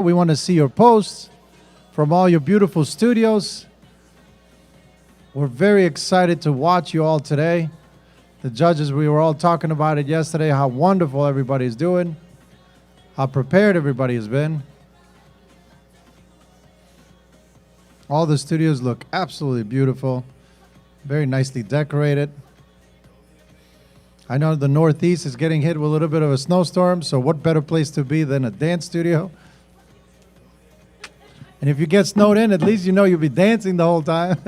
We want to see your posts from all your beautiful studios. We're very excited to watch you all today. The judges, we were all talking about it yesterday, how wonderful everybody's doing, how prepared everybody has been. All the studios look absolutely beautiful, very nicely decorated. I know the Northeast is getting hit with a little bit of a snowstorm, so what better place to be than a dance studio? And if you get snowed in, at least you know you'll be dancing the whole time.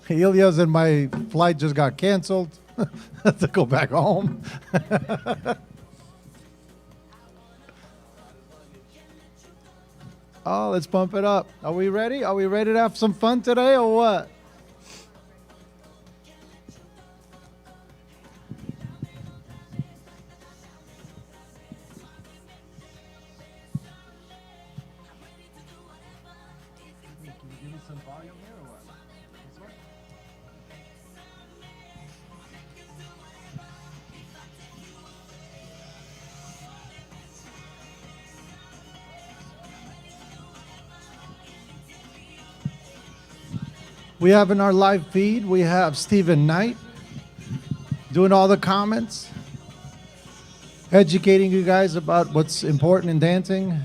Ilya's and my flight just got canceled to go back home. Oh, let's pump it up. Are we ready? Are we ready to have some fun today or what? We have in our live feed, we have Stephen Knight doing all the comments, educating you guys about what's important in dancing,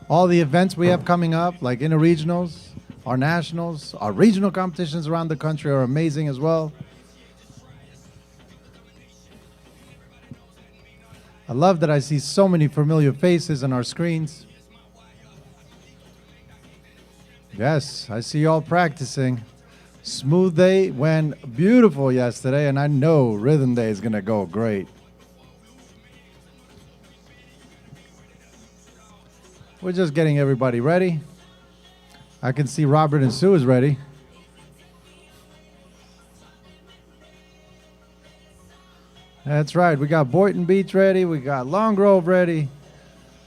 all the events we have coming up, like interregionals, our nationals, our regional competitions around the country are amazing as well. I love that I see so many familiar faces on our screens. Yes, I see you all practicing. Smooth Day went beautiful yesterday, and I know Rhythm Day is going to go great. We're just getting everybody ready. I can see Robert and Sue is ready. That's right. We got Boynton Beach ready. We got Long Grove ready.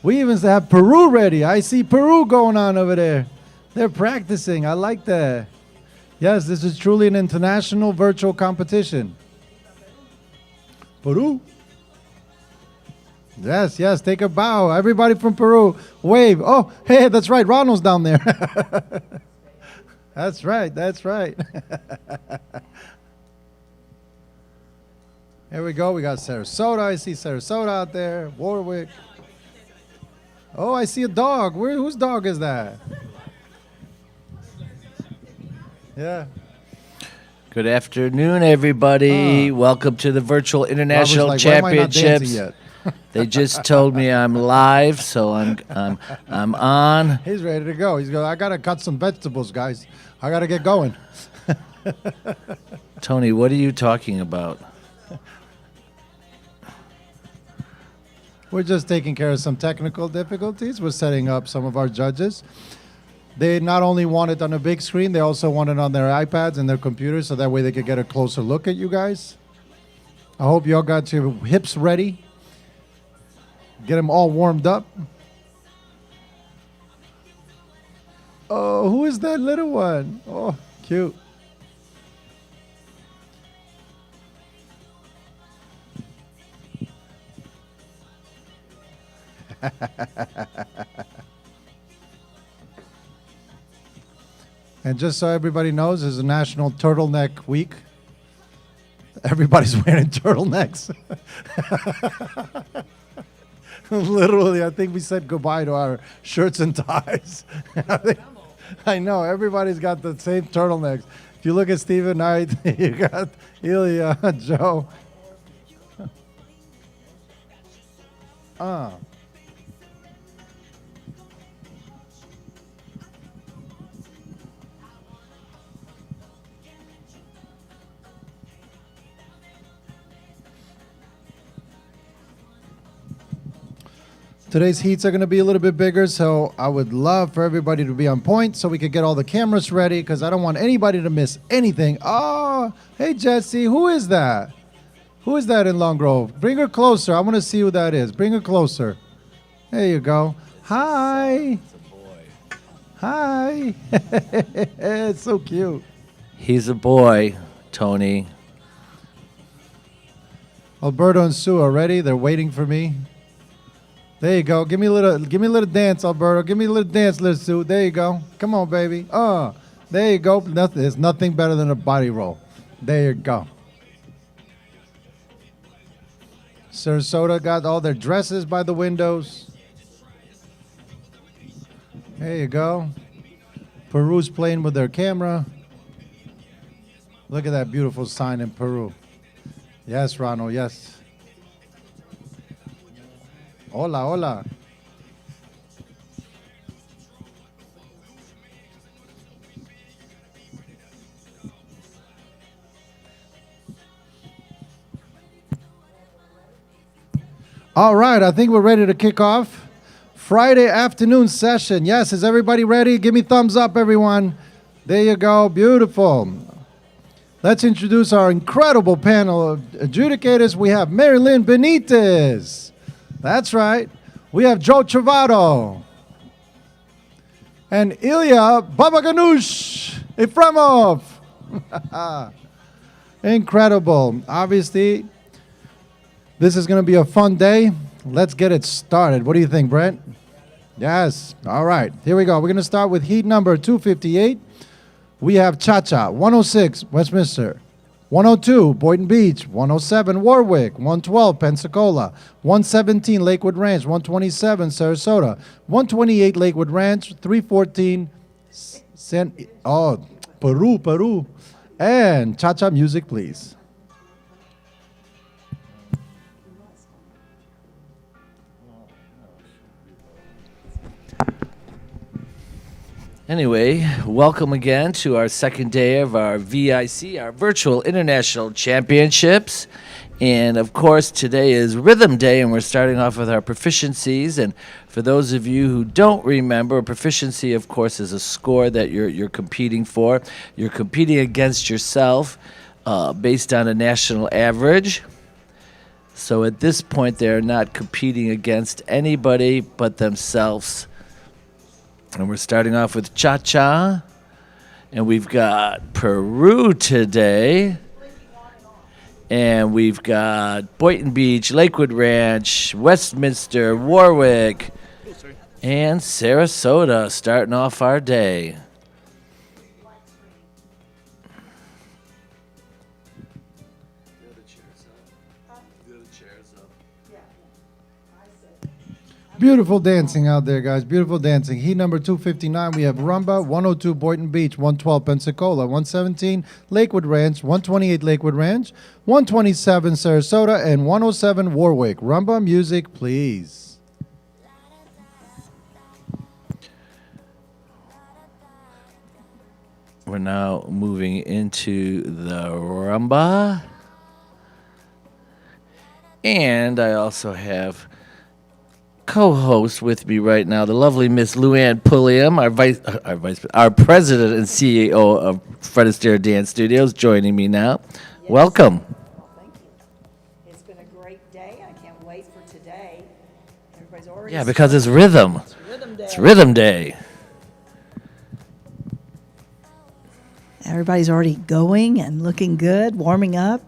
We even have Peru ready. I see Peru going on over there. They're practicing. I like that. Yes, this is truly an international virtual competition. Peru. Yes, yes, take a bow. Everybody from Peru, wave. Oh, hey, that's right. Ronald's down there. That's right, that's right. Here we go. We got Sarasota. I see Sarasota out there. Warwick. Oh, I see a dog. Whose dog is that? Yeah. Good afternoon, everybody. Welcome to the Virtual International like, why am I not dancing Championships. yet? They just told me I'm live, so I'm on. He's ready to go. He's going, I got to cut some vegetables, guys. I got to get going. Tony, what are you talking about? We're just taking care of some technical difficulties. We're setting up some of our judges. They not only want it on a big screen, they also want it on their iPads and their computers, so that way they could get a closer look at you guys. I hope you all got your hips ready. Get them all warmed up. Oh, who is that little one? Oh, cute. And just so everybody knows, it's a National Turtleneck Week. Everybody's wearing turtlenecks. Literally, I think we said goodbye to our shirts and ties. I know, everybody's got the same turtlenecks. If you look at Stephen Knight, you got Ilya, Joe. Today's heats are going to be a little bit bigger, so I would love for everybody to be on point so we could get all the cameras ready, because I don't want anybody to miss anything. Oh, hey, Jesse, who is that? Who is that in Long Grove? Bring her closer. I want to see who that is. Bring her closer. There you go. Hi. Hi. It's so cute. He's a boy, Tony. Alberto and Sue are ready. They're waiting for me. There you go. Give me a little dance, Alberto. Give me a little dance, little Sue. There you go. Come on, baby. There you go. There's nothing better than a body roll. There you go. Sarasota got all their dresses by the windows. There you go. Peru's playing with their camera. Look at that beautiful sign in Peru. Yes, Ronald, yes. Hola, hola. All right, I think we're ready to kick off Friday afternoon session. Yes, is everybody ready? Give me thumbs up, everyone. There you go, beautiful. Let's introduce our incredible panel of adjudicators. We have Mary Lynn Benitez. That's right. We have Joe Travato. And Ilya Babaganush Efremov. Incredible. Obviously, this is going to be a fun day. Let's get it started. What do you think, Brent? Yes. All right. Here we go. We're going to start with heat number 258. We have Cha-Cha, 106, Westminster. 102, Boynton Beach. 107, Warwick. 112, Pensacola. 117, Lakewood Ranch. 127, Sarasota. 128, Lakewood Ranch. 314, Peru. And Cha-Cha music, please. Anyway, welcome again to our second day of our VIC, our Virtual International Championships. And of course, today is Rhythm Day, and we're starting off with our proficiencies. And for those of you who don't remember, a proficiency, of course, is a score that you're competing for. You're competing against yourself based on a national average. So at this point, they're not competing against anybody but themselves. And we're starting off with Cha-Cha. And we've got Peru today. And we've got Boynton Beach, Lakewood Ranch, Westminster, Warwick, and Sarasota starting off our day. Beautiful dancing out there, guys. Beautiful dancing. Heat number 259, we have Rumba, 102 Boynton Beach, 112 Pensacola, 117 Lakewood Ranch, 128 Lakewood Ranch, 127 Sarasota, and 107 Warwick. Rumba music, please. We're now moving into the Rumba. And I also have co-host with me right now, the lovely Miss Luann Pulliam, our president and CEO of Fred Astaire Dance Studios, joining me now. Yes. Welcome. Well, thank you. It's been a great day. I can't wait for today. Everybody's already Yeah, because it's rhythm. It's Rhythm Day. It's Rhythm Day. Everybody's already going and looking good, warming up.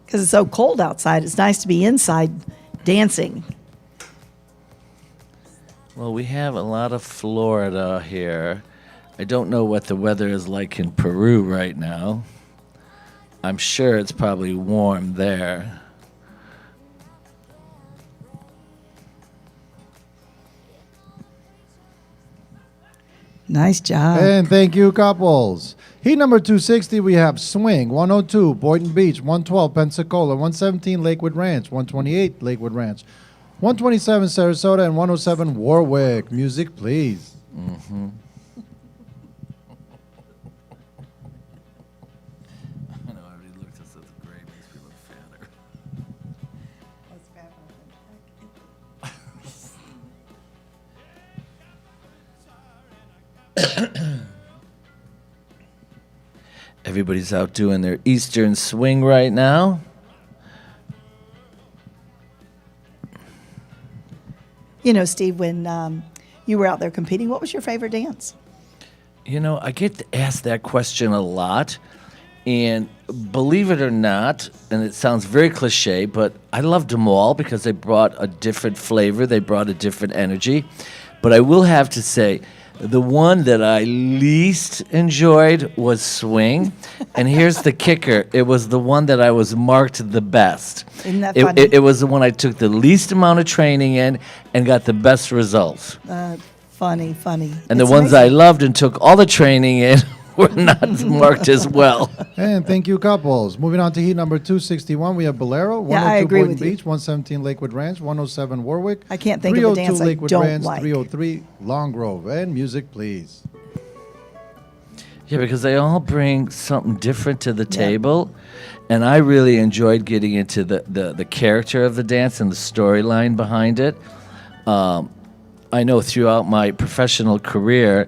Because it's so cold outside, it's nice to be inside dancing. Well, we have a lot of Florida here. I don't know what the weather is like in Peru right now. I'm sure it's probably warm there. Nice job. And thank you, couples. Heat number 260, we have Swing, 102 Boynton Beach, 112 Pensacola, 117 Lakewood Ranch, 128 Lakewood Ranch, 127 Sarasota, and 107 Warwick. Music, please. Mm-hmm. I know, I already looked at the gray, makes me look fatter. Everybody's out doing their Eastern swing right now. You know, Steve, when you were out there competing, what was your favorite dance? You know, I get asked that question a lot, and believe it or not, and it sounds very cliche, but I loved them all because they brought a different flavor. They brought a different energy. But I will have to say, the one that I least enjoyed was swing. And here's the kicker. It was the one that I was marked the best. Isn't that funny? It was the one I took the least amount of training in and got the best results. Funny. And the It's ones I amazing. loved and took all the training in were not marked as well. And thank you, couples. Moving on to heat number 261, we have Bolero, 102 Yeah, I agree Boynton with you. Beach, 117 Lakewood Ranch, 107 Warwick. I can't think of a 302 dance I Lakewood don't Ranch, like. 303 Long Grove. And music, please. Yeah, because they all bring something different to the table. And I really enjoyed getting into the character of the dance and the storyline behind it. I know throughout my professional career,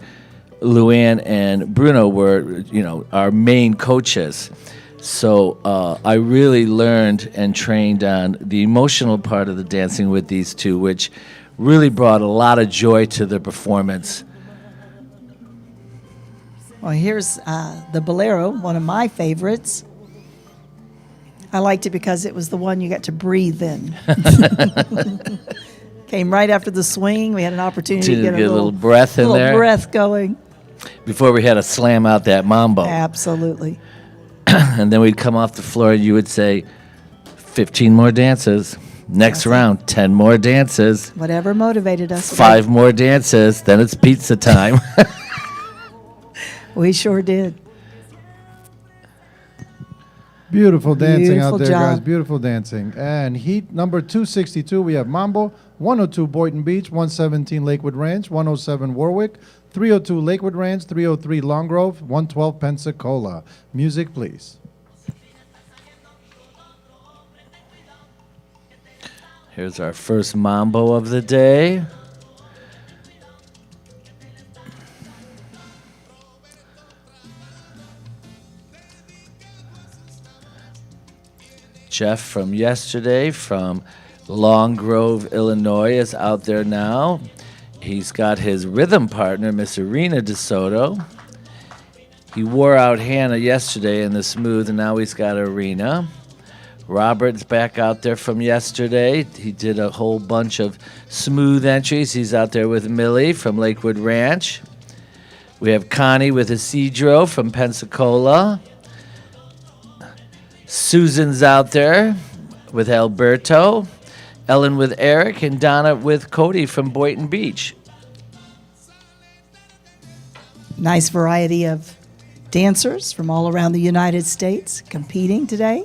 Luann and Bruno were, our main coaches. So I really learned and trained on the emotional part of the dancing with these two, which really brought a lot of joy to the performance. Well, here's the Bolero, one of my favorites. I liked it because it was the one you got to breathe in. Came right after the swing. We had an opportunity to get a little breath in little there. breath going. Before we had to slam out that mambo. Absolutely. And then we'd come off the floor and you would say, 15 more dances. Next round, 10 more dances. Whatever motivated us. 5 more dances. Then it's pizza time. We sure did. Beautiful dancing Beautiful out there, job. guys. Beautiful dancing. And heat number 262, we have Mambo, 102 Boynton Beach, 117 Lakewood Ranch, 107 Warwick, 302 Lakewood Ranch, 303 Long Grove, 112 Pensacola. Music, please. Here's our first mambo of the day. Jeff from yesterday from Long Grove, Illinois is out there now. He's got his rhythm partner, Miss Irina DeSoto. He wore out Hannah yesterday in the smooth, and now he's got Irina. Robert's back out there from yesterday. He did a whole bunch of smooth entries. He's out there with Millie from Lakewood Ranch. We have Connie with Isidro from Pensacola. Susan's out there with Alberto. Ellen with Eric, and Donna with Cody from Boynton Beach. Nice variety of dancers from all around the United States competing today.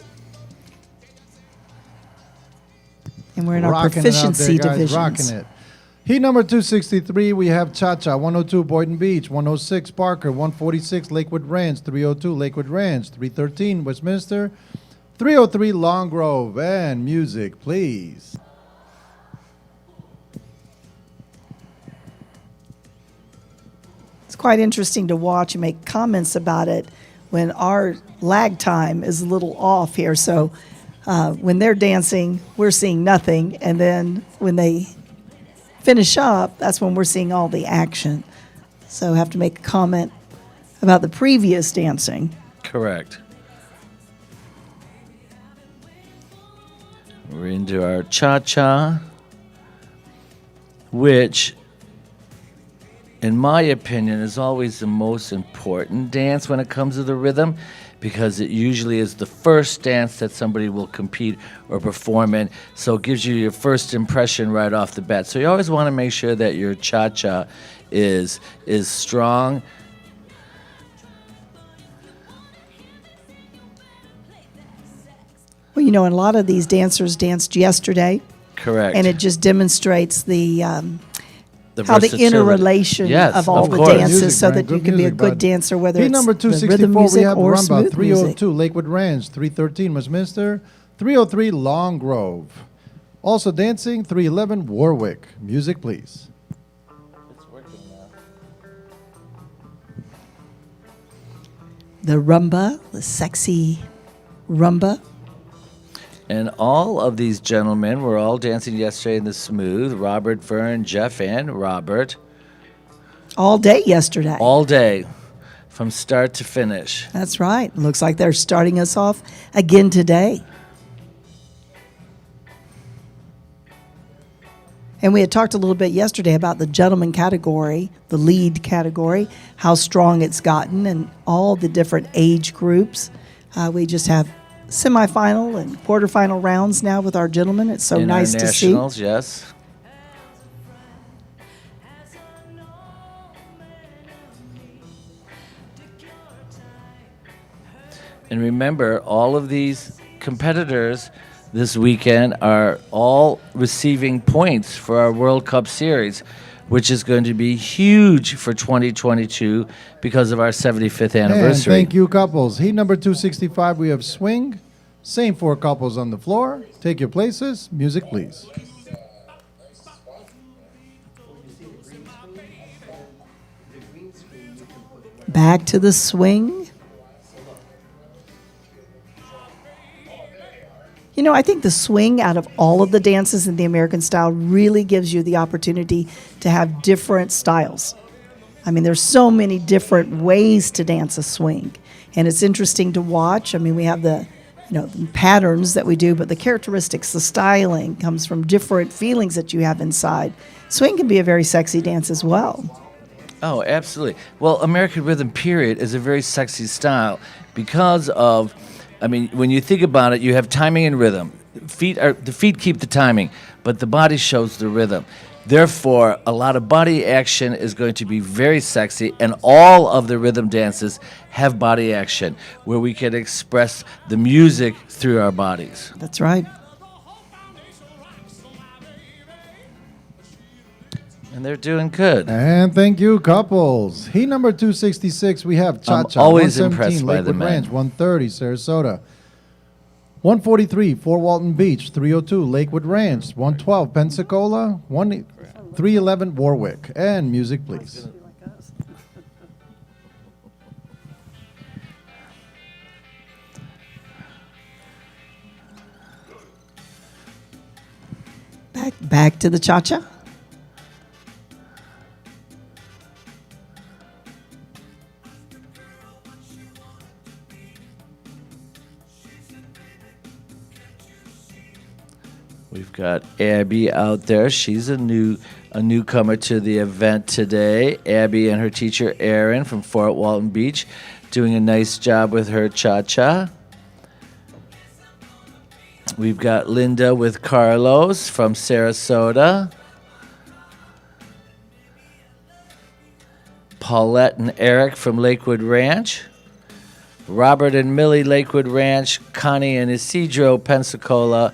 And we're in our Rocking proficiency it out there, guys. divisions. Rocking it. Heat number 263, we have Cha-Cha, 102 Boynton Beach, 106 Parker, 146 Lakewood Ranch, 302 Lakewood Ranch, 313 Westminster, 303 Long Grove. And music, please. It's quite interesting to watch and make comments about it when our lag time is a little off here. So when they're dancing, we're seeing nothing. And then when they finish up, that's when we're seeing all the action. So I have to make a comment about the previous dancing. Correct. We're into our cha-cha, which, in my opinion, is always the most important dance when it comes to the rhythm, because it usually is the first dance that somebody will compete or perform in, so it gives you your first impression right off the bat. So you always want to make sure that your cha-cha is strong. Well, you know, and a lot of these dancers danced yesterday, Correct. and it just demonstrates the how the versatility. interrelation Yes, of all of the course. dances, Music, so Brian. that you Good can be a music, good bud. dancer, whether Heat it's number the rhythm 264, music we have or Rumba, smooth 302 music. Lakewood Ranch, 313 Westminster, 303 Long Grove. Also dancing, 311 Warwick. Music, please. The rumba, the sexy rumba. And all of these gentlemen were all dancing yesterday in the smooth. Robert, Vern, Jeff, and Robert. All day yesterday. All day. from start to finish. That's right. Looks like they're starting us off again today. And we had talked a little bit yesterday about the gentleman category, the lead category, how strong it's gotten, and all the different age groups. We just have semifinal and quarterfinal rounds now with our gentlemen. It's so In nice our to see. nationals, yes. And remember, all of these competitors this weekend are all receiving points for our World Cup Series, which is going to be huge for 2022 because of our 75th anniversary. And thank you, couples. Heat number 265, we have swing. Same 4 couples on the floor. Take your places. Music, please. Back to the swing. You know, I think the swing out of all of the dances in the American style really gives you the opportunity to have different styles. I mean, there's so many different ways to dance a swing, and it's interesting to watch. I mean, we have the patterns that we do, but the characteristics, the styling comes from different feelings that you have inside. Swing can be a very sexy dance as well. Oh, absolutely. Well, American Rhythm, period, is a very sexy style because of, I mean, when you think about it, you have timing and rhythm. The feet keep the timing, but the body shows the rhythm. Therefore, a lot of body action is going to be very sexy, and all of the rhythm dances have body action, where we can express the music through our bodies. That's right. And they're doing good. And thank you, couples. Heat number 266, we have Cha-Cha. I'm always 117, impressed by the Lakewood men. Ranch, 130, Sarasota. 143, Fort Walton Beach. 302, Lakewood Ranch. 112, Pensacola. 311, Warwick. And music, please. Back to the cha-cha. We've got Abby out there. She's a newcomer to the event today. Abby and her teacher Erin from Fort Walton Beach doing a nice job with her cha-cha. We've got Linda with Carlos from Sarasota. Paulette and Eric from Lakewood Ranch. Robert and Millie, Lakewood Ranch. Connie and Isidro, Pensacola.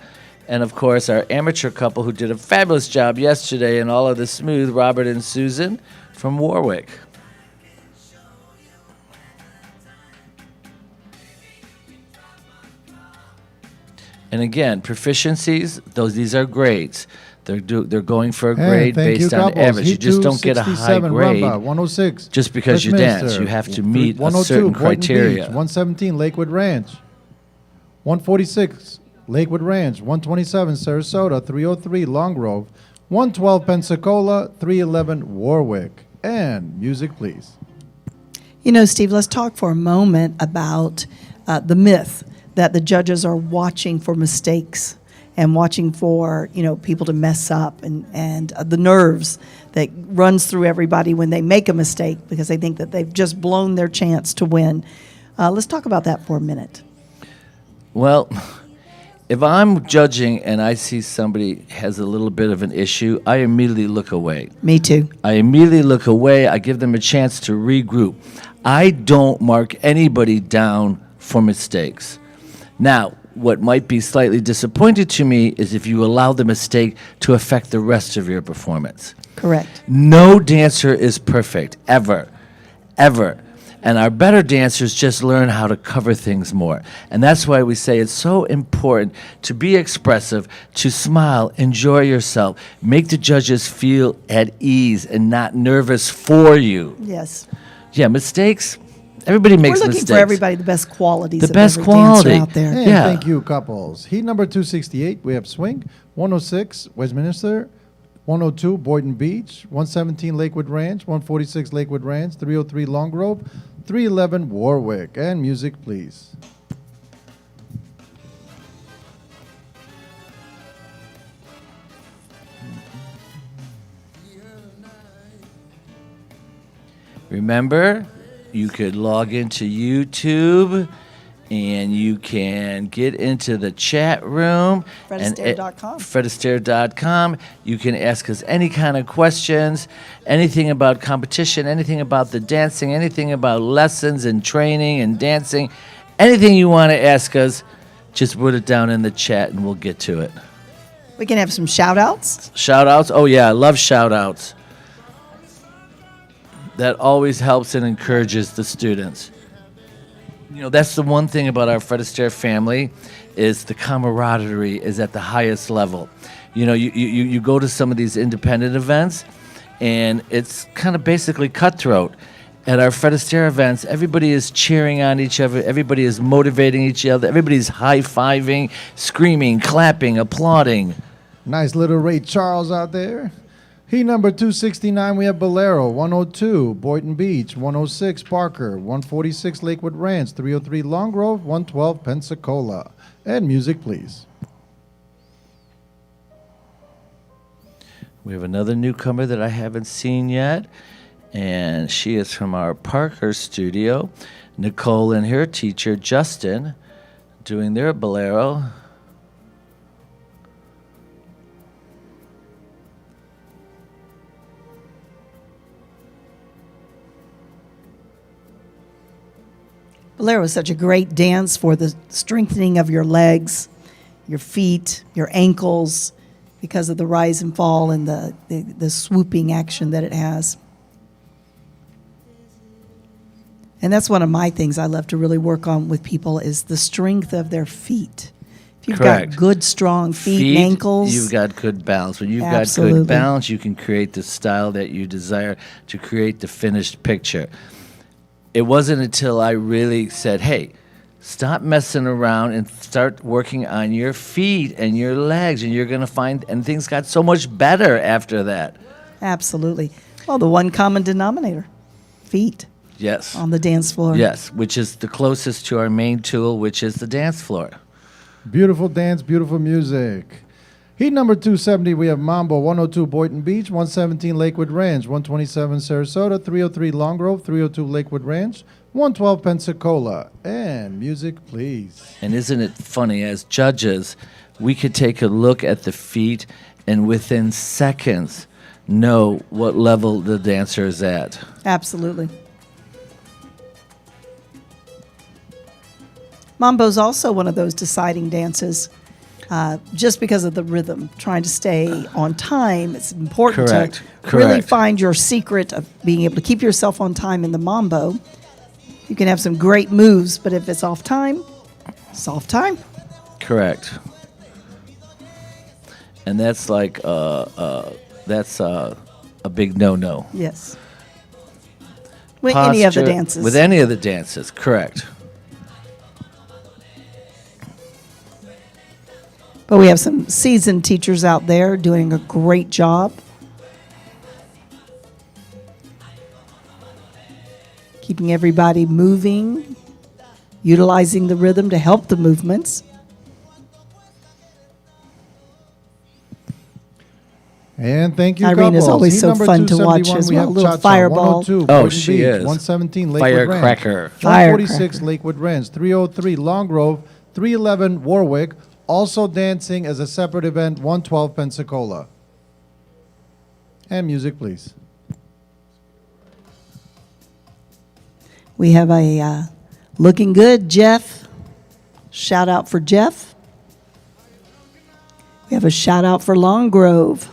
And, of course, our amateur couple who did a fabulous job yesterday in all of the smooth, Robert and Susan from Warwick. And again, proficiencies, these are grades. They're going for a grade based on average. You just don't get a high grade 106, just because you dance. You have to meet a certain criteria. 117, Lakewood Ranch. 146, Lakewood Ranch. 127, Sarasota. 303, Long Grove. 112, Pensacola. 311, Warwick. And music, please. You know, Steve, let's talk for a moment about the myth that the judges are watching for mistakes and watching for, people to mess up and the nerves that runs through everybody when they make a mistake because they think that they've just blown their chance to win. Let's talk about that for a minute. Well, if I'm judging and I see somebody has a little bit of an issue, I immediately look away. Me too. I immediately look away. I give them a chance to regroup. I don't mark anybody down for mistakes. Now, what might be slightly disappointing to me is if you allow the mistake to affect the rest of your performance. Correct. No dancer is perfect, ever, ever. And our better dancers just learn how to cover things more. And that's why we say it's so important to be expressive, to smile, enjoy yourself, make the judges feel at ease and not nervous for you. Yes. Yeah, mistakes. Everybody makes We're looking mistakes. for everybody the best qualities The of best every quality. dancer out there. And Yeah. thank you, couples. Heat number 268, we have swing. 106, Westminster. 102, Boynton Beach. 117, Lakewood Ranch. 146, Lakewood Ranch. 303, Long Grove. 311 Warwick. And music, please. Remember, you could log into YouTube and you can get into the chat room. FredAstaire.com. FredAstaire.com. You can ask us any kind of questions, anything about competition, anything about the dancing, anything about lessons and training and dancing, anything you want to ask us, just put it down in the chat and we'll get to it. We can have some shout outs. Shout outs? Oh, yeah, I love shout outs. That always helps and encourages the students. You know, that's the one thing about our Fred Astaire family is the camaraderie is at the highest level. You know, you go to some of these independent events, and it's kind of basically cutthroat. At our Fred Astaire events, everybody is cheering on each other, everybody is motivating each other, everybody's high-fiving, screaming, clapping, applauding. Nice little Ray Charles out there. Heat number 269, we have Bolero, 102, Boynton Beach, 106, Parker, 146, Lakewood Ranch, 303, Long Grove, 112, Pensacola. And music, please. We have another newcomer that I haven't seen yet, and she is from our Parker studio. Nicole and her teacher, Justin, doing their Bolero. Bolero is such a great dance for the strengthening of your legs, your feet, your ankles, because of the rise and fall and the swooping action that it has. And that's one of my things I love to really work on with people is the strength of their feet. If you've Correct. got good, strong feet and ankles. You've got good balance. When you've Absolutely. got good balance, you can create the style that you desire to create the finished picture. It wasn't until I really said, hey, stop messing around and start working on your feet and your legs, and you're going to find, and things got so much better after that. Absolutely. Well, the one common denominator, feet Yes. on the dance floor. Yes, which is the closest to our main tool, which is the dance floor. Beautiful dance, beautiful music. Heat number 270, we have Mambo, 102 Boynton Beach, 117 Lakewood Ranch, 127 Sarasota, 303 Long Grove, 302 Lakewood Ranch, 112 Pensacola. And music, please. And isn't it funny, as judges, we could take a look at the feet and within seconds know what level the dancer is at. Absolutely. Mambo's also one of those deciding dances. Just because of the rhythm, trying to stay on time, it's important Correct. to really Correct. find your secret of being able to keep yourself on time in the mambo. You can have some great moves, but if it's off time, it's off time. Correct. And that's like that's a big no-no. Yes. With any of the Posture- dances. With any of the dances, correct. But we have some seasoned teachers out there doing a great job. Keeping everybody moving, utilizing the rhythm to help the movements. And thank you, Irene is couples. always Heat so number fun to watch 271, as we well. have A little Cha-Cha, fireball. 102 Oh, Boynton she Beach, is. 117 Lakewood Firecracker. Ranch, 146 Lakewood Ranch, 303 Long Grove, 311 Warwick. Also dancing as a separate event, 112 Pensacola. And music, please. We have a looking good Jeff. Shout out for Jeff. We have a shout out for Long Grove.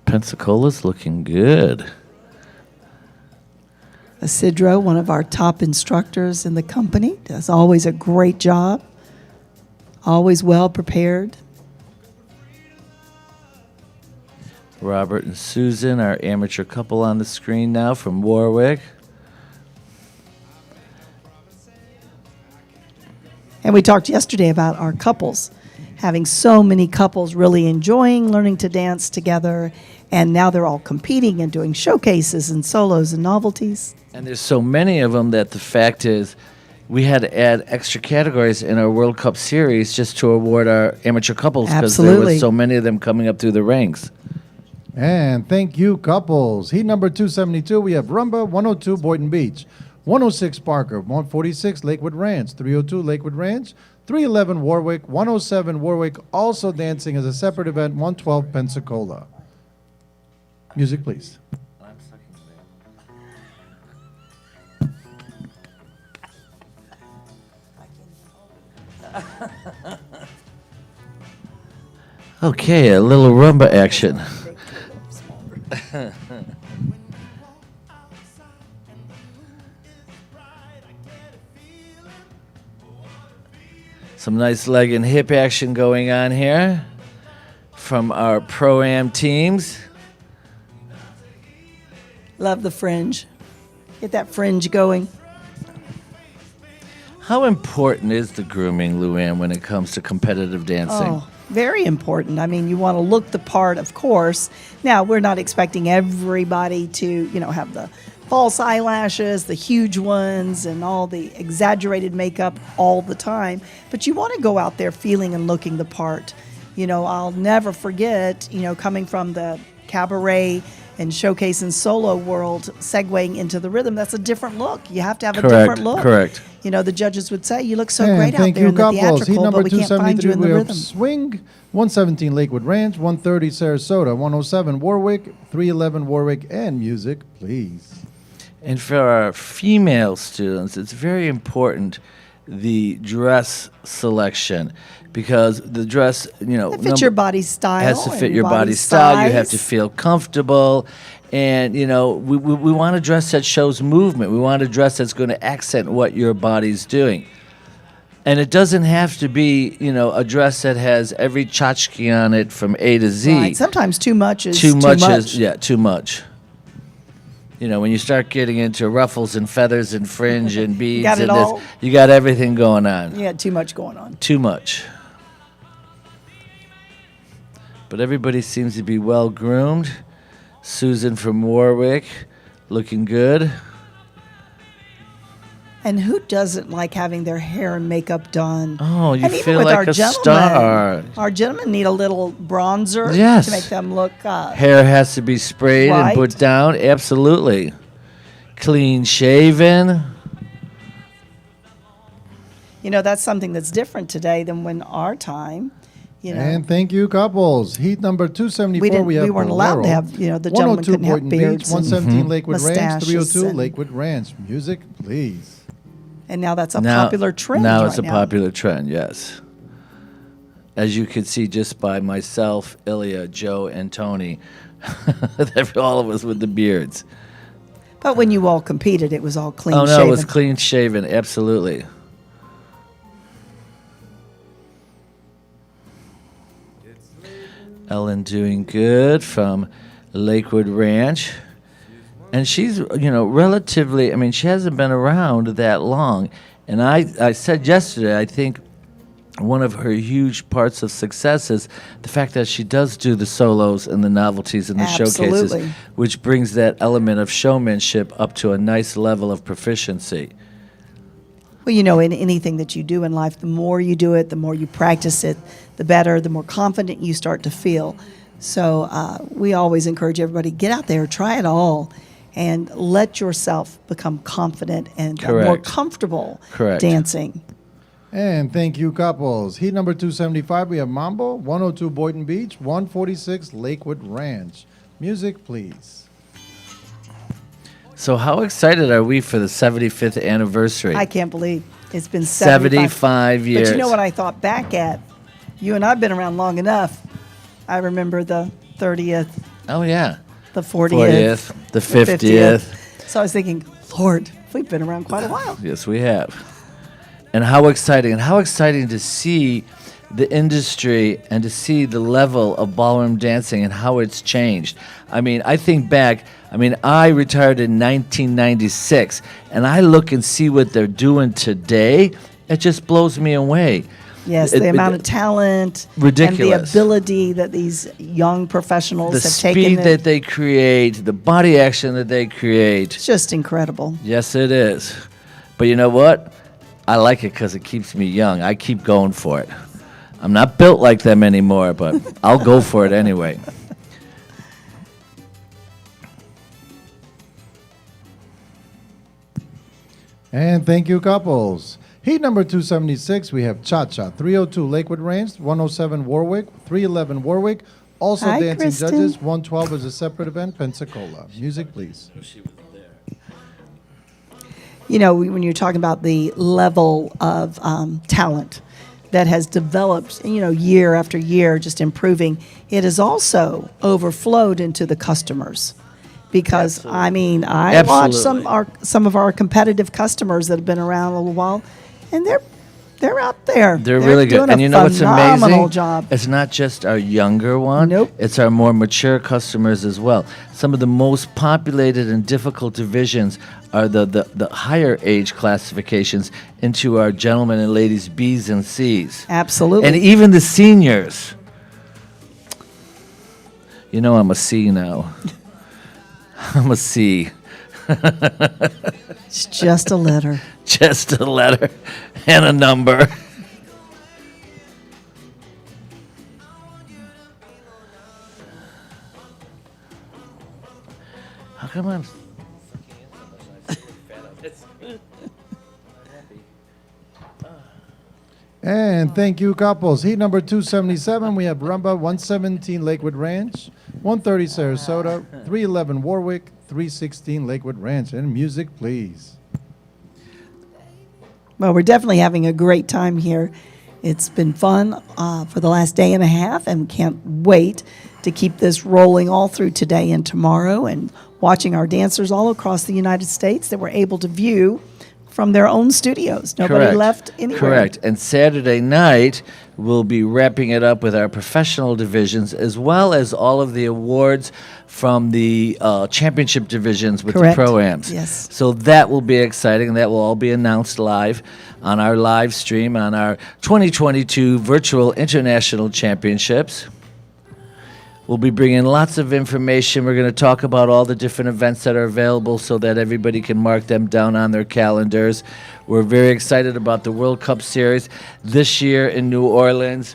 Pensacola's looking good. Isidro, one of our top instructors in the company, does always a great job. Always well prepared. Robert and Susan, our amateur couple on the screen now from Warwick. And we talked yesterday about our couples, having so many couples really enjoying learning to dance together. And now they're all competing and doing showcases and solos and novelties. And there's so many of them that the fact is we had to add extra categories in our World Cup series just to award our amateur couples because there Absolutely. was so many of them coming up through the ranks. And thank you, couples. Heat number 272, we have Rumba, 102 Boynton Beach, 106 Parker, 146 Lakewood Ranch, 302 Lakewood Ranch, 311 Warwick, 107 Warwick, also dancing as a separate event, 112 Pensacola. Music, please. Okay, a little rumba action. Some nice leg and hip action going on here from our Pro-Am teams. Love the fringe. Get that fringe going. How important is the grooming, Luann, when it comes to competitive dancing? Oh, very important. I mean, you want to look the part, of course. Now, we're not expecting everybody to, have the false eyelashes, the huge ones, and all the exaggerated makeup all the time. But you want to go out there feeling and looking the part. I'll never forget, coming from the cabaret and showcase and solo world, segueing into the rhythm. That's a different look. You have to have a different look. Correct. The judges would say, you look so And great out thank there you, in the couples. Heat theatrical, number but we can't find you 273, in the we have rhythm. Swing, 117 Lakewood Ranch, 130 Sarasota, 107 Warwick, 311 Warwick, and music, please. And for our female students, it's very important the dress selection because the dress, It fits your body style. has to and fit your body style. You have to size. feel comfortable. And, we want a dress that shows movement. We want a dress that's going to accent what your body's doing. And it doesn't have to be, a dress that has every tchotchke on it from A to Z. Right. Sometimes too much is Too much much. is, yeah, too much. When you start getting into ruffles and feathers and fringe and beads got it and all. this, you got everything going on. You had too much going on. Too much. But everybody seems to be well groomed. Susan from Warwick, looking good. And who doesn't like having their hair and makeup done? Oh, you and even feel with like our a gentlemen, star. Our gentlemen need a little bronzer Yes. to make them look. Hair has to be sprayed and Right. put down. Absolutely. Clean shaven. That's something that's different today than when our time. And thank you, couples. Heat number 274, we have weren't allowed to Bolero, have, the gentlemen 102 couldn't have Boynton Beach, beards. 117 Lakewood Ranch, mustaches 302 and- Lakewood Ranch. Music, please. And now that's a popular trend. Now right it's a now. popular trend, yes. As you can see just by myself, Ilya, Joe, and Tony, all of us with the beards. But when you all competed, it was all clean Oh, no, shaven. it was clean shaven, absolutely. Ellen doing good from Lakewood Ranch. And she's, relatively, she hasn't been around that long. And I said yesterday, I think one of her huge parts of success is the fact that she does do the solos and the novelties and the showcases, Absolutely. which brings that element of showmanship up to a nice level of proficiency. Well, in anything that you do in life, the more you do it, the more you practice it, the better, the more confident you start to feel. So we always encourage everybody, get out there, try it all, and let yourself become confident and more Correct. comfortable Correct. dancing. And thank you, couples. Heat number 275, we have Mambo, 102 Boynton Beach, 146 Lakewood Ranch. Music, please. So how excited are we for the 75th anniversary? I can't believe it's been 75 years. But you know what I thought back at? You and I have been around long enough. I remember the 30th, Oh, yeah. the 40th, the 50th. So I was thinking, Lord, we've been around quite a while. Yes, we have. And how exciting. And how exciting to see the industry and to see the level of ballroom dancing and how it's changed. I think back, I retired in 1996, and I look and see what they're doing today. It just blows me away. Yes, the amount of talent ridiculous. and the ability that these young professionals The have speed taken. that they create, the body action that they create. It's just incredible. Yes, it is. But you know what? I like it because it keeps me young. I keep going for it. I'm not built like them anymore, but I'll go for it anyway. And thank you, couples. Heat number 276, we have Cha-Cha, 302 Lakewood Range, 107 Warwick, 311 Warwick. Also Hi, dancing Kristen. judges, 112 is a separate event, Pensacola. Music, please. You know, when you're talking about the level of talent that has developed, you know, year after year, just improving, it has also overflowed into the customers. Because I mean, I watch some of our competitive customers that have been around a little while, and they're out there. They're really good. doing And a you know what's phenomenal amazing? job. It's not just our younger one. Nope. It's our more mature customers as well. Some of the most populated and difficult divisions are the higher age classifications into our gentlemen and ladies B's and C's. Absolutely. And even the seniors. You know I'm a C now. I'm a C. It's just a letter. Just a letter and a number. How come I'm And thank you, couples. Heat number 277, we have Rumba, 117 Lakewood Ranch, 130 Sarasota, 311 Warwick, 316 Lakewood Ranch. And music, please. Well, we're definitely having a great time here. It's been fun for the last day and a half, and we can't wait to keep this rolling all through today and tomorrow, and watching our dancers all across the United States that we're able to view from their own studios. Nobody Correct. left anywhere. Correct. And Saturday night, we'll be wrapping it up with our professional divisions, as well as all of the awards from the championship divisions with Correct. the Pro-Ams. Yes. So that will be exciting. That will all be announced live on our live stream on our 2022 Virtual International Championships. We'll be bringing lots of information. We're going to talk about all the different events that are available so that everybody can mark them down on their calendars. We're very excited about the World Cup Series this year in New Orleans.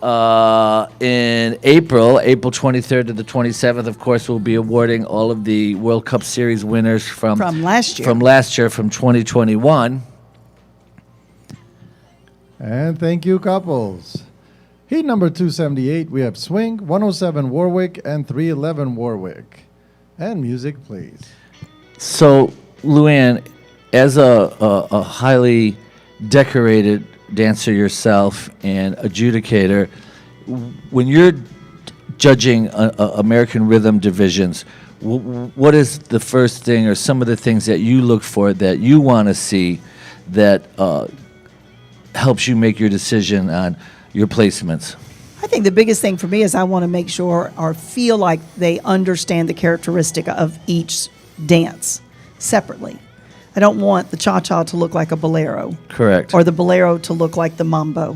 In April 23rd to the 27th, of course, we'll be awarding all of the World Cup Series winners from last year. From last year, from 2021. And thank you, couples. Heat number 278, we have Swing, 107 Warwick, and 311 Warwick. And music, please. So, Luann, as a highly decorated dancer yourself and adjudicator, when you're judging American Rhythm divisions, what is the first thing or some of the things that you look for that you want to see that helps you make your decision on your placements? I think the biggest thing for me is I want to make sure or feel like they understand the characteristic of each dance separately. I don't want the cha-cha to look like a bolero. Correct. Or the bolero to look like the mambo.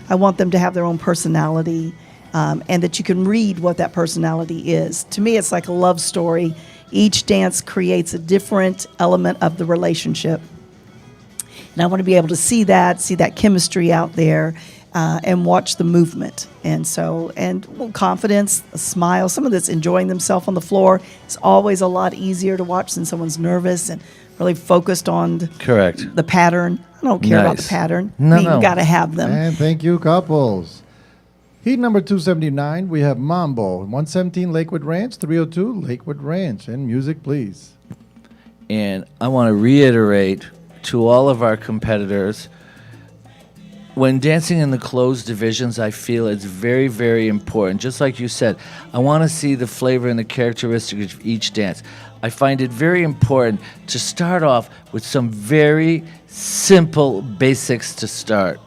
I want them to have their own personality, and that you can read what that personality is. To me, it's like a love story. Each dance creates a different element of the relationship. And I want to be able to see that chemistry out there, and watch the movement. And so, confidence, a smile, someone that's enjoying themselves on the floor is always a lot easier to watch than someone's nervous and really focused on Correct. the pattern. I don't care about the Nice. pattern. No, You've no. got to have them. And thank you, couples. Heat number 279, we have Mambo, 117 Lakewood Ranch, 302 Lakewood Ranch. And music, please. And I want to reiterate to all of our competitors, when dancing in the closed divisions, I feel it's very, very important. Just like you said, I want to see the flavor and the characteristics of each dance. I find it very important to start off with some very simple basics to start.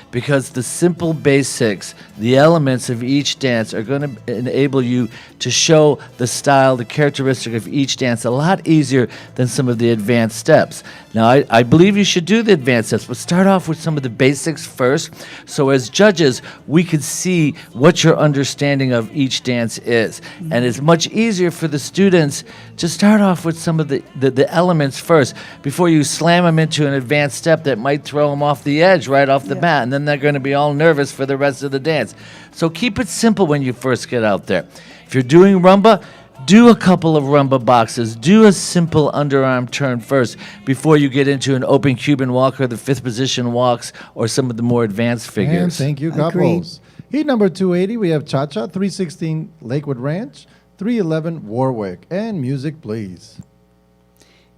Because the simple basics, the elements of each dance are going to enable you to show the style, the characteristic of each dance a lot easier than some of the advanced steps. Now, I believe you should do the advanced steps, but start off with some of the basics first. So as judges, we could see what your understanding of each dance is. And it's much easier for the students to start off with some of the elements first before you slam them into an advanced step that might throw them off the edge right off the bat. And then they're going to be all nervous for the rest of the dance. So keep it simple when you first get out there. If you're doing rumba, do a couple of rumba boxes. Do a simple underarm turn first before you get into an open Cuban walk or the fifth position walks or some of the more advanced And figures. thank you, Agreed. couples. Heat number 280, we have Cha-Cha, 316 Lakewood Ranch, 311 Warwick. And music, please.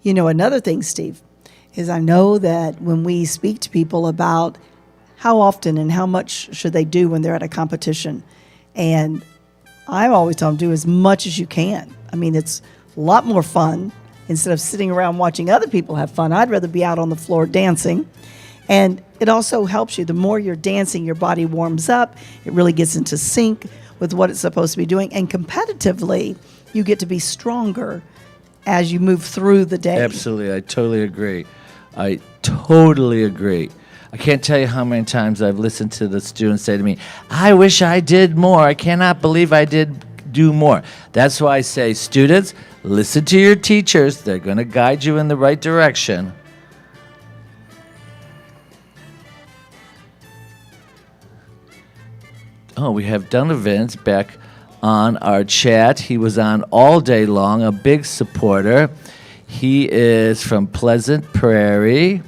You know, another thing, Steve, is I know that when we speak to people about how often and how much should they do when they're at a competition, and I always tell them do as much as you can. I mean, it's a lot more fun instead of sitting around watching other people have fun. I'd rather be out on the floor dancing. And it also helps you. The more you're dancing, your body warms up. It really gets into sync with what it's supposed to be doing. And competitively, you get to be stronger as you move through the day. Absolutely. I totally agree. I totally agree. I can't tell you how many times I've listened to the students say to me, I wish I did more. I cannot believe I did do more. That's why I say, students, listen to your teachers. They're going to guide you in the right direction. Oh, we have Donovan's back on our chat. He was on all day long, a big supporter. He is from Pleasant Prairie.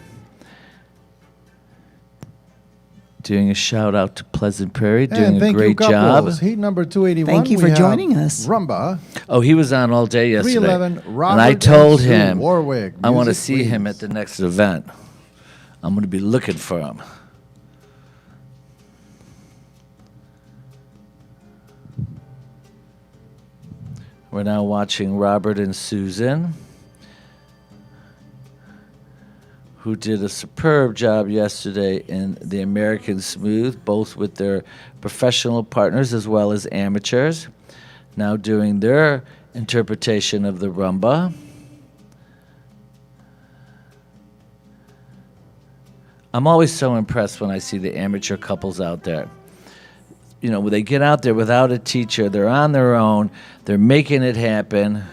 Doing a shout out to Pleasant Prairie, doing And a thank great you, couples. job. Heat number 281. Thank you we for have joining us. Rumba, Oh, he was on all day yesterday. 311 Robert and I told and Sue him Warwick. I want to Music, see him please. at the next event. I'm going to be looking for him. We're now watching Robert and Susan, who did a superb job yesterday in the American Smooth, both with their professional partners as well as amateurs, now doing their interpretation of the rumba. I'm always so impressed when I see the amateur couples out there. You know, when they get out there without a teacher, they're on their own, they're making it happen.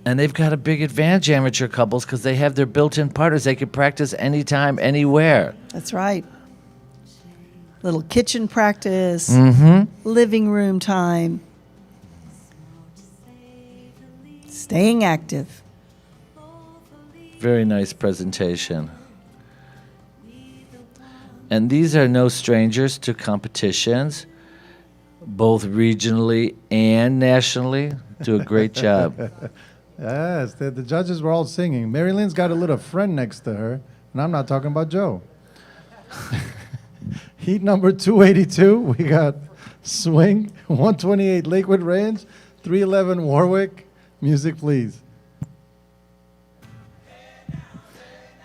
And they've got a big advantage, amateur couples, because they have their built-in partners. They can practice anytime, anywhere. That's right. Little kitchen practice, living room time, staying active. Very nice presentation. And these are no strangers to competitions, both regionally and nationally. Do a great job. Yes, the judges were all singing. Mary Lynn's got a little friend next to her, and I'm not talking about Joe. Heat number 282, we got Swing, 128 Lakewood Ranch, 311 Warwick. Music, please.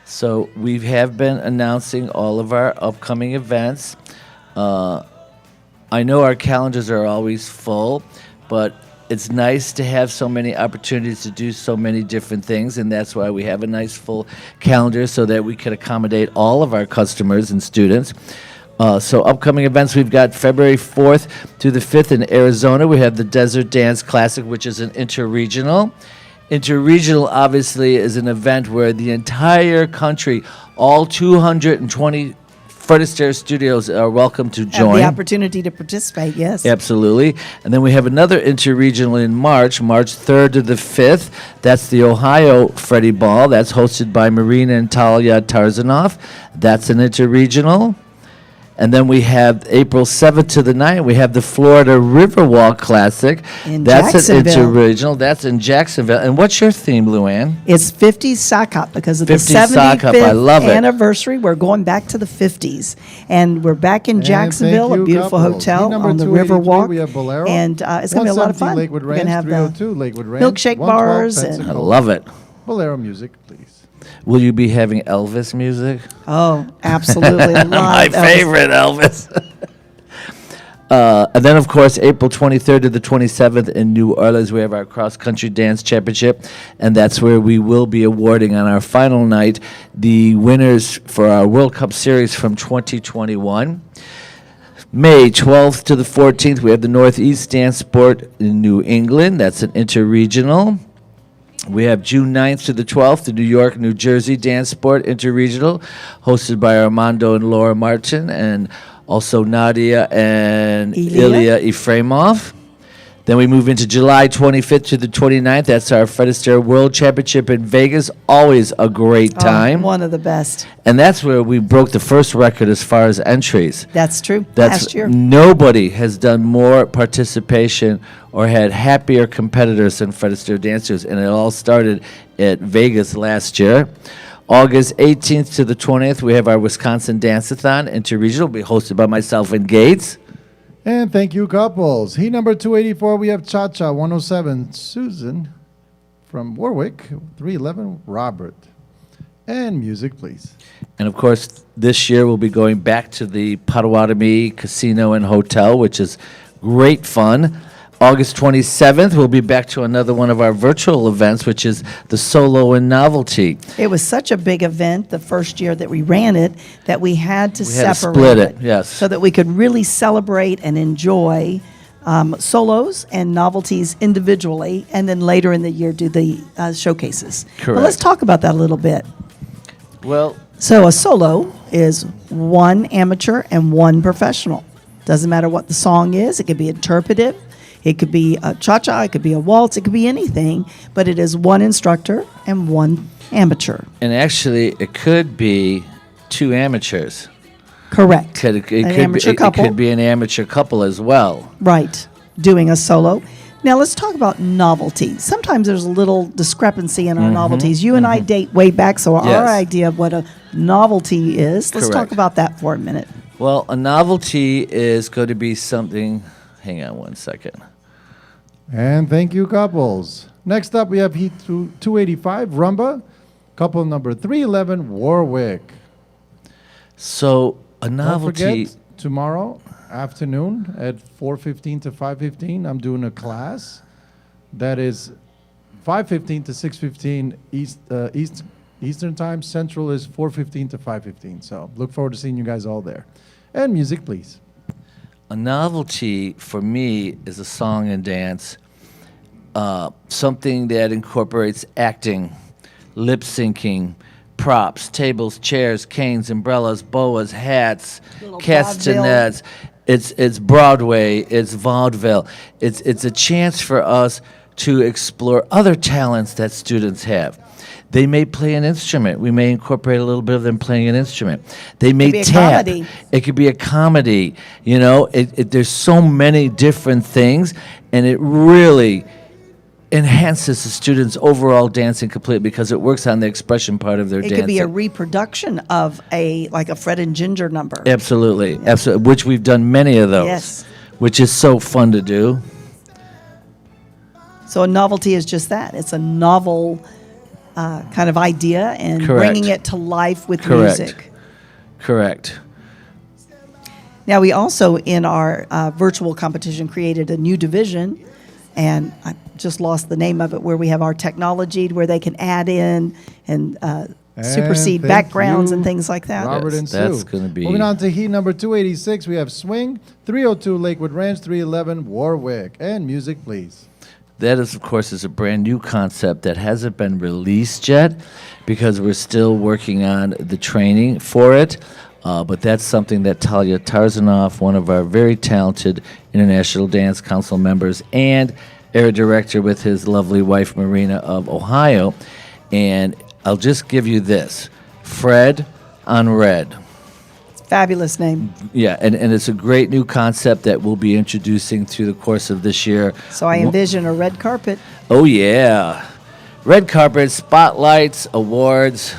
So we have been announcing all of our upcoming events. I know our calendars are always full, but it's nice to have so many opportunities to do so many different things, and that's why we have a nice full calendar so that we can accommodate all of our customers and students. So upcoming events, we've got February 4th through the 5th in Arizona. We have the Desert Dance Classic, which is an interregional. Interregional, obviously, is an event where the entire country, all 220 Fred Astaire studios are welcome to Have join. the opportunity to participate, yes. Absolutely. And then we have another interregional in March 3rd to the 5th. That's the Ohio Freddie Ball. That's hosted by Marina and Talia Tarzanoff. That's an interregional. And then we have April 7th to the 9th, we have the Florida Riverwalk Classic. In That's an Jacksonville. interregional. That's in Jacksonville. And what's your theme, Luann? It's 50s sock hop because of the 50s sock 75th hop. I love it. anniversary. We're going back to the 50s. And we're back in And Jacksonville, thank a you, beautiful couples. Heat hotel number on the 283, Riverwalk. we have Bolero. And it's going to be a lot of 170 fun. Lakewood We're Ranch, going to have 302 the Lakewood Ranch, milkshake 112 bars. And, I Pensacola. love it. Bolero music, please. Will you be having Elvis music? oh, absolutely. I love My Elvis. favorite Elvis. And then, of course, April 23rd to the 27th in New Orleans, we have our cross-country dance championship, and that's where we will be awarding on our final night the winners for our World Cup Series from 2021. May 12th to the 14th, we have the Northeast Dance Sport in New England. That's an interregional. We have June 9th to the 12th, the New York, New Jersey Dance Sport Interregional, hosted by Armando and Laura Martin, and also Nadia and Ilya Efremov. Then we move into July 25th to the 29th. That's our Fred Astaire World Championship in Vegas. Always a great time. One of the best. And that's where we broke the first record as far as entries. That's true. Last year. Nobody has done more participation or had happier competitors than Fred Astaire dancers, and it all started at Vegas last year. August 18th to the 20th, we have our Wisconsin Dance-a-thon Interregional, will be hosted by myself and Gates. And thank you, couples. Heat number 284, we have Cha-Cha 107, Susan from Warwick, 311, Robert. And music, please. And of course, this year we'll be going back to the Potawatomi Casino and Hotel, which is great fun. August 27th, we'll be back to another one of our virtual events, which is the Solo and Novelty. It was such a big event the first year that we ran it that we had to separate split it, yes. so that we could really celebrate and enjoy solos and novelties individually, and then later in the year do the showcases. Correct. But let's talk about that a little bit. Well, So a solo is one amateur and one professional. Doesn't matter what the song is. It could be interpretive. It could be a cha-cha. It could be a waltz. It could be anything. But it is one instructor and one amateur. and actually, it could be two amateurs. Correct. It An could amateur be, couple. It could be an amateur couple as well. Right. Doing a solo. Now let's talk about novelty. Sometimes there's a little discrepancy in our novelties. You and I date way back, so Yes. our idea of what a novelty is. Let's talk Correct. about that for a minute. Well, a novelty is going to be something. Hang on one second. And thank you, couples. Next up, we have Heat 285, Rumba. Couple number 311, Warwick. So a Don't novelty. forget, tomorrow afternoon at 4:15 to 5:15, I'm doing a class that is 5:15 to 6:15 Eastern Time. Central is 4:15 to 5:15. So look forward to seeing you guys all there. And music, please. A novelty for me is a song and dance, something that incorporates acting, lip syncing, props, tables, chairs, canes, umbrellas, boas, hats, Little castanets. It's Broadway, it's vaudeville. It's a chance for us to explore other talents that students have. They may play an instrument. We may incorporate a little bit of them playing an instrument. They may be a tap. comedy. It could be a comedy. You know, there's so many different things, and it really enhances the students' overall dancing completely because it works on the expression part of their It dancing. could be a reproduction of like a Fred and Ginger number. Absolutely, absolutely. Which we've done many of those. Yes. Which is so fun to do. So a novelty is just that. It's a novel kind of idea and Correct. bringing it to life with Correct. music. Correct. Now, we also, in our virtual competition, created a new division, and I just lost the name of it, where we have our technology where they can add in and supersede thank backgrounds you, and things like that. Robert Yes, and that's Sue. gonna be- Moving on to Heat number 286, we have Swing, 302 Lakewood Ranch, 311 Warwick. And music, please. That is, of course, is a brand new concept that hasn't been released yet because we're still working on the training for it. But that's something that Talia Tarzanoff, one of our very talented International Dance Council members and air director with his lovely wife Marina of Ohio. And I'll just give you this, Fred on Red. Fabulous name. Yeah, and it's a great new concept that we'll be introducing through the course of this year. So I envision a red carpet. Oh, yeah. Red carpet, spotlights, awards,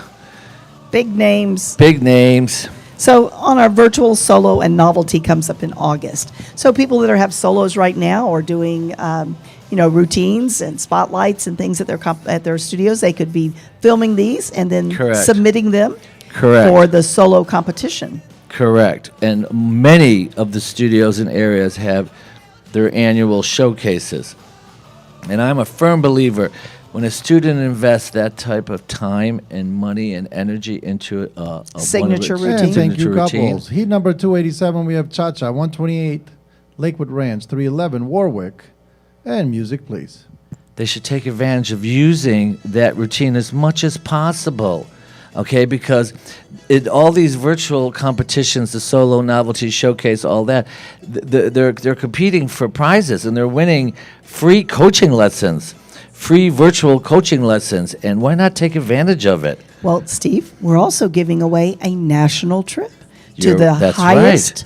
Big names. big names. So on our virtual solo and novelty comes up in August. So people that have solos right now or doing, routines and spotlights and things at their studios, they could be filming these and then Correct. submitting them Correct. for the solo competition. Correct. And many of the studios and areas have their annual showcases. And I'm a firm believer when a student invests that type of time and money and energy into a Signature one of its routine. And thank you, signature routine. couples. Heat number 287, we have Cha-Cha, 128, Lakewood Ranch, 311, Warwick. And music, please. They should take advantage of using that routine as much as possible. Okay, because all these virtual competitions, the solo novelty showcase, all that, they're competing for prizes and they're winning free coaching lessons, free virtual coaching lessons, and why not take advantage of it? Well, Steve, we're also giving away a national trip to You're- the that's highest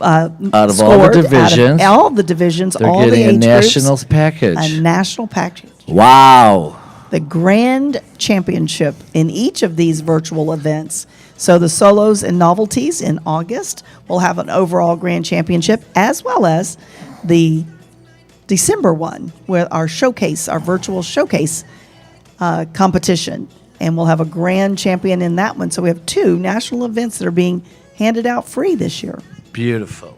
Out of all the scored divisions, out of all the divisions, they're all the getting a age nationals groups, package. a national package. Wow. The grand championship in each of these virtual events. So the solos and novelties in August will have an overall grand championship, as well as the December one, where our showcase, our virtual showcase competition, and we'll have a grand champion in that one. So we have two national events that are being handed out free this year. Beautiful.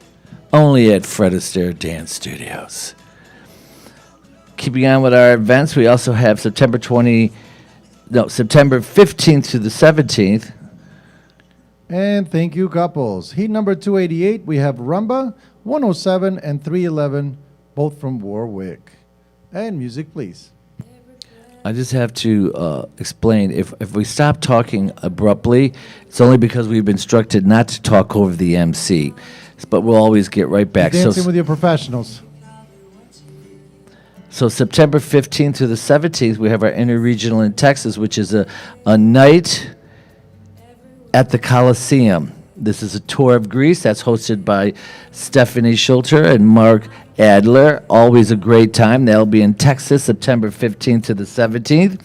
Only at Fred Astaire Dance Studios. Keeping on with our events, we also have September 15th to the 17th. And thank you, couples. Heat number 288, we have Rumba, 107, and 311, both from Warwick. And music, please. I just have to explain, if we stop talking abruptly, it's only because we've been instructed not to talk over the MC. But we'll always get right back. Dancing with your professionals. So September 15th to the 17th, we have our interregional in Texas, which is a night at the Coliseum. This is a tour of Greece that's hosted by Stephanie Schulter and Mark Adler. Always a great time. They'll be in Texas, September 15th to the 17th.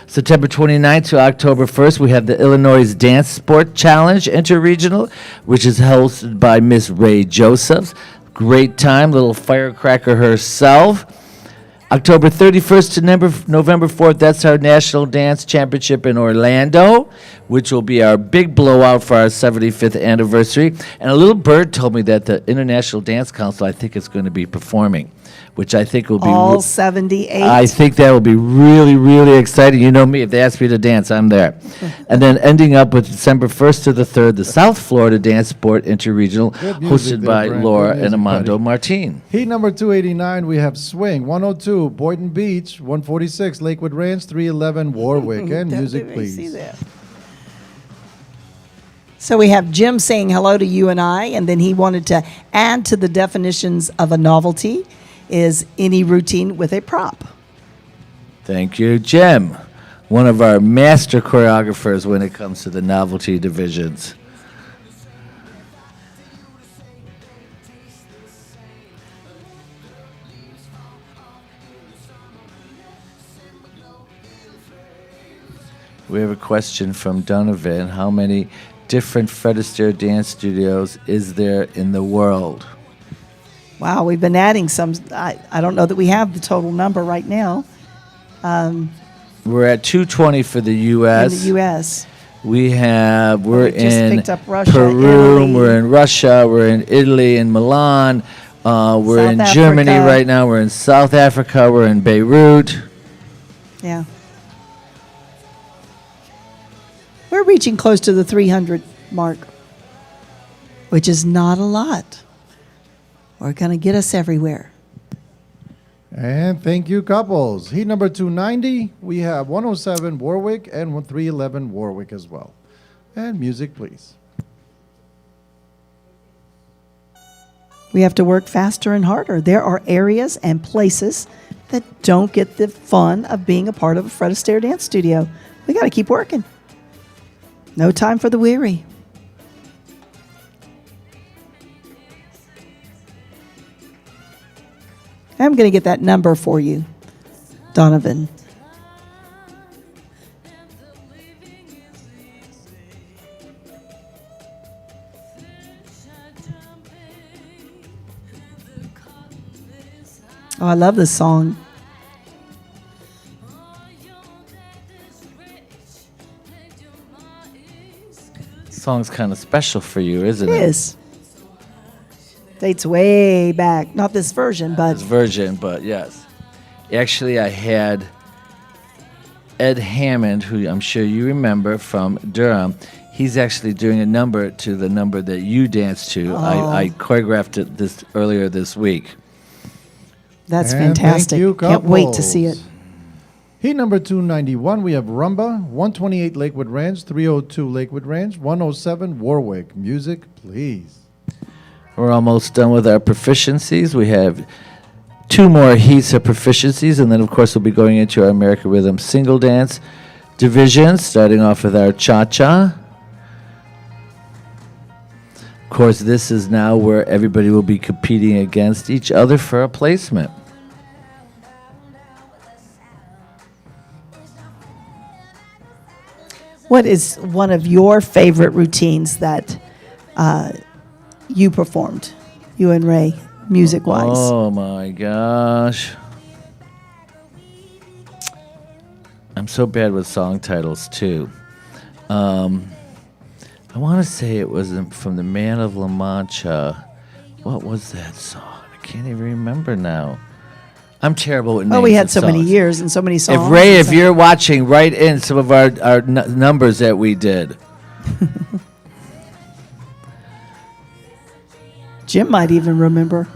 September 29th to October 1st, we have the Illinois Dance Sport Challenge Interregional, which is hosted by Miss Ray Josephs. Great time, little firecracker herself. October 31st to November 4th, that's our National Dance Championship in Orlando, which will be our big blowout for our 75th anniversary. And a little bird told me that the International Dance Council, I think, is going to be performing, which I think will be... All 78. I think that will be really, really exciting. You know me, if they ask me to dance, I'm there. And then ending up with December 1st to the 3rd, the South Florida Dance Sport Interregional, Good music hosted there, by Brent. Laura Good and music, Amando buddy. Martin. Heat number 289, we have Swing, 102, Boynton Beach, 146, Lakewood Ranch, 311, Warwick. And music, Let me see please. that. So we have Jim saying hello to you and I, and then he wanted to add to the definitions of a novelty is any routine with a prop. Thank you, Jim. One of our master choreographers when it comes to the novelty divisions. We have a question from Donovan. How many different Fred Astaire dance studios is there in the world? Wow, we've been adding some. I don't know that we have the total number right now We're at 220 for the U.S. in the U.S. We're we just in picked up Russia, Peru, Italy. we're in Russia, we're in Italy and Milan, we're in South Germany Africa. right now, we're in South Africa, we're in Beirut. Yeah. We're reaching close to the 300 mark, which is not a lot. We're going to get us everywhere. And thank you, couples. Heat number 290, we have 107, Warwick, and 311, Warwick as well. And music, please. We have to work faster and harder. There are areas and places that don't get the fun of being a part of a Fred Astaire dance studio. We got to keep working. No time for the weary. I'm going to get that number for you, Donovan. Oh, I love this song. song's kind of special for you, isn't it? It is. Dates way back. Not this version, but This version, but yes. Actually, I had Ed Hammond, who I'm sure you remember from Durham. He's actually doing a number to the number that you danced to. I choreographed it earlier this week. that's And fantastic. thank you, Can't wait to see it. couples. Heat number 291, we have Rumba, 128 Lakewood Ranch, 302 Lakewood Ranch, 107 Warwick. Music, please. We're almost done with our proficiencies. We have 2 more heats of proficiencies, and then, of course, we'll be going into our American Rhythm single dance division, starting off with our cha-cha. Of course, this is now where everybody will be competing against each other for a placement. What is one of your favorite routines that you performed, you and Ray, music-wise? Oh, my gosh. I'm so bad with song titles, too. I want to say it was from the Man of La Mancha. What was that song? I can't even remember now. I'm terrible with names. Oh, we had of so many songs. years and so many songs. If Ray, and if so- you're watching, write in some of our numbers that we did. Jim might even remember.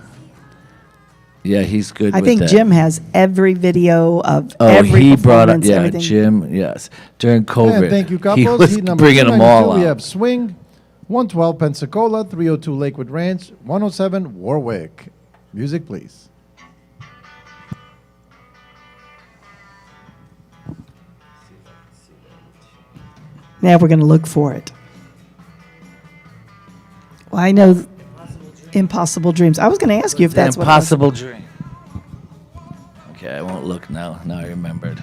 Yeah, he's good I with think that. Jim has every video of Oh, every he brought up, performance, yeah, everything. Jim, yes. During COVID, And thank you, he couples. was Heat number bringing them all 292, we out. have Swing, 112 Pensacola, 302 Lakewood Ranch, 107 Warwick. Music, please. Now we're going to look for it. Well, I know Impossible Dreams. I was going to ask you if The that's Impossible Dream. Okay, I won't look now. Now I remembered.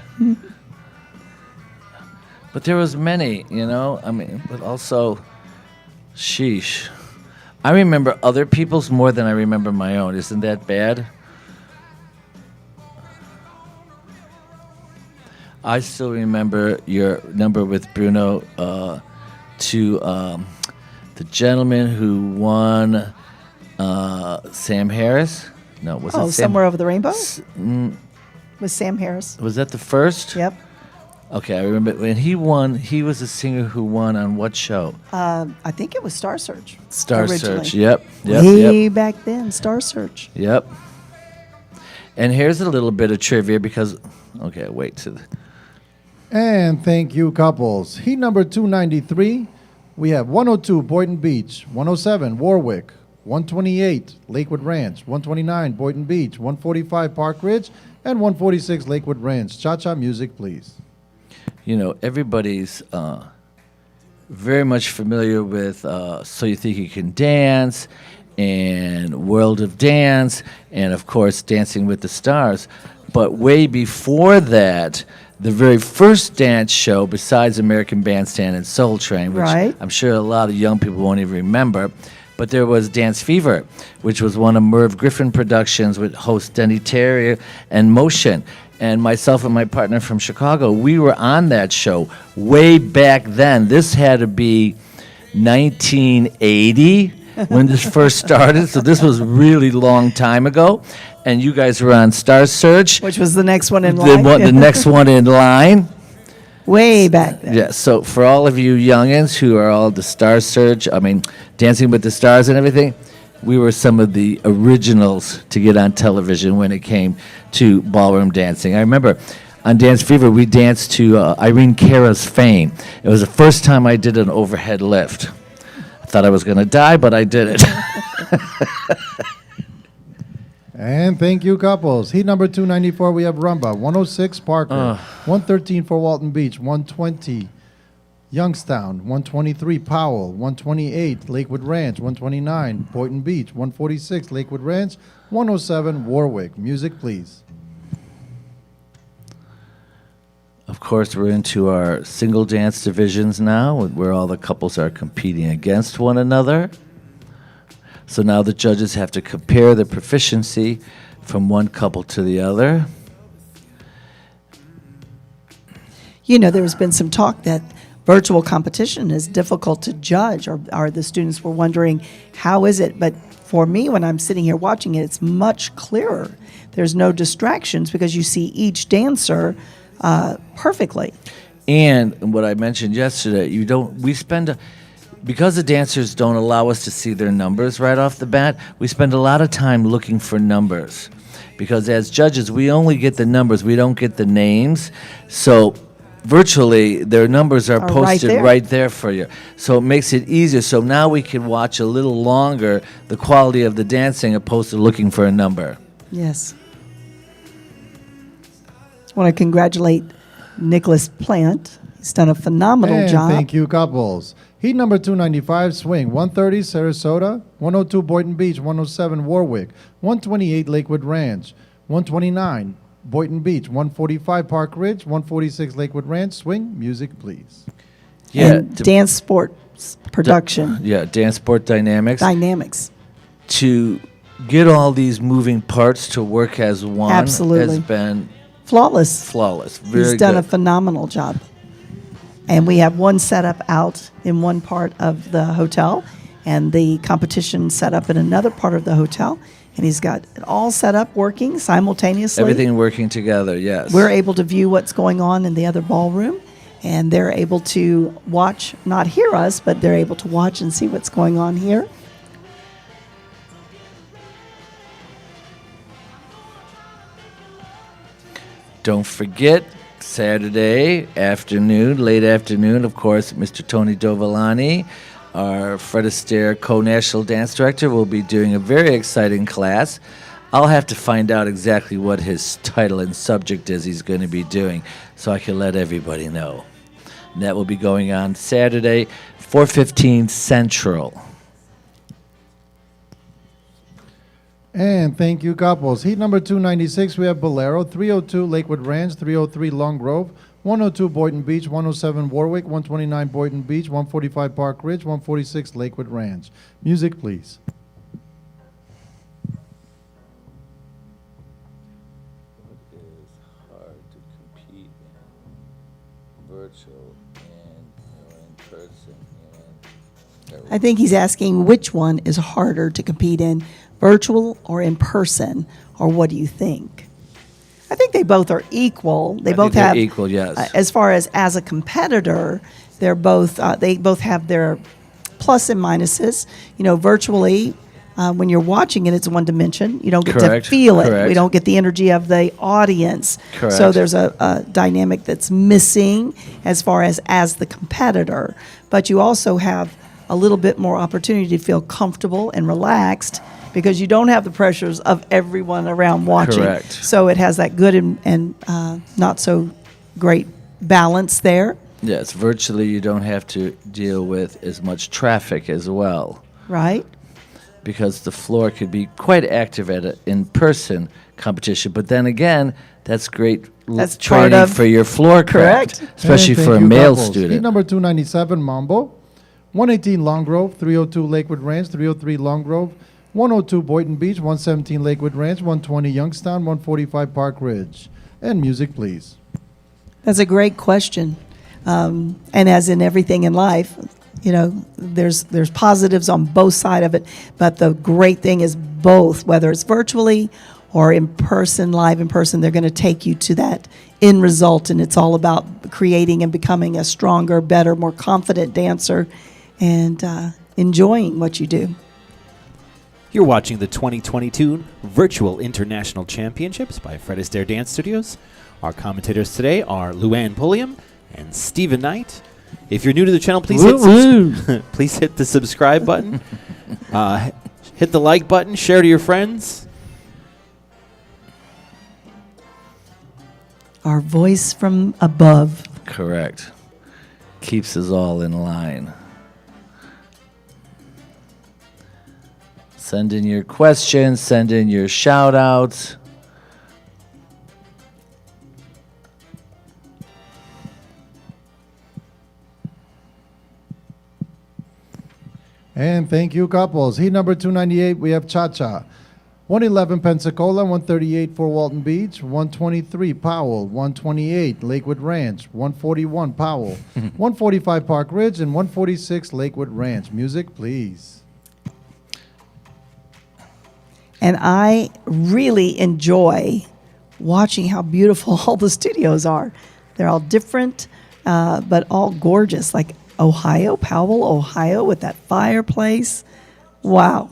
But there was many, you know. I mean, but also, sheesh. I remember other people's more than I remember my own. Isn't that bad? I still remember your number with Bruno to the gentleman who won Sam Harris. No, was Was it oh, Sam? Somewhere Over the Rainbow? With Sam Harris. Was that the first? Yep. Okay, I remember when he won. He was a singer who won on what show? I think it was Star Search. Star originally. Search. Yep. Yep. Way Yep. back then, Star Search. Yep. And here's a little bit of trivia because, okay, wait to the. And thank you, couples. Heat number 293, we have 102 Boynton Beach, 107 Warwick, 128 Lakewood Ranch, 129 Boynton Beach, 145 Park Ridge, and 146 Lakewood Ranch. Cha-cha music, please. You know, everybody's very much familiar with So You Think You Can Dance and World of Dance and, of course, Dancing with the Stars. But way before that, the very first dance show besides American Bandstand and Soul Train, which Right. I'm sure a lot of young people won't even remember, but there was Dance Fever, which was one of Merv Griffin productions with host Denny Terrier and Motion. And myself and my partner from Chicago, we were on that show way back then. This had to be 1980 when this first started, so this was really long time ago. And you guys were on Star Search, Which was the next one in the, line. the next one in line. Way back then. Yeah, so for all of you youngins who are all the Star Search, I mean, Dancing with the Stars and everything, we were some of the originals to get on television when it came to ballroom dancing. I remember on Dance Fever, we danced to Irene Cara's Fame. It was the first time I did an overhead lift. I thought I was going to die, but I did it. And thank you, couples. Heat number 294, we have Rumba, 106 Parker, 113 for Walton Beach, 120 Youngstown, 123 Powell, 128 Lakewood Ranch, 129 Boynton Beach, 146 Lakewood Ranch, 107 Warwick. Music, please. Of course, we're into our single dance divisions now, where all the couples are competing against one another. So now the judges have to compare the proficiency from one couple to the other. You know, there's been some talk that virtual competition is difficult to judge, or the students were wondering, how is it? But for me, when I'm sitting here watching it, it's much clearer. There's no distractions because you see each dancer perfectly. And what I mentioned yesterday, because the dancers don't allow us to see their numbers right off the bat, we spend a lot of time looking for numbers. Because as judges, we only get the numbers, we don't get the names. So virtually, their numbers are posted right there for you. So it makes it easier. So now we can watch a little longer the quality of the dancing opposed to looking for a number. Yes. I want to congratulate Nicholas Plant. He's done a phenomenal job. Thank you, couples. Heat number 295, swing. 130, Sarasota. 102, Boynton Beach. 107, Warwick. 128, Lakewood Ranch. 129, Boynton Beach. 145, Park Ridge. 146, Lakewood Ranch. Swing. Music, please. Yeah. And dance sports production. Dance sport dynamics. Dynamics. To get all these moving parts to work as one Absolutely. has been flawless. Very He's done good. a phenomenal job. And we have one setup out in one part of the hotel and the competition set up in another part of the hotel. And he's got it all set up working simultaneously. Everything working together, yes. We're able to view what's going on in the other ballroom, and they're able to watch, not hear us, but they're able to watch and see what's going on here. Don't forget, Saturday afternoon, late afternoon, of course, Mr. Tony Dovolani, our Fred Astaire co-national dance director, will be doing a very exciting class. I'll have to find out exactly what his title and subject is he's going to be doing so I can let everybody know. And that will be going on Saturday, 4:15 Central. And thank you, couples. Heat number 296, we have Bolero. 302, Lakewood Ranch. 303, Long Grove. 102, Boynton Beach. 107, Warwick. 129, Boynton Beach. 145, Park Ridge. 146, Lakewood Ranch. Music, please. It is hard to compete in virtual and in person. I think he's asking which one is harder to compete in, virtual or in person, or what do you think? I think they both are equal. They both have equal, yes. As far as a competitor, they're both they both have their plus and minuses. You know, virtually, when you're watching it, it's one dimension. You don't get Correct. to feel it. Correct. We don't get the energy of the audience. Correct. So there's a dynamic that's missing as far as the competitor. But you also have a little bit more opportunity to feel comfortable and relaxed because you don't have the pressures of everyone around watching. Correct. So it has that good and not so great balance there. Yes, virtually you don't have to deal with as much traffic as well, Right? because the floor could be quite active at an in-person competition. But then again, that's great That's training part of- for your floor craft, Correct. especially And for a thank you, male couples. Heat student. number 297, Mambo. 118, Long Grove. 302, Lakewood Ranch. 303, Long Grove. 102, Boynton Beach. 117, Lakewood Ranch. 120, Youngstown. 145, Park Ridge. And music, please. That's a great question. And as in everything in life, you know, there's positives on both sides of it. But the great thing is both, whether it's virtually or in person, live in person, they're going to take you to that end result. And it's all about creating and becoming a stronger, better, more confident dancer and enjoying what you do. You're watching the 2022 Virtual International Championships by Fred Astaire Dance Studios. Our commentators today are Luann Pulliam and Stephen Knight. If you're new to the channel, please please hit the subscribe button. Hit the like button, share to your friends. Our voice from above. Correct. Keeps us all in line. Send in your questions, send in your shout outs. And thank you, couples. Heat number 298, we have Cha-Cha. 111 Pensacola, 138 Fort Walton Beach, 123 Powell, 128 Lakewood Ranch, 141 Powell, 145 Park Ridge, and 146 Lakewood Ranch. Music, please. And I really enjoy watching how beautiful all the studios are. They're all different, but all gorgeous. Like Ohio, Powell, Ohio, with that fireplace. Wow.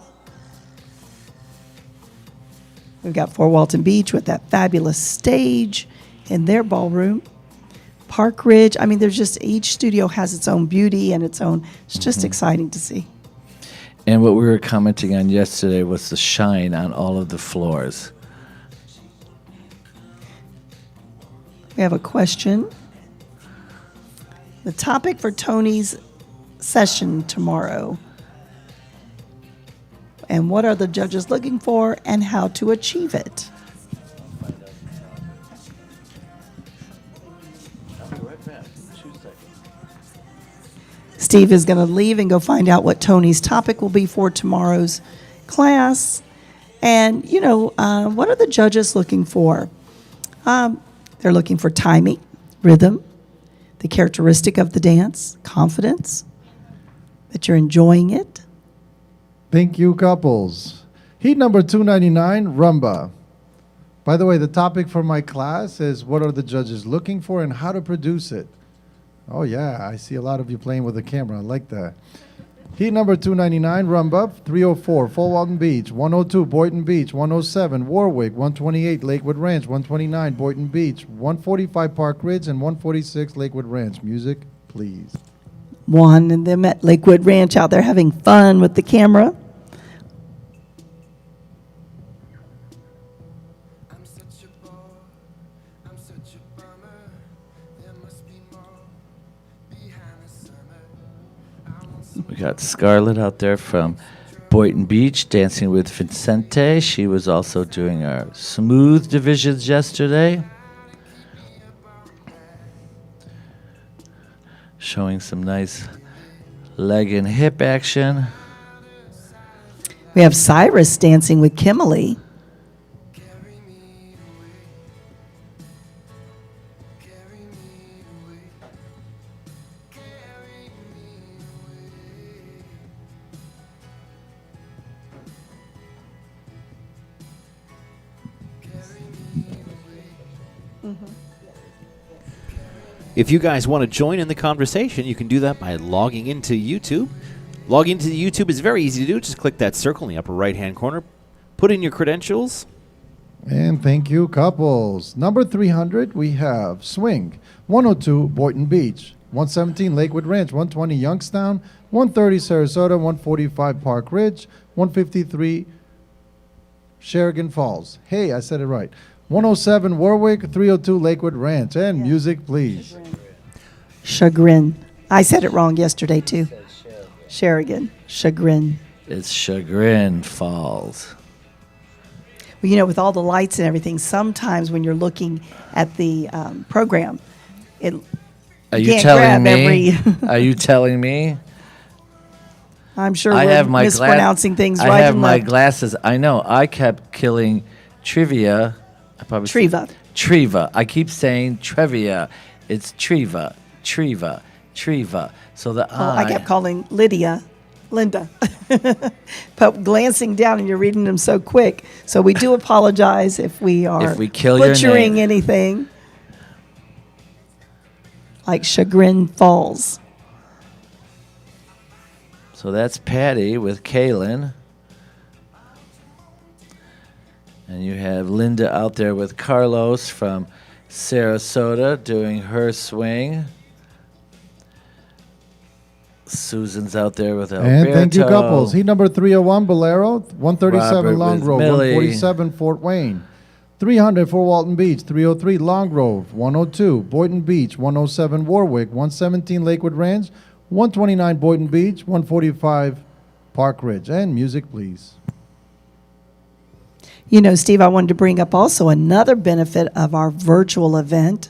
We've got Fort Walton Beach with that fabulous stage in their ballroom. Park Ridge. I mean, there's just each studio has its own beauty and its own. It's just exciting to see. And what we were commenting on yesterday was the shine on all of the floors. We have a question. The topic for Tony's session tomorrow. And what are the judges looking for and how to achieve it? Steve is going to leave and go find out what Tony's topic will be for tomorrow's class. And, what are the judges looking for? They're looking for timing, rhythm, the characteristic of the dance, confidence, that you're enjoying it. Thank you, couples. Heat number 299, rumba. By the way, the topic for my class is what are the judges looking for and how to produce it. Oh, yeah, I see a lot of you playing with the camera. I like that. Heat number 299, rumba, 304, Fort Walton Beach, 102, Boynton Beach, 107, Warwick, 128, Lakewood Ranch, 129, Boynton Beach, 145, Park Ridge, and 146, Lakewood Ranch. Music, please. Juan and them at Lakewood Ranch out there having fun with the camera. We got Scarlett out there from Boynton Beach dancing with Vicente. She was also doing our smooth divisions yesterday. Showing some nice leg and hip action. We have Cyrus dancing with Kimberly. If you guys want to join in the conversation, you can do that by logging into YouTube. Logging into YouTube is very easy to do. Just click that circle in the upper right-hand corner. Put in your credentials. And thank you, couples. Number 300, we have Swing, 102, Boynton Beach, 117, Lakewood Ranch, 120, Youngstown, 130, Sarasota, 145, Park Ridge, 153, Sheridan Falls. Hey, I said it right. 107, Warwick, 302, Lakewood Ranch. And music, please. Chagrin. I said it wrong yesterday, too. Sheridan. Chagrin. It's Chagrin Falls. Well, with all the lights and everything, sometimes when you're looking at the program, Are you telling me? Are you telling me? I'm sure I we're have my mispronouncing things right I have and my left. glasses. I know. I kept killing trivia. I probably Treva. Treva. I keep saying Trevia. It's Treva. Treva. Treva. So the I kept calling Linda. But glancing down and you're reading them so quick. So we do apologize if we are kill your butchering name. anything. Like Chagrin Falls. So that's Patty with Kaylin. And you have Linda out there with Carlos from Sarasota doing her swing. Susan's out there with Alberto. And thank you, couples. Heat number 301, Bolero, 137, Robert Long with Grove, Millie. 147, Fort Wayne, 300, Fort Walton Beach, 303, Long Grove, 102, Boynton Beach, 107, Warwick, 117, Lakewood Ranch, 129, Boynton Beach, 145, Park Ridge. And music, please. Steve, I wanted to bring up also another benefit of our virtual event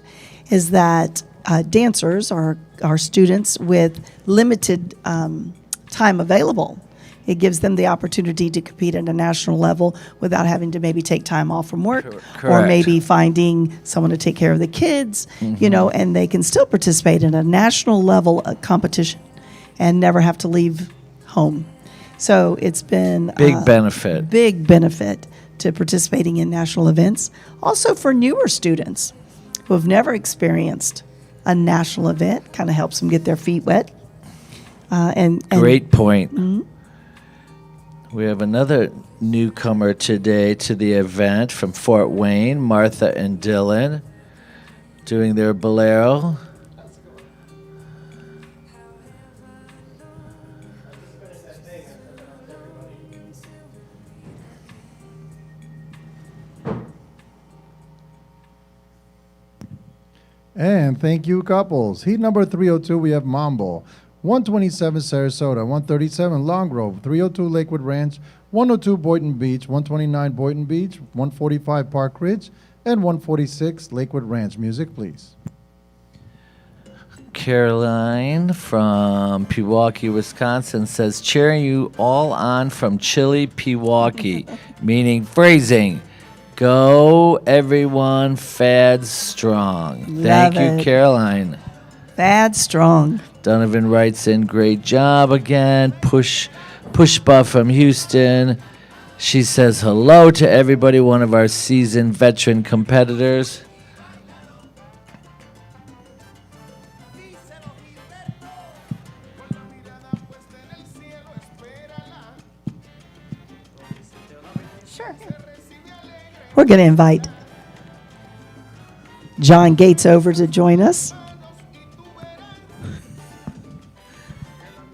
is that dancers are students with limited time available it gives them the opportunity to compete at a national level without having to maybe take time off from work or Correct. maybe finding someone to take care of the kids, and they can still participate in a national level competition and never have to leave home. So it's been Big benefit. big benefit to participating in national events. Also for newer students who have never experienced a national event, kind of helps them get their feet wet. And Great point. We have another newcomer today to the event from Fort Wayne, Martha and Dylan, doing their bolero. And thank you, couples. Heat number 302, we have Mambo. 127 Sarasota, 137 Long Grove, 302 Lakewood Ranch, 102 Boynton Beach, 129 Boynton Beach, 145 Park Ridge, and 146 Lakewood Ranch. Music, please. Caroline from Pewaukee, Wisconsin says, cheering you all on from chilly Pewaukee, meaning freezing. Go, everyone, Fad Strong. Thank Love you, it. Caroline. Bad strong. Donovan writes in, great job again. Pushpa from Houston. She says hello to everybody, one of our seasoned veteran competitors. Sure. We're going to invite John Gates over to join us.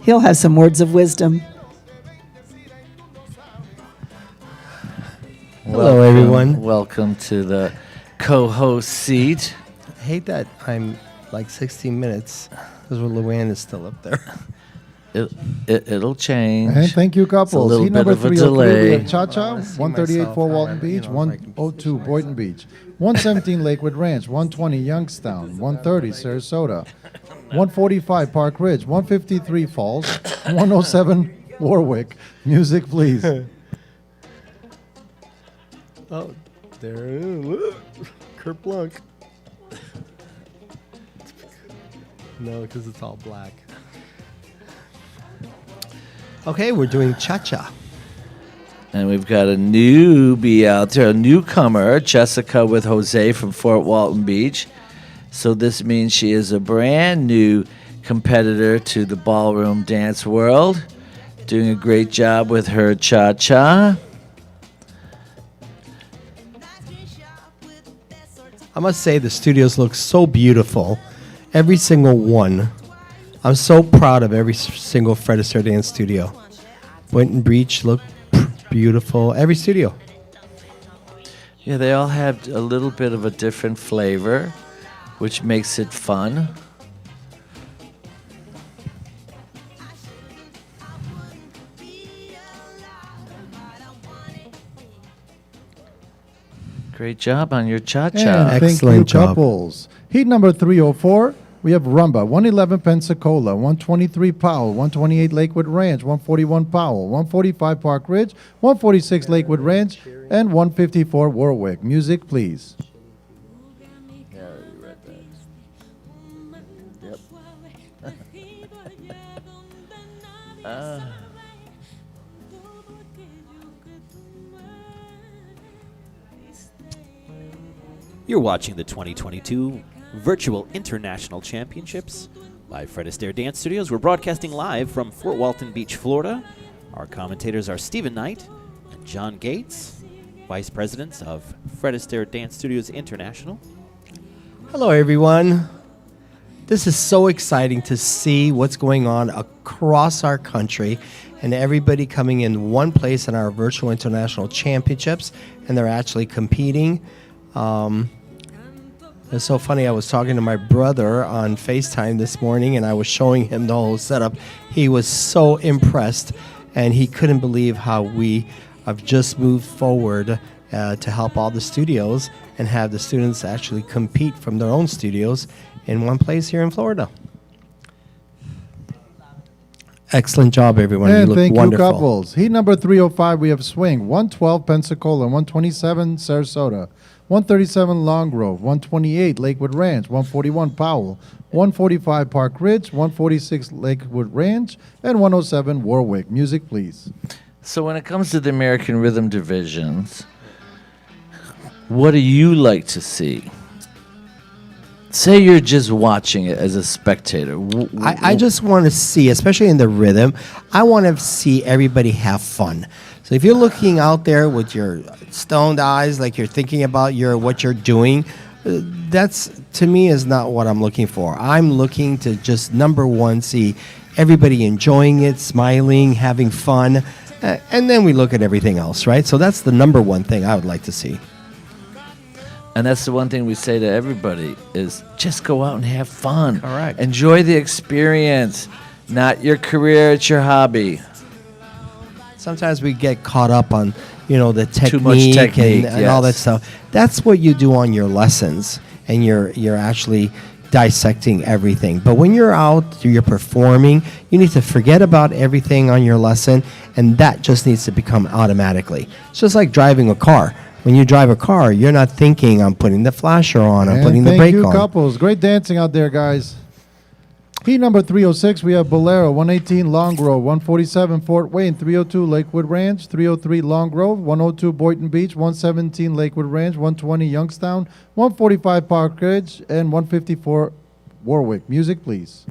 He'll have some words of wisdom. Hello, everyone. Welcome to the co-host seat. I hate that I'm like 16 minutes because Luann is still up there. It'll change. And thank you, It's a couples. little Heat bit number of a 303, we delay. have Cha-Cha, I wanna see 138 myself Fort Walton already, Beach, you know, so I can 102 see Boynton Beach, 117 Lakewood Ranch, 120 Youngstown, 130 Sarasota, 145 Park Ridge, 153 Falls, 107 Warwick. Music, please. Oh, there it is. Look. Kurt Blanc. No, because it's all black. Okay, we're doing cha-cha. And we've got a newbie out there, a newcomer, Jessica with Jose from Fort Walton Beach. So this means she is a brand new competitor to the ballroom dance world, doing a great job with her cha-cha. I must say the studios look so beautiful. Every single one. I'm so proud of every single Fred Astaire dance studio. Boynton Beach looked beautiful. Every studio. Yeah, they all have a little bit of a different flavor, which makes it fun. Great job on your cha-cha. And thank you, Excellent job. couples. Heat number 304, we have Rumba, 111 Pensacola, 123 Powell, 128 Lakewood Ranch, 141 Powell, 145 Park Ridge, 146 Lakewood Ranch, and 154 Warwick. Music, please. You're watching the 2022 Virtual International Championships by Fred Astaire Dance Studios. We're broadcasting live from Fort Walton Beach, Florida. Our commentators are Stephen Knight and John Gates, Vice Presidents of Fred Astaire Dance Studios International. Hello, everyone. This is so exciting to see what's going on across our country and everybody coming in one place in our virtual international championships, and they're actually competing. It's so funny. I was talking to my brother on FaceTime this morning, and I was showing him the whole setup. He was so impressed, and he couldn't believe how we have just moved forward to help all the studios and have the students actually compete from their own studios in one place here in Florida. Excellent job, everyone. And you look thank wonderful. you, couples. Heat number 305, we have Swing, 112 Pensacola, 127 Sarasota, 137 Long Grove, 128 Lakewood Ranch, 141 Powell, 145 Park Ridge, 146 Lakewood Ranch, and 107 Warwick. Music, please. So when it comes to the American Rhythm divisions, what do you like to see? Say you're just watching it as a spectator. I just want to see, especially in the rhythm, I want to see everybody have fun. So if you're looking out there with your stoned eyes, like you're thinking about what you're doing, that's, to me, is not what I'm looking for. I'm looking to just, number one, see everybody enjoying it, smiling, having fun, and then we look at everything else, right? So that's the number one thing I would like to see. And that's the one thing we say to everybody is just go out and have fun. Correct. Enjoy the experience, not your career, it's your hobby. Sometimes we get caught up on, the technique, Too much technique, and all that yes. stuff. That's what you do on your lessons, and you're actually dissecting everything. But when you're out, you're performing, you need to forget about everything on your lesson, and that just needs to become automatically. It's just like driving a car. When you drive a car, you're not thinking, I'm putting the flasher on, I'm And putting the brake thank you, on. couples. Great dancing out there, guys. Heat number 306, we have Bolero, 118 Long Grove, 147 Fort Wayne, 302 Lakewood Ranch, 303 Long Grove, 102 Boynton Beach, 117 Lakewood Ranch, 120 Youngstown, 145 Park Ridge, and 154 Warwick. Music, please.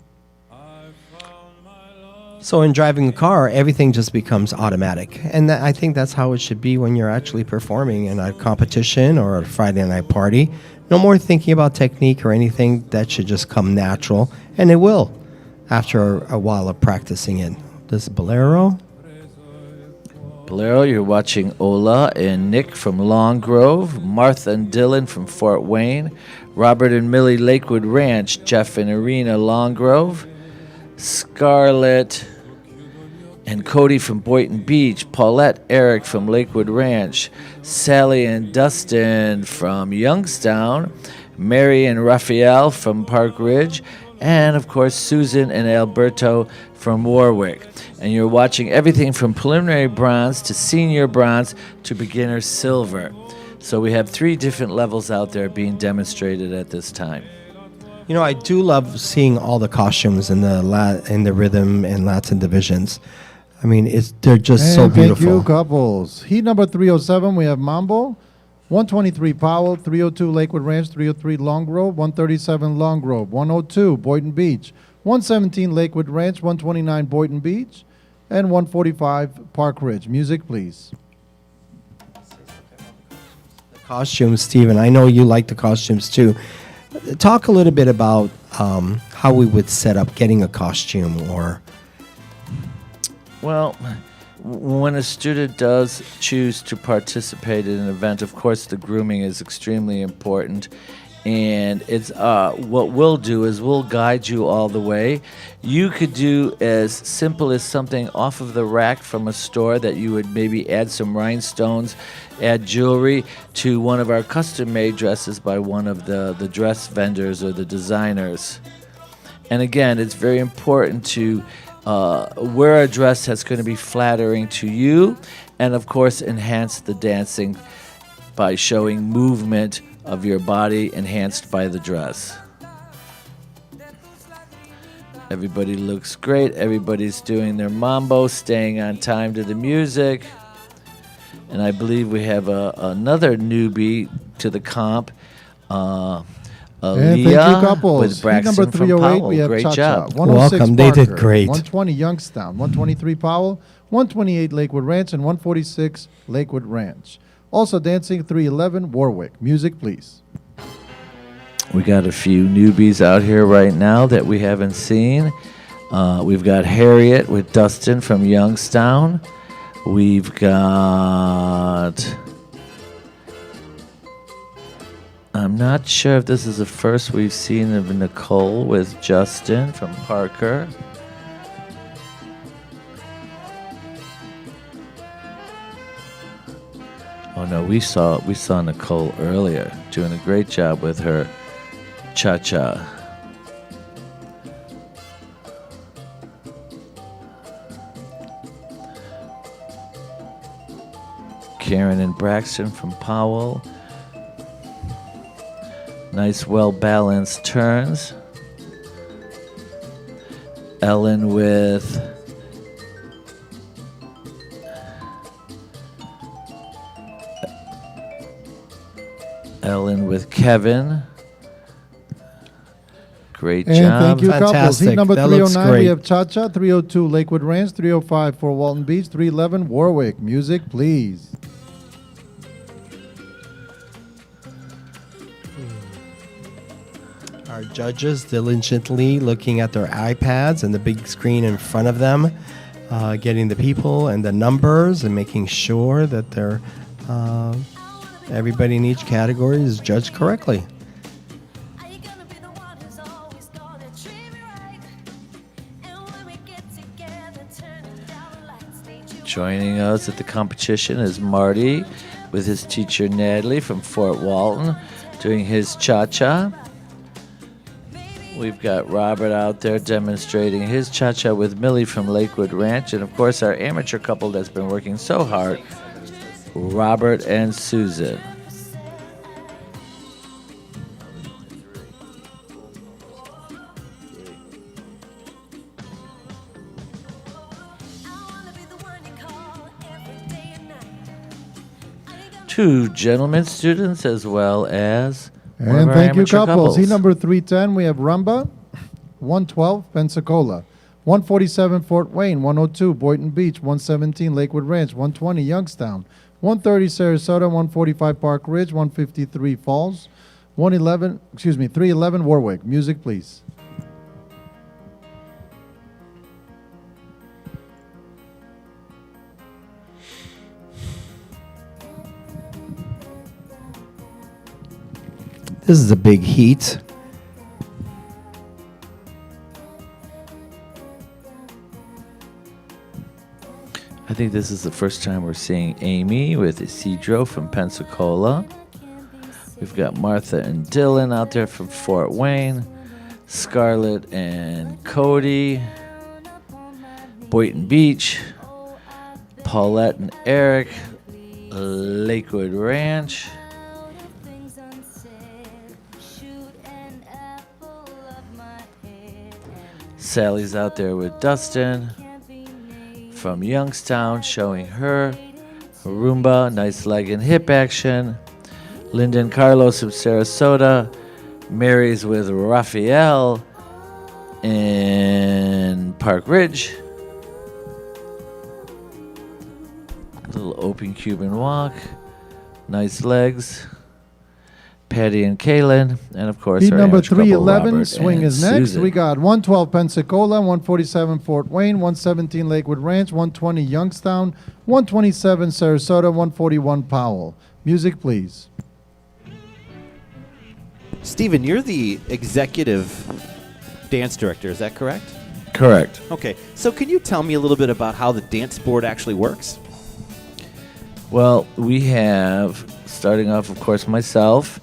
So in driving a car, everything just becomes automatic. And I think that's how it should be when you're actually performing in a competition or a Friday night party. No more thinking about technique or anything. That should just come natural. And it will after a while of practicing it. This is Bolero. Bolero, you're watching Ola and Nick from Long Grove, Martha and Dylan from Fort Wayne, Robert and Millie Lakewood Ranch, Jeff and Irina Long Grove, Scarlett and Cody from Boynton Beach, Paulette Eric from Lakewood Ranch, Sally and Dustin from Youngstown, Mary and Raphael from Park Ridge, and of course Susan and Alberto from Warwick. And you're watching everything from preliminary bronze to senior bronze to beginner silver. So we have 3 different levels out there being demonstrated at this time. I do love seeing all the costumes in the rhythm and Latin divisions. I mean, they're just so And beautiful. thank you, couples. Heat number 307, we have Mambo, 123 Powell, 302 Lakewood Ranch, 303 Long Grove, 137 Long Grove, 102 Boynton Beach, 117 Lakewood Ranch, 129 Boynton Beach, and 145 Park Ridge. Music, please. Costumes, Stephen. I know you like the costumes too. Talk a little bit about how we would set up getting a costume or... Well, when a student does choose to participate in an event, of course, the grooming is extremely important. And it's what we'll do is we'll guide you all the way. You could do as simple as something off of the rack from a store that you would maybe add some rhinestones, add jewelry to one of our custom-made dresses by one of the dress vendors or the designers. And again, it's very important to wear a dress that's going to be flattering to you and, of course, enhance the dancing by showing movement of your body enhanced by the dress. Everybody looks great. Everybody's doing their mambo, staying on time to the music. And I believe we have another newbie to the comp, And thank you, Aaliyah couples. with Heat Braxton number from 308, Powell. we have Great Cha-Cha. job. 106 Welcome. They did Parker, great. 120 Youngstown, 123 Powell, 128 Lakewood Ranch, and 146 Lakewood Ranch. Also dancing 311 Warwick. Music, please. We got a few newbies out here right now that we haven't seen. We've got Harriet with Dustin from Youngstown. We've got... I'm not sure if this is the first we've seen of Nicole with Justin from Parker. Oh no, we saw Nicole earlier doing a great job with her cha-cha. Karen and Braxton from Powell. Nice, well-balanced turns. Ellen with Kevin. Great And job. thank you, couples. Fantastic. Heat number That looks 309, we great. have Cha-Cha. 302, Lakewood Ranch. 305 for Walton Beach. 311, Warwick. Music, please. Our judges diligently looking at their iPads and the big screen in front of them, getting the people and the numbers and making sure that they're everybody in each category is judged correctly. Are you gonna be the one who's always gonna treat me right? And when we get together, turning down the lights, need you. Joining us at the competition is Marty with his teacher Natalie from Fort Walton doing his cha-cha. We've got Robert out there demonstrating his cha-cha with Millie from Lakewood Ranch. And of course our amateur couple that's been working so hard, Robert and Susan. I wanna be the one you call every day and night. Are you gonna Two gentlemen students as well as one of And our thank you, amateur couples. Heat number 310, we have Rumba. 112, Pensacola. 147, Fort Wayne. 102, Boynton Beach. 117, Lakewood Ranch. 120, Youngstown. 130, Sarasota. 145, Park Ridge. 153, Falls. 311, Warwick. Music, please. This is a big heat. I think this is the first time we're seeing Amy with Isidro from Pensacola. We've got Martha and Dylan out there from Fort Wayne. Scarlett and Cody. Boynton Beach. Paulette and Eric. Lakewood Ranch. things unsaid? Shoot an apple of my head. Sally's out there with Dustin Can't be made. from Youngstown showing her Roomba, nice leg and hip action. Lyndon Carlos of Sarasota. Mary's with Raphael in Park Ridge. Little open Cuban walk. Nice legs. Patty and Kaylin. And of course, Heat our number amateur couple, 311, Robert swing and is next. Susan. We got 112, Pensacola. 147, Fort Wayne. 117, Lakewood Ranch. 120, Youngstown. 127, Sarasota. 141, Powell. Music, please. Stephen, you're the executive dance director, is that correct? Correct. Okay, so can you tell me a little bit about how the dance board actually works? Well, we have, starting off, of course, myself,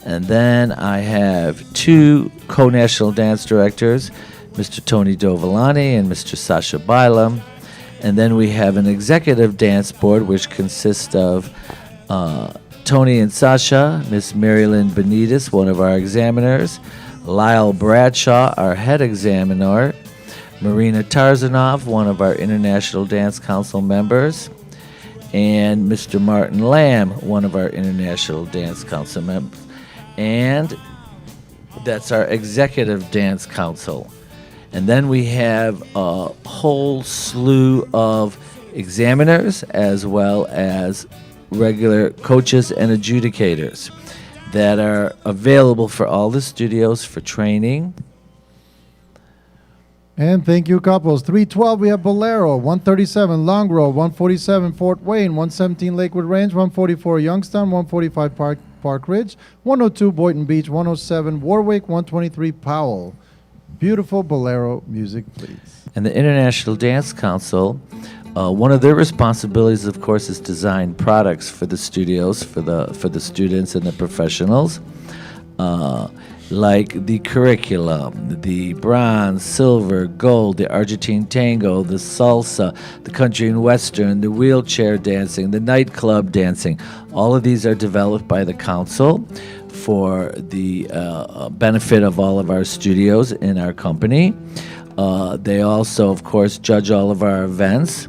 and then I have two co-national dance directors, Mr. Tony Dovolani and Mr. Sasha Bylam. And then we have an executive dance board, which consists of Tony and Sasha, Miss Marilyn Benitez, one of our examiners, Lyle Bradshaw, our head examiner, Marina Tarzanov, one of our International Dance Council members, and Mr. Martin Lamb, one of our International Dance Council members. And that's our Executive Dance Council. And then we have a whole slew of examiners as well as regular coaches and adjudicators that are available for all the studios for training. And thank you, couples. 312, we have Bolero. 137, Long Road. 147, Fort Wayne. 117, Lakewood Range. 144, Youngstown. 145, Park Ridge. 102, Boynton Beach. 107, Warwick. 123, Powell. Beautiful Bolero music, please. And the International Dance Council, one of their responsibilities, of course, is design products for the studios, for the students and the professionals. like the curriculum, the bronze, silver, gold, the Argentine tango, the salsa, the country and western, the wheelchair dancing, the nightclub dancing. All of these are developed by the council for the benefit of all of our studios in our company. They also, of course, judge all of our events.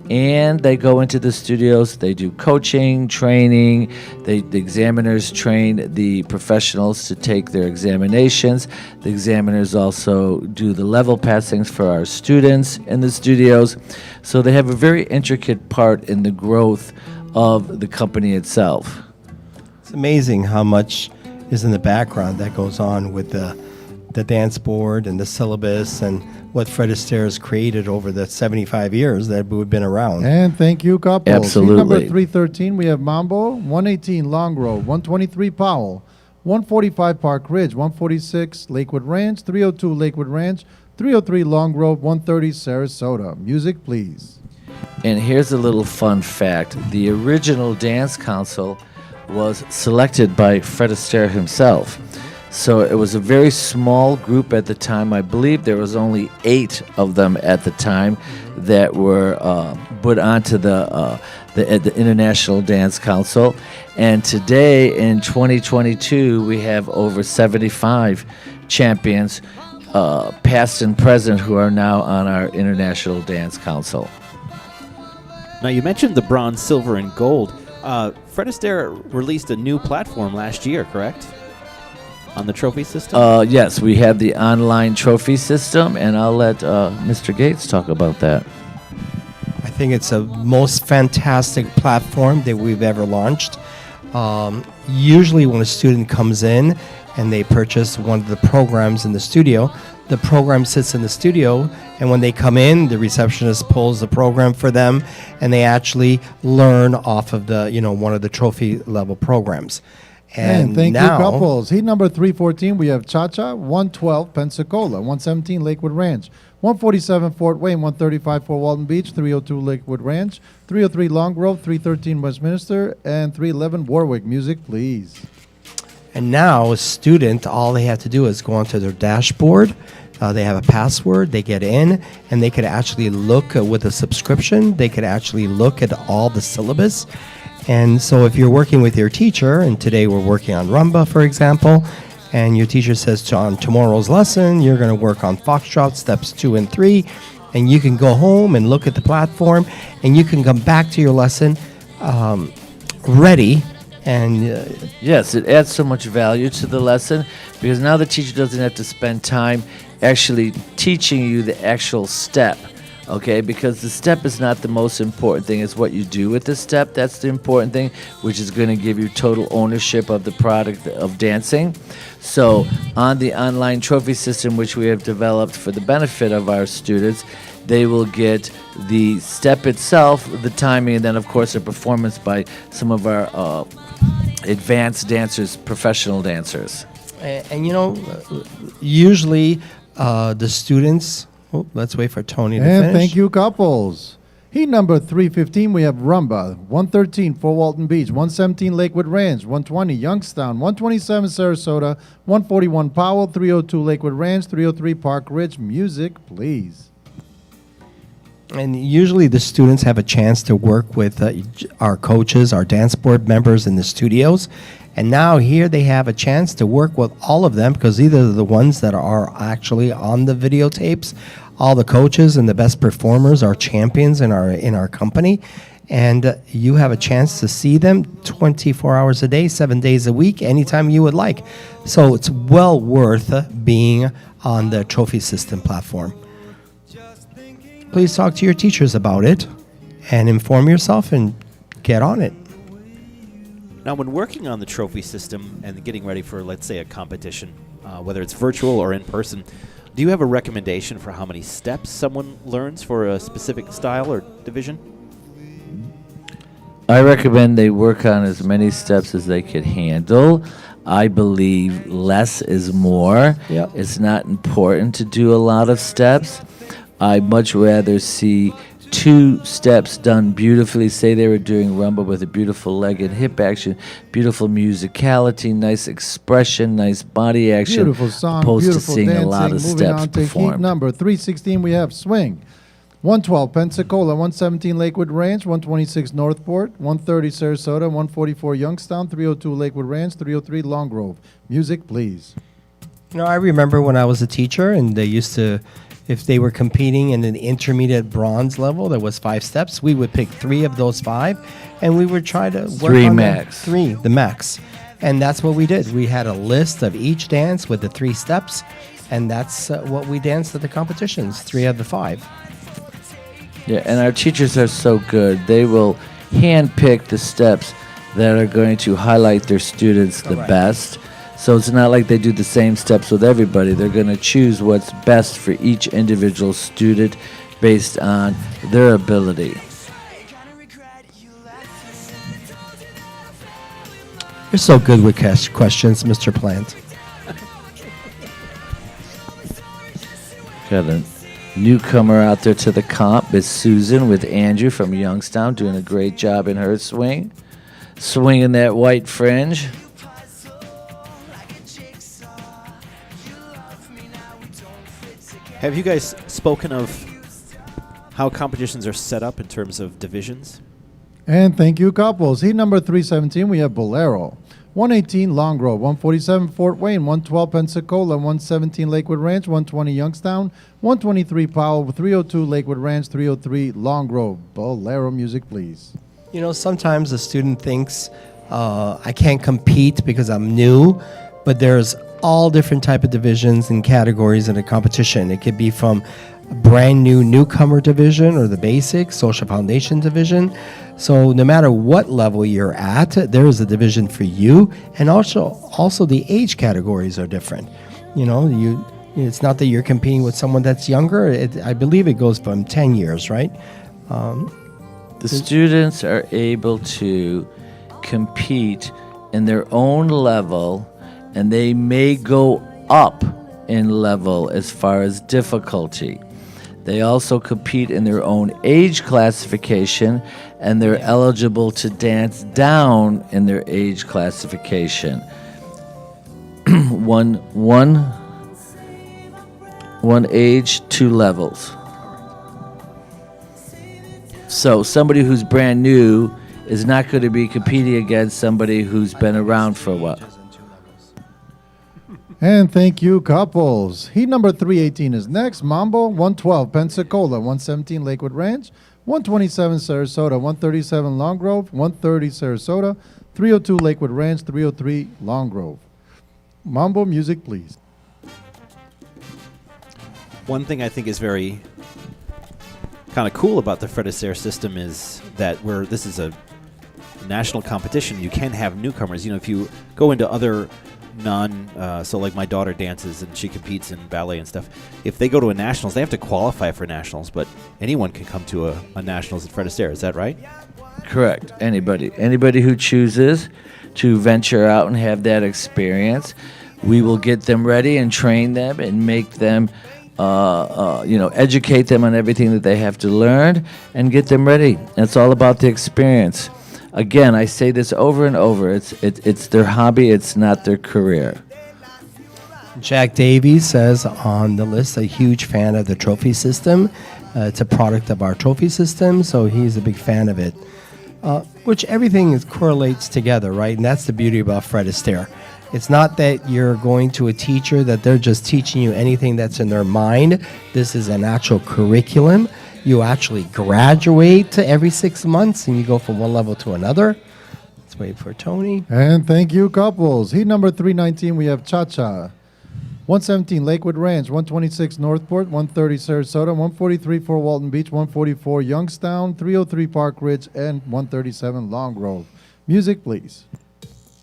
And they go into the studios, they do coaching, training, the examiners train the professionals to take their examinations. The examiners also do the level passings for our students in the studios. So they have a very intricate part in the growth of the company itself. It's amazing how much is in the background that goes on with the dance board and the syllabus and what Fred Astaire has created over the 75 years that we've been around. And thank you, couples. Absolutely. Number 313, we have Mambo, 118 Long Grove, 123 Powell, 145 Park Ridge, 146 Lakewood Ranch, 302 Lakewood Ranch, 303 Long Grove, 130 Sarasota. Music, please. And here's a little fun fact. The original dance council was selected by Fred Astaire himself. So it was a very small group at the time. I believe there was only 8 of them at the time that were put onto the International Dance Council. And today, in 2022, we have over 75 champions, past and present, who are now on our International Dance Council. Now, you mentioned the bronze, silver, and gold. Fred Astaire released a new platform last year, correct? On the trophy system? Yes, we have the online trophy system, and I'll let Mr. Gates talk about that. I think it's a most fantastic platform that we've ever launched. Usually when a student comes in and they purchase one of the programs in the studio, the program sits in the studio, and when they come in, the receptionist pulls the program for them, and they actually learn off of the, one of the trophy level programs. And thank now, you, couples. Heat number 314, we have Cha-Cha, 112 Pensacola, 117 Lakewood Ranch, 147 Fort Wayne, 135 Fort Walton Beach, 302 Lakewood Ranch, 303 Long Grove, 313 Westminster, and 311 Warwick. Music, please. And now a student, all they have to do is go onto their dashboard. They have a password. They get in, and they could actually look with a subscription. They could actually look at all the syllabus. And so if you're working with your teacher, and today we're working on rumba, for example, and your teacher says on tomorrow's lesson, you're going to work on foxtrot steps 2 and 3, and you can go home and look at the platform, and you can come back to your lesson ready. And Yes, it adds so much value to the lesson because now the teacher doesn't have to spend time actually teaching you the actual step. Okay, because the step is not the most important thing. It's what you do with the step. That's the important thing, which is going to give you total ownership of the product of dancing. So on the online trophy system, which we have developed for the benefit of our students, they will get the step itself, the timing, and then, of course, a performance by some of our advanced dancers, professional dancers. and usually the students... Oh, let's wait for Tony to And finish. thank you, couples. Heat number 315, we have Rumba, 113 Fort Walton Beach, 117 Lakewood Ranch, 120 Youngstown, 127 Sarasota, 141 Powell, 302 Lakewood Ranch, 303 Park Ridge. Music, please. And usually the students have a chance to work with our coaches, our dance board members in the studios. And now here they have a chance to work with all of them because these are the ones that are actually on the videotapes. All the coaches and the best performers are champions in our company. And you have a chance to see them 24 hours a day, 7 days a week, anytime you would like. So it's well worth being on the trophy system platform. Please talk to your teachers about it and inform yourself and get on it. Now, when working on the trophy system and getting ready for, let's say, a competition, whether it's virtual or in person, do you have a recommendation for how many steps someone learns for a specific style or division? I recommend they work on as many steps as they could handle. I believe less is more. Yep. It's not important to do a lot of steps. I'd much rather see 2 steps done beautifully. Say they were doing rumba with a beautiful leg and hip action, beautiful musicality, nice expression, nice body action. Beautiful song, opposed beautiful to seeing dancing. a lot of Moving steps on to heat performed. number 316, we have Swing. 112 Pensacola, 117 Lakewood Ranch, 126 Northport, 130 Sarasota, 144 Youngstown, 302 Lakewood Ranch, 303 Long Grove. Music, please. You know, I remember when I was a teacher, and they used to, if they were competing in an intermediate bronze level, there was 5 steps. We would pick 3 of those 5, and we would try to work 3 on max. 3, the max. And that's what we did. We had a list of each dance with the 3 steps, and that's what we danced at the competitions, 3 of the 5. Yeah, and our teachers are so good. They will handpick the steps that are going to highlight their students the Correct. best. So it's not like they do the same steps with everybody. They're going to choose what's best for each individual student based on their ability. You're so good with questions, Mr. Plant. Got a newcomer out there to the comp is Susan with Andrew from Youngstown, doing a great job in her swing. Swinging that white fringe. Have you guys spoken of how competitions are set up in terms of divisions? And thank you, couples. Heat number 317, we have Bolero. 118 Long Grove, 147 Fort Wayne, 112 Pensacola, 117 Lakewood Ranch, 120 Youngstown, 123 Powell, 302 Lakewood Ranch, 303 Long Grove. Bolero music, please. You know, sometimes a student thinks I can't compete because I'm new, but there's all different type of divisions and categories in a competition. It could be from a brand new newcomer division or the basic social foundation division. So no matter what level you're at, there is a division for you, and also the age categories are different. You know, it's not that you're competing with someone that's younger. I believe it goes from 10 years, right? The students are able to compete in their own level, and they may go up in level as far as difficulty. They also compete in their own age classification, and they're eligible to dance down in their age classification. one age, 2 levels. So somebody who's brand new is not going to be competing against somebody who's been around for a while. And thank you, couples. Heat number 318 is next. Mambo, 112 Pensacola, 117 Lakewood Ranch, 127 Sarasota, 137 Long Grove, 130 Sarasota, 302 Lakewood Ranch, 303 Long Grove. Mambo music, please. One thing I think is very kind of cool about the Fred Astaire system is that this is a national competition, you can have newcomers. You know, if you go into other so like my daughter dances and she competes in ballet and stuff. If they go to a nationals, they have to qualify for nationals, but anyone can come to a nationals at Fred Astaire. Is that right? Correct. Anybody who chooses to venture out and have that experience, we will get them ready and train them and make them, educate them on everything that they have to learn and get them ready. It's all about the experience. Again, I say this over and over. It's their hobby. It's not their career. Jack Davies says on the list, a huge fan of the trophy system. It's a product of our trophy system, so he's a big fan of it. Which everything correlates together, right? And that's the beauty about Fred Astaire. It's not that you're going to a teacher that they're just teaching you anything that's in their mind. This is an actual curriculum. You actually graduate every 6 months, and you go from one level to another. Let's wait for Tony. And thank you, couples. Heat number 319, we have Cha-Cha. 117 Lakewood Ranch, 126 Northport, 130 Sarasota, 143 Fort Walton Beach, 144 Youngstown, 303 Park Ridge, and 137 Long Grove. Music, please.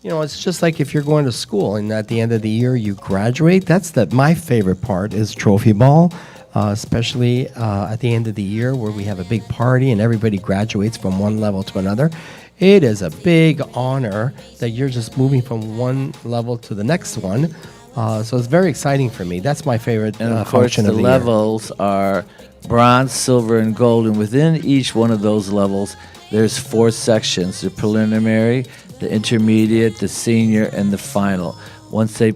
You know, it's just like if you're going to school and at the end of the year you graduate. That's my favorite part is trophy ball, especially at the end of the year where we have a big party and everybody graduates from one level to another. It is a big honor that you're just moving from one level to the next one. So it's very exciting for me. That's my favorite And of course, function the of the levels are bronze, silver, and gold. And within each one of those levels, there's 4 sections: the preliminary, the intermediate, the senior, and the final. Once they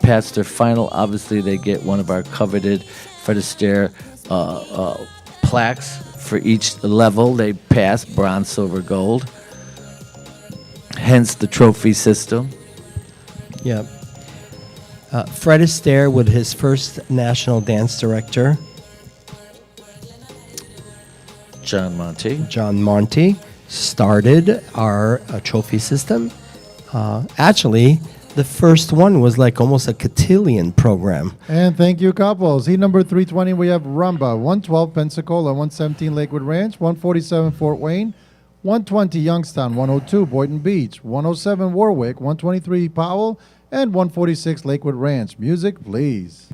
pass their final, obviously they get one of our coveted Fred Astaire plaques for each level. They pass bronze, silver, gold. Hence the trophy system. Yeah. Fred Astaire, with his first national dance director, John Monty, started our trophy system. Actually, the first one was like almost a cotillion program. And thank you, couples. Heat number 320, we have Rumba, 112 Pensacola, 117 Lakewood Ranch, 147 Fort Wayne, 120 Youngstown, 102 Boynton Beach, 107 Warwick, 123 Powell, and 146 Lakewood Ranch. Music, please.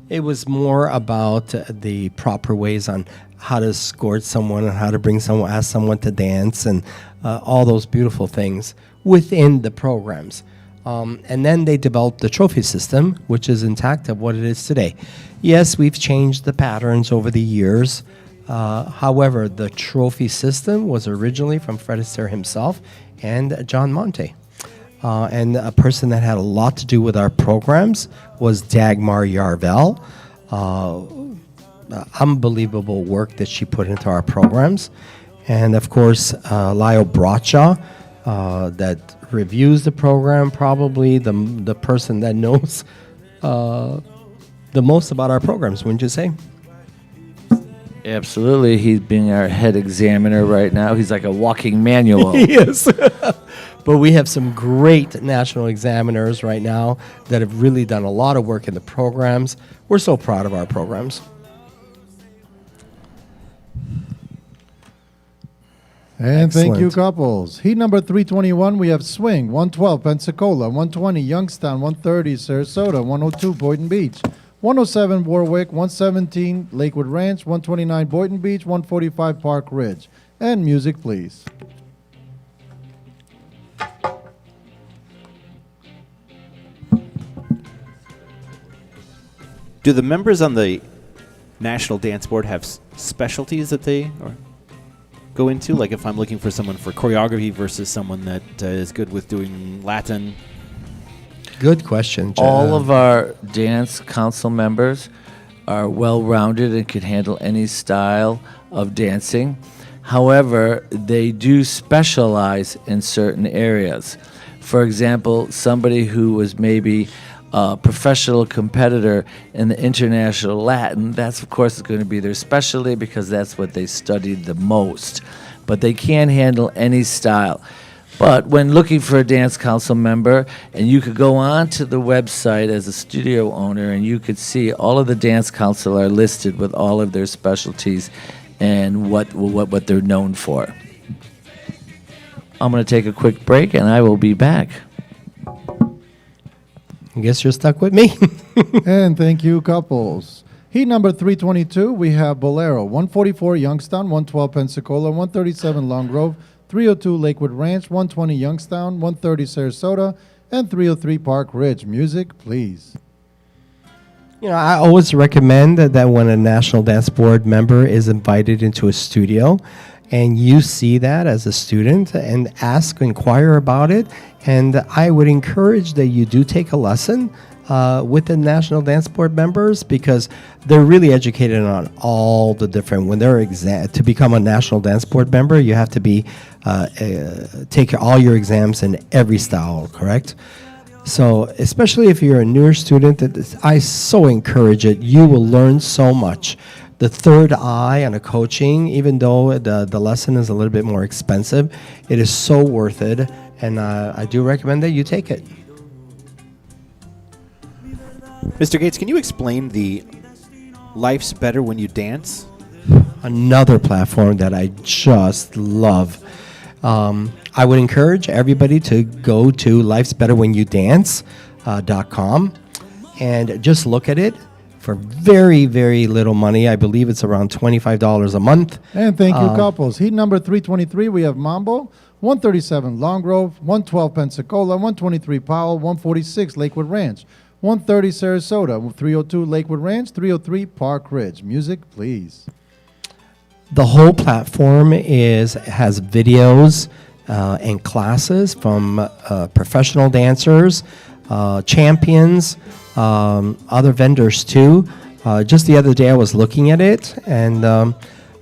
It was more about the proper ways on how to escort someone and how to ask someone to dance, and all those beautiful things within the programs. And then they developed the trophy system, which is intact of what it is today. Yes, we've changed the patterns over the years. However, the trophy system was originally from Fred Astaire himself and John Monte. And a person that had a lot to do with our programs was Dagmar Yarvel. Unbelievable work that she put into our programs. And of course, Lyle Bracha, that reviews the program, probably the person that knows the most about our programs, wouldn't you say? Absolutely. He's being our head examiner right now. He's like a walking manual. Yes. But we have some great national examiners right now that have really done a lot of work in the programs. We're so proud of our programs. And thank you, Excellent. couples. Heat number 321, we have Swing, 112 Pensacola, 120 Youngstown, 130 Sarasota, 102 Boynton Beach, 107 Warwick, 117 Lakewood Ranch, 129 Boynton Beach, 145 Park Ridge. And music, please. Do the members on the National Dance Board have specialties that they go into? Like if I'm looking for someone for choreography versus someone that is good with doing Latin? Good question, Jeff. All of our dance council members are well-rounded and can handle any style of dancing. However, they do specialize in certain areas. For example, somebody who was maybe a professional competitor in the international Latin, that's of course going to be their specialty because that's what they studied the most. But they can handle any style. But when looking for a dance council member, and you could go on to the website as a studio owner and you could see all of the dance council are listed with all of their specialties and what they're known for. I'm going to take a quick break and I will be back. I guess you're stuck with me. And thank you, couples. Heat number 322, we have Bolero, 144 Youngstown, 112 Pensacola, 137 Long Grove, 302 Lakewood Ranch, 120 Youngstown, 130 Sarasota, and 303 Park Ridge. Music, please. You know, I always recommend that when a National Dance Board member is invited into a studio and you see that as a student and inquire about it, and I would encourage that you do take a lesson with the National Dance Board members because they're really educated on all the different, when they're to become a National Dance Board member, you have to be, take all your exams in every style, correct? So especially if you're a newer student, I so encourage it. You will learn so much. The third eye on a coaching, even though the lesson is a little bit more expensive, it is so worth it, and I do recommend that you take it. Mr. Gates, can you explain the Life's Better When You Dance? Another platform that I just love. I would encourage everybody to go to lifesbetterwhenyoudance.com and just look at it for very, very little money. I believe it's around $25 a month. And thank you, couples. Heat number 323, we have Mambo, 137 Long Grove, 112 Pensacola, 123 Powell, 146 Lakewood Ranch, 130 Sarasota, 302 Lakewood Ranch, 303 Park Ridge. Music, please. The whole platform has videos and classes from professional dancers, champions, other vendors too. Just the other day I was looking at it, and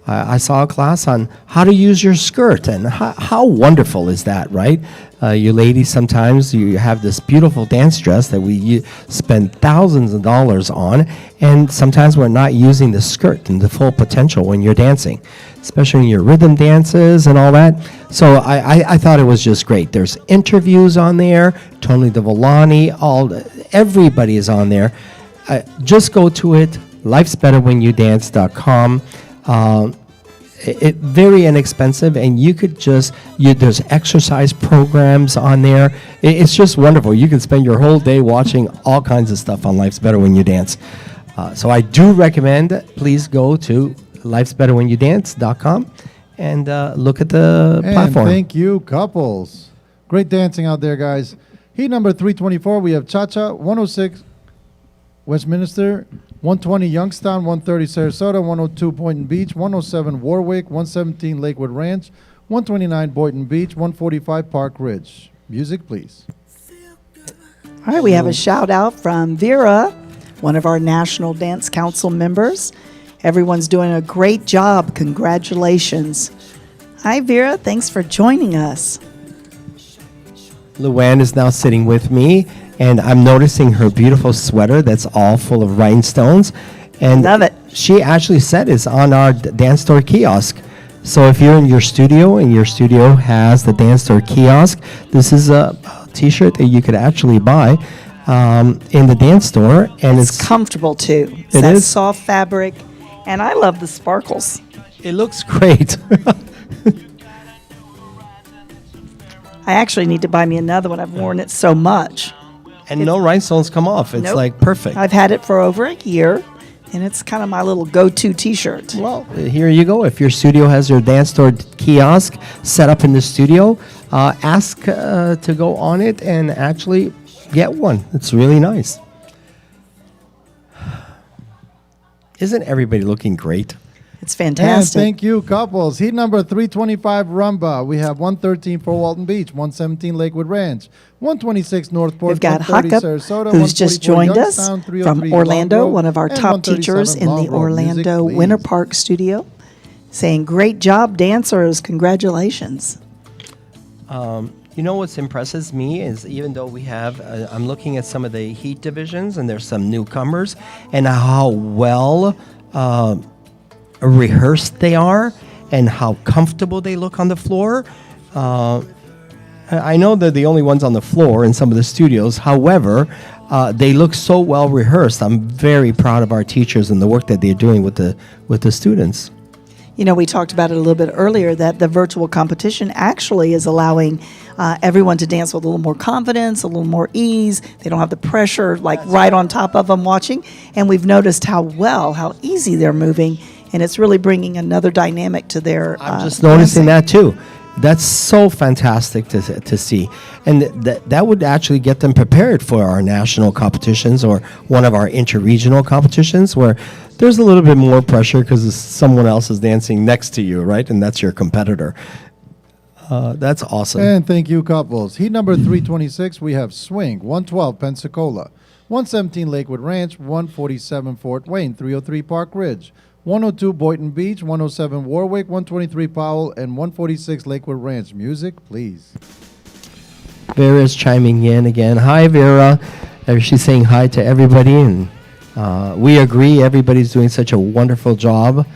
I saw a class on how to use your skirt, and how wonderful is that, right? You ladies, sometimes you have this beautiful dance dress that we spend thousands of dollars on, and sometimes we're not using the skirt and the full potential when you're dancing, especially in your rhythm dances and all that. So I thought it was just great. There's interviews on there, Tony DeVolani, everybody is on there. Just go to it, lifesbetterwhenyoudance.com. Very inexpensive, and you could there's exercise programs on there. It's just wonderful. You can spend your whole day watching all kinds of stuff on Life's Better When You Dance. So I do recommend, please go to lifesbetterwhenyouDance.com and look at the And platform. thank you, couples. Great dancing out there, guys. Heat number 324, we have Cha-Cha, 106 Westminster, 120 Youngstown, 130 Sarasota, 102 Boynton Beach, 107 Warwick, 117 Lakewood Ranch, 129 Boynton Beach, 145 Park Ridge. Music, please. All right, we have a shout out from Vera, one of our National Dance Council members. Everyone's doing a great job. Congratulations. Hi, Vera. Thanks for joining us. Luann is now sitting with me, and I'm noticing her beautiful sweater that's all full of rhinestones. And Love it. She actually said it's on our Dance Store kiosk. So if you're in your studio and your studio has the Dance Store kiosk, this is a t-shirt that you could actually buy in the dance store. And It's comfortable too. It's It that is. soft fabric, and I love the sparkles. it looks great. I actually need to buy me another one. I've worn it so much. And no rhinestones come off. It's Nope. like perfect. I've had it for over a year, and it's kind of my little go-to T-shirt. Well, here you go. If your studio has your Dance Store kiosk set up in the studio, ask to go on it and actually get one. It's really nice. Isn't everybody looking great? It's And fantastic. thank you, couples. Heat number 325, Rumba. We have 113 for Walton Beach, 117 Lakewood Ranch, 126 Northport, We've got 130 Huckup, Sarasota, who's just 144 joined us Youngstown, from 303 Orlando, Long Road, one of our and top teachers 137 in the Long Road. Orlando Music, Winter please. Park studio, saying, great job, dancers. Congratulations. You know what's impresses me is even though we have, I'm looking at some of the heat divisions and there's some newcomers and how well rehearsed they are and how comfortable they look on the floor. I know they're the only ones on the floor in some of the studios. However, they look so well rehearsed. I'm very proud of our teachers and the work that they're doing with the students. You know, we talked about it a little bit earlier that the virtual competition actually is allowing everyone to dance with a little more confidence, a little more ease. They don't have the pressure right on top of them watching. And we've noticed how easy they're moving. And it's really bringing another dynamic to their I'm just noticing dancing. that too. That's so fantastic to see. And that would actually get them prepared for our national competitions or one of our interregional competitions where there's a little bit more pressure because someone else is dancing next to you, right? And that's your competitor. That's awesome. And thank you, couples. Heat number 326, we have Swing, 112 Pensacola, 117 Lakewood Ranch, 147 Fort Wayne, 303 Park Ridge, 102 Boynton Beach, 107 Warwick, 123 Powell, and 146 Lakewood Ranch. Music, please. Vera's chiming in again. Hi, Vera. She's saying hi to everybody, and we agree. Everybody's doing such a wonderful job.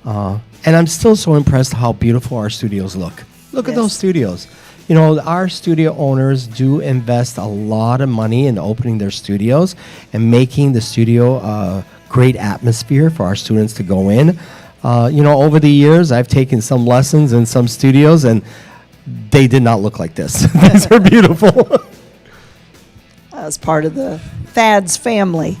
And I'm still so impressed how beautiful our studios look. Look at Yes. those studios. You know, our studio owners do invest a lot of money in opening their studios and making the studio a great atmosphere for our students to go in. You know, over the years, I've taken some lessons in some studios, and they did not look like this. These are beautiful. As part of the Thad's family.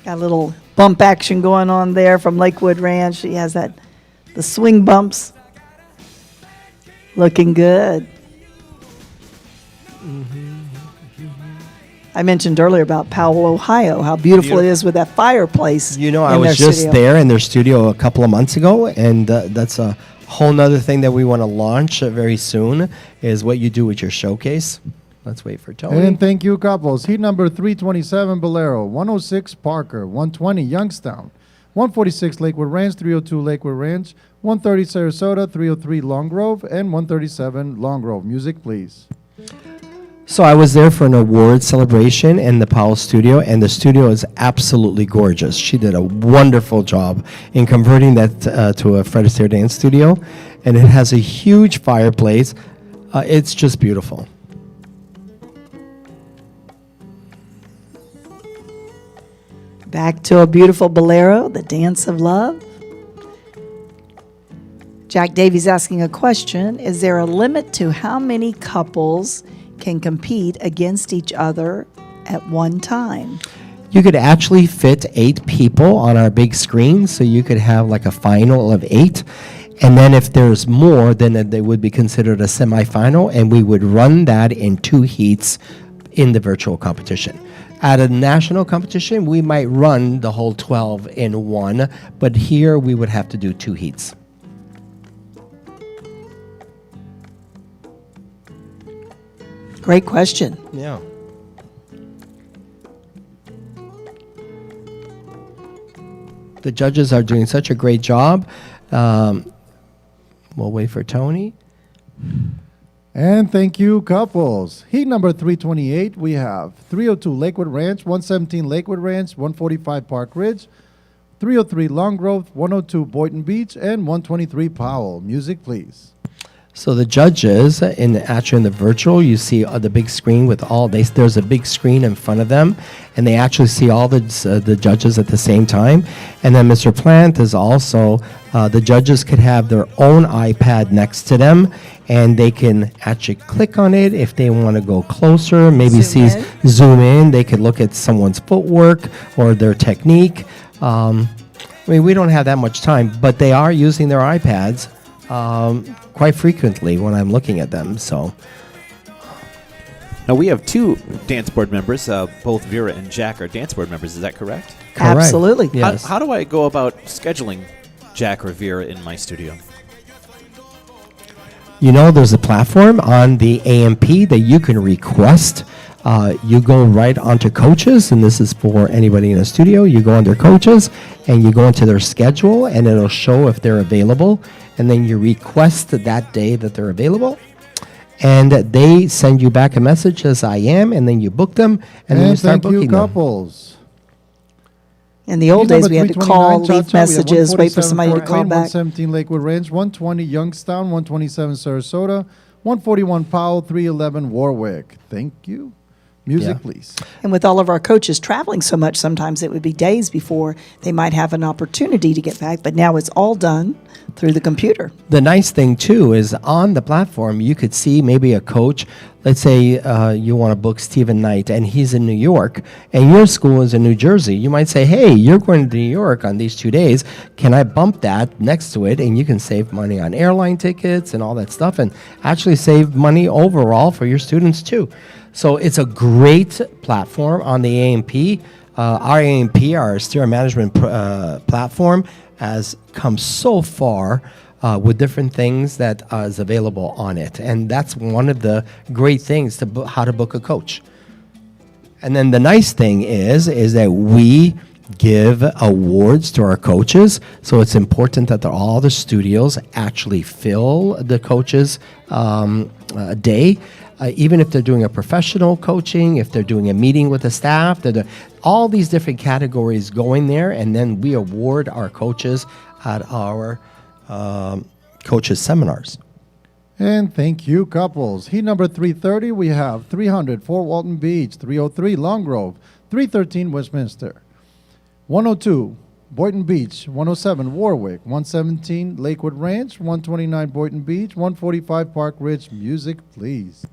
Got a little bump action going on there from Lakewood Ranch. He has the swing bumps. Looking good. I mentioned earlier about Powell, Ohio, how beautiful it is with that fireplace. You know, in I was their just studio. there in their studio a couple of months ago, and that's a whole nother thing that we want to launch very soon is what you do with your showcase. Let's wait for Tony. And thank you, couples. Heat number 327, Bolero. 106, Parker. 120, Youngstown. 146, Lakewood Ranch. 302, Lakewood Ranch. 130, Sarasota. 303, Long Grove. And 137, Long Grove. Music, please. So I was there for an award celebration in the Powell studio, and the studio is absolutely gorgeous. She did a wonderful job in converting that to a Fred Astaire dance studio, and it has a huge fireplace. It's just beautiful. Back to a beautiful bolero, the dance of love. Jack Davies asking a question. Is there a limit to how many couples can compete against each other at one time? You could actually fit 8 people on our big screen, so you could have like a final of 8. And then if there's more, then they would be considered a semifinal, and we would run that in 2 heats in the virtual competition. At a national competition, we might run the whole 12 in one, but here we would have to do 2 heats. Great question. Yeah. The judges are doing such a great job. We'll wait for Tony. And thank you, couples. Heat number 328, we have 302 Lakewood Ranch, 117 Lakewood Ranch, 145 Park Ridge, 303 Long Grove, 102 Boynton Beach, and 123 Powell. Music, please. So the judges, actually in the virtual, you see the big screen with there's a big screen in front of them, and they actually see all the judges at the same time. And then Mr. Plant is also, the judges could have their own iPad next to them, and they can actually click on it if they want to go closer, maybe zoom in. They could look at someone's footwork or their technique. I mean, we don't have that much time, but they are using their iPads quite frequently when I'm looking at them. So Now, we have 2 dance board members. Both Vera and Jack are dance board members. Is that correct? correct. Absolutely. Yes. How do I go about scheduling Jack or Vera in my studio? You know, there's a platform on the AMP that you can request. You go right onto coaches, and this is for anybody in the studio. You go under coaches, and you go into their schedule, and it'll show if they're available. And then you request that day that they're available. And they send you back a message as I am, and then you book them, and then you start thank you, booking them. couples. In the old Heat days, number we had to 329, call, leave Cha-Cha, we have messages, wait for 147 somebody to Fort call Wayne, back. 117 Lakewood Ranch, 120 Youngstown, 127 Sarasota, 141 Powell, 311 Warwick. Thank you. Music, Yeah. please. And with all of our coaches traveling so much, sometimes it would be days before they might have an opportunity to get back. But now it's all done through the computer. The nice thing, too, is on the platform, you could see maybe a coach. Let's say you want to book Stephen Knight, and he's in New York, and your school is in New Jersey. You might say, hey, you're going to New York on these 2 days. Can I bump that next to it? And you can save money on airline tickets and all that stuff, and actually save money overall for your students, too. So it's a great platform on the AMP. Our AMP, our Astaire management platform, has come so far with different things that is available on it. And that's one of the great things to how to book a coach. And then the nice thing is that we give awards to our coaches. So it's important that all the studios actually fill the coaches' day. Even if they're doing a professional coaching, if they're doing a meeting with the staff, all these different categories go in there, and then we award our coaches at our coaches' seminars. And thank you, couples. Heat number 330, we have 300 Fort Walton Beach, 303 Long Grove, 313 Westminster, 102 Boynton Beach, 107 Warwick, 117 Lakewood Ranch, 129 Boynton Beach, 145 Park Ridge. Music, please.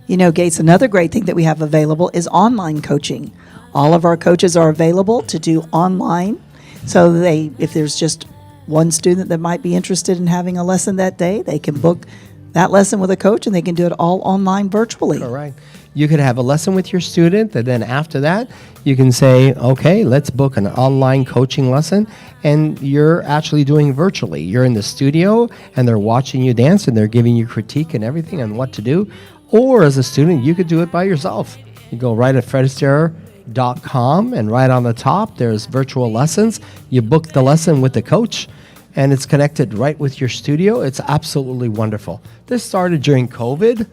You know, Gates, another great thing that we have available is online coaching. All of our coaches are available to do online. So if there's just one student that might be interested in having a lesson that day, they can book that lesson with a coach, and they can do it all online virtually. All right. You could have a lesson with your student, and then after that, you can say, okay, let's book an online coaching lesson, and you're actually doing virtually. You're in the studio, and they're watching you dance, and they're giving you critique and everything on what to do. Or as a student, you could do it by yourself. You go right at FredAstaire.com, and right on the top, there's virtual lessons. You book the lesson with the coach, and it's connected right with your studio. It's absolutely wonderful. This started during COVID,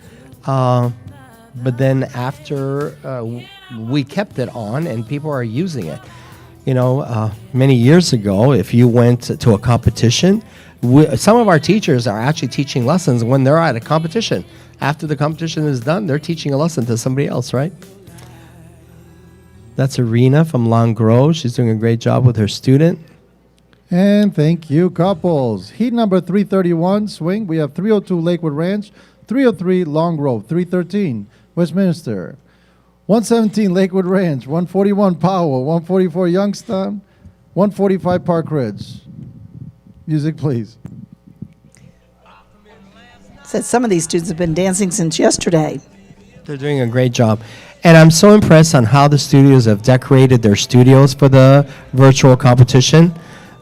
but then after we kept it on, and people are using it. You know, many years ago, if you went to a competition, some of our teachers are actually teaching lessons when they're at a competition. After the competition is done, they're teaching a lesson to somebody else, right? That's Arena from Langros. She's doing a great job with her student. And thank you, couples. Heat number 331, swing. We have 302 Lakewood Ranch, 303 Long Grove, 313 Westminster, 117 Lakewood Ranch, 141 Powell, 144 Youngstown, 145 Park Ridge. Music, please. Said some of these students have been dancing since yesterday. They're doing a great job. And I'm so impressed on how the studios have decorated their studios for the virtual competition.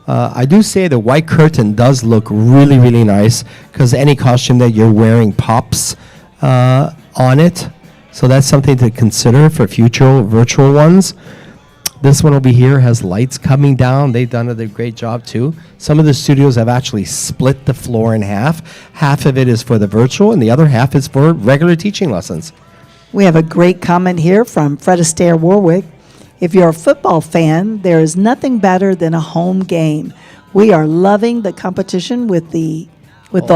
I do say the white curtain does look really, really nice because any costume that you're wearing pops on it. So that's something to consider for future virtual ones. This one over here has lights coming down. They've done a great job too. Some of the studios have actually split the floor in half. Half of it is for the virtual and the other half is for regular teaching lessons. We have a great comment here from Fred Astaire Warwick. If you're a football fan, there is nothing better than a home game. We are loving the competition with the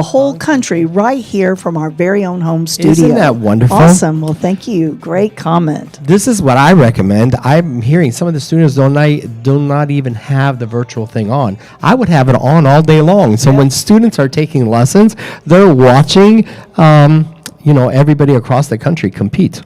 whole country right here from our very own home studio. Isn't that wonderful? Awesome. Well, thank you. Great comment. This is what I recommend. I'm hearing some of the students do not even have the virtual thing on. I would have it on all day long. So when students are taking lessons, they're watching, everybody across the country compete.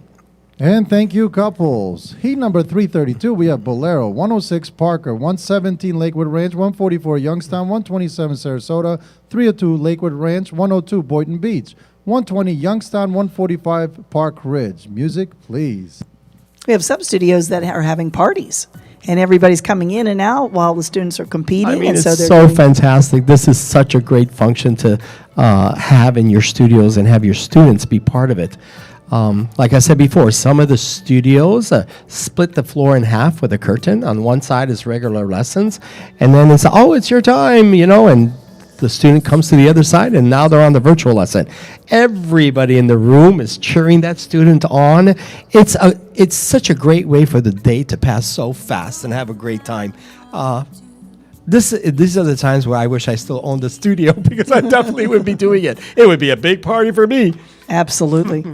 And thank you, couples. Heat number 332, we have Bolero, 106 Parker, 117 Lakewood Ranch, 144 Youngstown, 127 Sarasota, 302 Lakewood Ranch, 102 Boynton Beach, 120 Youngstown, 145 Park Ridge. Music, please. We have some studios that are having parties, and everybody's coming in and out while the students are competing. I mean, and it's so they're so doing- fantastic. This is such a great function to have in your studios and have your students be part of it. Like I said before, some of the studios split the floor in half with a curtain. On one side is regular lessons, and then it's your time, and the student comes to the other side, and now they're on the virtual lesson. Everybody in the room is cheering that student on. It's such a great way for the day to pass so fast and have a great time. These are the times where I wish I still owned the studio because I definitely would be doing it. It would be a big party for me. Absolutely.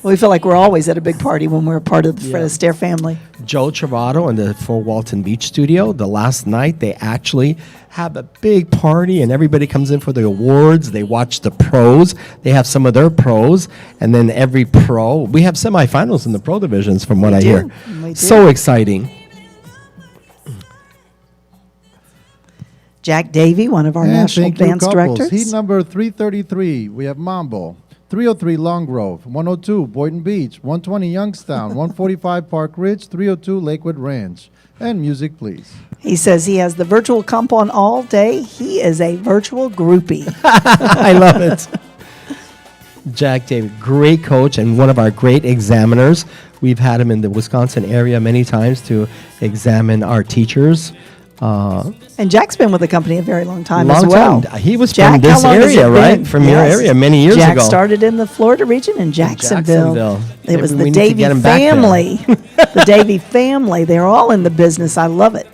Well, we feel like we're always at a big party when we're a part of the Fred Astaire family. Joe Travato and the Fort Walton Beach studio, the last night, they actually have a big party and everybody comes in for the awards. They watch the pros. They have some of their pros. And then every pro, we have semifinals in the pro divisions from what I hear. We do. So exciting. Jack Davey, one of our And national thank you, dance couples. Heat directors. number 333, we have Mambo, 303 Long Grove, 102 Boynton Beach, 120 Youngstown, 145 Park Ridge, 302 Lakewood Ranch. And music, please. He says he has the virtual comp on all day. He is a virtual groupie. I love it. Jack David, great coach and one of our great examiners. We've had him in the Wisconsin area many times to examine our teachers. And Jack's been with the company a very long time as well. He was Jack, from this how long has area, it right? been? From your Yes. area many years Jack ago. started in the Florida region in Jacksonville. Jacksonville. It was Maybe we the need to Davey get him back there. family. The Davey family. They're all in the business. I love it.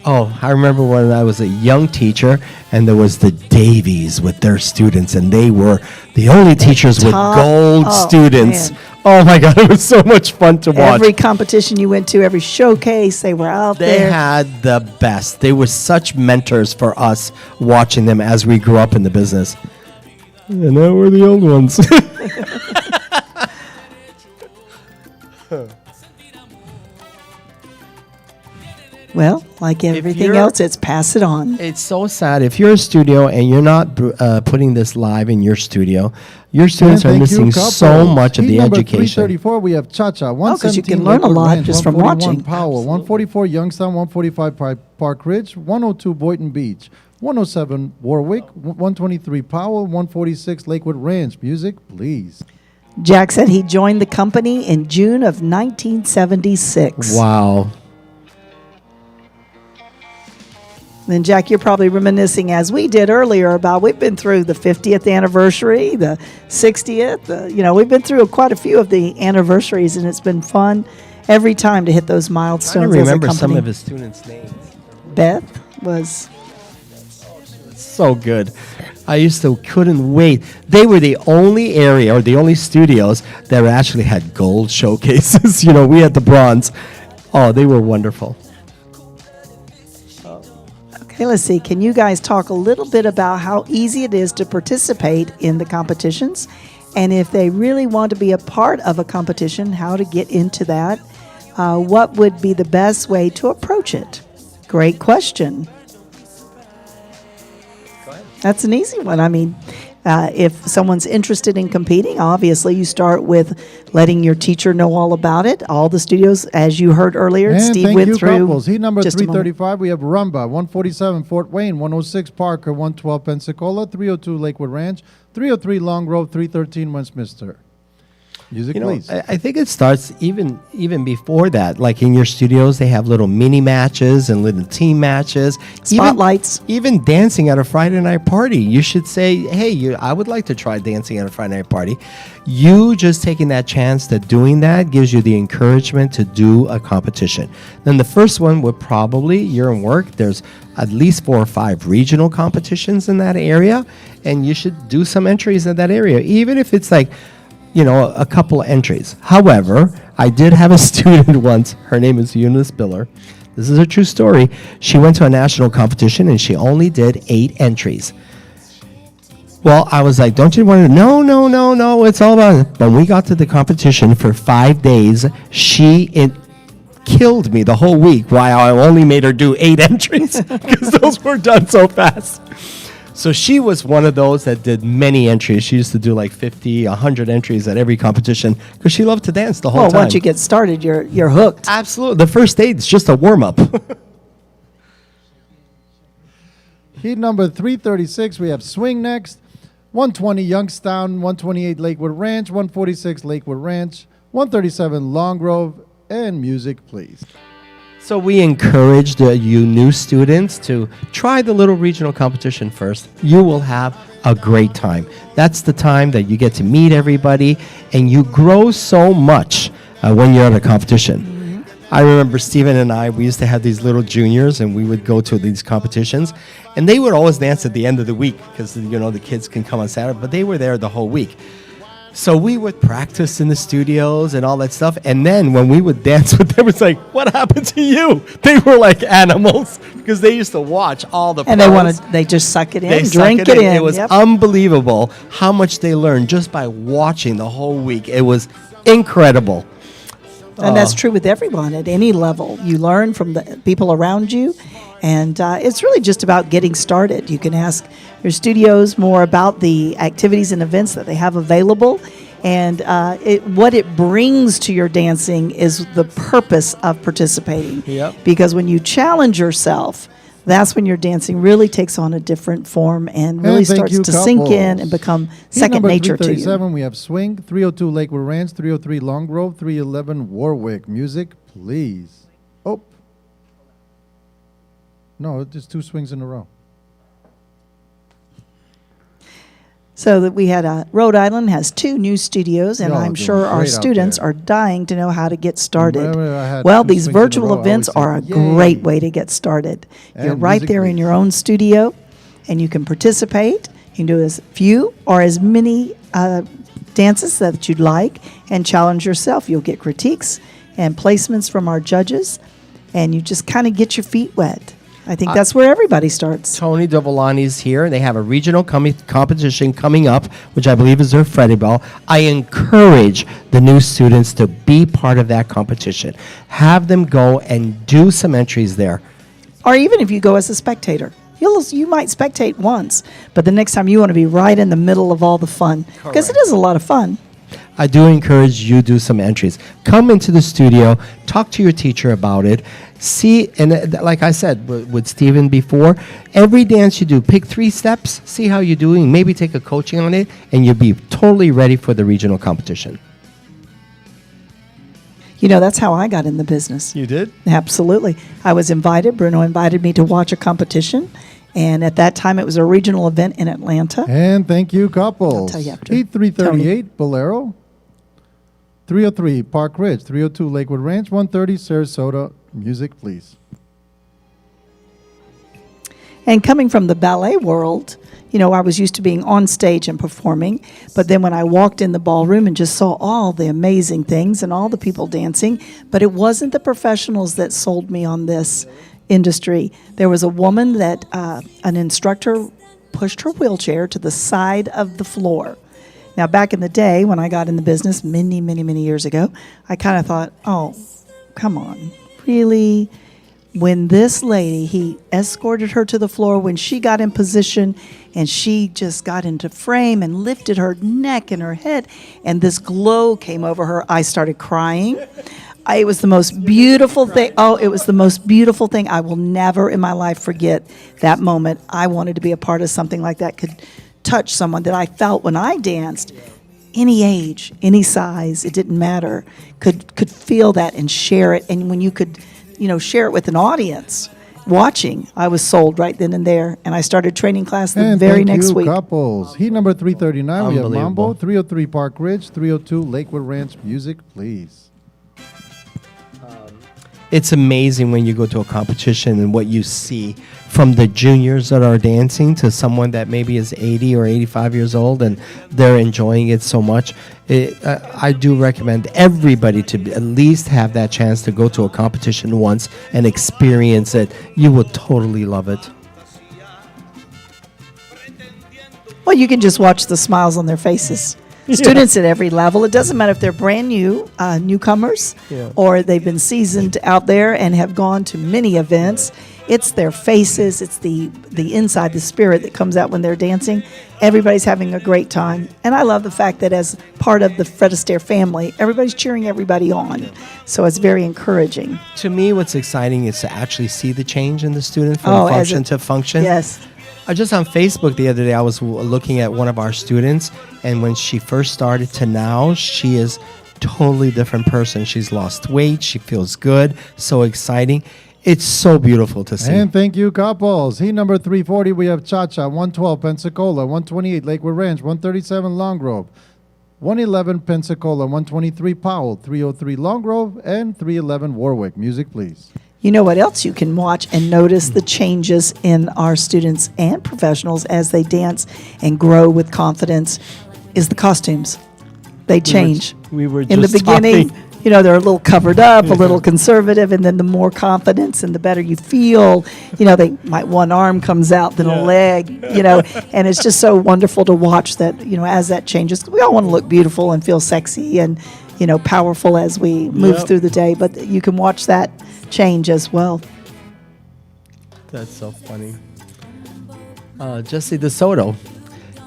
Oh, I remember when I was a young teacher, and there was the Davies with their students, and they were the only teachers with Top- gold oh, students. man. Oh my God, it was so much fun to watch. Every competition you went to, every showcase, they were out They there. had the best. They were such mentors for us watching them as we grew up in the business. And now we're the old ones. Well, like everything you're- else, it's pass it on. It's so sad. If you're a studio and you're not putting this live in your studio, your students are And thank you, missing so couples. much of Heat the number education. 334, we have Cha-Cha. 'cause you can 117 learn a Lakewood lot Ranch, just from 141 watching. Powell, 144 Youngstown, 145 Park Ridge, 102 Boynton Beach, 107 Warwick, 123 Powell, 146 Lakewood Ranch. Music, please. Jack said he joined the company in June of 1976. Wow. Then, Jack, you're probably reminiscing, as we did earlier, about we've been through the 50th anniversary, the 60th. We've been through quite a few of the anniversaries, and it's been fun every time to hit those I milestones. remember as a some company. of his students' names. Beth was. So good. I used to couldn't wait. They were the only area or the only studios that actually had gold showcases. We had the bronze. Oh, they were wonderful. Okay, let's see. Can you guys talk a little bit about how easy it is to participate in the competitions? And if they really want to be a part of a competition, how to get into that? What would be the best way to approach it? Great question. That's an easy one. I mean, if someone's interested in competing, obviously you start with letting your teacher know all about it. All the studios, as you heard earlier, And Steve thank went you, through. couples. Heat number just a moment. 335, we have Rumba, 147 Fort Wayne, 106 Parker, 112 Pensacola, 302 Lakewood Ranch, 303 Long Grove, 313 Westminster. Music, please. I think it starts even before that. Like in your studios, they have little mini matches and little team matches. Spotlights. Even dancing at a Friday night party. You should say, hey, I would like to try dancing at a Friday night party. You just taking that chance that doing that gives you the encouragement to do a competition. Then the first one would probably, you're in work, there's at least 4 or 5 regional competitions in that area, and you should do some entries in that area, even if it's like, a couple of entries. However, I did have a student once. Her name is Eunice Biller. This is a true story. She went to a national competition and she only did 8 entries. Well, I was like, don't you want to? No, it's all about it. When we got to the competition for 5 days, it killed me the whole week while I only made her do 8 entries because those were done so fast. So she was one of those that did many entries. She used to do like 50, 100 entries at every competition because she loved to dance the whole Well, time. once you get started, you're hooked. Absolutely. The first day is just a warm-up. Heat number 336, we have Swing next, 120 Youngstown, 128 Lakewood Ranch, 146 Lakewood Ranch, 137 Long Grove, and music, please. So we encourage you new students to try the little regional competition first. You will have a great time. That's the time that you get to meet everybody, and you grow so much when you're at a competition. I remember Stephen and we used to have these little juniors, and we would go to these competitions, and they would always dance at the end of the week because, the kids can come on Saturday, but they were there the whole week. So we would practice in the studios and all that stuff. And then when we would dance with them, it's like, what happened to you? They were like animals because they used to watch all the And pros. they just suck it in, They drink suck it in. It was Yep. unbelievable how much they learned just by watching the whole week. It was incredible. And that's true with everyone at any level. You learn from the people around you, and it's really just about getting started. You can ask your studios more about the activities and events that they have available, and what it brings to your dancing is the purpose of participating. Yep. Because when you challenge yourself, that's when your dancing really takes on a different form and really thank starts you, to sink in couples. and become Heat second number nature to you. 337, we have Swing, 302 Lakewood Ranch, 303 Long Grove, 311 Warwick. Music, please. Oh. No, it's 2 swings in a row. So that we had Rhode Island has 2 new studios, and Y'all I'm doing sure our great out students there. are dying to know how to get started. Whenever I had Well, 2 these swings in a virtual row, I events always are a say, "Yay." great way to get started. You're And right music, there in please. your own studio, and you can participate. You can do as few or as many dances that you'd like and challenge yourself. You'll get critiques and placements from our judges, and you just kind of get your feet wet. I think that's where everybody starts. Tony Dovolani's here. They have a regional competition coming up, which I believe is their Freddie Bell. I encourage the new students to be part of that competition. Have them go and do some entries there. Or even if you go as a spectator. You might spectate once, but the next time you want to be right in the middle of all the fun. Because it is a lot of fun. I do encourage you to do some entries. Come into the studio, talk to your teacher about it. See, and like I said with Stephen before, every dance you do, pick 3 steps, see how you're doing, maybe take a coaching on it, and you'll be totally ready for the regional competition. You know, that's how I got in the business. You did? Absolutely. I was invited. Bruno invited me to watch a competition. And at that time, it was a regional event in Atlanta. And thank you, couples. I'll tell you after. Heat 338, Bolero. 303, Park Ridge. 302, Lakewood Ranch. 130, Sarasota. Music, please. And coming from the ballet world, you know, I was used to being on stage and performing. But then when I walked in the ballroom and just saw all the amazing things and all the people dancing, but it wasn't the professionals that sold me on this industry. There was a woman that an instructor pushed her wheelchair to the side of the floor. Now, back in the day when I got in the business many, many, many years ago, I kind of thought, oh, come on, really? When this lady, he escorted her to the floor when she got in position and she just got into frame and lifted her neck and her head and this glow came over her, I started crying. It was the most beautiful thing. Oh, it was the most beautiful thing. I will never in my life forget that moment. I wanted to be a part of something like that, could touch someone that I felt when I danced, any age, any size, it didn't matter, could feel that and share it. And when you could, you know, share it with an audience watching, I was sold right then and there. And I started training class the And very thank next you, week. couples. Heat number 339, we have Unbelievable. Mambo. 303, Park Ridge. 302, Lakewood Ranch. Music, please. It's amazing when you go to a competition and what you see from the juniors that are dancing to someone that maybe is 80 or 85 years old and they're enjoying it so much. I do recommend everybody to at least have that chance to go to a competition once and experience it. You will totally love it. Well, you can just watch the smiles on their faces. Students at every level. It doesn't matter if they're brand new, newcomers, or they've been seasoned out there and have gone to many events. It's their faces. It's the inside, the spirit that comes out when they're dancing. Everybody's having a great time. And I love the fact that as part of the Fred Astaire family, everybody's cheering everybody on. So it's very encouraging. To me, what's exciting is to actually see the change in the student from Oh, as function a- to function. Yes. Just on Facebook the other day, I was looking at one of our students, and when she first started to now, she is totally different person. She's lost weight. She feels good. So exciting. It's so beautiful to see. And thank you, couples. Heat number 340, we have Cha-Cha. 112, Pensacola. 128, Lakewood Ranch. 137, Long Grove. 111, Pensacola. 123, Powell. 303, Long Grove. And 311, Warwick. Music, please. You know what else you can watch and notice the changes in our students and professionals as they dance and grow with confidence is the costumes. They change. we were in the just beginning, talking. you know, they're a little covered up, a little conservative, and then the more confidence and the better you feel, you know, they might one arm comes out, then a leg, you know, and it's just so wonderful to watch that, you know, as that changes. We all want to look beautiful and feel sexy and, you know, powerful as we move through the day, but you can watch that change as well. That's so funny. Jesse DeSoto,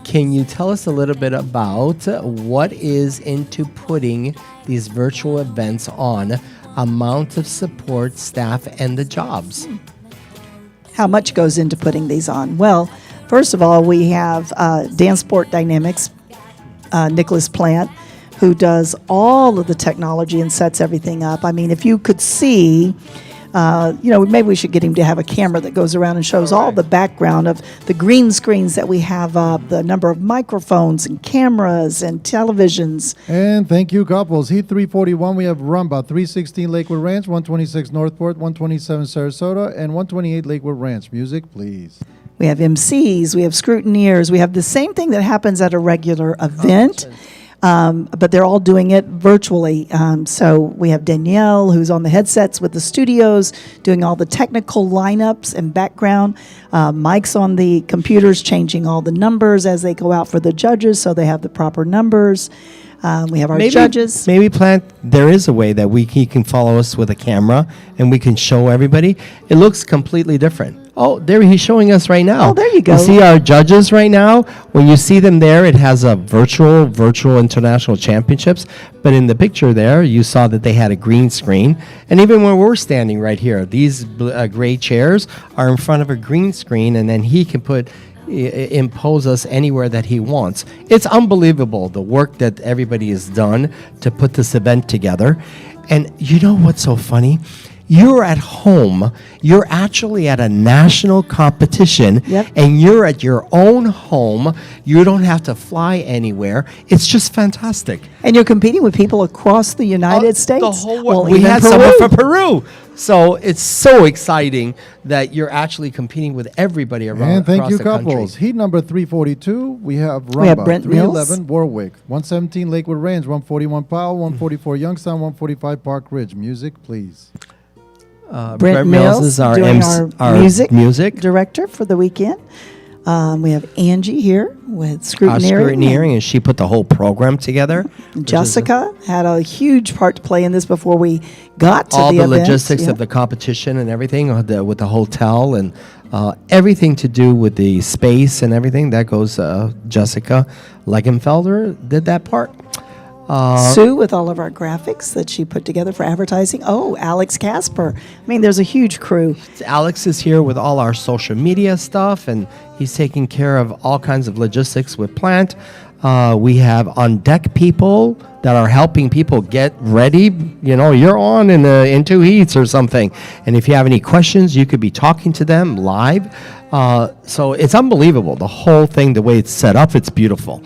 can you tell us a little bit about what is into putting these virtual events on, amount of support, staff, and the jobs? How much goes into putting these on? Well, first of all, we have Dance Sport Dynamics, Nicholas Plant, who does all of the technology and sets everything up. I mean, if you could see, you know, maybe we should get him to have a camera that goes around and shows all the background of the green screens that we have up, the number of microphones and cameras and televisions. And thank you, couples. Heat 341, we have Rumba. 316, Lakewood Ranch. 126, Northport. 127, Sarasota. And 128, Lakewood Ranch. Music, please. We have MCs, we have scrutineers, we have the same thing that happens at a regular event. but they're all doing it virtually. So we have Danielle, who's on the headsets with the studios, doing all the technical lineups and background. Mike's on the computers, changing all the numbers as they go out for the judges, so they have the proper numbers. We have our judges. Maybe there is a way that he can follow us with a camera and we can show everybody. It looks completely different. Oh, there he's showing us right now. Oh, there you go. You see our judges right now? When you see them there, it has a virtual international championships. But in the picture there, you saw that they had a green screen. And even when we're standing right here, these gray chairs are in front of a green screen, and then he can impose us anywhere that he wants. It's unbelievable, the work that everybody has done to put this event together. And you know what's so funny? You're at home, you're actually at a national competition, Yep. and you're at your own home. You don't have to fly anywhere. It's just fantastic. And you're competing with people across the United States. The whole Well, world. We even had Peru. someone from Peru. So it's so exciting that you're actually competing with everybody around And thank across you, the country. couples. Heat number 342, we have Rumba. We have Brent 311 Warwick. 117 Lakewood Range. 141 Powell. 144 Youngstown. 145 Park Ridge. Music, please. Brent Mills is our doing our music music. director for the weekend. We have Angie here with Our scrutineering. scrutineering, and she put the whole program together. which is Jessica had a huge part to play in this before we got to all the the event. logistics Yeah. of the competition and everything with the hotel and everything to do with the space and everything. That goes, Jessica Legenfelder did that part. Sue with all of our graphics that she put together for advertising. Oh, Alex Casper. I mean, there's a huge crew. Alex is here with all our social media stuff, and he's taking care of all kinds of logistics with plant. We have on deck people that are helping people get ready. You know, you're on in 2 heats or something, and if you have any questions, you could be talking to them live. So it's unbelievable, the whole thing, the way it's set up. It's beautiful,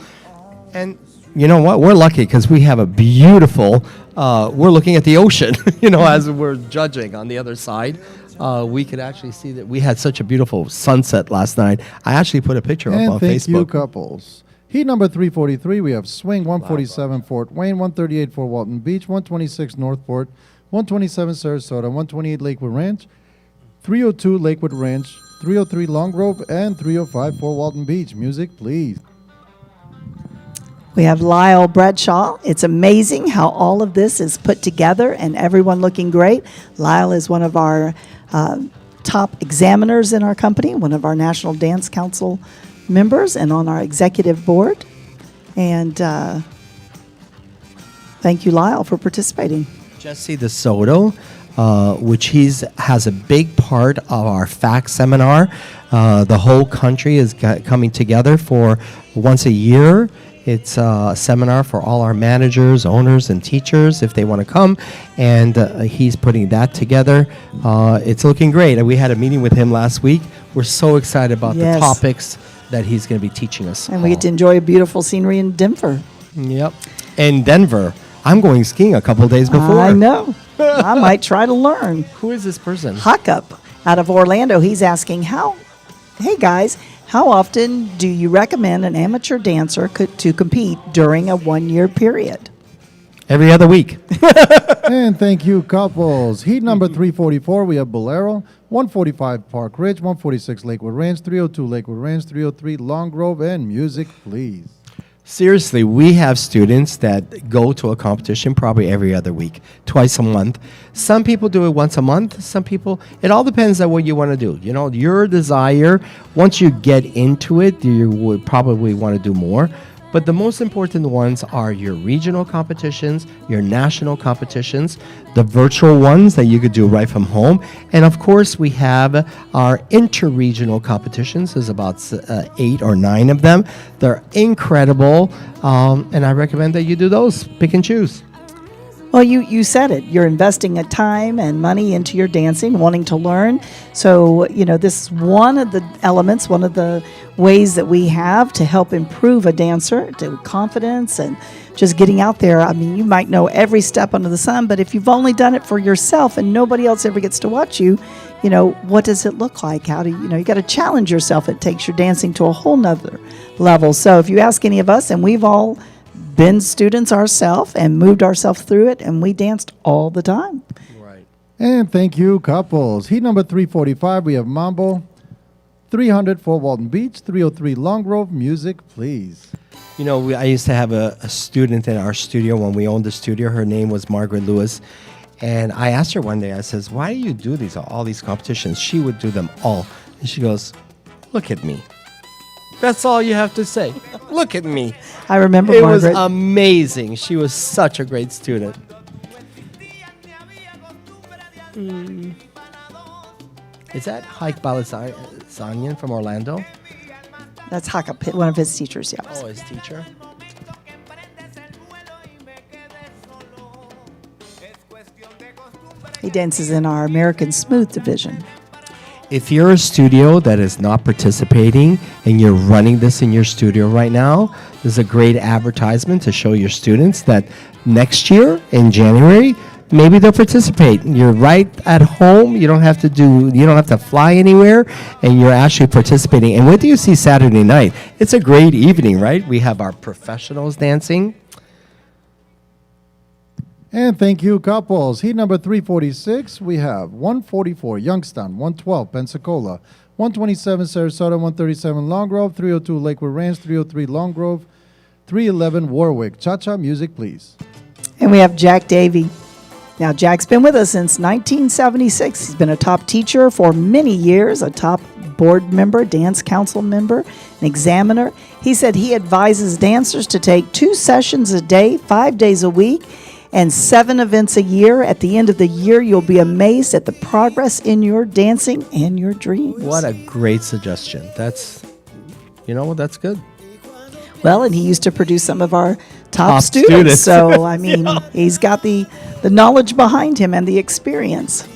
and you know what? We're lucky because we have a beautiful. We're looking at the ocean, as we're judging on the other side. We could actually see that we had such a beautiful sunset last night. I actually put a picture up And on thank you, Facebook. couples. Heat number 343, we have Swing. 147 Fort Wayne. 138 Fort Walton Beach. 126 Northport. 127 Sarasota. 128 Lakewood Ranch. 302 Lakewood Ranch. 303 Long Grove. And 305 Fort Walton Beach. Music, please. We have Lyle Bradshaw. It's amazing how all of this is put together and everyone looking great. Lyle is one of our top examiners in our company, one of our National Dance Council members, and on our executive board. And thank you, Lyle, for participating. Jesse De Soto, which has a big part of our FACT seminar. The whole country is coming together for once a year. It's a seminar for all our managers, owners, and teachers if they want to come, and he's putting that together. It's looking great. And we had a meeting with him last week. We're so excited about Yes. the topics that he's going to be teaching us. And we get to enjoy beautiful scenery in Denver. Yep. In Denver. I'm going skiing a couple days before. I know. I might try to learn. Who is this person? Huckup out of Orlando. He's asking, hey guys, how often do you recommend an amateur dancer to compete during a 1-year period? Every other week. And thank you, couples. Heat number 344, we have Bolero. 145 Park Ridge. 146 Lakewood Ranch. 302 Lakewood Ranch. 303 Long Grove. And music, please. Seriously, we have students that go to a competition probably every other week, twice a month. Some people do it once a month. Some people, it all depends on what you want to do. Your desire, once you get into it, you would probably want to do more. But the most important ones are your regional competitions, your national competitions, the virtual ones that you could do right from home. And of course, we have our interregional competitions. There's about 8 or 9 of them. They're incredible. And I recommend that you do those. Pick and choose. Well, you said it. You're investing a time and money into your dancing, wanting to learn. So, this is one of the elements, one of the ways that we have to help improve a dancer, to confidence and just getting out there. I mean, you might know every step under the sun, but if you've only done it for yourself and nobody else ever gets to watch you, what does it look like? How do you got to challenge yourself. It takes your dancing to a whole nother level. So if you ask any of us, and we've all been students ourselves and moved ourselves through it, and we danced all the time. Right. And thank you, couples. Heat number 345, we have Mambo. 300 Fort Walton Beach, 303 Long Grove. Music, please. You know, I used to have a student in our studio when we owned the studio. Her name was Margaret Lewis. And I asked her one day, I says, why do you do all these competitions? She would do them all. And she goes, look at me. That's all you have to say. Look at me. I remember It Margaret. was amazing. She was such a great student. Is that Hike Balazanian from Orlando? That's Haka, one of his teachers, yeah. Oh, his teacher? He dances in our American Smooth division. If you're a studio that is not participating and you're running this in your studio right now, this is a great advertisement to show your students that next year in January, maybe they'll participate. You're right at home. You don't have to fly anywhere, and you're actually participating. And what do you see Saturday night? It's a great evening, right? We have our professionals dancing. And thank you, couples. Heat number 346, we have 144 Youngstown, 112 Pensacola, 127 Sarasota, 137 Long Grove, 302 Lakewood Ranch, 303 Long Grove, 311 Warwick. Cha-cha, music, please. And we have Jack Davey. Now, Jack's been with us since 1976. He's been a top teacher for many years, a top board member, dance council member, an examiner. He said he advises dancers to take 2 sessions a day, 5 days a week, and 7 events a year. At the end of the year, you'll be amazed at the progress in your dancing and your dreams. What a great suggestion. That's good. Well, and he used to produce some of our top Top students. students. So, I mean, he's got the knowledge behind him and the experience.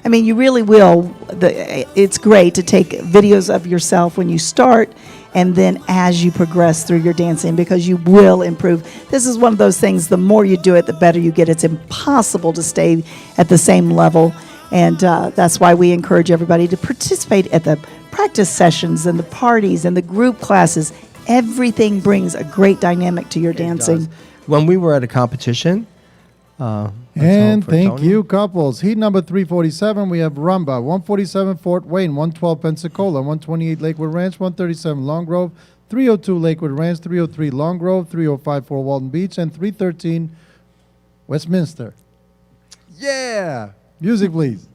I mean, you really will. It's great to take videos of yourself when you start and then as you progress through your dancing, because you will improve. This is one of those things, the more you do it, the better you get. It's impossible to stay at the same level. And that's why we encourage everybody to participate at the practice sessions and the parties and the group classes. Everything brings a great dynamic to your dancing. When we were at a competition, that's And all for thank Tony. you, couples. Heat number 347, we have Rumba, 147 Fort Wayne, 112 Pensacola, 128 Lakewood Ranch, 137 Long Grove, 302 Lakewood Ranch, 303 Long Grove, 305 Fort Walton Beach, and 313 Westminster. Yeah! Music, please.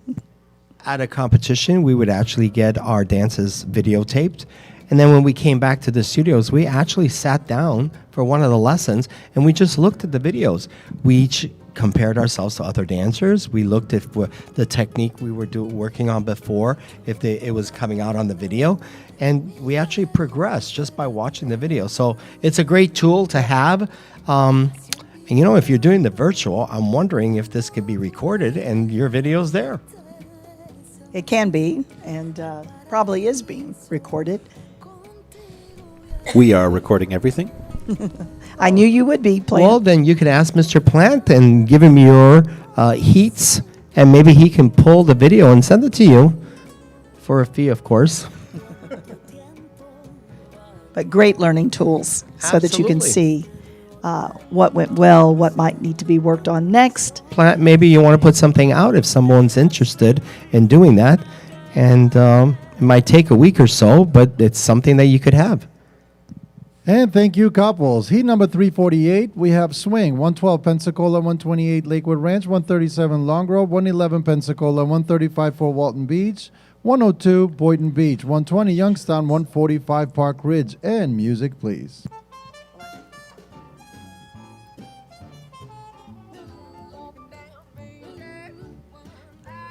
At a competition, we would actually get our dances videotaped. And then when we came back to the studios, we actually sat down for one of the lessons and we just looked at the videos. We each compared ourselves to other dancers. We looked at the technique we were working on before, if it was coming out on the video. And we actually progressed just by watching the video. So it's a great tool to have. And if you're doing the virtual, I'm wondering if this could be recorded and your video's there. It can be, and probably is being recorded. We are recording everything. I knew you would be playing. Well, then you can ask Mr. Plant and give him your heats, and maybe he can pull the video and send it to you for a fee, of course. But great learning tools so that you can Absolutely. see what went well, what might need to be worked on next. Plant, maybe you want to put something out if someone's interested in doing that, and it might take a week or so, but it's something that you could have. And thank you, couples. Heat number 348, we have Swing, 112 Pensacola, 128 Lakewood Ranch, 137 Long Grove, 111 Pensacola, 135 Fort Walton Beach, 102 Boynton Beach, 120 Youngstown, 145 Park Ridge. And music, please.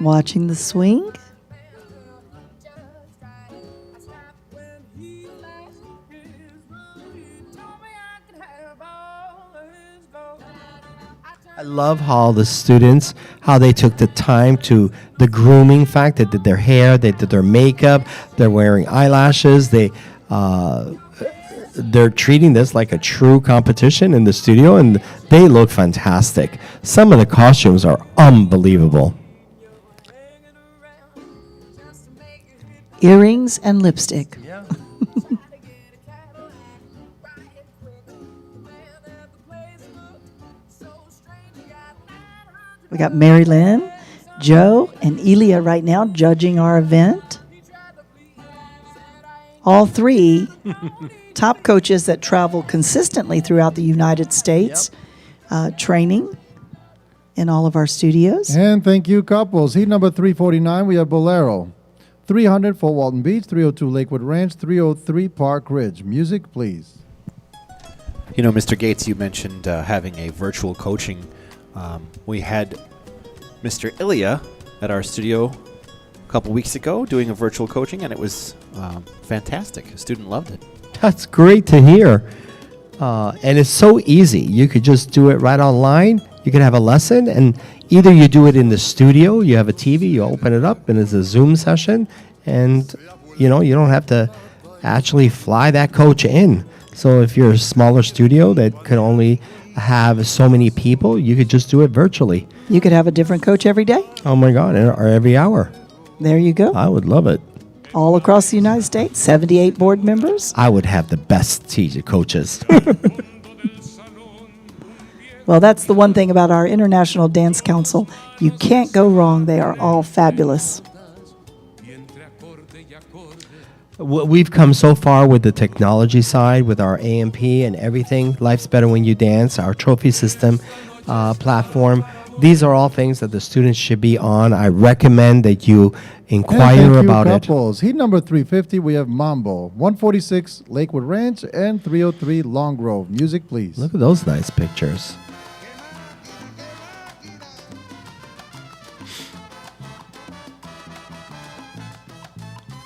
Watching the swing. I love how the students, how they took the time to the grooming fact. They did their hair, they did their makeup, they're wearing eyelashes. They're treating this like a true competition in the studio, and they look fantastic. Some of the costumes are unbelievable. Earrings and lipstick. Yeah. We got Mary Lynn, Joe, and Elia right now judging our event. All three top coaches that travel consistently throughout the United States, training in all of our studios. And thank you, couples. Heat number 349, we have Bolero. 300 Fort Walton Beach, 302 Lakewood Ranch, 303 Park Ridge. Music, please. You know, Mr. Gates, you mentioned having a virtual coaching. We had Mr. Ilya at our studio a couple weeks ago doing a virtual coaching, and it was fantastic. A student loved it. That's great to hear. And it's so easy. You could just do it right online. You could have a lesson, and either you do it in the studio, you have a TV, you open it up, and it's a Zoom session, and you don't have to actually fly that coach in. So if you're a smaller studio that can only have so many people, you could just do it virtually. You could have a different coach every day. Oh my God, or every hour. There you go. I would love it. All across the United States, 78 board members. I would have the best teacher coaches. Well, that's the one thing about our International Dance Council. You can't go wrong. They are all fabulous. We've come so far with the technology side, with our AMP and everything. Life's Better When You Dance, our trophy system platform. These are all things that the students should be on. I recommend that you inquire about you, it. couples. Heat number 350, we have Mambo. 146 Lakewood Ranch and 303 Long Grove. Music, please. Look at those nice pictures.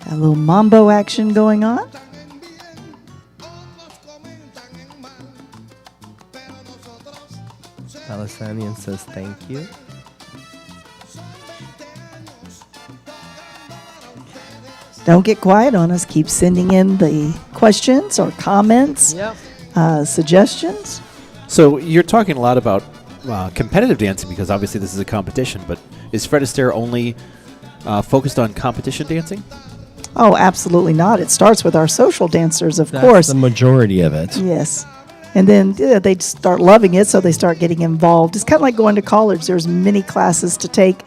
A little mambo action going on. Palestinian says thank you. Don't get quiet on us. Keep sending in the questions or comments, suggestions. So you're talking a lot about competitive dancing because obviously this is a competition, but is Fred Astaire only focused on competition dancing? Oh, absolutely not. It starts with our social dancers, of That's course. the majority of it. Yes. And then they start loving it, so they start getting involved. It's kind of like going to college. There's many classes to take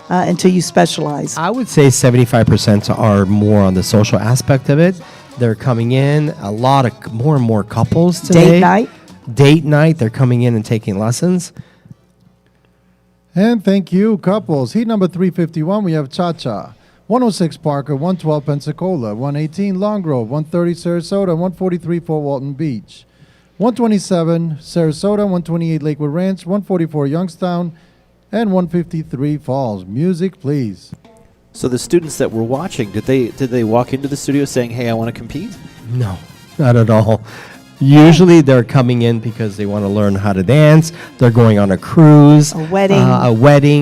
until you specialize. I would say 75% are more on the social aspect of it. They're coming in, a lot of more and more couples today. Date night. Date night, they're coming in and taking lessons. And thank you, couples. Heat number 351, we have Cha-Cha. 106 Parker, 112 Pensacola, 118 Long Grove, 130 Sarasota, 143 Fort Walton Beach, 127 Sarasota, 128 Lakewood Ranch, 144 Youngstown, and 153 Falls. Music, please. So the students that were watching, did they walk into the studio saying, "Hey, I want to compete"? No, not at all. Usually they're coming in because they want to learn how to dance. They're going on a cruise. A wedding.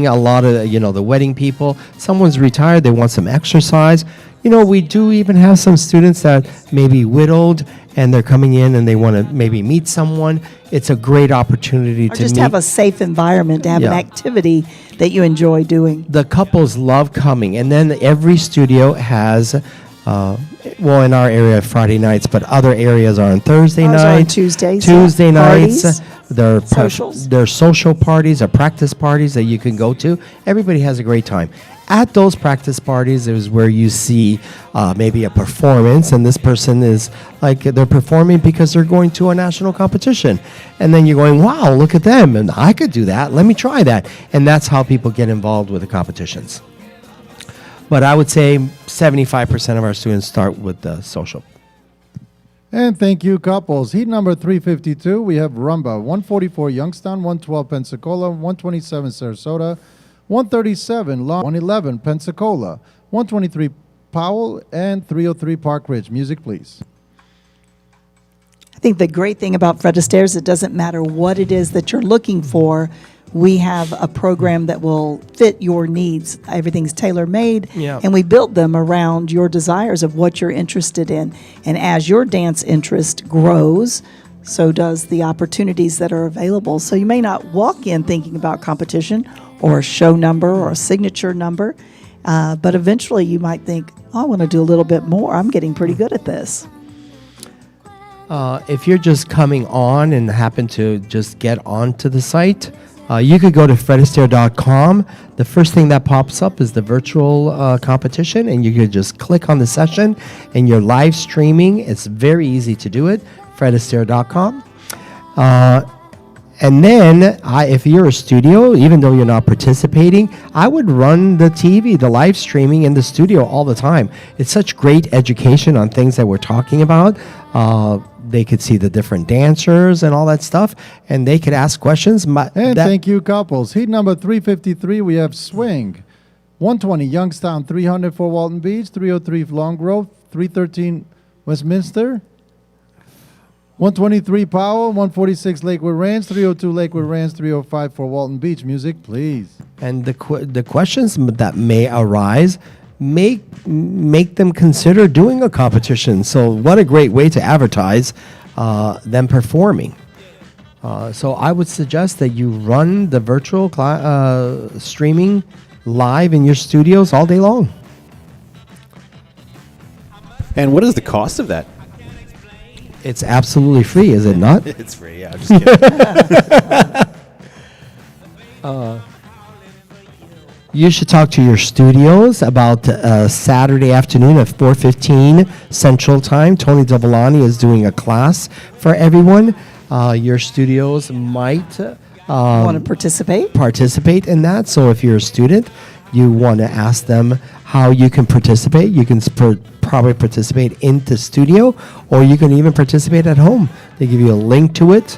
A lot of, the wedding people. Someone's retired. They want some exercise. We do even have some students that may be widowed and they're coming in and they want to maybe meet someone. It's a great opportunity Or to just meet. have a safe environment to have an Yeah. activity that you enjoy doing. The couples love coming. And then every studio has, in our area, Friday nights, but other areas are on Thursday Ours nights. are on Tuesdays, Tuesday yeah. nights. Parties, There are socials. there are social parties or practice parties that you can go to. Everybody has a great time. At those practice parties is where you see maybe a performance, and this person is like they're performing because they're going to a national competition. And then you're going, wow, look at them, and I could do that. Let me try that. And that's how people get involved with the competitions. But I would say 75% of our students start with the social. And thank you, couples. Heat number 352, we have Rumba. 144 Youngstown, 112 Pensacola, 127 Sarasota, 137 Long, 111 Pensacola, 123 Powell, and 303 Park Ridge. Music, please. I think the great thing about Fred Astaire is it doesn't matter what it is that you're looking for. We have a program that will fit your needs. Everything's tailor-made, Yeah. and we build them around your desires of what you're interested in. And as your dance interest grows, so does the opportunities that are available. So you may not walk in thinking about competition or a show number or a signature number, but eventually you might think, I want to do a little bit more. I'm getting pretty good at this. If you're just coming on and happen to just get onto the site, you could go to fredastaire.com. The first thing that pops up is the virtual competition, and you could just click on the session, and you're live streaming. It's very easy to do it, fredastaire.com. And then, if you're a studio, even though you're not participating, I would run the TV, the live streaming in the studio all the time. It's such great education on things that we're talking about. They could see the different dancers and all that stuff, and they could ask questions. Thank you, couples. Heat number 353, we have Swing. 120 Youngstown, 300 for Walton Beach, 303 Long Grove, 313 Westminster. 123 Powell, 146 Lakewood Ranch, 302 Lakewood Ranch, 305 for Walton Beach. Music, please. And the questions that may arise make them consider doing a competition. So what a great way to advertise them performing. So I would suggest that you run the virtual streaming live in your studios all day long. And what is the cost of that? It's absolutely free, is it not? It's free, yeah. I'm just kidding. You should talk to your studios about Saturday afternoon at 4:15 Central Time. Tony Devolani is doing a class for everyone. Your studios might Want to participate in that. So if you're a student, you want to ask them how you can participate. You can probably participate in the studio, or you can even participate at home. They give you a link to it.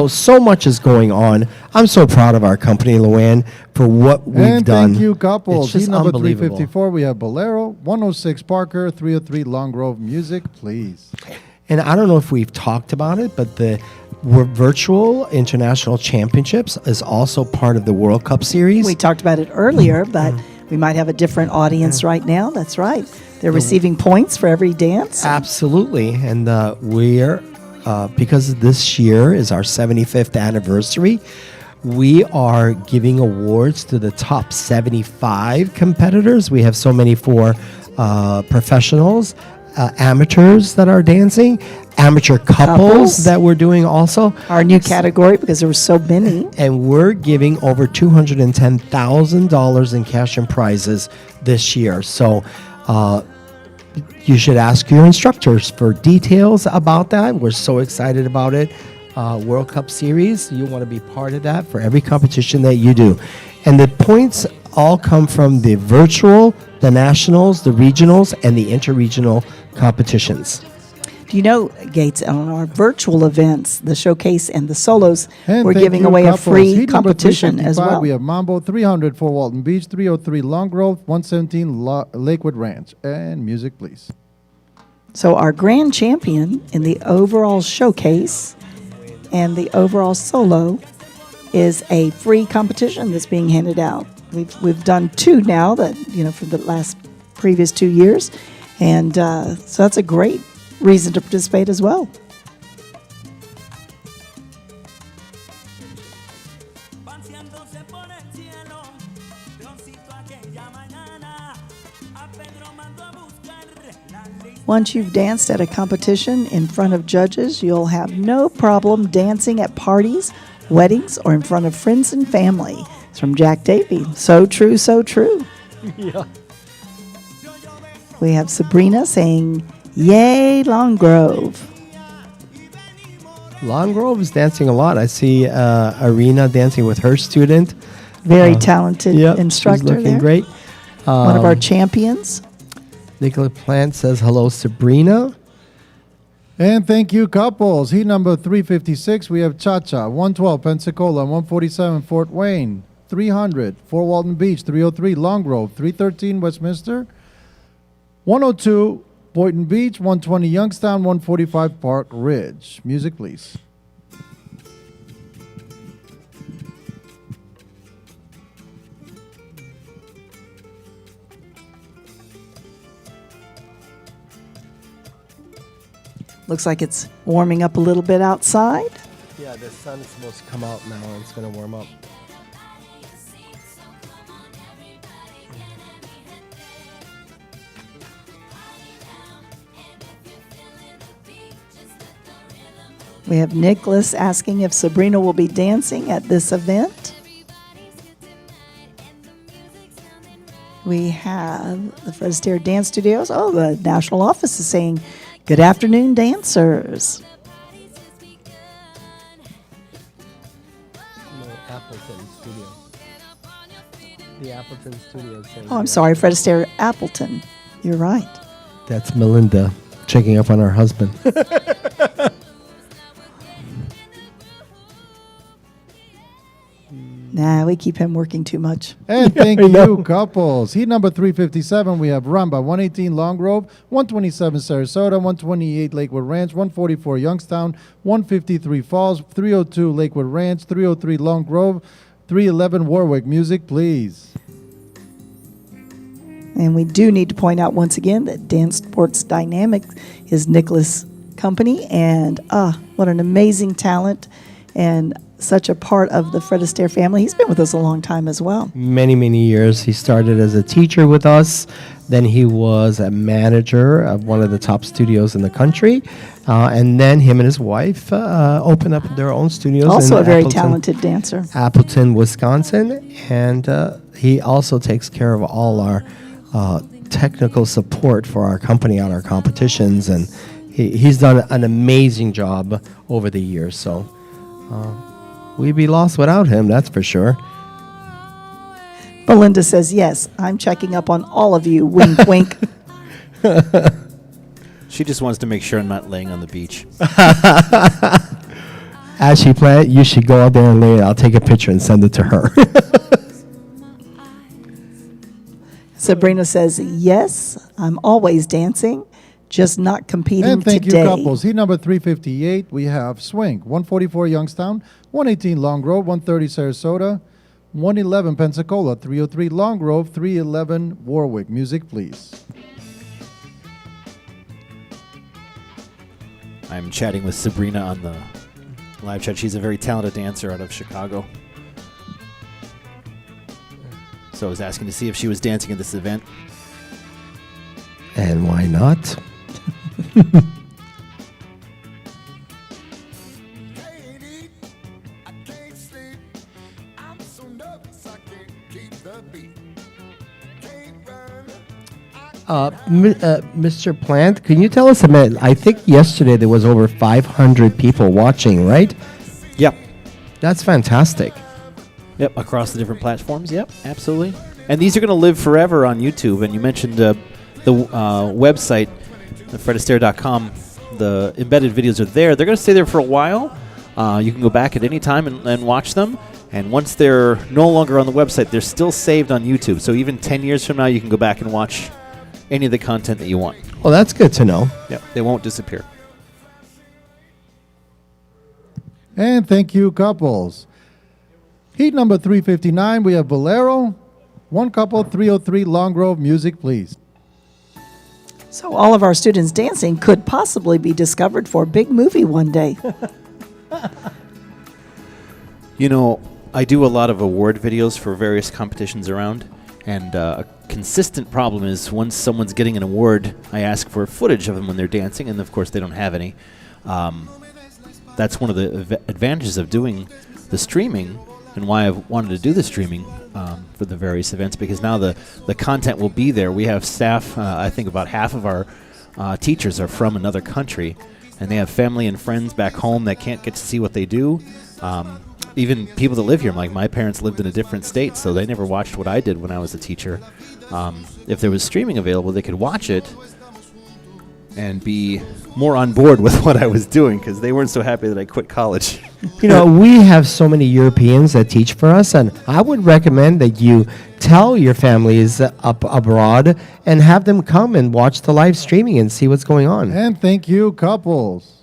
So much is going on. I'm so proud of our company, Luann, for what we've done. Thank you, couples. It's just Heat number unbelievable. 354, we have Bolero. 106 Parker, 303 Long Grove. Music, please. And I don't know if we've talked about it, but the virtual international championships is also part of the World Cup series. We talked about it earlier, but we might have a different audience right now. That's right. They're receiving points for every dance. Absolutely. And we're, because this year is our 75th anniversary, we are giving awards to the top 75 competitors. We have so many for professionals, amateurs that are dancing, amateur couples that we're doing also. Our new category, because there were so many. And we're giving over $210,000 in cash and prizes this year. So you should ask your instructors for details about that. We're so excited about it. World Cup Series, you want to be part of that for every competition that you do. And the points all come from the virtual, the nationals, the regionals, and the interregional competitions. Do you know, Gates, on our virtual events, the showcase and the solos, And we're thank giving you, away a couples. free Heat number competition as 355, well. We have Mambo 300 for Walton Beach, 303 Long Grove, 117 Lakewood Ranch. And music, please. So our grand champion in the overall showcase and the overall solo is a free competition that's being handed out. We've done two now that, for the previous 2 years. And so that's a great reason to participate as well. Once you've danced at a competition in front of judges, you'll have no problem dancing at parties, weddings, or in front of friends and family. It's from Jack Davey. So true, so true. Yeah. We have Sabrina saying, "Yay, Long Grove." Long Grove is dancing a lot. I see Arena dancing with her student. Very talented instructor she's looking there. great. One of our champions. Nicola Plant says, hello, Sabrina. And thank you, couples. Heat number 356, we have Cha-Cha, 112 Pensacola, 147 Fort Wayne, 300 Fort Walton Beach, 303 Long Grove, 313 Westminster, 102 Boynton Beach, 120 Youngstown, 145 Park Ridge. Music, please. Looks like it's warming up a little bit outside. Yeah, the sun is supposed to come out now. It's going to warm up. We have Nicholas asking if Sabrina will be dancing at this event. We have the Fred Astaire Dance Studios. Oh, the national office is saying, good afternoon, dancers. Appleton Studio. The Appleton Studio. Oh, I'm sorry, Fred Astaire Appleton. You're right. That's Melinda checking up on her husband. Nah, we keep him working too much. And thank you, couples. Heat number 357, we have Rumba, 118 Long Grove, 127 Sarasota, 128 Lakewood Ranch, 144 Youngstown, 153 Falls, 302 Lakewood Ranch, 303 Long Grove, 311 Warwick. Music, please. And we do need to point out once again that Dance Sports Dynamics is Nicholas' company. And what an amazing talent and such a part of the Fred Astaire family. He's been with us a long time as well. Many, many years. He started as a teacher with us. Then he was a manager of one of the top studios in the country. And then him and his wife opened up their own studios. Also in a very Appleton, talented dancer. Appleton, Wisconsin. And he also takes care of all our technical support for our company on our competitions. And he's done an amazing job over the years. So we'd be lost without him, that's for sure. Belinda says, yes, I'm checking up on all of you. Wink, wink. She just wants to make sure I'm not laying on the beach. As she planned, you should go out there and lay it. I'll take a picture and send it to her. Sabrina says, yes, I'm always dancing, just not competing And thank today. you, couples. Heat number 358, we have Swing, 144 Youngstown, 118 Long Grove, 130 Sarasota, 111 Pensacola, 303 Long Grove, 311 Warwick. Music, please. I'm chatting with Sabrina on the live chat. She's a very talented dancer out of Chicago. So I was asking to see if she was dancing at this event. And why not? Mr. Plant, can you tell us a minute? I think yesterday there was over 500 people watching, right? Yep. That's fantastic. Yep, across the different platforms. Yep, absolutely. And these are going to live forever on YouTube. And you mentioned the website, fredastaire.com. The embedded videos are there. They're going to stay there for a while. You can go back at any time and watch them. And once they're no longer on the website, they're still saved on YouTube. So even 10 years from now, you can go back and watch any of the content that you want. Well, that's good to know. Yep, they won't disappear. And thank you, couples. Heat number 359, we have Bolero, one couple, 303 Long Grove. Music, please. So all of our students dancing could possibly be discovered for a big movie one day. You know, I do a lot of award videos for various competitions around, and a consistent problem is once someone's getting an award, I ask for footage of them when they're dancing, and of course they don't have any. That's one of the advantages of doing the streaming, and why I've wanted to do the streaming for the various events, because now the content will be there. We have staff, I think about half of our teachers are from another country, and they have family and friends back home that can't get to see what they do. Even people that live here, like my parents lived in a different state, so they never watched what I did when I was a teacher. If there was streaming available, they could watch it and be more on board with what I was doing, because they weren't so happy that I quit college. You know, we have so many Europeans that teach for us, and I would recommend that you tell your families up abroad and have them come and watch the live streaming and see what's going on. And thank you, couples.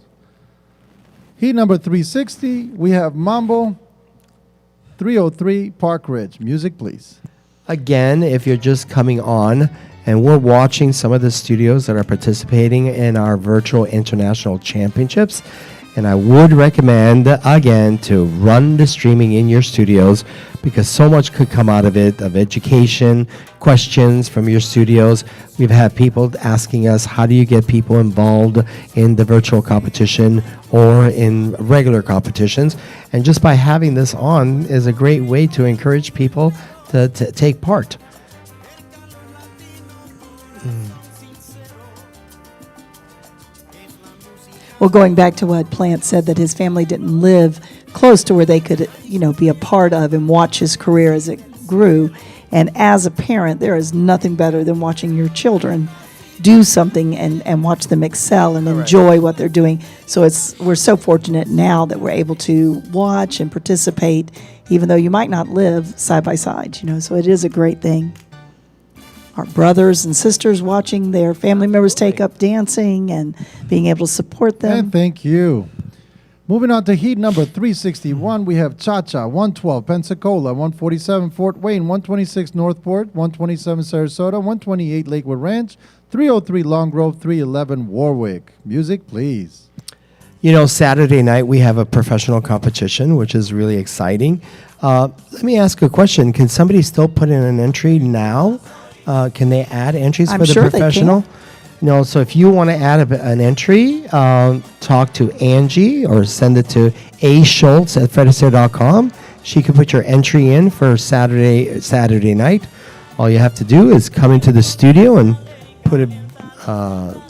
Heat number 360, we have Mambo, 303 Park Ridge. Music, please. Again, if you're just coming on and we're watching some of the studios that are participating in our virtual international championships, And I would recommend, again, to run the streaming in your studios because so much could come out of it, of education, questions from your studios. We've had people asking us, how do you get people involved in the virtual competition or in regular competitions? And just by having this on is a great way to encourage people to take part. Well, going back to what Plant said, that his family didn't live close to where they could, be a part of and watch his career as it grew. And as a parent, there is nothing better than watching your children do something and watch them excel and enjoy what they're doing. So we're so fortunate now that we're able to watch and participate, even though you might not live side by side, So it is a great thing. Our brothers and sisters watching their family members take up dancing and being able to support them. And thank you. Moving on to heat number 361, we have Cha-Cha, 112 Pensacola, 147 Fort Wayne, 126 Northport, 127 Sarasota, 128 Lakewood Ranch, 303 Long Grove, 311 Warwick. Music, please. Saturday night we have a professional competition, which is really exciting. Let me ask a question. Can somebody still put in an entry now? Can they add entries I'm for the sure they professional? So if you want to add an entry, talk to Angie or send it to aschultz@fredistaire.com. She can put your entry in for Saturday night. All you have to do is come into the studio and put it.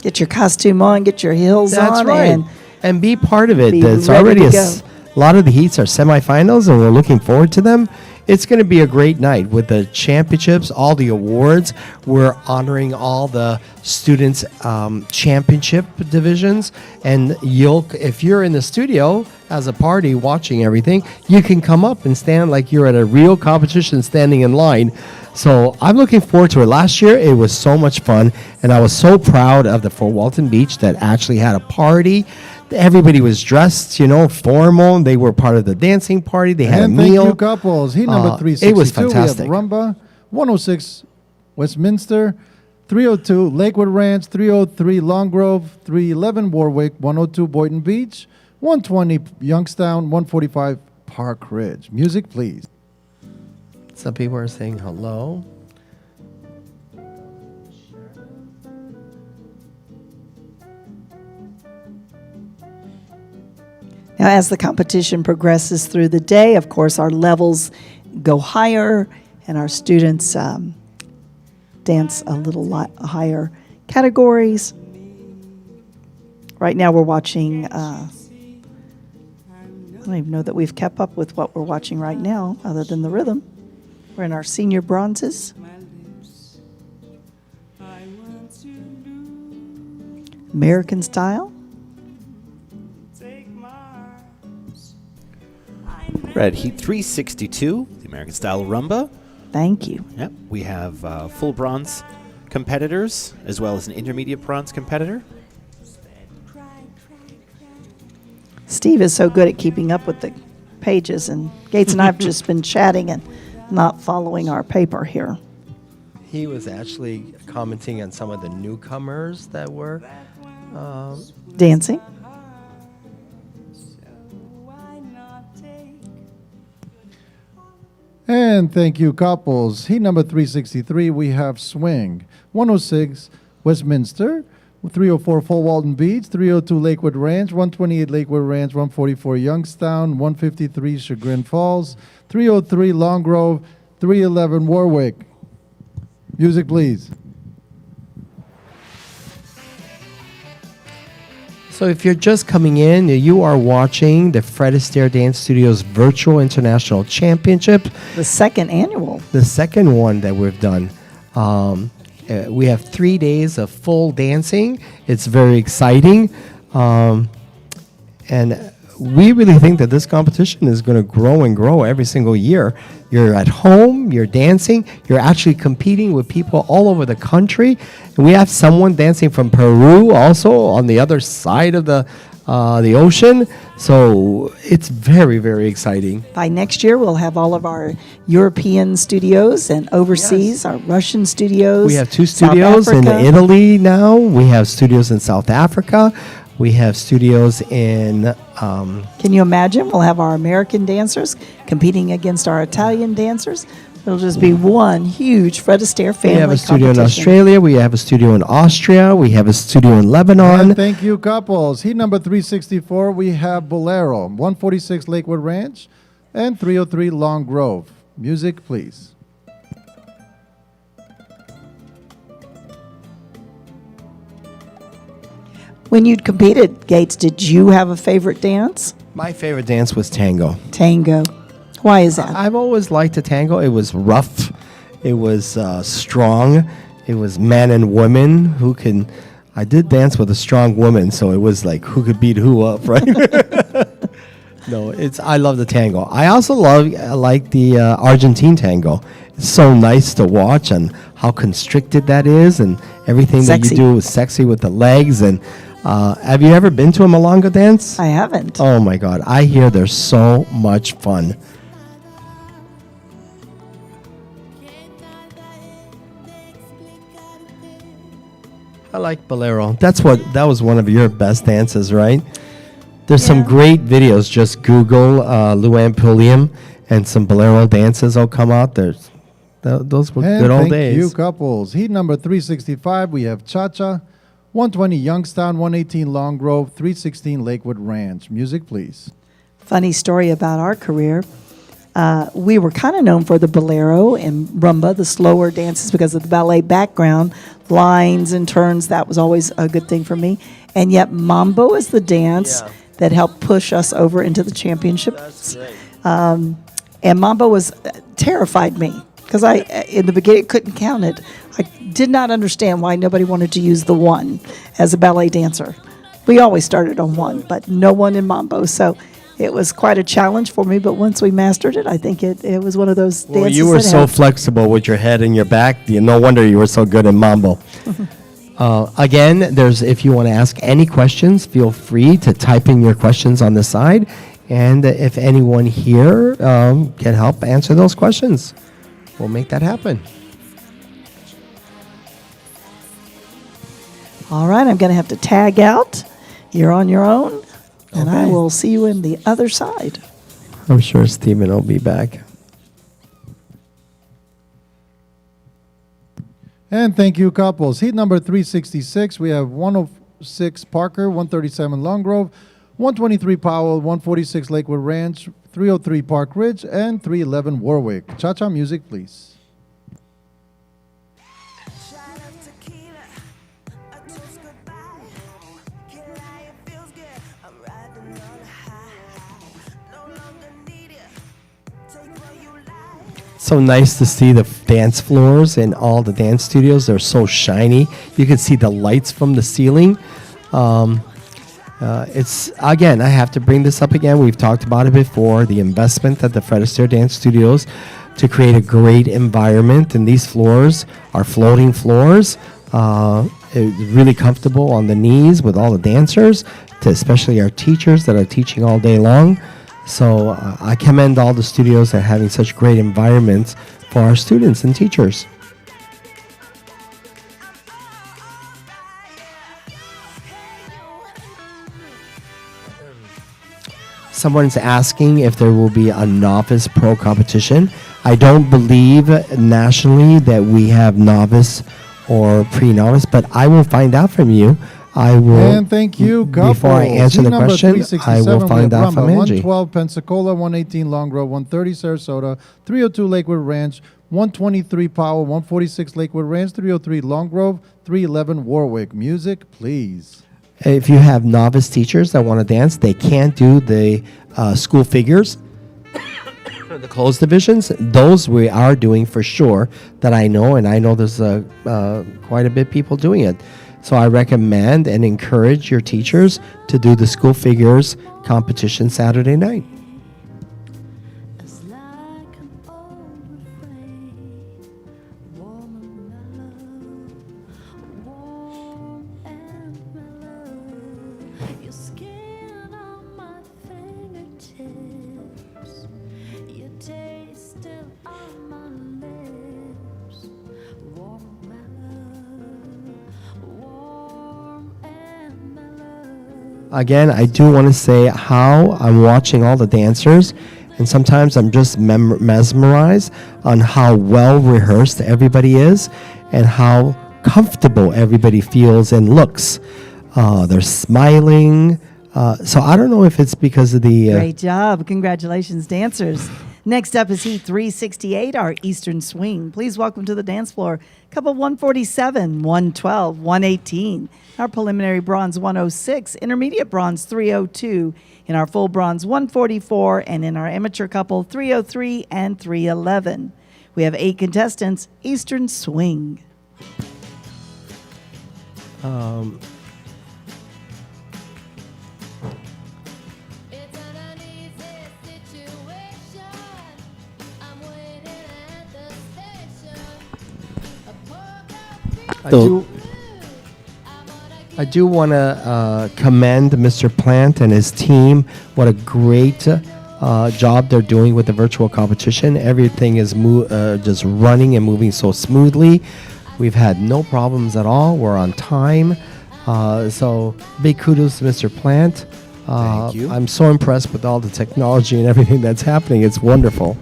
Get your costume on, get your heels That's on, right. And be part of it. be It's ready already to go. a lot of the heats are semifinals, and we're looking forward to them. It's going to be a great night with the championships, all the awards. We're honoring all the students' championship divisions. And if you're in the studio as a party watching everything, you can come up and stand like you're at a real competition standing in line. So I'm looking forward to it. Last year, it was so much fun. And I was so proud of the Fort Walton Beach that actually had a party. Everybody was dressed, formal. They were part of the dancing party. They had And a meal. thank you, couples. Heat number 362. It was We have fantastic. Rumba, 106 Westminster, 302 Lakewood Ranch, 303 Long Grove, 311 Warwick, 102 Boynton Beach, 120 Youngstown, 145 Park Ridge. Music, please. Some people are saying hello. Now, as the competition progresses through the day, of course, our levels go higher and our students dance a little higher categories. Right now we're watching, I don't even know that we've kept up with what we're watching right now other than the rhythm. We're in our senior bronzes. American style. Red Heat 362, the American Style Rumba. Thank you. Yep. We have full bronze competitors as well as an intermediate bronze competitor. Steve is so good at keeping up with the pages, and Gates and I have just been chatting and not following our paper here. He was actually commenting on some of the newcomers that were. Dancing. And thank you, couples. Heat number 363, we have Swing, 106 Westminster, 304 Fort Walton Beach, 302 Lakewood Ranch, 128 Lakewood Ranch, 144 Youngstown, 153 Chagrin Falls, 303 Long Grove, 311 Warwick. Music, please. So if you're just coming in, you are watching the Fred Astaire Dance Studios Virtual International Championship, The second annual. the second one that we've done. We have 3 days of full dancing. It's very exciting. And we really think that this competition is going to grow and grow every single year. You're at home, you're dancing, you're actually competing with people all over the country. And we have someone dancing from Peru also on the other side of the ocean. So it's very, very exciting. By next year, we'll have all of our European studios and overseas, our Russian studios. We have 2 South studios in Africa. Italy now. We have studios in South Africa. We have studios in. Can you imagine? We'll have our American dancers competing against our Italian dancers. It'll just be one huge Fred Astaire family We have a studio in competition. Australia. We have a studio in Austria. We have a studio in Lebanon. And thank you, couples. Heat number 364, we have Bolero, 146 Lakewood Ranch, and 303 Long Grove. Music, please. When you'd competed, Gates, did you have a favorite dance? My favorite dance was tango. Tango. Why is that? I've always liked the tango. It was rough. It was strong. It was men and women who can. I did dance with a strong woman, so it was like who could beat who up, right? No, I love the tango. I also like the Argentine tango. It's so nice to watch and how constricted that is, and everything that Sexy. you do is sexy with the legs. And have you ever been to a milonga dance? I haven't. Oh my God! I hear they're so much fun. I like Bolero. That was one of your best dances, right? There's some Yeah. great videos. Just Google Luann Pulliam and some Bolero dances will come out. Those were And good old thank days. you, couples. Heat number 365, we have Cha-Cha, 120 Youngstown, 118 Long Grove, 316 Lakewood Ranch. Music, please. Funny story about our career. We were kind of known for the bolero and rumba, the slower dances, because of the ballet background, lines and turns. That was always a good thing for me. And yet, mambo is the dance that helped push us over into the championships. And mambo terrified me because I, in the beginning, couldn't count it. I did not understand why nobody wanted to use the one as a ballet dancer. We always started on one, but no one in mambo. So it was quite a challenge for me, but once we mastered it, I think it was one of those dances. Well, you were that so helped. flexible with your head and your back. No wonder you were so good in mambo. Again, if you want to ask any questions, feel free to type in your questions on the side. And if anyone here can help answer those questions, we'll make that happen. All right, I'm going to have to tag out. You're on your own, and I Okay. will see you in the other side. I'm sure Stephen will be back. And thank you, couples. Heat number 366, we have 106 Parker, 137 Long Grove, 123 Powell, 146 Lakewood Ranch, 303 Park Ridge, and 311 Warwick. Cha-Cha, music, please. Shot of tequila, a toast goodbye. Can't lie, it feels good. I'm riding on a high. No longer need it. Take what you like. So nice to see the dance floors in all the dance studios. They're so shiny. You can see the lights from the ceiling. It's again, I have to bring this up again. We've talked about it before. The investment at the Fred Astaire Dance Studios to create a great environment, and these floors are floating floors. It's really comfortable on the knees with all the dancers, especially our teachers that are teaching all day long. So I commend all the studios that are having such great environments for our students and teachers. Someone's asking if there will be a novice pro competition. I don't believe nationally that we have novice or pre-novice, but I will find out from you. I will. And thank you, couples. Before I answer Heat the number question, 367, I will find we have out from Rumba, Angie. 112 Pensacola, 118 Long Grove, 130 Sarasota, 302 Lakewood Ranch, 123 Powell, 146 Lakewood Ranch, 303 Long Grove, 311 Warwick. Music, please. If you have novice teachers that want to dance, they can't do the school figures, the closed divisions. Those we are doing for sure that I know, and I know there's quite a bit people doing it. So I recommend and encourage your teachers to do the school figures competition Saturday night. It's like an old refrain, warm and mellow, warm and mellow. Your skin on my fingertips, your taste still on my lips, warm and mellow, warm and mellow. Again, I do want to say how I'm watching all the dancers, and sometimes I'm just mesmerized on how well rehearsed everybody is and how comfortable everybody feels and looks. They're smiling. So I don't know if it's because of the... Great job. Congratulations, dancers. Next up is Heat 368, our Eastern Swing. Please welcome to the dance floor couple 147, 112, 118. Our preliminary bronze 106, intermediate bronze 302, in our full bronze 144, and in our amateur couple 303 and 311. We have 8 contestants, Eastern Swing. It's an uneasy situation. I'm waiting at the station. A poor girl feels I do want to commend Mr. Plant and his team. What a great job they're doing with the virtual competition. Everything is just running and moving so smoothly. We've had no problems at all. We're on time. So big kudos to Mr. Plant. Thank you. I'm so impressed with all the technology and everything that's happening. It's wonderful.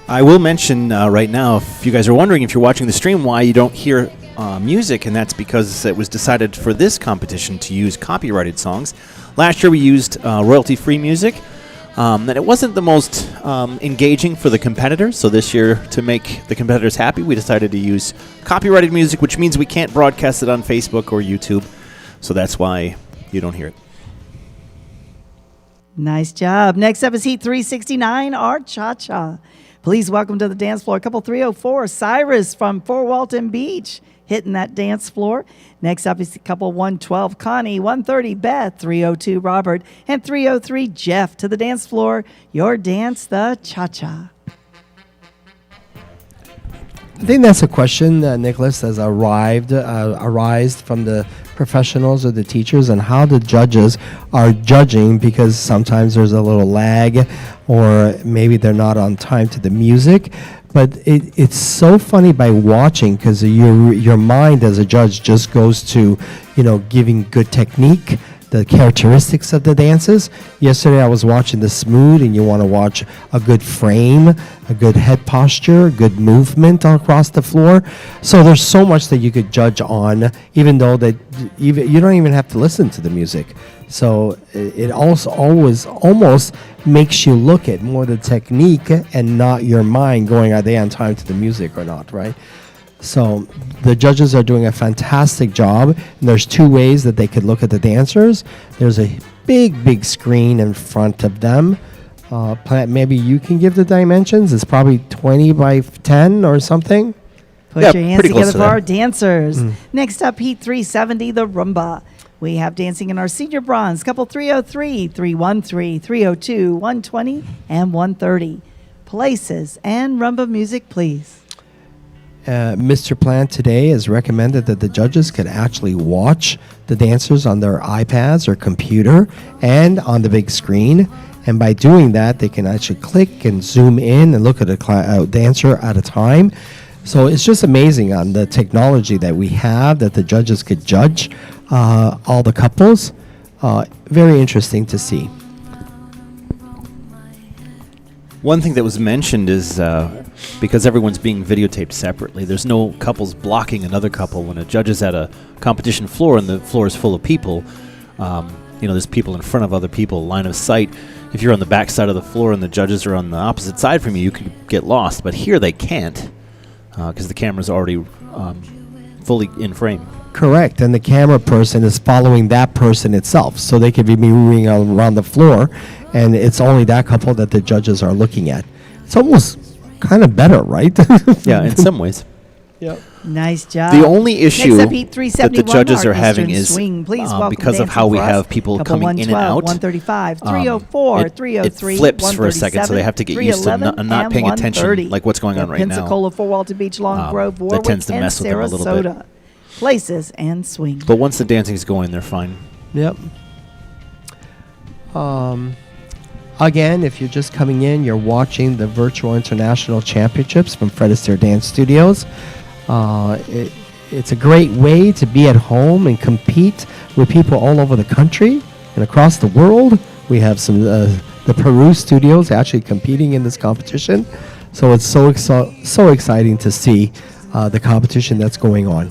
I will mention right now, if you guys are wondering, if you're watching the stream, why you don't hear music, and that's because it was decided for this competition to use copyrighted songs. Last year we used royalty-free music, and it wasn't the most engaging for the competitors, so this year, to make the competitors happy, we decided to use copyrighted music, which means we can't broadcast it on Facebook or YouTube, so that's why you don't hear it. Nice job. Next up is Heat 369, our Cha-Cha. Please welcome to the dance floor couple 304, Cyrus from Fort Walton Beach, hitting that dance floor. Next up is couple 112, Connie, 130, Beth, 302, Robert, and 303, Jeff, to the dance floor. Your dance, the Cha-Cha. I think that's a question, Nicholas, has arised from the professionals or the teachers and how the judges are judging, because sometimes there's a little lag or maybe they're not on time to the music. But it's so funny by watching, because your mind as a judge just goes to, giving good technique, the characteristics of the dances. Yesterday I was watching the smooth, and you want to watch a good frame, a good head posture, good movement across the floor. So there's so much that you could judge on, even though that you don't even have to listen to the music. So it also always almost makes you look at more the technique and not your mind going, are they on time to the music or not, right? So the judges are doing a fantastic job. And there's 2 ways that they could look at the dancers. There's a big screen in front of them. Plant, maybe you can give the dimensions. It's probably 20 by 10 or something. Put Yeah, your hands pretty close together to for that. our dancers. Next up, Heat 370, the Rumba. We have dancing in our senior bronze, couple 303, 313, 302, 120, and 130. Places and Rumba music, please. Mr. Plant today has recommended that the judges could actually watch the dancers on their iPads or computer and on the big screen. And by doing that, they can actually click and zoom in and look at a dancer at a time. So it's just amazing on the technology that we have, that the judges could judge all the couples. Very interesting to see. One thing that was mentioned is because everyone's being videotaped separately, there's no couples blocking another couple. When a judge is at a competition floor and the floor is full of people, there's people in front of other people, line of sight. If you're on the back side of the floor and the judges are on the opposite side from you, you could get lost. But here they can't, because the camera's already fully in frame. Correct, and the camera person is following that person itself, so they could be moving around the floor, and it's only that couple that the judges are looking at. It's almost kind of better, right? Yeah, in some ways. Yep. Nice job. The only issue Next up, Heat that the 371, judges our are having Eastern is Swing. Please welcome because of dancing how we for us. have people Couple coming in and 112, out. 135, 304, It 303, flips for a second, so they have to get used to 311, not paying and attention, 130. like what's going on right now. Pensacola, Fort Walton Beach, Long Grove, that Warwick, tends to and mess with them a little bit. Sarasota. Places and Swing. But once the dancing's going, they're fine. Yep. Again, if you're just coming in, you're watching the Virtual International Championships from Fred Astaire Dance Studios. It's a great way to be at home and compete with people all over the country and across the world. We have some the Peru studios actually competing in this competition, so it's so exciting to see the competition that's going on.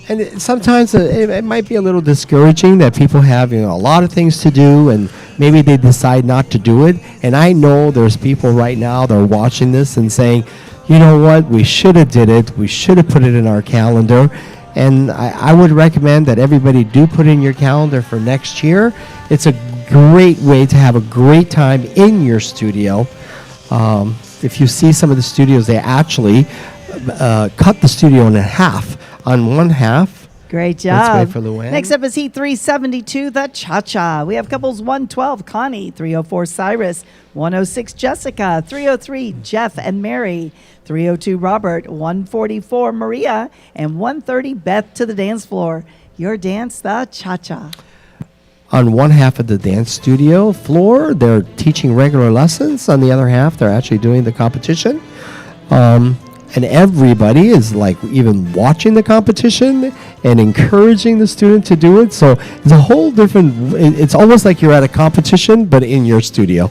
And sometimes it might be a little discouraging that people have a lot of things to do and maybe they decide not to do it. And I know there's people right now that are watching this and saying, you know what, we should have did it. We should have put it in our calendar. And I would recommend that everybody do put in your calendar for next year. It's a great way to have a great time in your studio. If you see some of the studios, they actually cut the studio in half. On one half. Great job. Let's wait for Luann. Next up is Heat 372, the Cha-Cha. We have couples 112, Connie, 304, Cyrus, 106, Jessica, 303, Jeff and Mary, 302, Robert, 144, Maria, and 130, Beth to the dance floor. Your dance, the Cha-Cha. On one half of the dance studio floor, they're teaching regular lessons. On the other half, they're actually doing the competition. And everybody is like even watching the competition and encouraging the student to do it. So it's a whole different, it's almost like you're at a competition, but in your studio.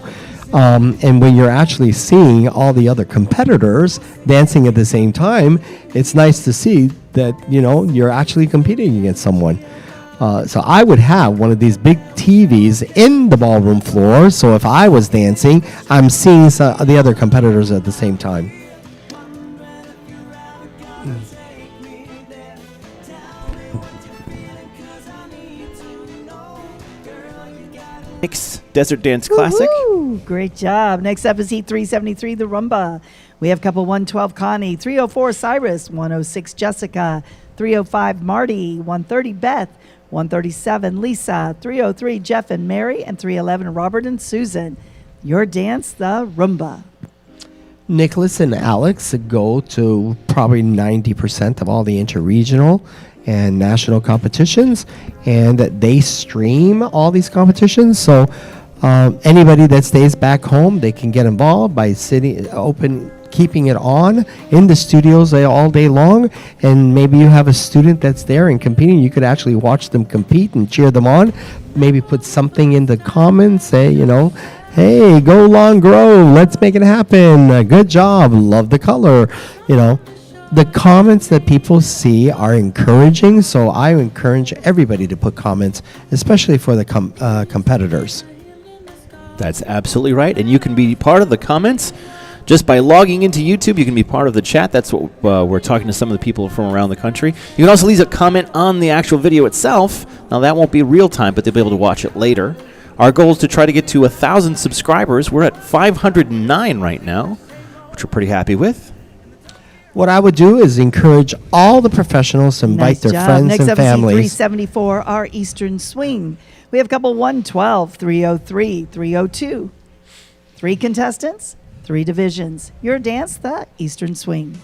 And when you're actually seeing all the other competitors dancing at the same time, it's nice to see that, you're actually competing against someone. So I would have one of these big TVs in the ballroom floor. So if I was dancing, I'm seeing the other competitors at the same time. Desert Dance Classic. Woo-hoo! Great job. Next up is Heat 373, the Rumba. We have couple 112, Connie, 304, Cyrus, 106, Jessica, 305, Marty, 130, Beth, 137, Lisa, 303, Jeff and Mary, and 311, Robert and Susan. Your dance, the Rumba. Nicholas and Alex go to probably 90% of all the interregional and national competitions, and they stream all these competitions. So anybody that stays back home, they can get involved by keeping it on in the studios all day long. And maybe you have a student that's there and competing. You could actually watch them compete and cheer them on. Maybe put something in the comments, say, hey, go Long Grove, let's make it happen. Good job, love the color, The comments that people see are encouraging, so I encourage everybody to put comments, especially for the competitors. That's absolutely right. And you can be part of the comments just by logging into YouTube. You can be part of the chat. That's what we're talking to some of the people from around the country. You can also leave a comment on the actual video itself. Now, that won't be real time, but they'll be able to watch it later. Our goal is to try to get to 1,000 subscribers. We're at 509 right now, which we're pretty happy with. What I would do is encourage all the professionals to invite their friends Next and up families. is Heat 374, our Eastern Swing. We have couple 112, 303, 302. 3 contestants, 3 divisions. Your dance, the Eastern Swing.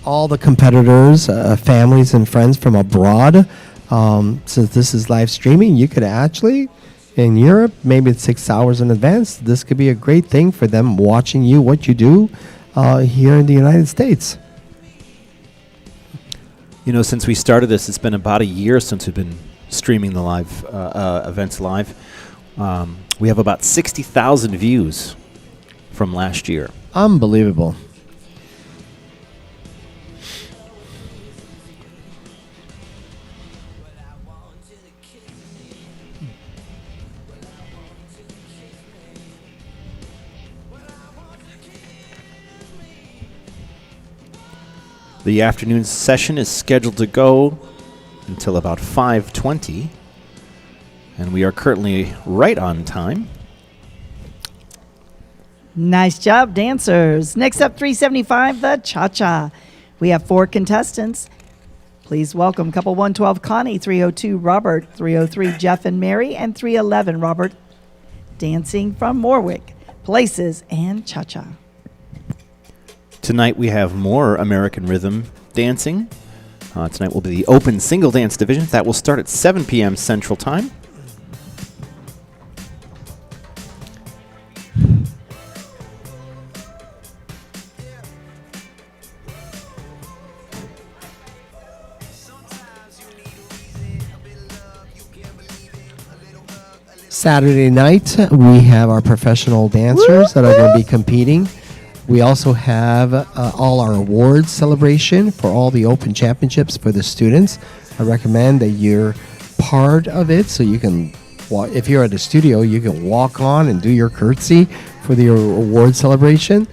All the competitors, families and friends from abroad. Since this is live streaming, you could actually, in Europe, maybe it's 6 hours in advance, this could be a great thing for them watching what you do here in the United States. Since we started this, it's been about a year since we've been streaming the live events live. We have about 60,000 views from last year. Unbelievable. The afternoon session is scheduled to go until about 5:20, and we are currently right on time. Nice job, dancers. Next up, 375, the Cha-Cha. We have 4 contestants. Please welcome couple 112, Connie, 302, Robert, 303, Jeff and Mary, and 311, Robert, dancing from Warwick, Places, and Cha-Cha. Tonight we have more American rhythm dancing. Tonight will be the open single dance division. That will start at 7 p.m. Central Time. Saturday night, we have our professional dancers that are going to be competing. We also have all our awards celebration for all the open championships for the students. I recommend that you're part of it so you can, if you're at the studio, you can walk on and do your curtsy for the award celebration.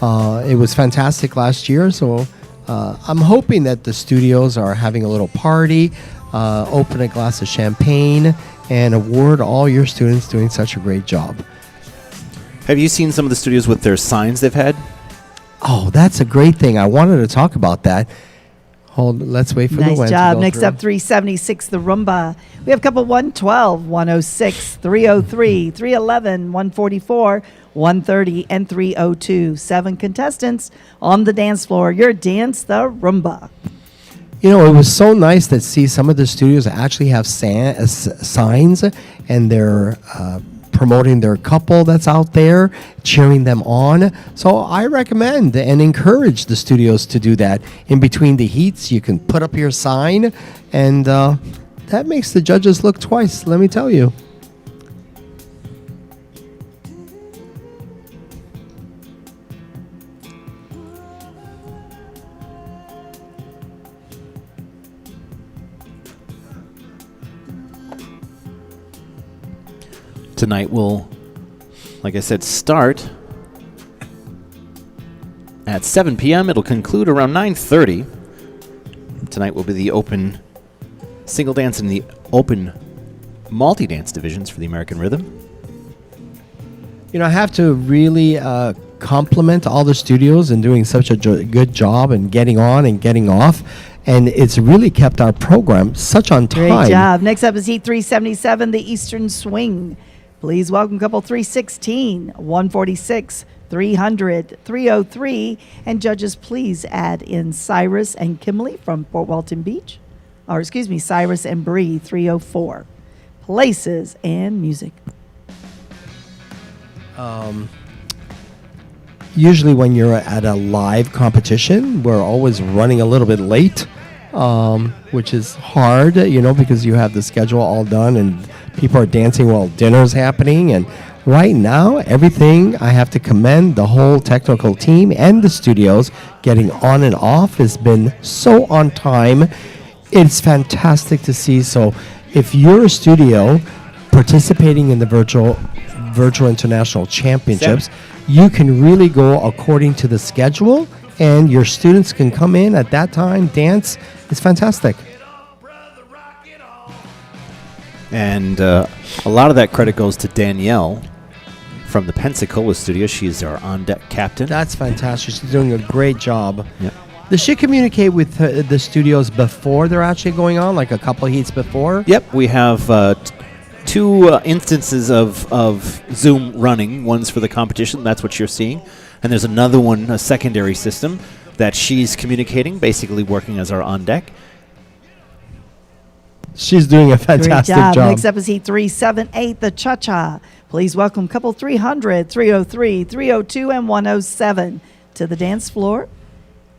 It was fantastic last year, so I'm hoping that the studios are having a little party, open a glass of champagne, and award all your students doing such a great job. Have you seen some of the studios with their signs they've had? Oh, that's a great thing. I wanted to talk about that. Let's wait for the Nice Wen to job. go Next through. up, 376, the Rumba. We have couple 112, 106, 303, 311, 144, 130, and 302. 7 contestants on the dance floor. Your dance, the Rumba. You know, it was so nice to see some of the studios actually have signs, and they're promoting their couple that's out there, cheering them on. So I recommend and encourage the studios to do that. In between the heats, you can put up your sign, and that makes the judges look twice, let me tell you. Tonight will, like I said, start at 7 p.m. It'll conclude around 9:30. Tonight will be the open single dance and the open multi-dance divisions for the American Rhythm. You know, I have to really compliment all the studios in doing such a good job and getting on and getting off. And it's really kept our program such on time. Great job. Next up is Heat 377, the Eastern Swing. Please welcome couple 316, 146, 300, 303. And judges, please add in Cyrus and Kimberly from Fort Walton Beach. Or excuse me, Cyrus and Bree, 304. Places and music. Usually when you're at a live competition, we're always running a little bit late, which is hard, you know, because you have the schedule all done and people are dancing while dinner's happening. And right now, everything, I have to commend the whole technical team and the studios getting on and off has been so on time. It's fantastic to see. So if you're a studio participating in the virtual international championships, you can really go according to the schedule, and your students can come in at that time, dance. It's fantastic. And a lot of that credit goes to Danielle from the Pensacola studio. She's our on-deck captain. That's fantastic. She's doing a great job. Yep. Does she communicate with the studios before they're actually going on, like a couple of heats before? Yep, we have two instances of Zoom running. One's for the competition, that's what you're seeing. And there's another one, a secondary system, that she's communicating, basically working as our on-deck. She's doing a fantastic Great job. job. Next up is Heat 378, the Cha-Cha. Please welcome couple 300, 303, 302, and 107 to the dance floor.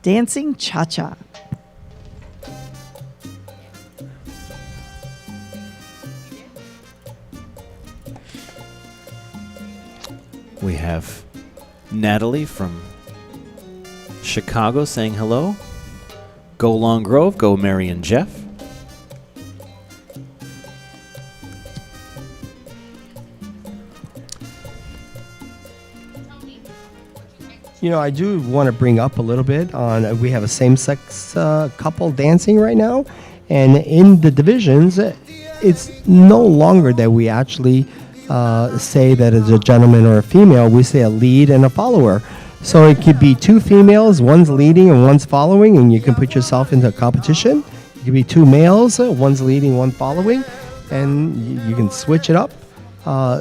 Dancing Cha-Cha. We have Natalie from Chicago saying hello. Go Long Grove, go Mary and Jeff. You know, I do want to bring up a little bit on, we have a same-sex couple dancing right now, and in the divisions, it's no longer that we actually say that it's a gentleman or a female. We say a lead and a follower. So it could be two females, one's leading and one's following, and you can put yourself into a competition. It could be two males, one's leading, one following, and you can switch it up.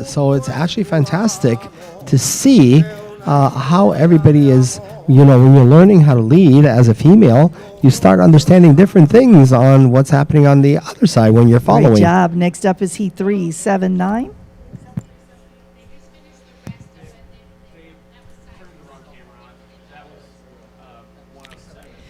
So it's actually fantastic to see how everybody is, you know, when you're learning how to lead as a female, you start understanding different things on what's happening on the other side when you're following. Great job. Next up is Heat 379.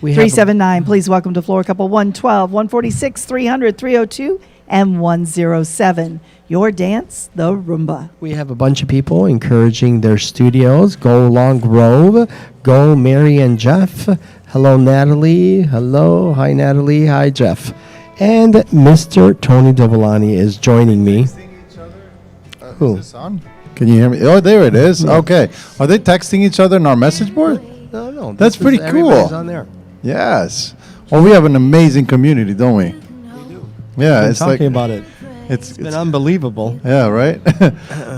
We have 379, please welcome to floor couple 112, 146, 300, 302, and 107. Your dance, the Roomba. We have a bunch of people encouraging their studios. Go Long Grove. Go Mary and Jeff. Hello, Natalie. Hello. Hi, Natalie. Hi, Jeff. And Mr. Tony Devolani is joining me. Who? Is this on? Can you hear me? Oh, there it is. Okay. Are they texting each other in our message board? No. That's pretty cool. Everybody's on there. Yes. Well, we have an amazing community, don't we? We do. Yeah, Been it's talking like about it. it's Been unbelievable. yeah, right.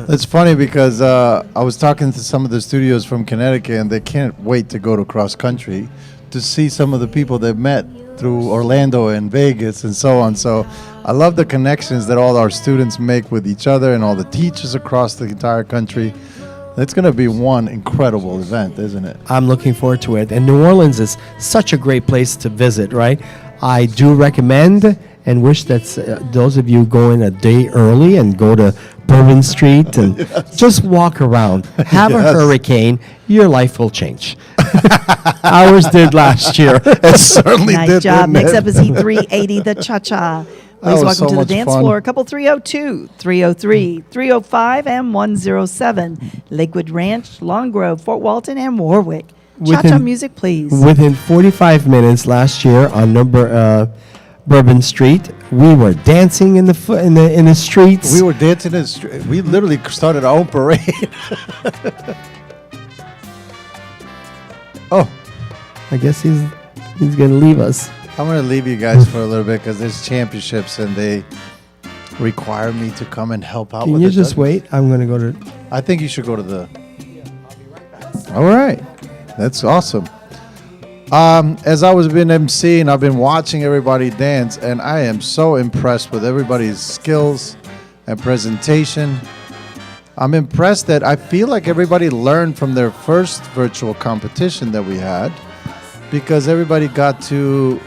It's funny because I was talking to some of the studios from Connecticut, and they can't wait to go to cross country to see some of the people they've met through Orlando and Vegas and so on. So I love the connections that all our students make with each other and all the teachers across the entire country. It's going to be one incredible event, isn't it? I'm looking forward to it. And New Orleans is such a great place to visit, right? I do recommend and wish that those of you go in a day early and go to Bourbon Street and just walk around. Have a Yes. hurricane. Your life will change. Ours did last year. It certainly Nice did. job. didn't Next it? up is Heat 380, the Cha-Cha. That Please was welcome so to the much dance fun. floor. Couple 302, 303, 305, and 107. Lakewood Ranch, Long Grove, Fort Walton, and Warwick. Cha-Cha Within- music, please. Within 45 minutes last year on Bourbon Street, we were dancing in the streets. We were dancing in the street. We literally started our own parade. Oh, I guess he's going to leave us. I'm going to leave you guys for a little bit because there's championships and they require me to come and help out Can with you the just judges. wait? I'm going to go to... I think you should go to the... All right. That's awesome. As I was been emceeing, I've been watching everybody dance, and I am so impressed with everybody's skills and presentation. I'm impressed that I feel like everybody learned from their first virtual competition that we had, because everybody got to,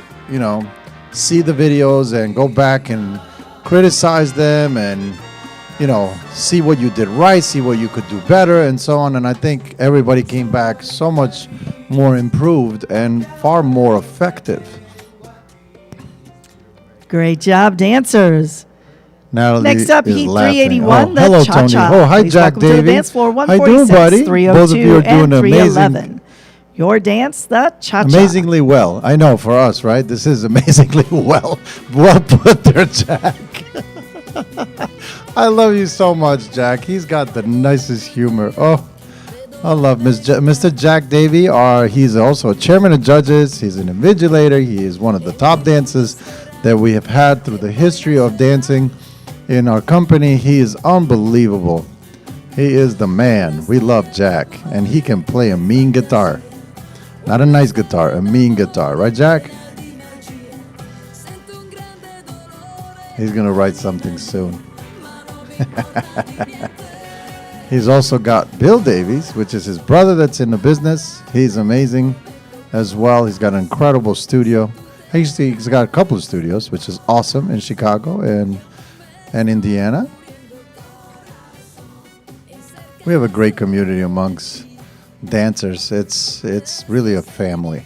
see the videos and go back and criticize them and, see what you did right, see what you could do better, and so on. And I think everybody came back so much more improved and far more effective. Great job, dancers. Natalie Next up, is Heat laughing. 381, the hello, Cha-Cha. Tony. Oh, hi, Please Jack welcome to the Davey. dance floor, How you doing, 146, buddy? 302, Both of you are doing and 311. amazing. Your dance, the Cha-Cha. Amazingly well. I know, for us, right? This is amazingly well put there, Jack. I love you so much, Jack. He's got the nicest humor. Oh, I love Mr. Jack Davey. He's also a chairman of judges. He's an invigilator. He is one of the top dancers that we have had through the history of dancing in our company. He is unbelievable. He is the man. We love Jack, and he can play a mean guitar. Not a nice guitar, a mean guitar. Right, Jack? He's going to write something soon. He's also got Bill Davies, which is his brother that's in the business. He's amazing as well. He's got an incredible studio. He's got a couple of studios, which is awesome, in Chicago and Indiana. We have a great community amongst dancers. It's really a family.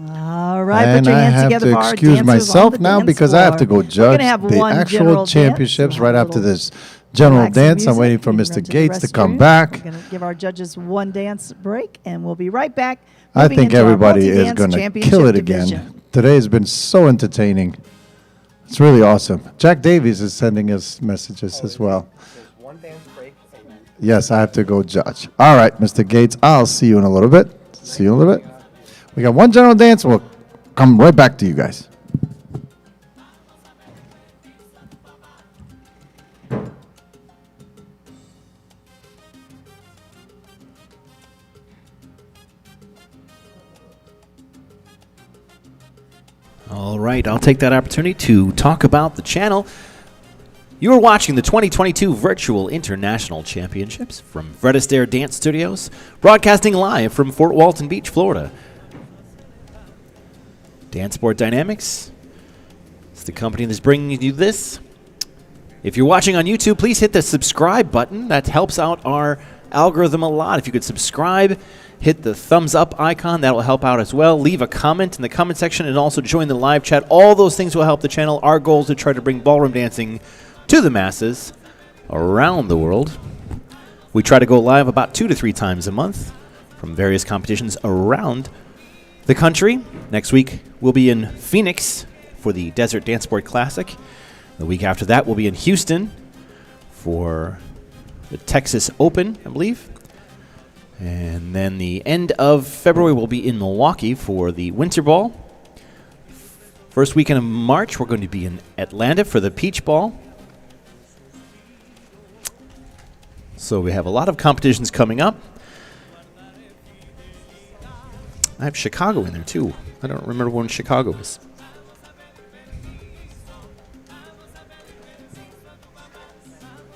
All right, And put your I hands have together to for our excuse dancers myself on the now dance because I have to floor. go judge We're gonna have the one actual general dance. championships We'll have right a after little this general relaxing dance. I'm music. waiting for We can Mr. run to the Gates to come restroom. back. We're going to give our judges one dance break, and we'll be right back. I moving think into our everybody is multi-dance going to championship kill it again. division. Today has been so entertaining. It's really awesome. Jack Davies is sending us messages as well. Yes, I have to go judge. All right, Mr. Gates, I'll see you in a little bit. See you in a little bit. We got one general dance. We'll come right back to you guys. All right, I'll take that opportunity to talk about the channel. You are watching the 2022 Virtual International Championships from Fred Astaire Dance Studios, broadcasting live from Fort Walton Beach, Florida. Dance Sport Dynamics is the company that's bringing you this. If you're watching on YouTube, please hit the subscribe button. That helps out our algorithm a lot. If you could subscribe hit the thumbs up icon. That will help out as well. Leave a comment in the comment section and also join the live chat. All those things will help the channel. Our goal is to try to bring ballroom dancing to the masses around the world. We try to go live about 2 to 3 times a month from various competitions around the country. Next week, we'll be in Phoenix for the Desert Dance Board Classic. The week after that, we'll be in Houston for the Texas Open, I believe. And then the end of February, we'll be in Milwaukee for the Winter Ball. First weekend of March, we're going to be in Atlanta for the Peach Ball. So we have a lot of competitions coming up. I have Chicago in there, too. I don't remember when Chicago is.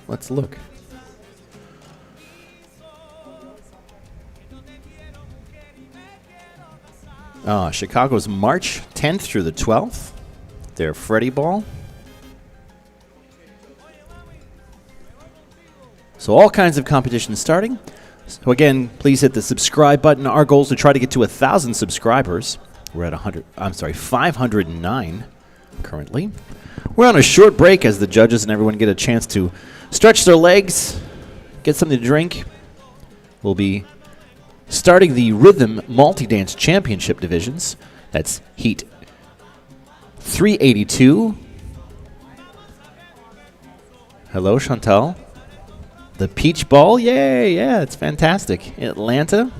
Let's look. Chicago's March 10th through the 12th. Their Freddie Ball. So all kinds of competitions starting. So again, please hit the subscribe button. Our goal is to try to get to 1,000 subscribers. We're at 509 currently. We're on a short break as the judges and everyone get a chance to stretch their legs, get something to drink. We'll be starting the Rhythm Multi-Dance Championship divisions. That's Heat 382. Hello, Chantal. The Peach Ball, yay, yeah, it's fantastic. In Atlanta.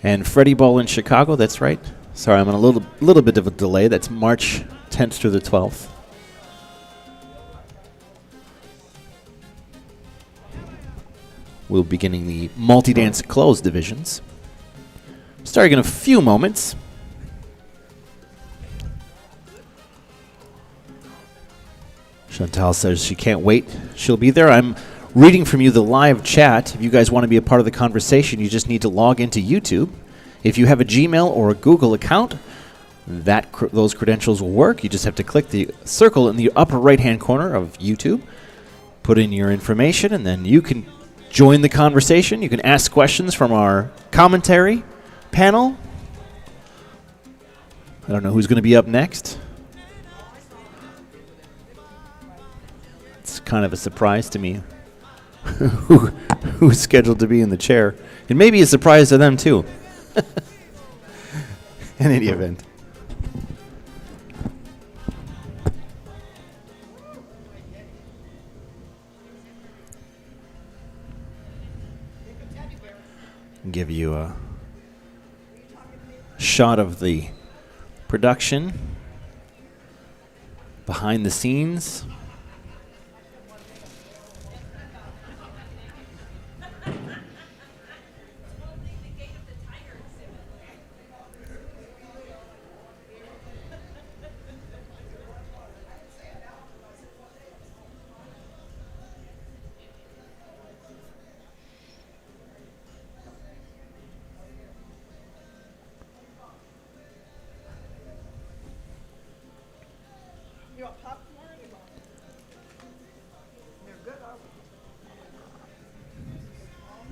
And Freddie Ball in Chicago, that's right. Sorry, I'm on a little bit of a delay. That's March 10th through the 12th. We'll be beginning the multi-dance closed divisions. Starting in a few moments. Chantal says she can't wait. She'll be there. I'm reading from you the live chat. If you guys want to be a part of the conversation, you just need to log into YouTube. If you have a Gmail or a Google account, those credentials will work. You just have to click the circle in the upper right-hand corner of YouTube, put in your information, and then you can join the conversation. You can ask questions from our commentary panel. I don't know who's going to be up next. It's kind of a surprise to me who's scheduled to be in the chair. It may be a surprise to them, too. In any event. Give you a shot of the production behind the scenes.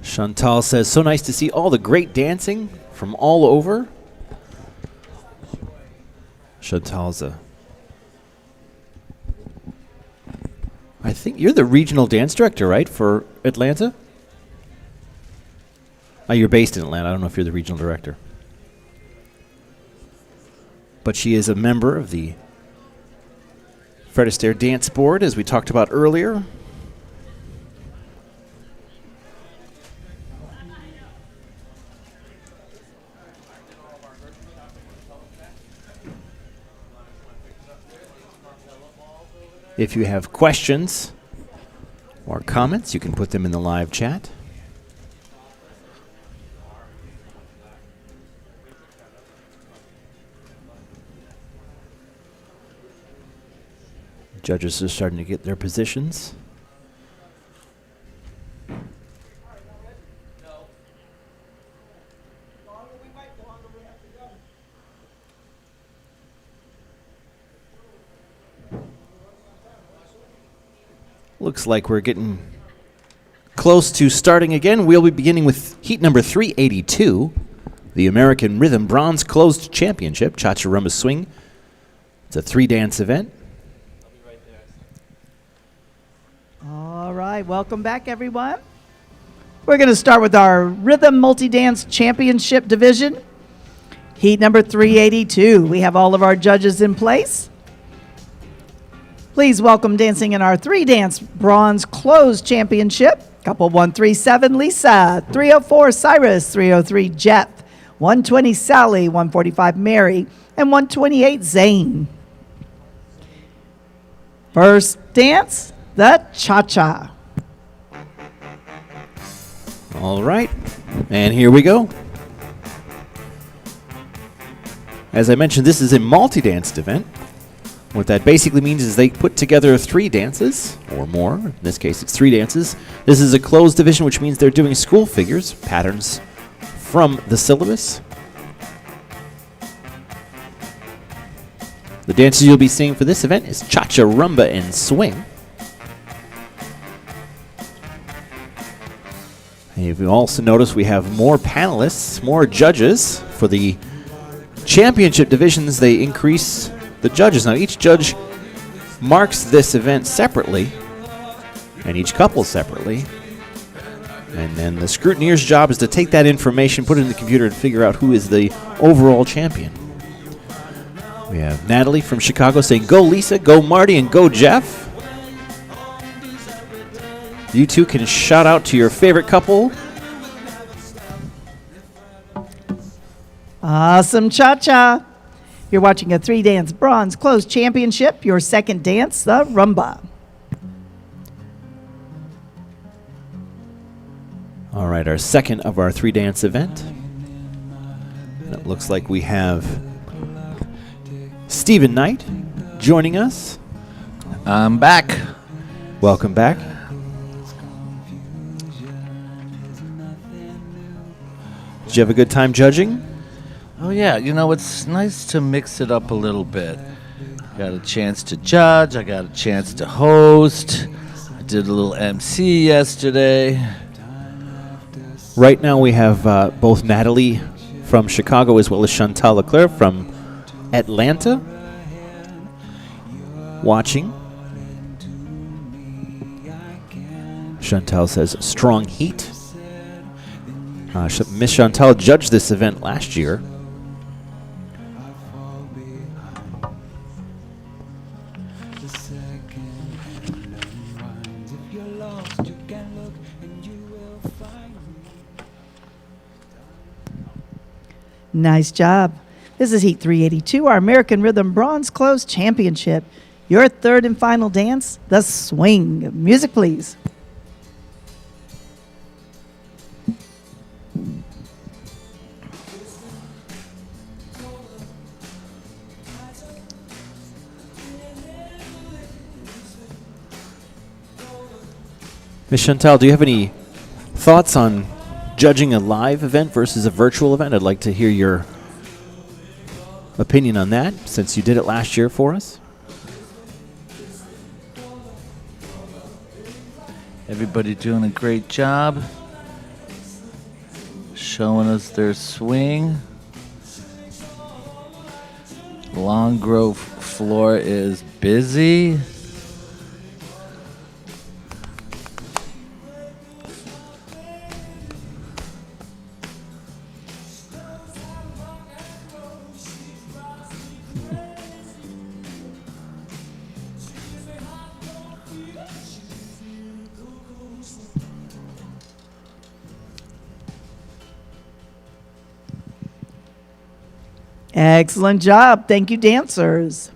Chantal says, so nice to see all the great dancing from all over. Chantal's I think you're the regional dance director, right, for Atlanta? Oh, you're based in Atlanta. I don't know if you're the regional director. But she is a member of the Fred Astaire Dance Board, as we talked about earlier. If you have questions or comments, you can put them in the live chat. Judges are starting to get their positions. Looks like we're getting close to starting again. We'll be beginning with heat number 382, the American Rhythm Bronze Closed Championship, Cha-Cha Rumba Swing. It's a 3-dance event. All right, welcome back, everyone. We're going to start with our Rhythm Multi-Dance Championship division. Heat number 382. We have all of our judges in place. Please welcome dancing in our 3-dance Bronze Closed Championship. Couple 137, Lisa. 304, Cyrus. 303, Jeff. 120, Sally. 145, Mary. And 128, Zane. First dance, the Cha-Cha. All right, and here we go. As I mentioned, this is a multi-danced event. What that basically means is they put together 3 dances, or more. In this case, it's 3 dances. This is a closed division, which means they're doing school figures, patterns from the syllabus. The dances you'll be seeing for this event is Cha-Cha, Rumba, and Swing. And you've also noticed we have more panelists, more judges. For the championship divisions, they increase the judges. Now, each judge marks this event separately, and each couple separately. And then the scrutineer's job is to take that information, put it in the computer, and figure out who is the overall champion. We have Natalie from Chicago saying, "Go Lisa, go Marty, and go Jeff." You two can shout out to your favorite couple. Awesome Cha-Cha. You're watching a 3-dance Bronze Closed Championship. Your second dance, the Rumba. All right, our second of our 3-dance event. And it looks like we have Stephen Knight joining us. I'm back. Welcome back. Did you have a good time judging? Oh, yeah. You know, it's nice to mix it up a little bit. Got a chance to judge. I got a chance to host. I did a little MC yesterday. Right now we have both Natalie from Chicago as well as Chantal Leclerc from Atlanta watching. Chantal says strong heat. Miss Chantal judged this event last year. Nice job. This is Heat 382, our American Rhythm Bronze Closed Championship. Your third and final dance, the Swing. Music, please. Miss Chantal, do you have any thoughts on judging a live event versus a virtual event? I'd like to hear your opinion on that, since you did it last year for us. Everybody doing a great job. Showing us their swing. Long Grove floor is busy. Excellent job. Thank you, dancers.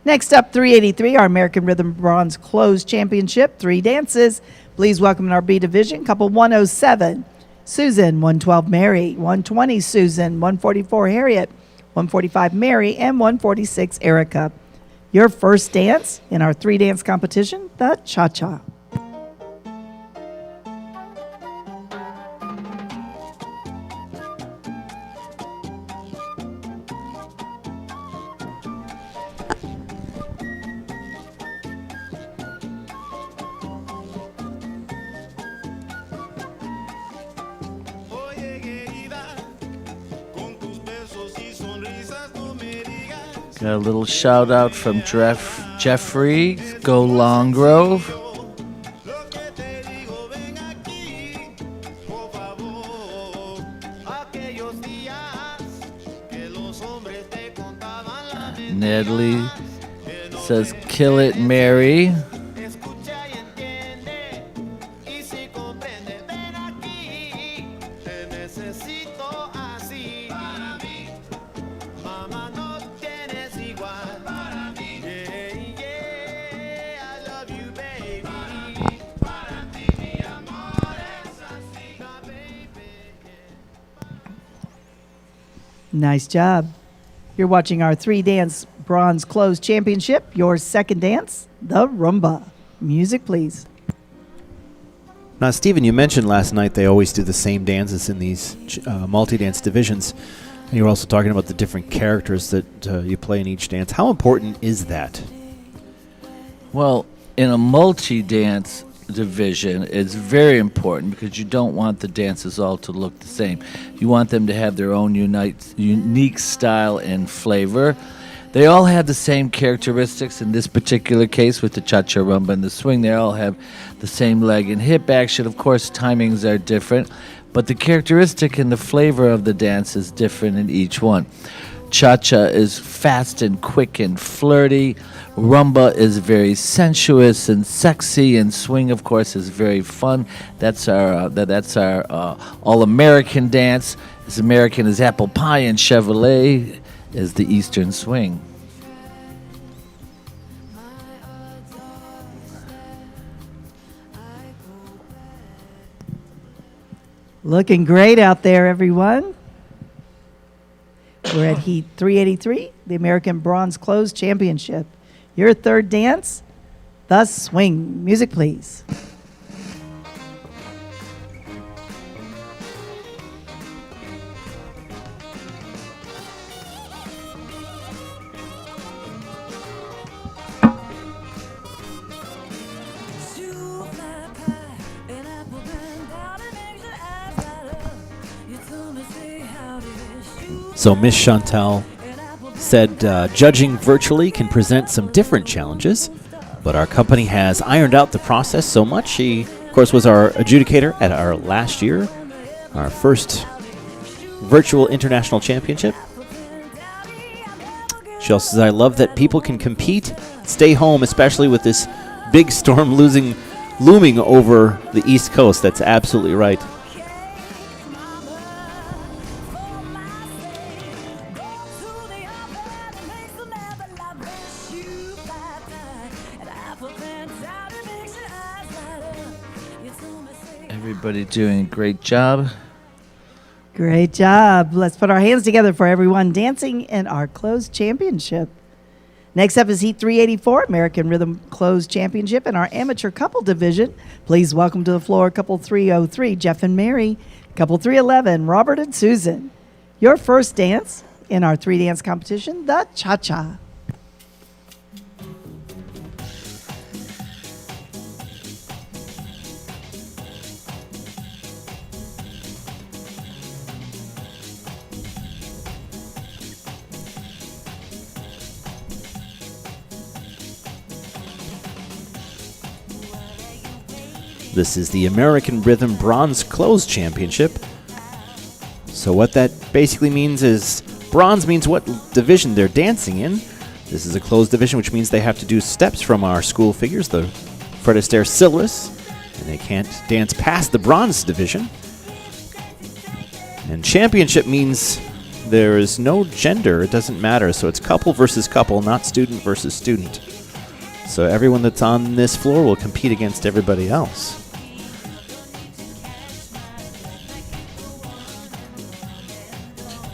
Next up, 383, our American Rhythm Bronze Closed Championship. 3 dances. Please welcome in our B division, couple 107, Susan, 112, Mary, 120, Susan, 144, Harriet, 145, Mary, and 146, Erica. Your first dance in our 3-dance competition, the Cha-Cha. Got a little shout out from Jeffrey. Go Longgrove. Natalie says, kill it, Mary. Nice job. You're watching our 3-dance bronze clothes championship. Your second dance, the rumba. Music, please. Now, Stephen, you mentioned last night they always do the same dances in these multi-dance divisions. And you were also talking about the different characters that you play in each dance. How important is that? Well, in a multi-dance division, it's very important because you don't want the dances all to look the same. You want them to have their own unique style and flavor. They all have the same characteristics. In this particular case, with the cha-cha, rumba, and the swing, they all have the same leg and hip action. Of course, timings are different, but the characteristic and the flavor of the dance is different in each one. Cha-cha is fast and quick and flirty. Rumba is very sensuous and sexy, and swing, of course, is very fun. That's our all-American dance. As American as apple pie, and Chevrolet is the Eastern swing. Looking great out there, everyone. We're at Heat 383, the American Bronze Clothes Championship. Your third dance, the swing. Music, please. So Miss Chantal said judging virtually can present some different challenges, but our company has ironed out the process so much. She, of course, was our adjudicator at our last year, our first virtual international championship. She also says, I love that people can compete, stay home, especially with this big storm looming over the East Coast. That's absolutely right. Everybody doing a great job. Great job. Let's put our hands together for everyone dancing in our closed championship. Next up is Heat 384, American Rhythm Closed Championship in our amateur couple division. Please welcome to the floor couple 303, Jeff and Mary, couple 311, Robert and Susan. Your first dance in our 3-dance competition, the cha-cha. This is the American Rhythm Bronze Clothes Championship. So what that basically means is bronze means what division they're dancing in. This is a closed division, which means they have to do steps from our school figures, the Fred Astaire Silvers, and they can't dance past the bronze division. And championship means there is no gender. It doesn't matter. So it's couple versus couple, not student versus student. So everyone that's on this floor will compete against everybody else.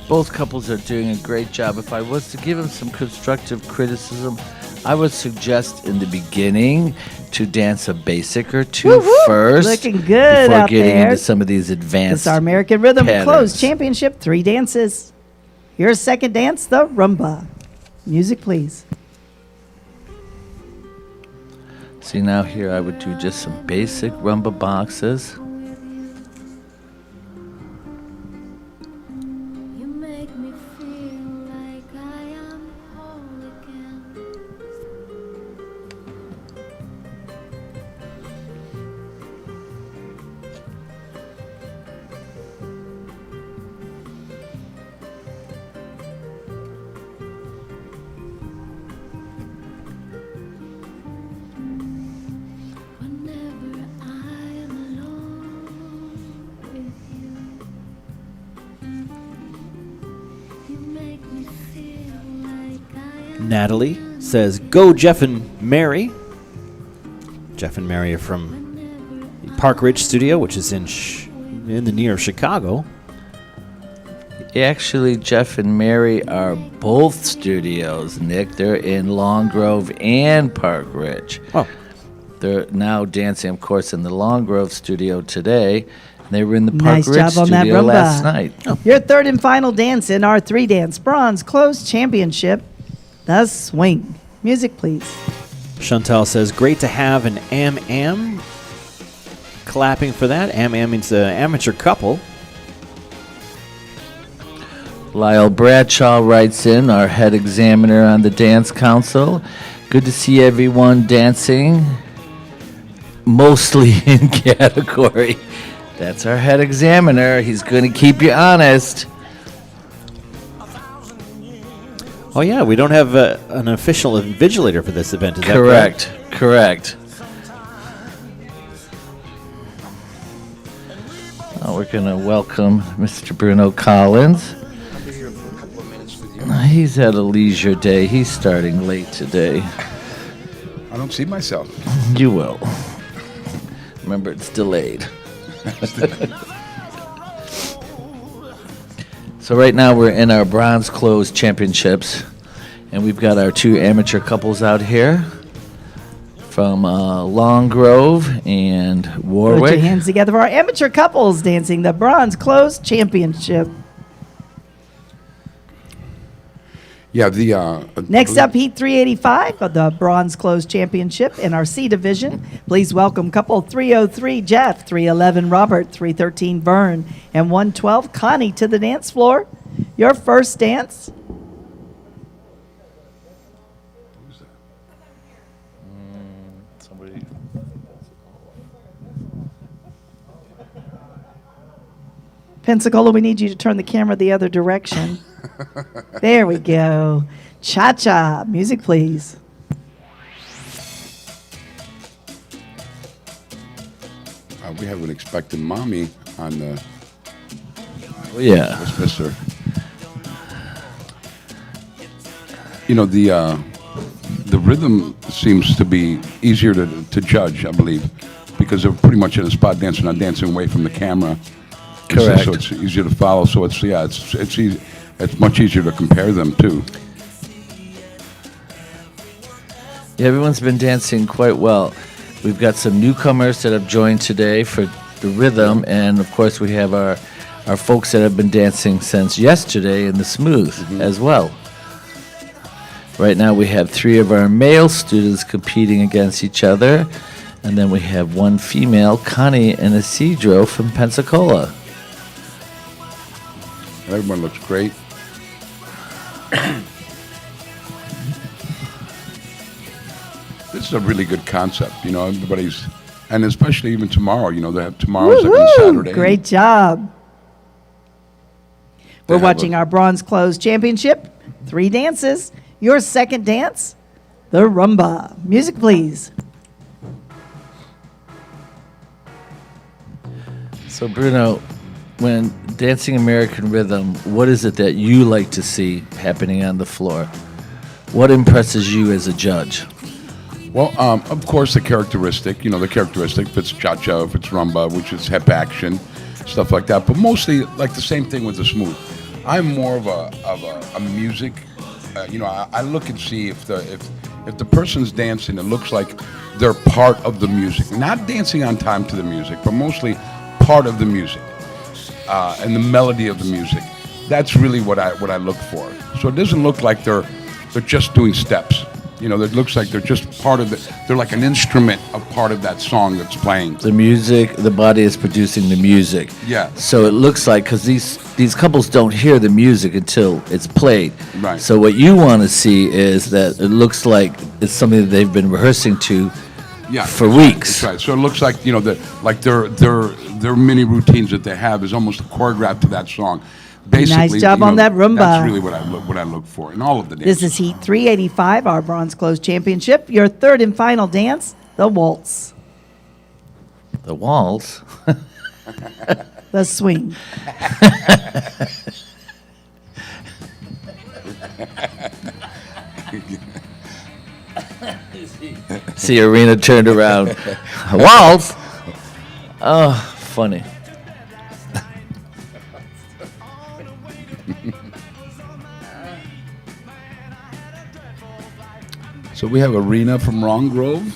Both couples are doing a great job. If I was to give them some constructive criticism, I would suggest in the beginning to dance a basic or two Woo-hoo! first. Looking good before out getting there. into some of these advanced It's our American Rhythm patterns. Closed Championship, 3 dances. Your second dance, the rumba. Music, please. See, now here I would do just some basic rumba boxes. You make me feel like I am home. Natalie says, "Go Jeff and Mary." Jeff and Mary are from the Park Ridge studio, which is in the near Chicago. Actually, Jeff and Mary are both studios, Nick. They're in Long Grove and Park Ridge. Oh, They're now dancing, of course, in the Long Grove studio today. They were in the Park Nice Ridge job on that studio rumba. last night. Your third and final dance in our 3-dance bronze closed championship, the swing. Music, please. Chantal says, "Great to have an am-am." Clapping for that. Am-am means amateur couple. Lyle Bradshaw writes in, our head examiner on the dance council. Good to see everyone dancing, mostly in category. That's our head examiner. He's going to keep you honest. Oh, yeah, we don't have an official invigilator for this event, is that Correct. Correct. Oh, we're going to welcome Mr. Bruno Collins. He's had a leisure day. He's starting late today. I don't see myself. You will. Remember, it's delayed. So right now we're in our bronze closed championships, and we've got our two amateur couples out here from Long Grove and Put your Warwick. hands together for our amateur couples dancing the bronze closed championship. Yeah, the Next up, Heat 385 of the Bronze Closed Championship in our C division. Please welcome couple 303 Jeff, 311 Robert, 313 Vern, and 112 Connie to the dance floor. Your first dance. Pensacola, we need you to turn the camera the other direction. There we go. Cha-cha. Music, please. we have an expectant mommy on the Yeah. Mr. You know, the rhythm seems to be easier to judge, I believe, because they're pretty much in a spot dance, not dancing away from the camera. Correct. So it's easier to follow. So it's easy. It's much easier to compare them too. Yeah, everyone's been dancing quite well. We've got some newcomers that have joined today for the rhythm, and of course we have our folks that have been dancing since yesterday in the smooth as well. Right now we have 3 of our male students competing against each other, and then we have 1 female, Connie and Isidro from Pensacola. Everyone looks great. This is a really good concept, you know. Everybody's, and especially even tomorrow. You know, they have tomorrow's like on Woo-hoo! Saturday. Great job. We're have watching a- our bronze closed championship. 3 dances. Your second dance, the rumba. Music, please. So Bruno, when dancing American rhythm, what is it that you like to see happening on the floor? What impresses you as a judge? Well, of course, the characteristic. You know, the characteristic. If it's cha-cha, if it's rumba, which is hip action, stuff like that. But mostly, like the same thing with the smooth. I'm more of a music. You know, I look and see if the person's dancing, it looks like they're part of the music, not dancing on time to the music, but mostly part of the music and the melody of the music. That's really what I look for. So it doesn't look like they're just doing steps. You know, it looks like they're just part of it. They're like an instrument of part of that song that's playing. The music, the body is producing the music. Yeah. So it looks like, because these couples don't hear the music until it's played. Right. So what you want to see is that it looks like it's something that they've been rehearsing to for weeks. That's right. So it looks like, you know, their mini routines that they have is almost choreographed to that song. Basically, Nice job you know, on that rumba. That's really what I look for in all of the dances. This is Heat 385, our bronze closed championship. Your third and final dance, the waltz, The waltz. the swing. See, Arena turned around. Waltz? Oh, funny. So we have Arena from Wrong Grove,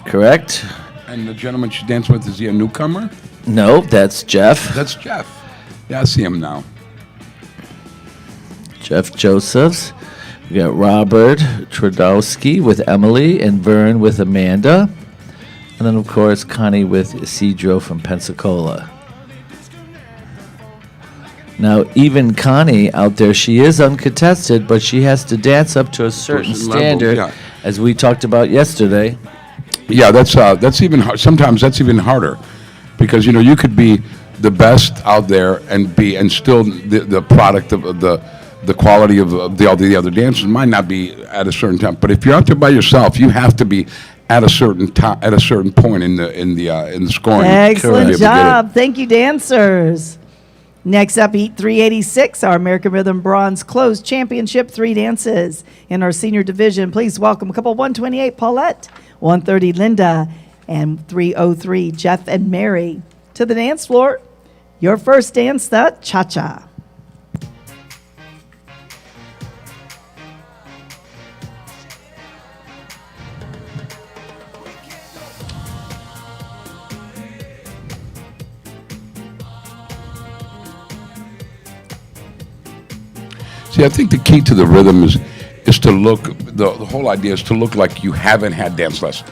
Correct? and the gentleman she danced with, is he a newcomer? No, that's Jeff. That's Jeff. Yeah, I see him now. Jeff Josephs. We got Robert Tradowski with Emily and Vern with Amanda. And then, of course, Connie with Isidro from Pensacola. Now, even Connie out there, she is uncontested, but she has to dance up to a certain Certain level, standard, yeah. as we talked about yesterday. Yeah, that's even sometimes that's even harder, because you could be the best out there and still the product of the quality of all the other dancers might not be at a certain time. But if you're out there by yourself, you have to be at a certain time, at a certain point in the scoring. Excellent to be able to get it. job. Thank you, dancers. Next up, Heat 386, our American Rhythm Bronze Closed Championship 3 dances in our senior division. Please welcome couple 128, Paulette, 130, Linda, and 303, Jeff and Mary, to the dance floor. Your first dance, the cha-cha. See, I think the key to the rhythm is to look. The whole idea is to look like you haven't had dance lessons.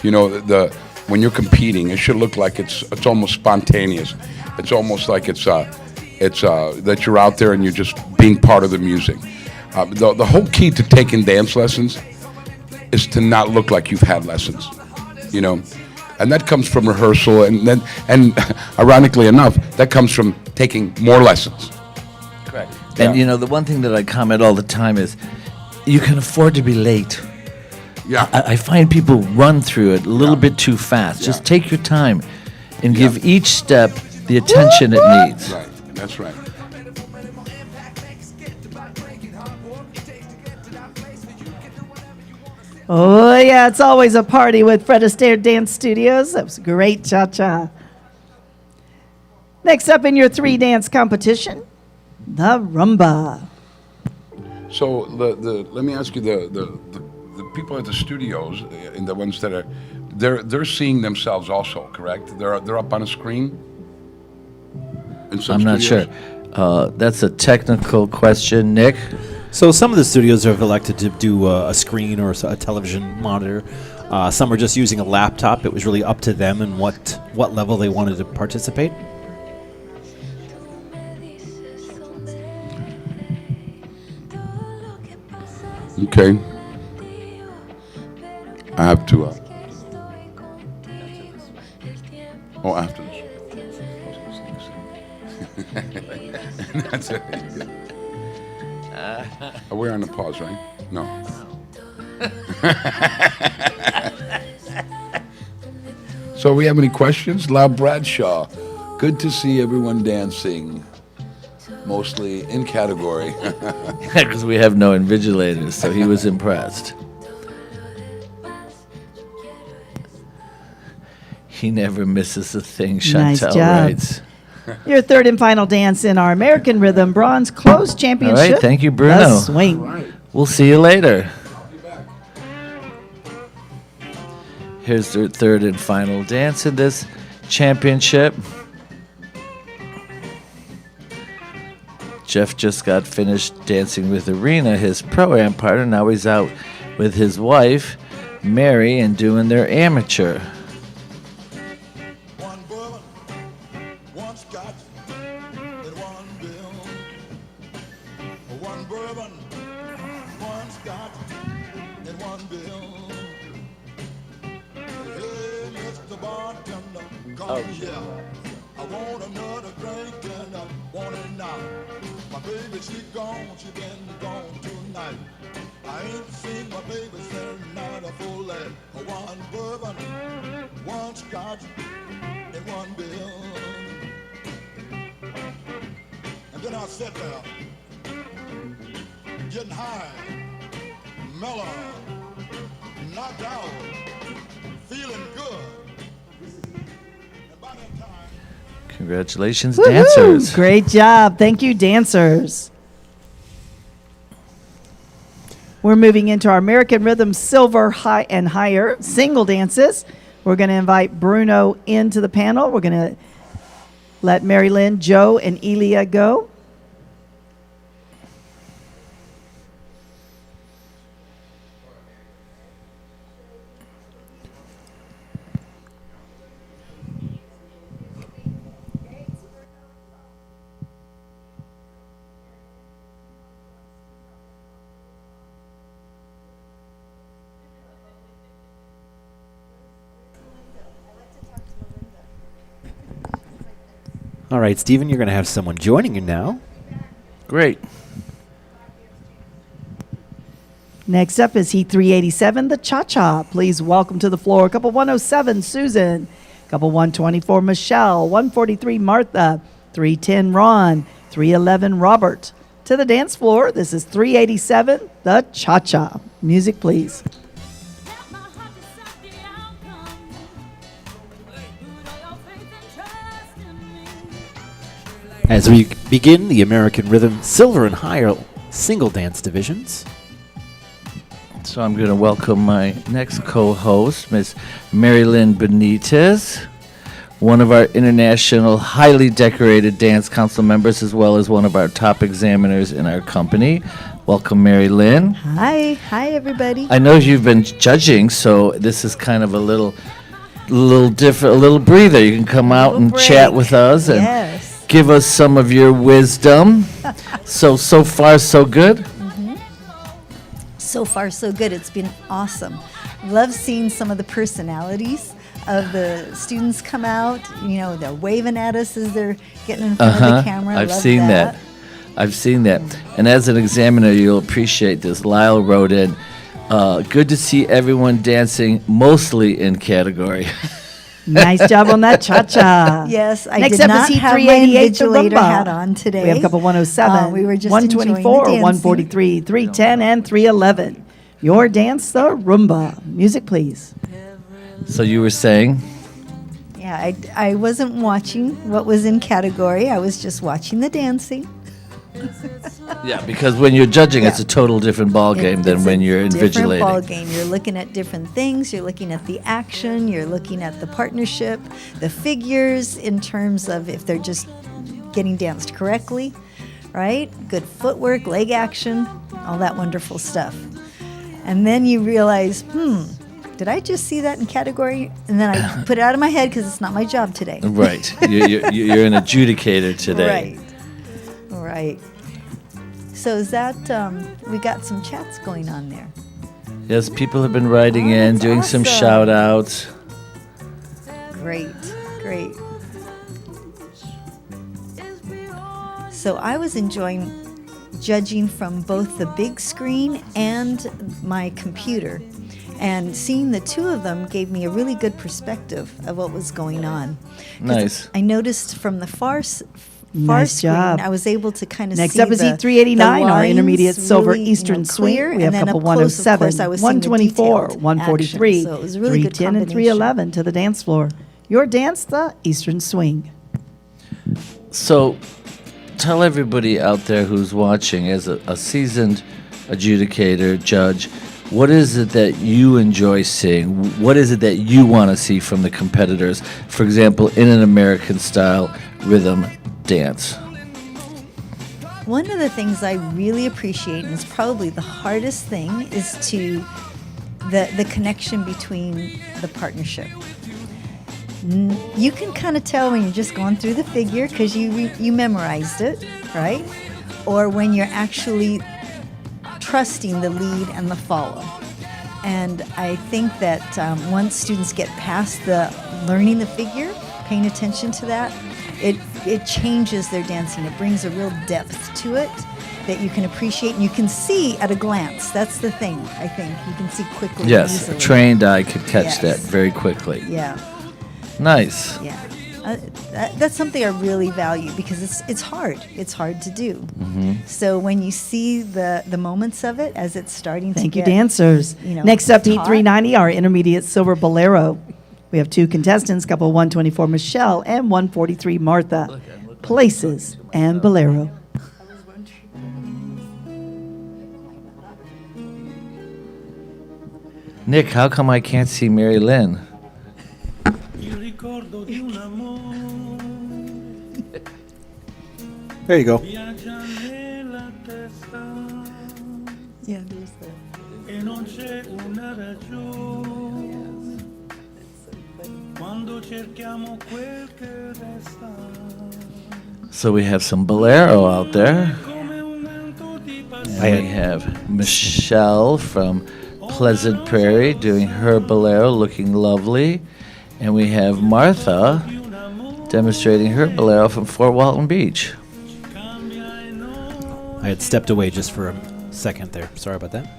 When you're competing, it should look like it's almost spontaneous. It's almost like it's that you're out there and you're just being part of the music. The whole key to taking dance lessons is to not look like you've had lessons. And that comes from rehearsal, and ironically enough, that comes from taking more lessons. Correct. Yeah. And, the one thing that I comment all the time is you can afford to be late. Yeah. I find people run through it a little bit too fast. Yeah. Just take your time and give each step the attention it needs. Right. That's right. Oh, yeah, it's always a party with Fred Astaire Dance Studios. That was a great cha-cha. Next up in your 3 dance competition, the rumba. So let me ask you the people at the studios and the ones that are they're seeing themselves also, correct? They're up on a screen. In some I'm not sure. studios? That's a technical question, Nick. So some of the studios have elected to do a screen or a television monitor. Some are just using a laptop. It was really up to them and what level they wanted to participate. Okay. I have to. After this. That's it. We're on the pause, right? No. So, we have any questions? Loud Bradshaw. Good to see everyone dancing. Mostly in category. Because we have no invigilators, so he was impressed. He never misses a thing, Nice Chantel job. writes. Your 3rd and final dance in our American Rhythm Bronze Closed Championship. All right, thank you, Bruno. The swing. We'll see you later. Here's their 3rd and final dance in this championship. Jeff just got finished dancing with Arena, his pro-am partner. Now he's out with his wife, Mary, and doing their amateur. One bourbon, one scotch, and one bill. One bourbon, one scotch, and one bill. Hey, Mr. Bartender, come here. I want another drink and I want it now. My baby, she gone, she been gone tonight. I ain't seen my baby since night a full leg. One bourbon, one scotch, and one bill. And then I sat there, getting high, mellow, knocked out, feeling good. And by that time, Congratulations, Woohoo! dancers. Great job. Thank you, dancers. We're moving into our American Rhythm Silver High and Higher single dances. We're going to invite Bruno into the panel. We're going to let Mary Lynn, Joe, and Elia go. All right, Stephen, you're going to have someone joining you now. Great. Next up is Heat 387, the Cha-Cha. Please welcome to the floor couple 107, Susan. Couple 124, Michelle. 143, Martha. 310, Ron. 311, Robert. To the dance floor, this is 387, the Cha-Cha. Music, please. As we begin the American Rhythm Silver and Higher single dance divisions. So I'm going to welcome my next co-host, Miss Mary Lynn Benitez, one of our international highly decorated dance council members, as well as one of our top examiners in our company. Welcome, Mary Lynn. Hi everybody. I know you've been judging, so this is kind of a little different, a little breather. You can come out and chat break. with us and Yes. give us some of your wisdom. So far, so good. So far so good. It's been awesome. Love seeing some of the personalities of the students come out. You know, they're waving at us as they're getting in front of the camera. I've Love seen that. I've seen that. And as an examiner, you'll appreciate this. Lyle wrote in, good to see everyone dancing mostly in category. Nice job on that Cha-Cha. Yes, I Next did up not is Heat have my 388, the invigilator Rumba. hat on today. We have a couple 107, We were just 124, enjoying the dancing. 143, 310, and 311. Your dance, the Rumba. Music, please. So you were saying? Yeah, I wasn't watching what was in category. I was just watching the dancing. Yeah, because when you're judging, it's a total different ball game than It's when a you're different ball invigilating. game. You're looking at different things. You're looking at the action. You're looking at the partnership, the figures in terms of if they're just getting danced correctly, right? Good footwork, leg action, all that wonderful stuff. And then you realize, did I just see that in category? And then I put it out of my head because it's not my job today. Right. You're an adjudicator today. Right. So is that, we got some chats going on there. Yes, people have been writing Oh, in, that's doing some awesome. shout outs. Great. So I was enjoying judging from both the big screen and my computer. And seeing the two of them gave me a really good perspective of what was going on. 'Cause Nice. I noticed from the far Nice screen, job. I was able to kind of Next see up is the, Heat 389, the our lines intermediate silver really, Eastern swing. clear, We have a and then couple up close, of 107, course, I was seeing the 124, detailed 143, action. So it was a really good 310, and combination. 311 to the dance floor. Your dance, the Eastern swing. So tell everybody out there who's watching, as a seasoned adjudicator, judge, what is it that you enjoy seeing? What is it that you want to see from the competitors, for example, in an American style rhythm dance? One of the things I really appreciate, and it's probably the hardest thing, is the connection between the partnership. You can kind of tell when you're just going through the figure because you memorized it, right? Or when you're actually trusting the lead and the follow. And I think that once students get past the learning the figure, paying attention to that, it changes their dancing. It brings a real depth to it that you can appreciate and you can see at a glance. That's the thing, I think. You can see quickly. and Yes, a easily. trained eye could catch Yes. that very quickly. Yeah, Nice. yeah. That's something I really value because it's hard. It's hard to do. So when you see the moments of it as it's starting Thank to you, get, dancers. you know, Next up, Heat taut. 390, our intermediate silver bolero. We have two contestants, couple 124 Michelle and 143 Martha. Places and bolero. Nick, how come I can't see Mary Lynn? There you go. Yeah, there's that. So we have some bolero out there. I And we have Michelle from Pleasant Prairie doing her bolero, looking lovely. And we have Martha demonstrating her bolero from Fort Walton Beach. I had stepped away just for a second there. Sorry about that.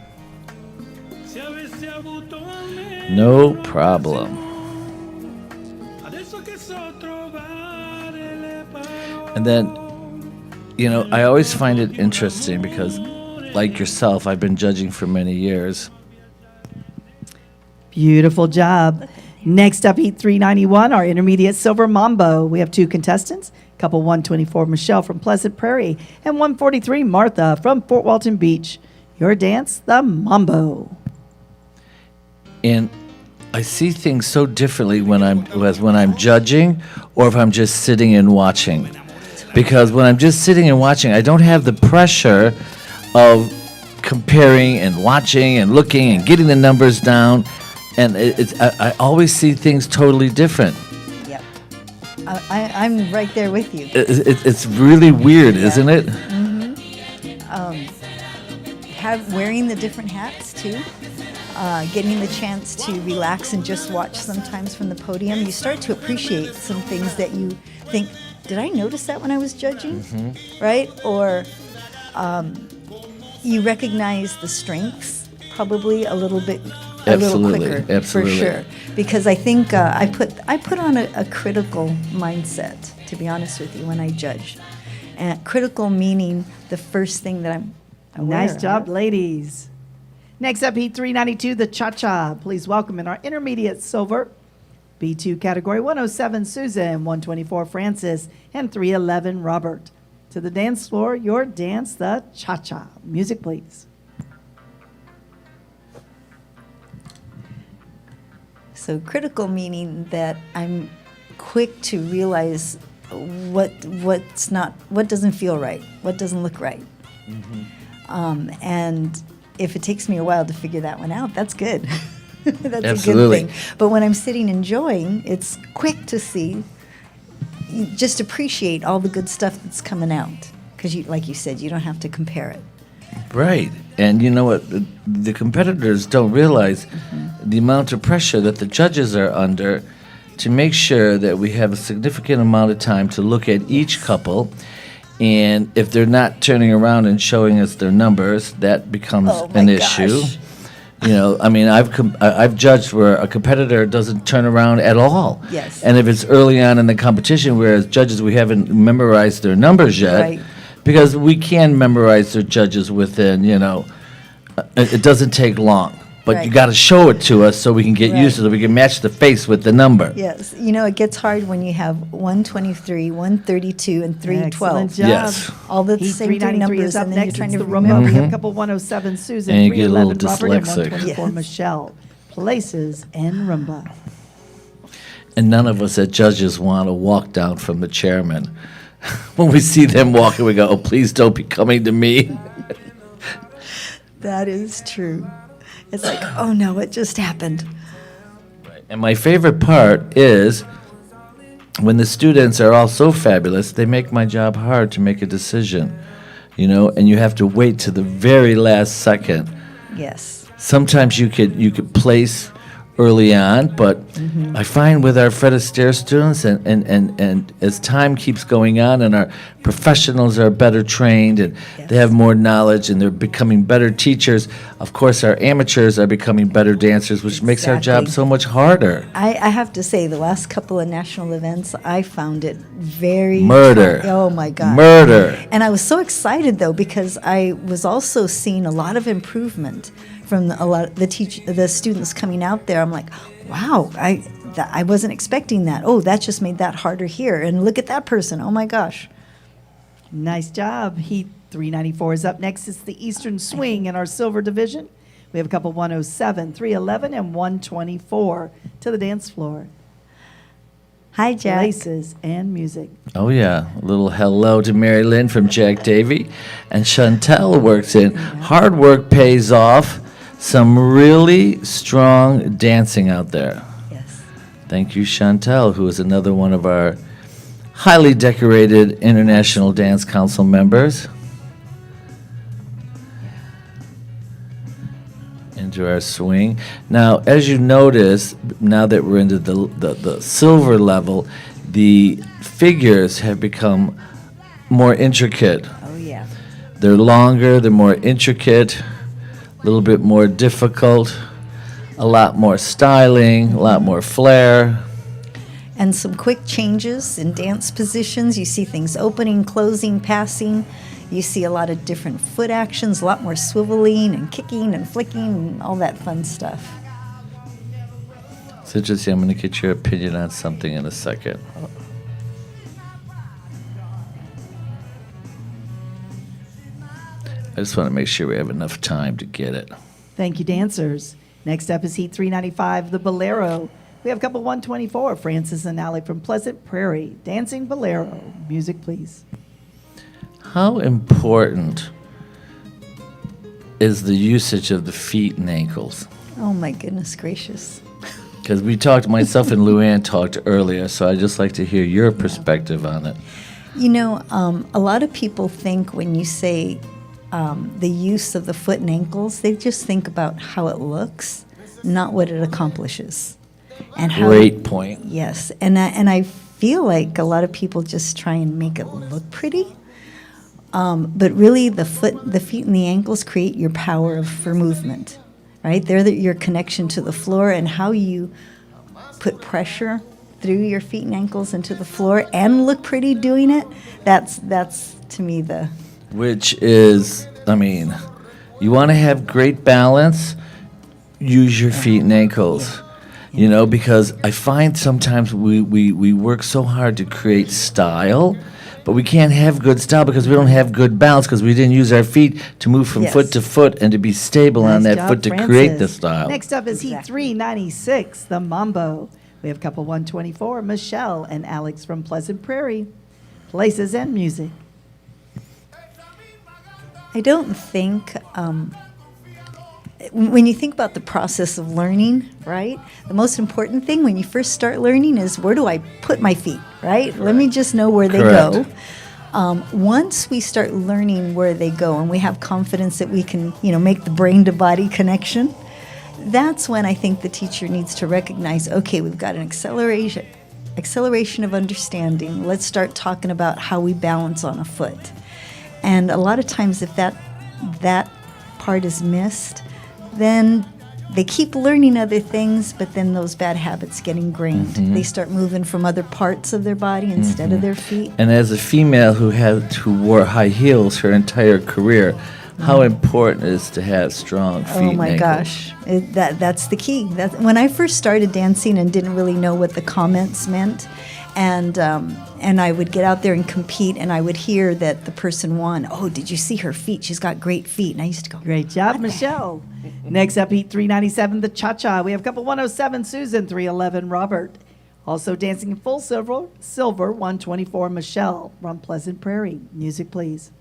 No problem. And then, you know, I always find it interesting because, like yourself, I've been judging for many years. Beautiful job. Next up, Heat 391, our intermediate silver mambo. We have two contestants, couple 124 Michelle from Pleasant Prairie and 143 Martha from Fort Walton Beach. Your dance, the mambo. And I see things so differently when I'm judging or if I'm just sitting and watching. Because when I'm just sitting and watching, I don't have the pressure of comparing and watching and looking and getting the numbers down. And I always see things totally different. Yep. I'm right there with you. It's really weird, isn't it? Wearing the different hats too, getting the chance to relax and just watch sometimes from the podium, you start to appreciate some things that you think, did I notice that when I was judging? Right? Or you recognize the strengths probably a little bit, Absolutely, little quicker, absolutely. for sure. Because I think I put on a critical mindset, to be honest with you, when I judge. And critical meaning the first thing that I'm aware Nice job, of. ladies. Next up, Heat 392, the cha-cha. Please welcome in our intermediate silver, B2 category, 107 Susan, 124 Francis, and 311 Robert. To the dance floor, your dance, the cha-cha. Music, please. So critical meaning that I'm quick to realize what doesn't feel right, what doesn't look right. And if it takes me a while to figure that one out, that's good. That's Absolutely. a good thing. But when I'm sitting enjoying, it's quick to see, you just appreciate all the good stuff that's coming out. Because like you said, you don't have to compare it. Right. And you know what? The competitors don't realize the amount of pressure that the judges are under to make sure that we have a significant amount of time to look at each couple. And if they're not turning around and showing us their numbers, that becomes Oh, my an gosh. issue. You know, I mean, I've judged where a competitor doesn't turn around at all. Yes. And if it's early on in the competition, whereas judges, we haven't memorized their numbers yet. Right. Because we can memorize their judges within, you know, it doesn't take long. But you Right. got to show it to us so we can get Right. used to it. We can match the face with the number. Yes. You know, it gets hard when you have 123, 132, and 312. Excellent job. Yes. All the Heat same three 393 numbers, is up and then you're next. trying It's to the rumba. remember. We have couple 107 Susan, And you get a little 311 Robert, and dyslexic. 124 Yes. Michelle. Places and rumba. And none of us as judges want to walk down from the chairman. When we see them walking, we go, oh, please don't be coming to me. That is true. It's like, oh no, it just happened. And my favorite part is when the students are all so fabulous, they make my job hard to make a decision, you know, and you have to wait to the very last second. Yes. Sometimes you could place early on, but I find with our Fred Astaire students, and as time keeps going on, and our professionals are better trained, and they have more knowledge, and they're becoming better teachers. Of course, our amateurs are becoming better dancers, which makes our job Exactly. so much harder. I have to say, the last couple of national events, I found it very Murder. Oh my God. Murder. And I was so excited though because I was also seeing a lot of improvement from a lot of the students coming out there. I'm like, wow, I wasn't expecting that. Oh, that just made that harder here. And look at that person. Oh my gosh. Nice job. Heat 394 is up next. It's the Eastern Swing in our silver division. We have a couple 107, 311, and 124 to the dance floor. Hi, Jack. Places and music. Oh yeah, a little hello to Mary Lynn from Jack Davy, and Chantel works in. Hard work pays off. Some really strong dancing out there. Yes. Thank you, Chantel, who is another one of our highly decorated International Dance Council members. Into our swing. Now, as you notice, now that we're into the silver level, the figures have become more intricate. Oh, yeah. They're longer, they're more intricate, a little bit more difficult, a lot more styling, a lot more flair. And some quick changes in dance positions. You see things opening, closing, passing. You see a lot of different foot actions, a lot more swiveling and kicking and flicking and all that fun stuff. So just, I'm going to get your opinion on something in a second. I just want to make sure we have enough time to get it. Thank you, dancers. Next up is Heat 395, the Bolero. We have a couple 124, Francis and Alec from Pleasant Prairie. Dancing Bolero. Music, please. How important is the usage of the feet and ankles? Oh my goodness gracious. Because we talked, myself and Luann talked earlier, so I'd just like to hear your perspective on it. You know, a lot of people think when you say the use of the foot and ankles, they just think about how it looks, not what it accomplishes. And how Great point. Yes, and I feel like a lot of people just try and make it look pretty, but really the feet, and the ankles create your power for movement, right? They're your connection to the floor and how you put pressure through your feet and ankles into the floor and look pretty doing it. That's to me the. Which is, I mean, you want to have great balance, use your feet and ankles. You know, because I find sometimes we work so hard to create style, but we can't have good style because we don't have good balance because we didn't use our feet to move from Yes. foot to foot and to be stable on Nice that job, foot to Francis. create the style. Next up is Heat Exactly. 396, the Mambo. We have a couple 124, Michelle and Alex from Pleasant Prairie. Places and music. I don't think, when you think about the process of learning, right? The most important thing when you first start learning is where do I put my feet, right? Let me just know where they Correct. go. Once we start learning where they go and we have confidence that we can, make the brain to body connection, that's when I think the teacher needs to recognize, okay, we've got an acceleration of understanding. Let's start talking about how we balance on a foot. And a lot of times if that part is missed, then they keep learning other things, but then those bad habits get ingrained. They start moving from other parts of their body instead of their feet. And as a female who wore high heels her entire career, how important it is to have strong feet Oh and my ankles. gosh, that's the key. When I first started dancing and didn't really know what the comments meant, and I would get out there and compete, and I would hear that the person won. Oh, did you see her feet? She's got great feet. And I used to go, Great job, Michelle. Next up, Heat 397, the Cha-Cha. We have a couple 107, Susan, 311, Robert. Also dancing in full silver, 124, Michelle from Pleasant Prairie. Music, please.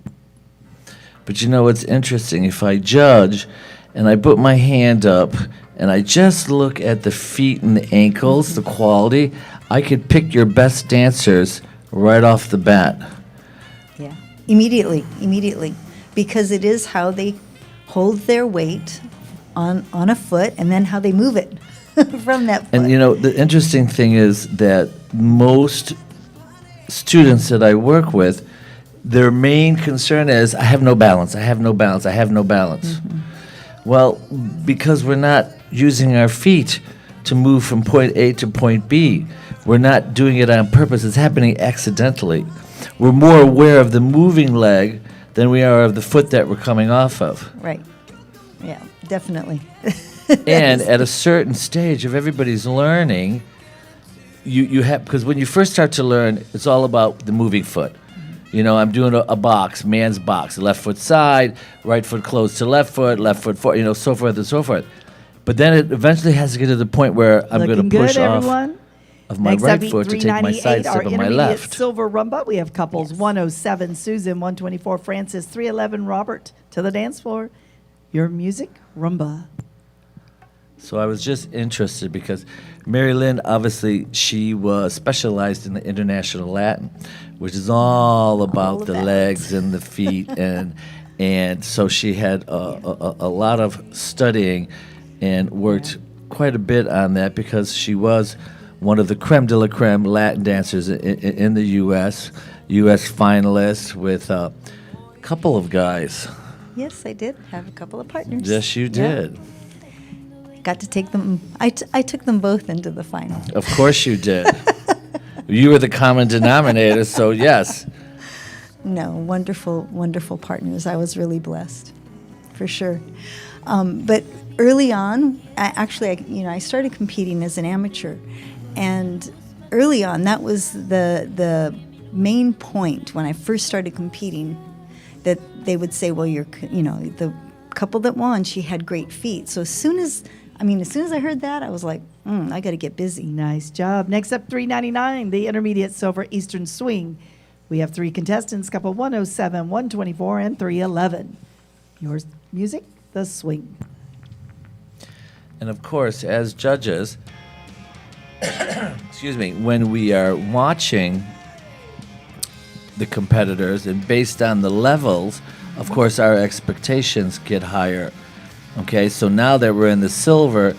But you know what's interesting? If I judge and I put my hand up and I just look at the feet and the ankles, the quality, I could pick your best dancers right off the bat. yeah, immediately, because it is how they hold their weight on a foot, and then how they move it from that foot. And you know, the interesting thing is that most students that I work with, their main concern is, I have no balance, I have no balance, I have no balance. Well, because we're not using our feet to move from point A to point B, we're not doing it on purpose, it's happening accidentally. We're more aware of the moving leg than we are of the foot that we're coming off of. Right. Yeah, definitely. And at a certain stage of everybody's learning, you have, because when you first start to learn, it's all about the moving foot. You know, I'm doing a box, man's box, left foot side, right foot closed to left foot forward, you know, so forth and so forth. But then it eventually has to get to the point where I'm going Looking to push good, off everyone. of my Next right up, heat foot to take my 398, side our step of my intermediate left. silver rumba. We have couples 107, Susan, 124, Francis, 311, Robert. To the dance floor. Your music, rumba. So I was just interested because Mary Lynn, obviously, she was specialized in the International Latin, which is all about of the that. legs and the feet, and so she had a lot of studying and worked quite a bit on that because she was one of the creme de la creme Latin dancers in the U.S. finalist with a couple of guys. Yes, I did have a couple of partners. Yes, you Yeah. did. Got to take them. I took them both into the final. Of course you did. You were the common denominator, so yes. No, wonderful, wonderful partners. I was really blessed, for sure. But early on, I started competing as an amateur, and early on, that was the main point when I first started competing. That they would say, well, the couple that won, she had great feet. So as soon as I heard that, I was like, I got to get busy. Nice job. Next up, 399, the intermediate silver Eastern swing. We have three contestants, couple 107, 124, and 311. Your music, the swing. And of course, as judges, excuse me, when we are watching the competitors and based on the levels, of course, our expectations get higher. Okay, so now that we're in the silver,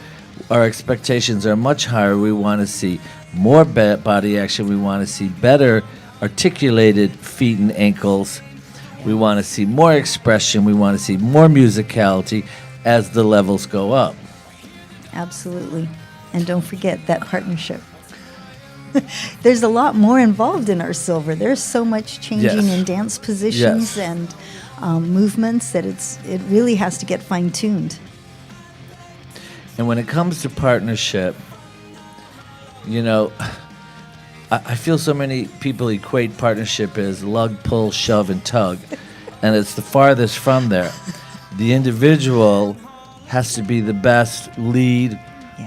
our expectations are much higher. We want to see more body action. We want to see better articulated feet and ankles. We want to see more expression. We want to see more musicality as the levels go up. Absolutely. And don't forget that partnership. There's a lot more involved in our silver. There's so much changing Yes. in dance positions Yes. and movements that it really has to get fine-tuned. And when it comes to partnership, you know, I feel so many people equate partnership as lug, pull, shove, and tug. And it's the farthest from there. The individual has to be the best lead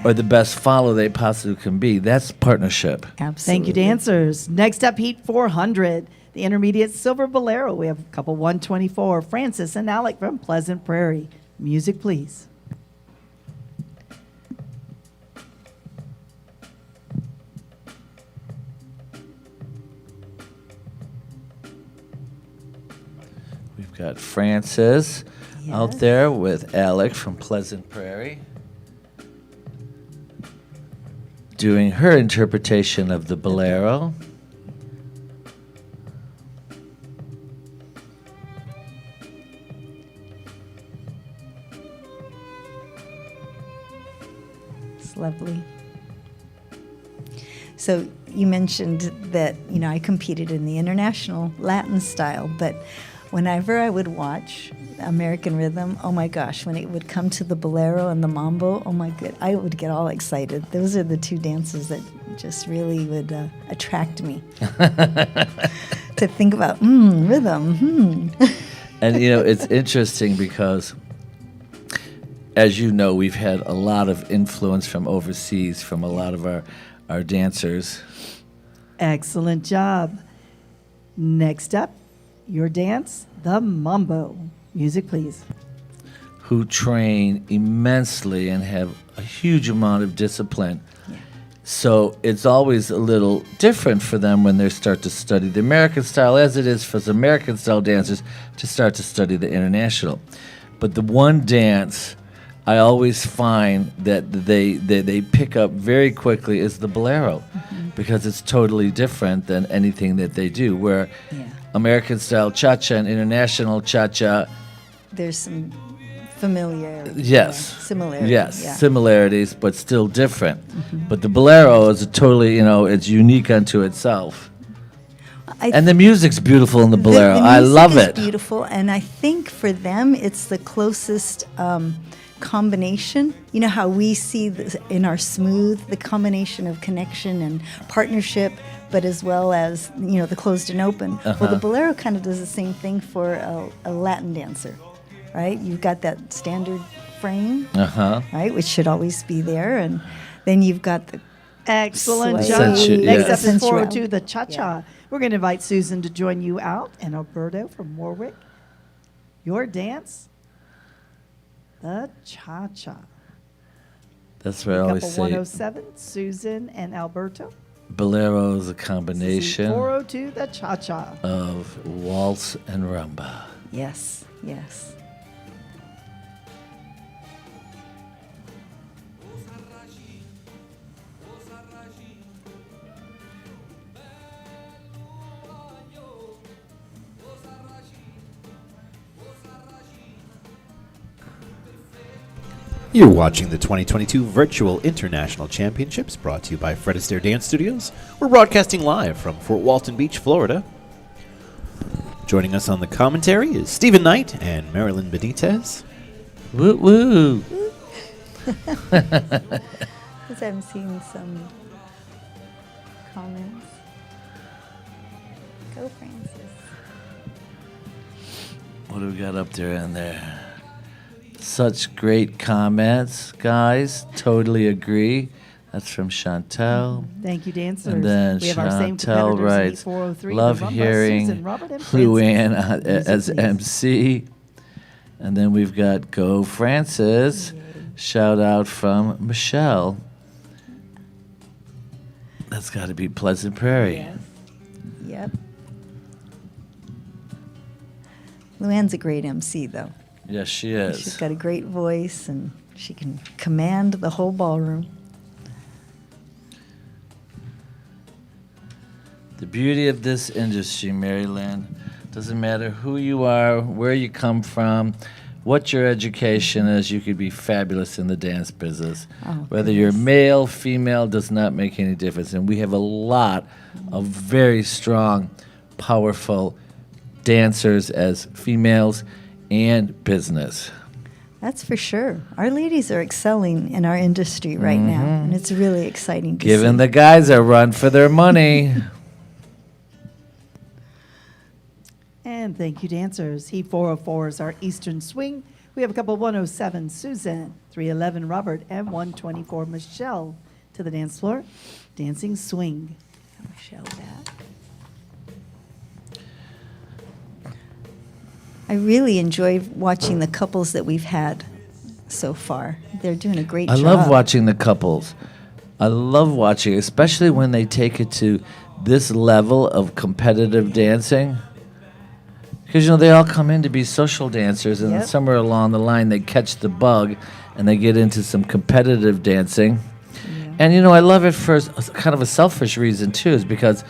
or the best follow they possibly can be. That's partnership. Absolutely. Thank you, dancers. Next up, heat 400, the intermediate silver bolero. We have couple 124, Francis and Alec from Pleasant Prairie. Music, please. We've got Frances out Yes. there with Alec from Pleasant Prairie doing her interpretation of the bolero. It's lovely. So you mentioned that, I competed in the international Latin style, but whenever I would watch American Rhythm, oh my gosh, when it would come to the bolero and the mambo, oh my god, I would get all excited. Those are the two dances that just really would attract me. To think about, rhythm, And it's interesting because, as you know, we've had a lot of influence from overseas from a lot of our dancers. Excellent job. Next up, your dance, the mambo. Music, please. Who train immensely and have a huge amount of discipline. So it's always a little different for them when they start to study the American style, as it is for some American style dancers to start to study the international. But the one dance I always find that they pick up very quickly is the bolero, because it's totally different than anything that they do. Where Yeah. American style cha-cha and international cha-cha, There's some familiarity. yes, Similarity. yes, Yeah. similarities, but still different. But the bolero is a totally, it's unique unto itself. And the music's beautiful in the bolero. I love music it. is beautiful, and I think for them it's the closest combination. You know how we see this in our smooth, the combination of connection and partnership, but as well as the closed and open. Well, the bolero kind of does the same thing for a Latin dancer, right? You've got that standard frame, right, which should always be there, and then you've got the Excellent Sway. job. Sensu- Next yes. up is 402, Sensuality. the cha-cha. We're going to invite Susan to join you out, and Alberto from Warwick. Your dance, the cha-cha. That's where I always Couple say 107, Susan and Alberto. bolero is a This is combination 402, the cha-cha. of waltz and rumba. yes, yes. You're watching the 2022 Virtual International Championships, brought to you by Fred Astaire Dance Studios. We're broadcasting live from Fort Walton Beach, Florida. Joining us on the commentary is Stephen Knight and Marilyn Benitez. Woo woo! Because I'm seeing some comments. Go, Francis. What do we got up there in there? Such great comments, guys. Totally agree. That's from Chantel. Thank you, dancers. And then we have our same Chantel competitors in writes, 403, love the rumba, hearing Susan, Robert, and Luann Francis. as Music, please. MC. And then we've got Go Francis. Shout out from Michelle. That's got to be Pleasant Prairie. Yes. Yep. Luann's a great MC, though. Yes, she is. She's got a great voice, and she can command the whole ballroom. The beauty of this industry, Maryland, doesn't matter who you are, where you come from, what your education is, you could be fabulous in the dance business. Oh, Whether you're male, female, does not make any difference. And we have a lot of very strong, powerful dancers as females and business. That's for sure. Our ladies are excelling in our industry right now, and it's really exciting to see. Giving the guys a run for their money. And thank you, dancers. Heat 404 is our Eastern Swing. We have a couple 107, Susan, 311, Robert, and 124, Michelle, to the dance floor. Dancing Swing. Michelle back. I really enjoy watching the couples that we've had so far. They're doing a great I job. love watching the couples. I love watching, especially when they take it to this level of competitive dancing. Because, they all come in to be social dancers, and then Yep. somewhere along the line they catch the bug and they get into some competitive dancing. And, I love it for kind of a selfish reason, too, is because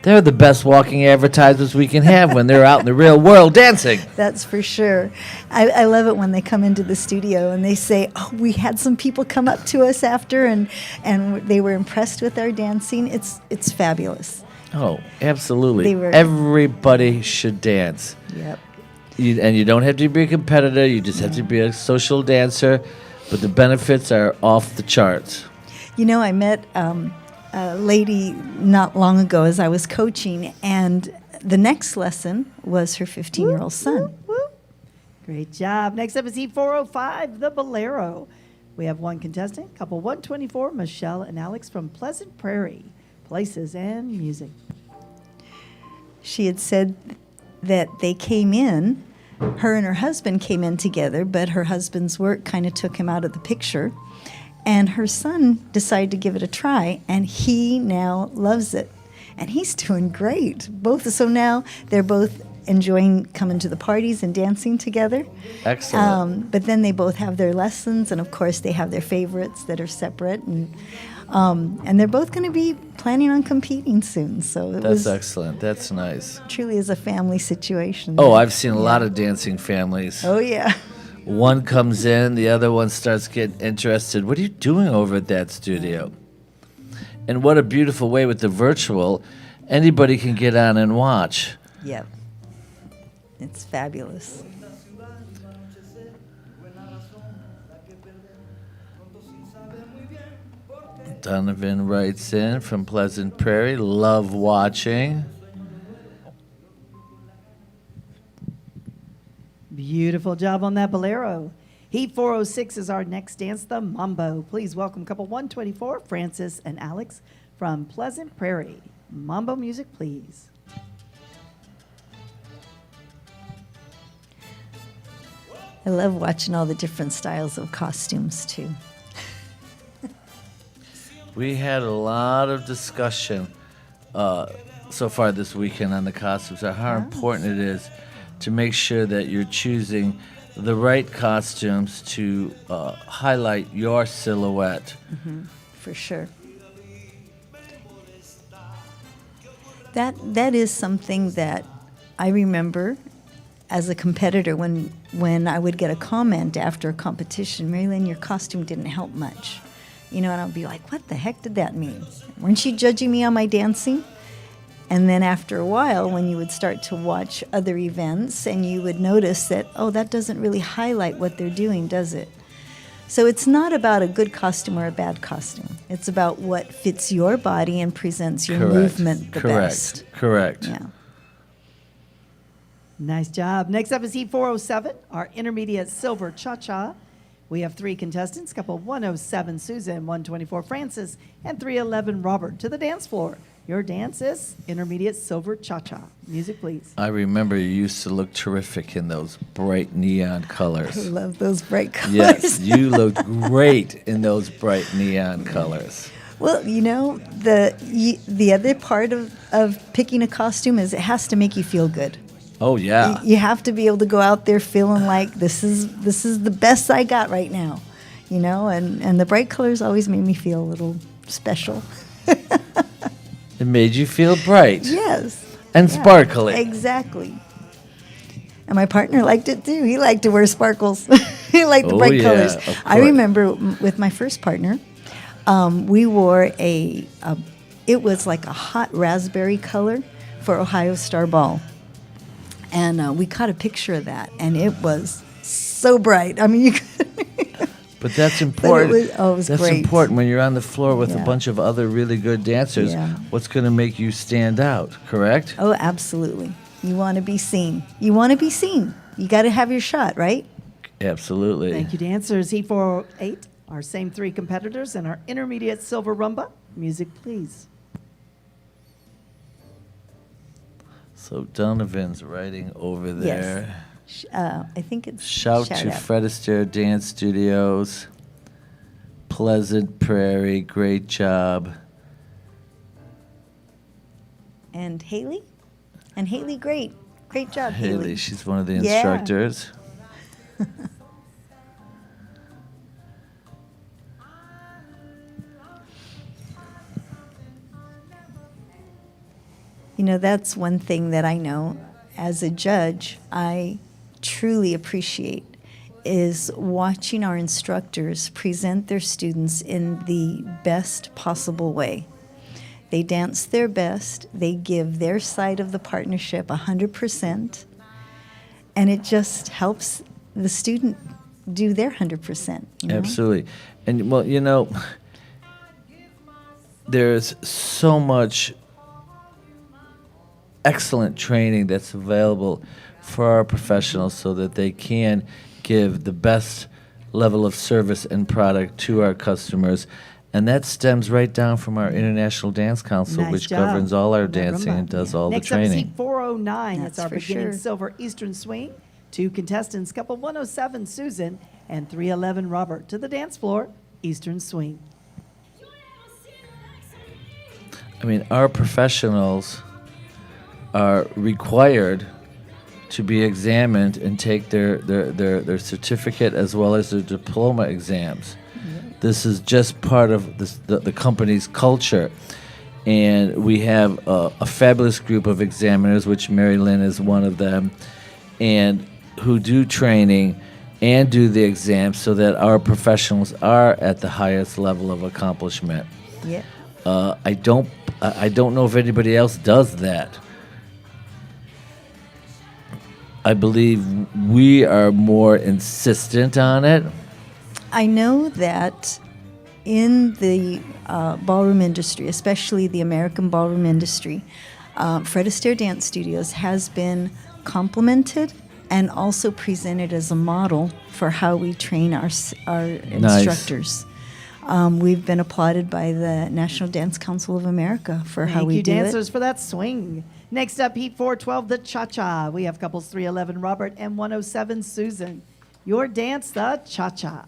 they're the best walking advertisers we can have when they're out in the real world dancing. That's for sure. I love it when they come into the studio and they say, "Oh, we had some people come up to us after, and they were impressed with our dancing." It's fabulous. Oh, absolutely. They were- Everybody should dance. Yep. And you don't have to be a competitor. You just have to be a social dancer. But the benefits are off the charts. I met a lady not long ago as I was coaching, and the next lesson was her 15-year-old son. Woo. Great job. Next up is Heat 405, the Bolero. We have one contestant, couple 124, Michelle and Alex from Pleasant Prairie. Places and music. She had said that they came in, her and her husband came in together, but her husband's work kind of took him out of the picture. And her son decided to give it a try, and he now loves it. And he's doing great. So now they're both enjoying coming to the parties and dancing together. Excellent. But then they both have their lessons, and of course they have their favorites that are separate, and they're both going to be planning on competing soon. So it That's was excellent. That's nice. truly is a family situation. Oh, I've seen a lot of dancing families. Oh yeah. One comes in, the other one starts getting interested. What are you doing over at that studio? And what a beautiful way with the virtual. Anybody can get on and watch. Yep. It's fabulous. Donovan writes in from Pleasant Prairie. Love watching. Beautiful job on that bolero. Heat 406 is our next dance, the Mambo. Please welcome couple 124, Francis and Alex from Pleasant Prairie. Mambo music, please. I love watching all the different styles of costumes too. We had a lot of discussion so far this weekend on the costumes, how important it is to make sure that you're choosing the right costumes to highlight your silhouette. For sure. That is something that I remember as a competitor when I would get a comment after a competition, Marilyn, your costume didn't help much. You know, and I'd be like, what the heck did that mean? Weren't you judging me on my dancing? And then after a while, when you would start to watch other events and you would notice that, oh, that doesn't really highlight what they're doing, does it? So it's not about a good costume or a bad costume. It's about what fits your body and presents your movement the best. Correct. Yeah. Nice job. Next up is Heat 407, our intermediate silver cha-cha. We have 3 contestants, couple 107 Susan, 124 Francis, and 311 Robert to the dance floor. Your dance is intermediate silver cha-cha. Music, please. I remember you used to look terrific in those bright neon I colors. love those bright colors. Yes, you looked great in those bright neon colors. Well, you know, the other part of picking a costume is it has to make you feel good. Oh, yeah. You have to be able to go out there feeling like this is the best I got right now, you know, and the bright colors always made me feel a little special. It made you feel bright. Yes. And Yeah, sparkly. Exactly. And my partner liked it too. He liked to wear sparkles. He liked the Oh, bright yeah, colors. of I course. remember with my first partner, we wore it was like a hot raspberry color for Ohio Star Ball. And we caught a picture of that, and it was so bright. I mean, you could. But that's important. it was that's great. important when you're on the floor with a Yeah. bunch of other really good dancers. Yeah. What's going to make you stand out, correct? Oh, absolutely. You want to be seen. You want to be seen. You got to have your shot, right? Absolutely. Thank you, dancers. Heat 408, our same 3 competitors, and our intermediate silver rumba. Music, please. So Donovan's writing over there. I think it's Shout to out. Fred Astaire Dance Studios. Pleasant Prairie, great job. And Haley? And Haley, great job, Haley, she's one of the Yeah. instructors. You know, that's one thing that I know as a judge I truly appreciate is watching our instructors present their students in the best possible way. They dance their best, they give their side of the partnership 100%, and it just helps the student do their 100%. You know? Absolutely. And, well, you know, there's so much excellent training that's available for our professionals so that they can give the best level of service and product to our customers. And that stems right down from our International Dance Council, Nice which job governs all our on that dancing rumba. and does all Next the up is training. Heat 409. It's That's our for beginning sure. silver Eastern swing. 2 contestants, couple 107 Susan and 311 Robert to the dance floor, Eastern swing. I mean, our professionals are required to be examined and take their certificate as well as their diploma exams. This is just part of the company's culture. And we have a fabulous group of examiners, which Mary Lynn is one of them, and who do training and do the exams so that our professionals are at the highest level of accomplishment. Yeah. I don't know if anybody else does that. I believe we are more insistent on it. I know that in the ballroom industry, especially the American ballroom industry, Fred Astaire Dance Studios has been complimented and also presented as a model for how we train our instructors. We've been applauded by the National Dance Council of America for how Thank we you, do dancers, it. for that swing. Next up, Heat 412, the Cha-Cha. We have couples 311, Robert, and 107, Susan. Your dance, the Cha-Cha.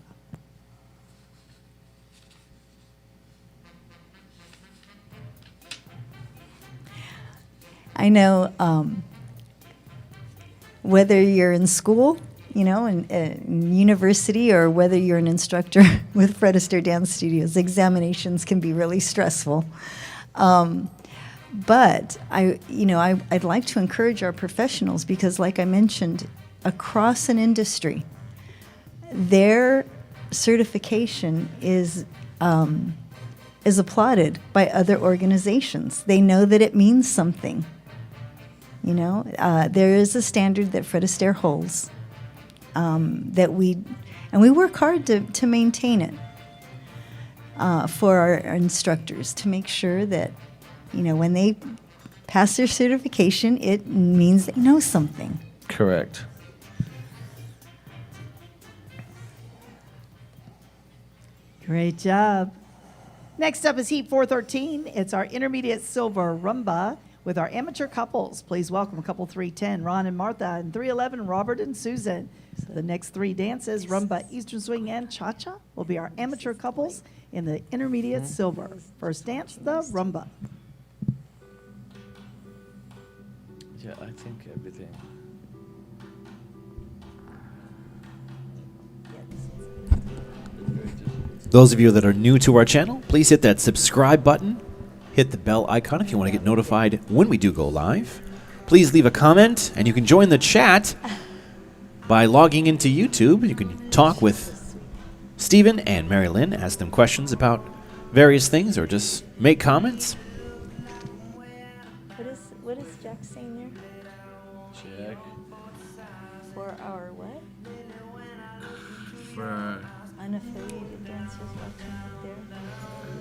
I know whether you're in school, in university, or whether you're an instructor with Fred Astaire Dance Studios, examinations can be really stressful. But I'd like to encourage our professionals because, like I mentioned, across an industry, their certification is applauded by other organizations. They know that it means something. There is a standard that Fred Astaire holds that we work hard to maintain it for our instructors to make sure that, when they pass their certification, it means they know something. Correct. Great job. Next up is Heat 413. It's our intermediate silver rumba with our amateur couples. Please welcome couple 310, Ron and Martha, and 311, Robert and Susan. The next three dances, rumba, Eastern swing, and cha-cha, will be our amateur couples in the intermediate silver. First dance, the rumba. Yeah, I think everything. Those of you that are new to our channel, please hit that subscribe button. Hit the bell icon if you want to get notified when we do go live. Please leave a comment, and you can join the chat by logging into YouTube. You can talk with Stephen and Mary Lynn, ask them questions about various things, or just make comments. What is Jack saying there? Check. For our what? For Unaffiliated dancers watching out there.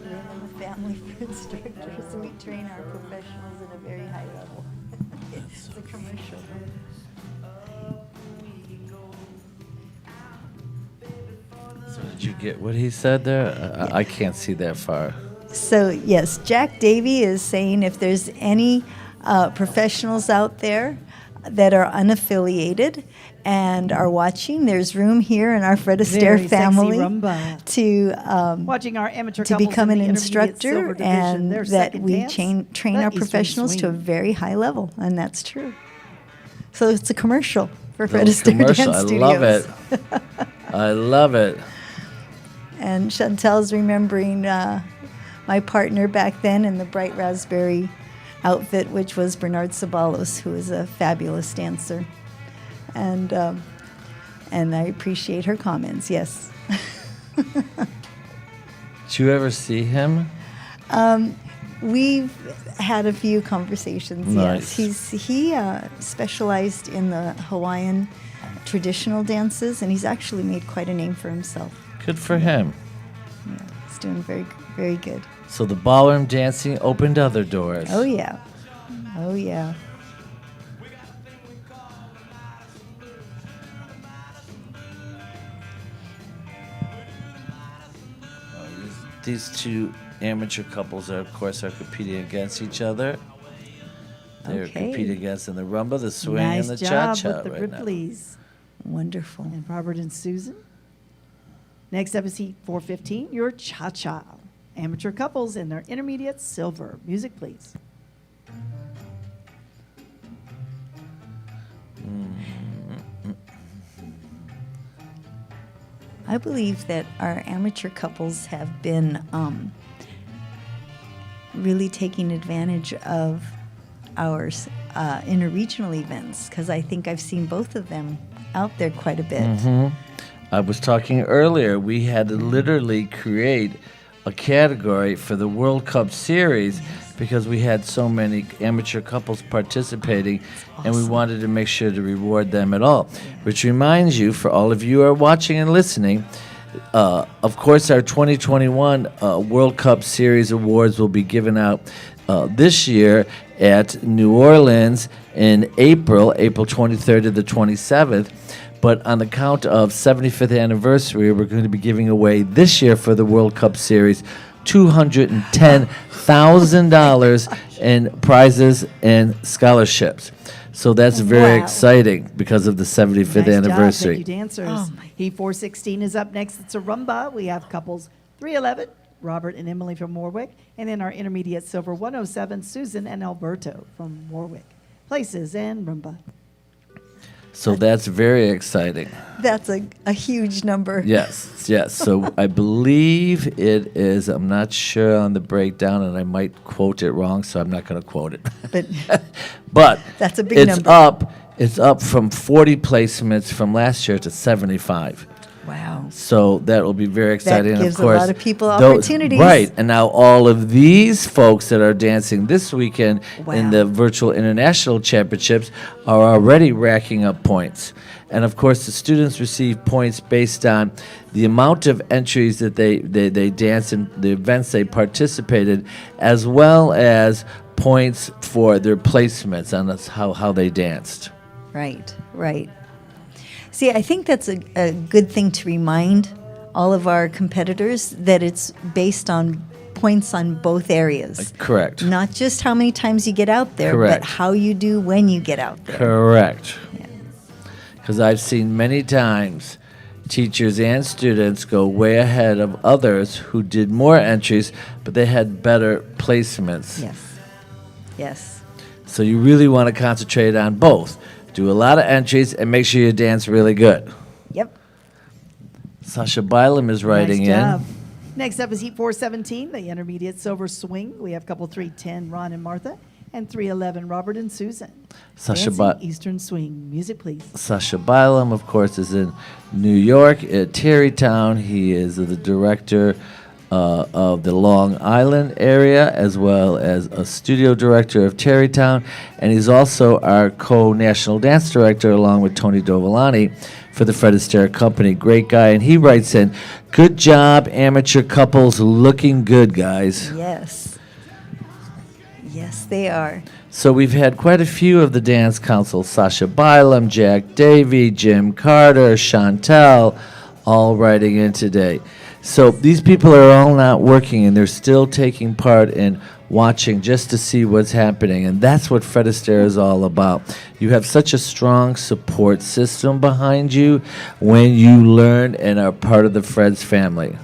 We're in the family for instructors. We train our professionals at a very high level. It's a commercial. So did you get what he said there? I can't see that far. So yes, Jack Davey is saying if there's any professionals out there that are unaffiliated and are watching, there's room here in our Fred Astaire Very sexy family rumba. to Watching our amateur to couples become in an the intermediate silver instructor, division, and their that second we dance, train the our Eastern professionals to a swing. very high level, and that's true. So it's a commercial for Fred Little Astaire commercial. Dance I Studios. love it. I love it. And Chantel's remembering my partner back then in the bright raspberry outfit, which was Bernard Sabalos, who is a fabulous dancer. And I appreciate her comments, yes. Did you ever see him? We've had a few conversations, Nice. yes. He specialized in the Hawaiian traditional dances, and he's actually made quite a name for himself. Good for him. Yeah, he's doing very, very good. So the ballroom dancing opened other doors. Oh, yeah. Oh, yeah. These two amateur couples are, of course, competing against each other. They're Okay. competing against in the rumba, the swing, Nice and the job cha-cha with the right now. Ripley's. Wonderful. And Robert and Susan. Next up is Heat 415, your cha-cha. Amateur couples in their intermediate silver. Music, please. I believe that our amateur couples have been really taking advantage of our interregional events, because I think I've seen both of them out there quite a bit. I was talking earlier, we had to literally create a category for the World Cup Series because we had so many amateur couples participating, and we wanted to make sure to reward them at all. Which reminds you, for all of you who are watching and listening, of course, our 2021 World Cup Series awards will be given out this year at New Orleans in April 23rd to the 27th. But on the count of 75th anniversary, we're going to be giving away this year for the World Cup Series $210,000 in prizes and scholarships. So that's very Wow. exciting because of the 75th Nice anniversary. Job. Thank you, dancers. Oh, my. Heat 416 is up next. It's a rumba. We have couples 311, Robert and Emily from Warwick, and then our intermediate silver 107, Susan and Alberto from Warwick. Places and rumba. So that's very exciting. That's a huge number. Yes, yes. So I believe it is, I'm not sure on the breakdown, and I might quote it wrong, so I'm not going to quote it. But But That's a big it's number. It's up from 40 placements from last year to 75. wow. So that will be very exciting. And gives of a course, lot of people those- opportunities. Right. And now all of these folks that are dancing this weekend in Wow. the virtual international championships are already racking up points. And of course, the students receive points based on the amount of entries that they dance in, the events they participated, as well as points for their placements on how they danced. Right, right. See, I think that's a good thing to remind all of our competitors, that it's based on points on both areas. Correct. Not just how many times you get out there, Correct. but how you do when you get out there. Correct. Yeah. Because I've seen many times teachers and students go way ahead of others who did more entries, but they had better placements. Yes. Yes. So you really want to concentrate on both. Do a lot of entries and make sure you dance really good. Yep. Sasha Bylam is writing Nice job. in. Next up is Heat 417, the intermediate silver swing. We have couple 310, Ron and Martha, and 311, Robert and Susan. Sasha Dancing By- Eastern Swing. Music, please. Sasha Bylam, of course, is in New York at Terrytown. He is the director of the Long Island area, as well as a studio director of Terrytown. And he's also our co-national dance director, along with Tony Dovolani, for the Fred Astaire Company. Great guy. And he writes in, "Good job, amateur couples, looking good, guys." Yes. Yes, they are. So we've had quite a few of the dance council: Sasha Bylam, Jack Davey, Jim Carter, Chantel, all writing in today. So these people are all not working, and they're still taking part in watching just to see what's happening. And that's what Fred Astaire is all about. You have such a strong support system behind you when you learn and are part of the Fred's family.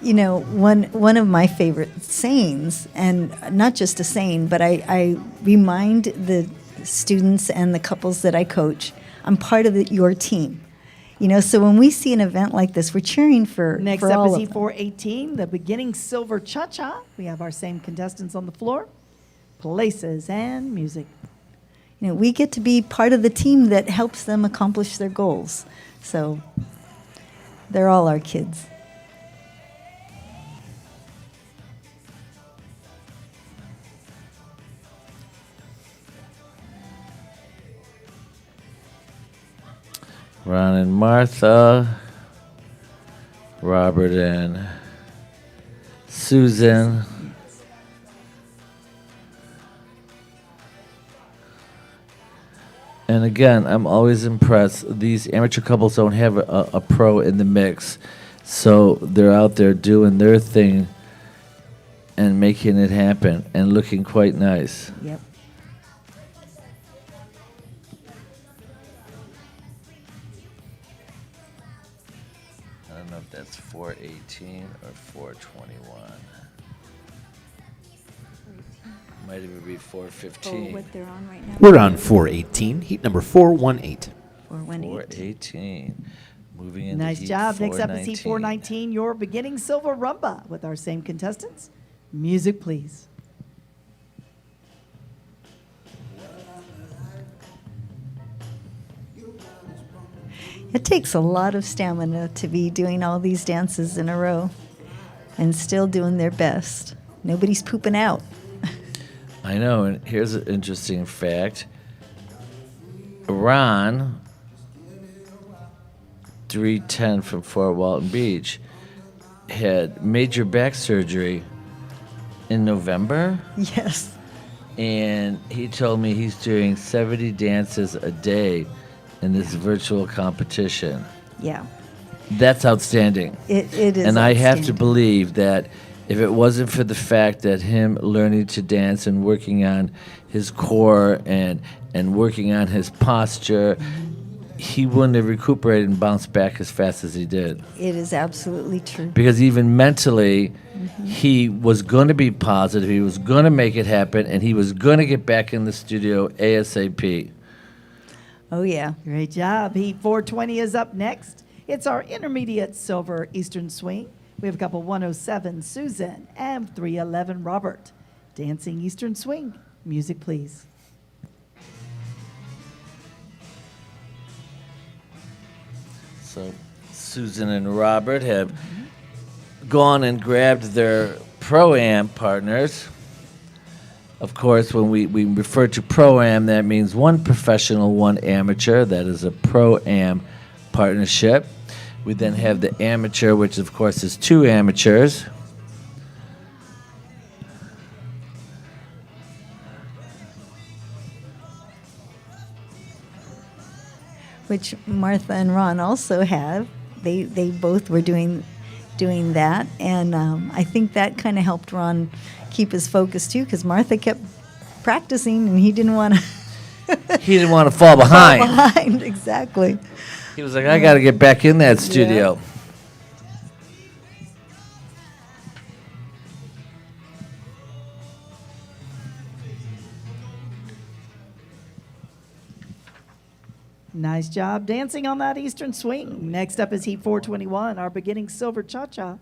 You know, one of my favorite sayings, and not just a saying, but I remind the students and the couples that I coach, I'm part of your team. You know, so when we see an event like this, we're cheering for Next for up all is of Heat them. 418, the beginning silver cha-cha. We have our same contestants on the floor. Places and music. You know, we get to be part of the team that helps them accomplish their goals. So they're all our kids. Ron and Martha, Robert and Susan, and again, I'm always impressed. These amateur couples don't have a pro in the mix, so they're out there doing their thing and making it happen and looking quite nice. Yep. I don't know if that's 418 or 421. Might even be 415. what they're on right now. We're on 418, heat number 418. 418. 418. Moving into Nice Heat job. Next up is 419. Heat 419, your beginning silver rumba with our same contestants. Music, please. It takes a lot of stamina to be doing all these dances in a row and still doing their best. Nobody's pooping out. I know, and here's an interesting fact. Ron, 310 from Fort Walton Beach, had major back surgery in November, Yes. and he told me he's doing 70 dances a day in this virtual competition. Yeah. That's outstanding. It is. And I have to outstanding. believe that if it wasn't for the fact that him learning to dance and working on his core and working on his posture, he wouldn't have recuperated and bounced back as fast as he did. It is absolutely true. Because even mentally, he was going to be positive, he was going to make it happen, and he was going to get back in the studio ASAP. Oh, yeah. Great job. Heat 420 is up next. It's our intermediate silver Eastern swing. We have a couple 107 Susan and 311 Robert. Dancing Eastern swing. Music, please. So Susan and Robert have gone and grabbed their Pro-Am partners. Of course, when we refer to Pro-Am, that means one professional, one amateur. That is a Pro-Am partnership. We then have the amateur, which of course is two amateurs. Which Martha and Ron also have. They both were doing that, and I think that kind of helped Ron keep his focus too, because Martha kept practicing, and he didn't want to He didn't want to fall behind. behind. Exactly. He was like, I got to get back in that studio. Nice job dancing on that Eastern swing. Next up is Heat 421, our beginning silver cha-cha.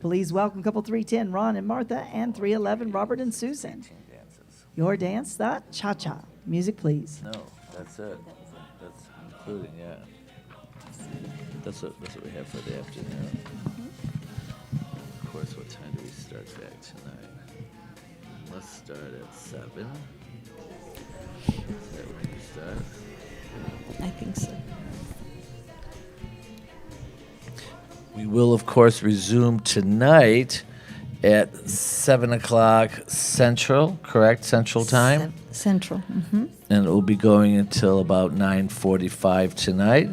Please welcome couple 310, Ron and Martha, and 311, Robert and Susan. Your dance, the cha-cha. Music, please. No, that's it. That's including, yeah. That's what we have for the afternoon. Of course, what time do we start back tonight? Let's start at 7. Is that when you start? I think so. We will, of course, resume tonight at 7 o'clock Central, correct? Central time? Central. Mm-hmm. And it will be going until about 9:45 tonight.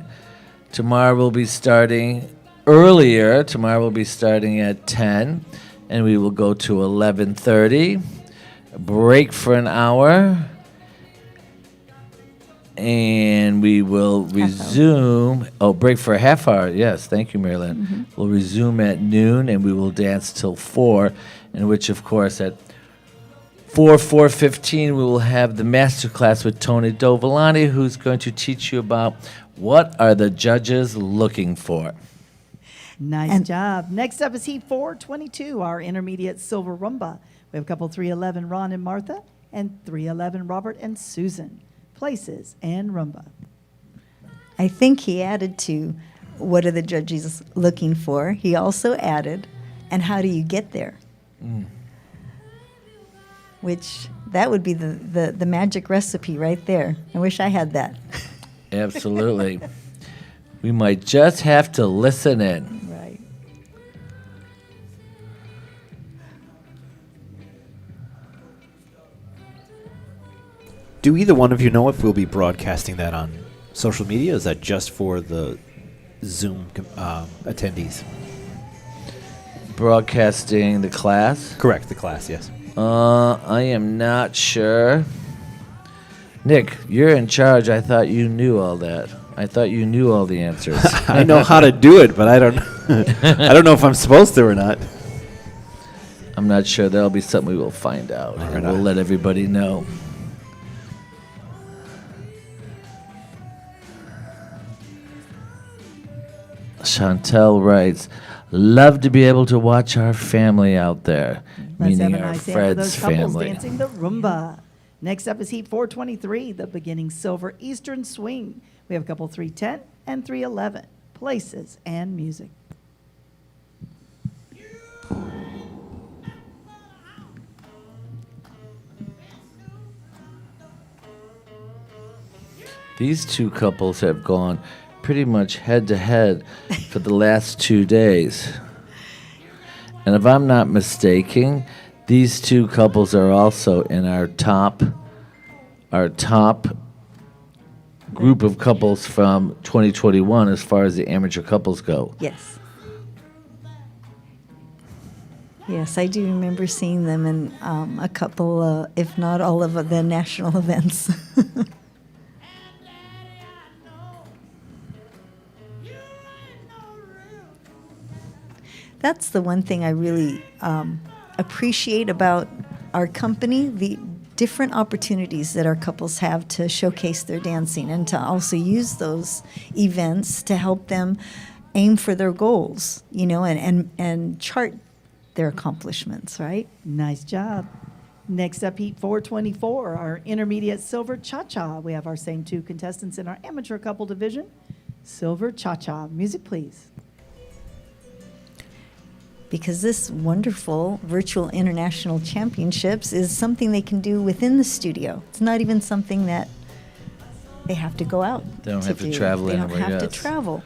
Tomorrow we'll be starting earlier. Tomorrow we'll be starting at 10, and we will go to 11:30. Break for an hour. And we will resume. Oh, break for a half hour. Yes, thank you, Marilyn. We'll resume at noon, and we will dance till 4. In which, of course, at 4:15, we will have the master class with Tony Dovolani, who's going to teach you about what are the judges looking for. Nice job. Next up is Heat 422, our intermediate silver rumba. We have a couple 311, Ron and Martha, and 311, Robert and Susan. Places and rumba. I think he added to what are the judges looking for. He also added, and how do you get there? Which that would be the magic recipe right there. I wish I had that. Absolutely. We might just have to listen in. Right. Do either one of you know if we'll be broadcasting that on social media? Is that just for the Zoom attendees? Broadcasting the class? Correct, the class, yes. I am not sure. Nick, you're in charge. I thought you knew all that. I thought you knew all the answers. I know how to do it, but I don't I don't know if I'm supposed to or not. I'm not sure. That'll be something we will find out. All And right. we'll let everybody know. Chantel writes, love to be able to watch our family out there, Let's have meaning a our nice hand for those Fred's couples family. dancing the rumba. Next up is Heat 423, the beginning silver Eastern swing. We have a couple 310 and 311, places and music. These two couples have gone pretty much head to head for the last 2 days. And if I'm not mistaken, these two couples are also in our top group of couples from 2021 as far as the amateur couples go. Yes. Yes, I do remember seeing them in a couple, if not all of the national events. That's the one thing I really appreciate about our company, the different opportunities that our couples have to showcase their dancing and to also use those events to help them aim for their goals, you know, and chart their accomplishments, right? Nice job. Next up, Heat 424, our intermediate silver cha-cha. We have our same two contestants in our amateur couple division. Silver cha-cha. Music, please. Because this wonderful virtual international championships is something they can do within the studio. It's not even something that they have to go out. They don't have to do. travel They don't anywhere, have to yes. travel.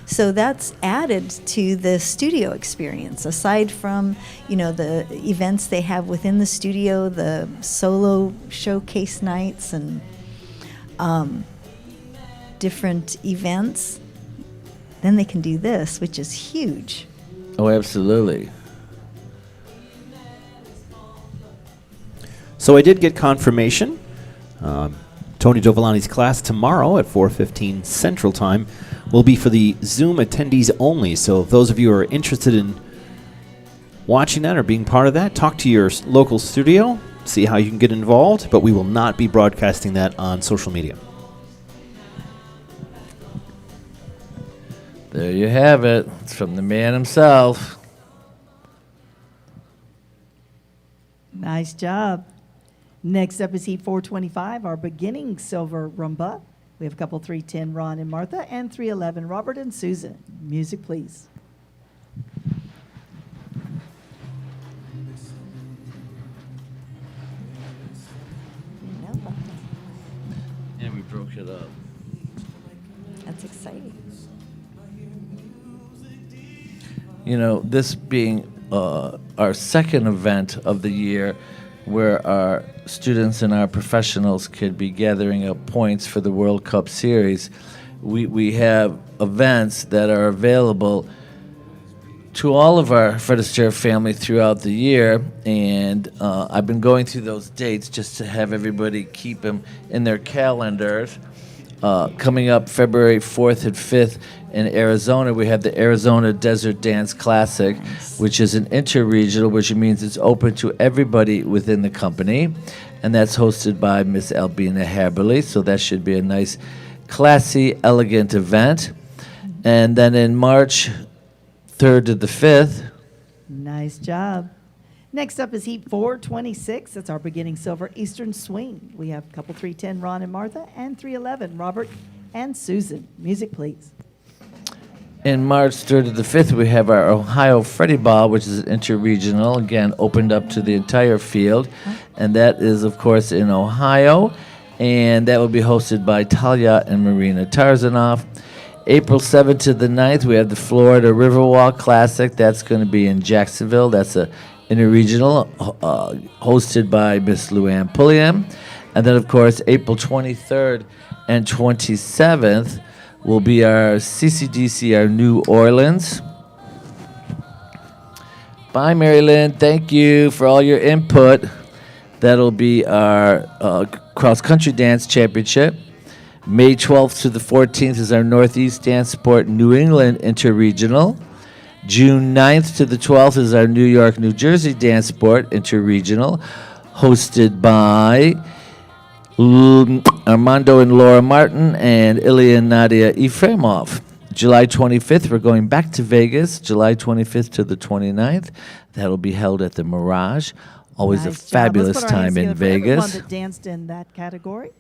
So that's added to the studio experience. Aside from, you know, the events they have within the studio, the solo showcase nights and different events, then they can do this, which is huge. Oh, absolutely. So I did get confirmation. Tony Dovolani's class tomorrow at 4:15 Central Time will be for the Zoom attendees only. So if those of you who are interested in watching that or being part of that, talk to your local studio, see how you can get involved, but we will not be broadcasting that on social media. There you have it. It's from the man himself. Nice job. Next up is Heat 425, our beginning silver rumba. We have a couple 310, Ron and Martha, and 311, Robert and Susan. Music, please. Yeah, we broke it up. That's exciting. You know, this being our second event of the year where our students and our professionals could be gathering up points for the World Cup Series, we have events that are available to all of our Fred Astaire family throughout the year, and I've been going through those dates just to have everybody keep them in their calendars. Coming up February 4th and 5th in Arizona, we have the Arizona Desert Dance Classic, which is an interregional, which means it's open to everybody within the company, and that's hosted by Miss Albina Haberly, so that should be a nice, classy, elegant event. And then in March 3rd to the 5th, Nice job. Next up is Heat 426. That's our beginning silver Eastern swing. We have a couple 310, Ron and Martha, and 311, Robert and Susan. Music, please. in March 3rd to the 5th, we have our Ohio Freddie Ball, which is interregional, again, opened up to the entire field. And that is, of course, in Ohio. And that will be hosted by Talia and Marina Tarzanoff. April 7th to the 9th, we have the Florida Riverwalk Classic. That's going to be in Jacksonville. That's a interregional hosted by Miss Luann Pulliam. And then, of course, April 23rd and 27th will be our CCDC, our New Orleans. Bye, Mary Lynn. Thank you for all your input. That'll be our cross-country dance championship. May 12th to the 14th is our Northeast Dance Sport New England Interregional. June 9th to the 12th is our New York, New Jersey Dance Sport Interregional, hosted by Armando and Laura Martin and Ilya and Nadia Efremov. July 25th, we're going back to Vegas, July 25th to the 29th. That'll be held at the Mirage. Always Nice a job. fabulous Let's put our hands time in together for everyone Vegas. that danced in that category.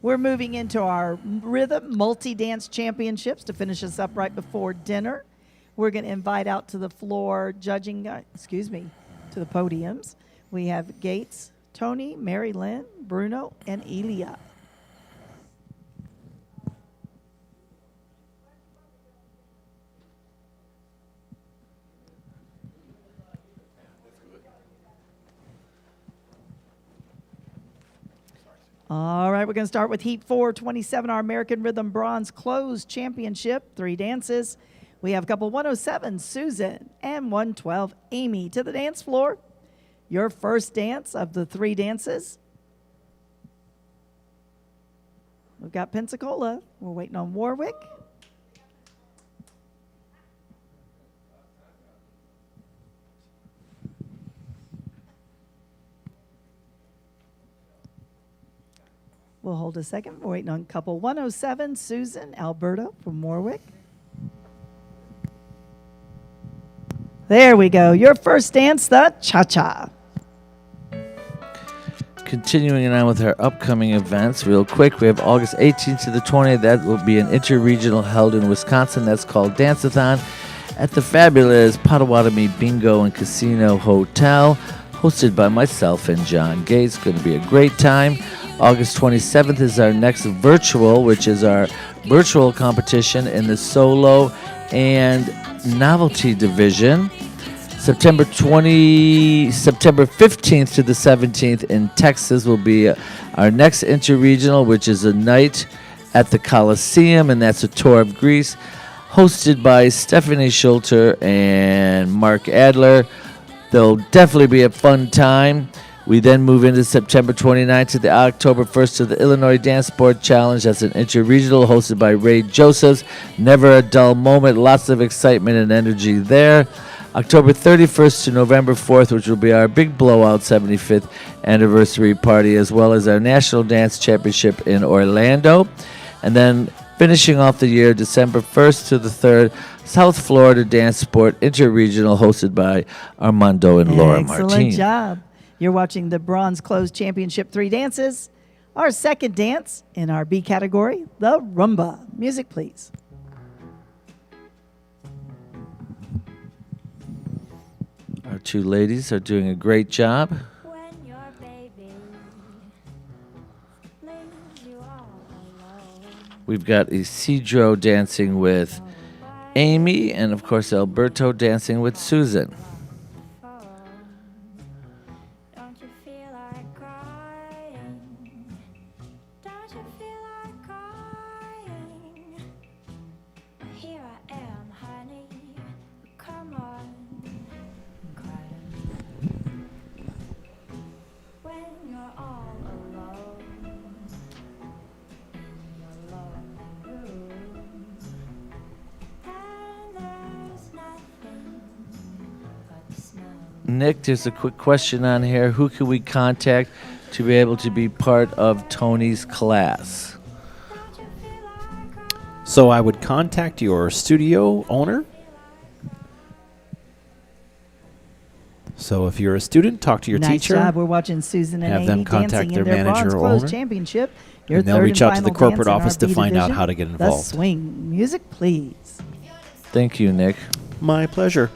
We're moving into our rhythm multi-dance championships to finish us up right before dinner. We're going to invite out to the floor to the podiums. We have Gates, Tony, Mary Lynn, Bruno, and Elia. All right, we're going to start with Heat 427, our American Rhythm Bronze Closed Championship, 3 dances. We have couple 107, Susan, and 112, Amy, to the dance floor. Your first dance of the 3 dances. We've got Pensacola. We're waiting on Warwick. We'll hold a second. We're waiting on couple 107, Susan, Alberto from Warwick. There we go. Your first dance, the cha-cha. Continuing on with our upcoming events, real quick, we have August 18th to the 20th. That will be an interregional held in Wisconsin. That's called Dance-a-thon at the fabulous Potawatomi Bingo and Casino Hotel, hosted by myself and John Gates. Going to be a great time. August 27th is our next virtual, which is our virtual competition in the solo and novelty division. September 15th to the 17th in Texas will be our next interregional, which is a night at the Coliseum, and that's a tour of Greece, hosted by Stephanie Schulter and Mark Adler. There'll definitely be a fun time. We then move into September 29th to the October 1st to the Illinois Dance Sport Challenge. That's an interregional hosted by Ray Josephs. Never a dull moment. Lots of excitement and energy there. October 31st to November 4th, which will be our big blowout 75th anniversary party, as well as our National Dance Championship in Orlando. And then finishing off the year, December 1st to the 3rd, South Florida Dance Sport Interregional, hosted by Armando and Laura Excellent Martin. job. You're watching the Bronze Closed Championship 3 dances. Our second dance in our B category, the rumba. Music, please. Our 2 ladies are doing a great job. When your baby leaves you all alone. We've got Isidro dancing with Amy, and of course Alberto dancing with Susan. Don't you feel like crying? Don't you feel like crying? Here I am, honey. Come on, cry. When you're all alone in your lonely room, and there's nothing but the smell. Nick, there's a quick question on here. Who can we contact to be able to be part of Tony's class? So I would contact your studio owner. So if you're a student, talk to your Nice teacher. job. We're watching Susan and Have Amy them contact dancing their in their manager Bronze or Closed owner. Championship. Your And they'll third reach out to final the corporate dance in our office to B find out division, how to get The involved. swing. Music, please. Thank you, Nick. My pleasure.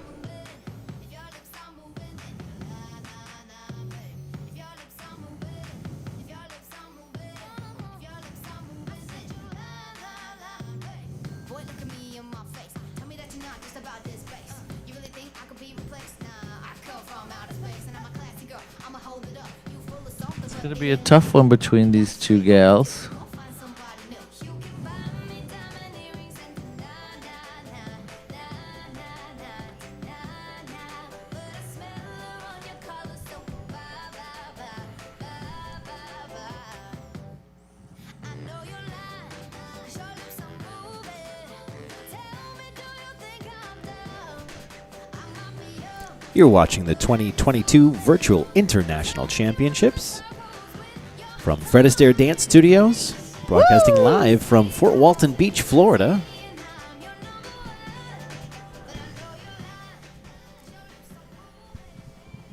Boy, look at me in my face. Tell me that you're not just about this bass. You really think I could be replaced? Nah, I come from outer space and I'm a classy girl. I'ma hold it up. You full of salt. It's going to be a tough one between these 2 gals. Go find somebody new. You can buy me diamond earrings and but I smell her on your collar, so bye, bye, bye, bye, bye, bye. I know you're lying, 'cause your lips are moving. Tell me, do you think I'm dumb? I might be young. You're watching the 2022 Virtual International Championships from Fred Astaire Dance Studios, broadcasting live from Fort Walton Beach, Florida.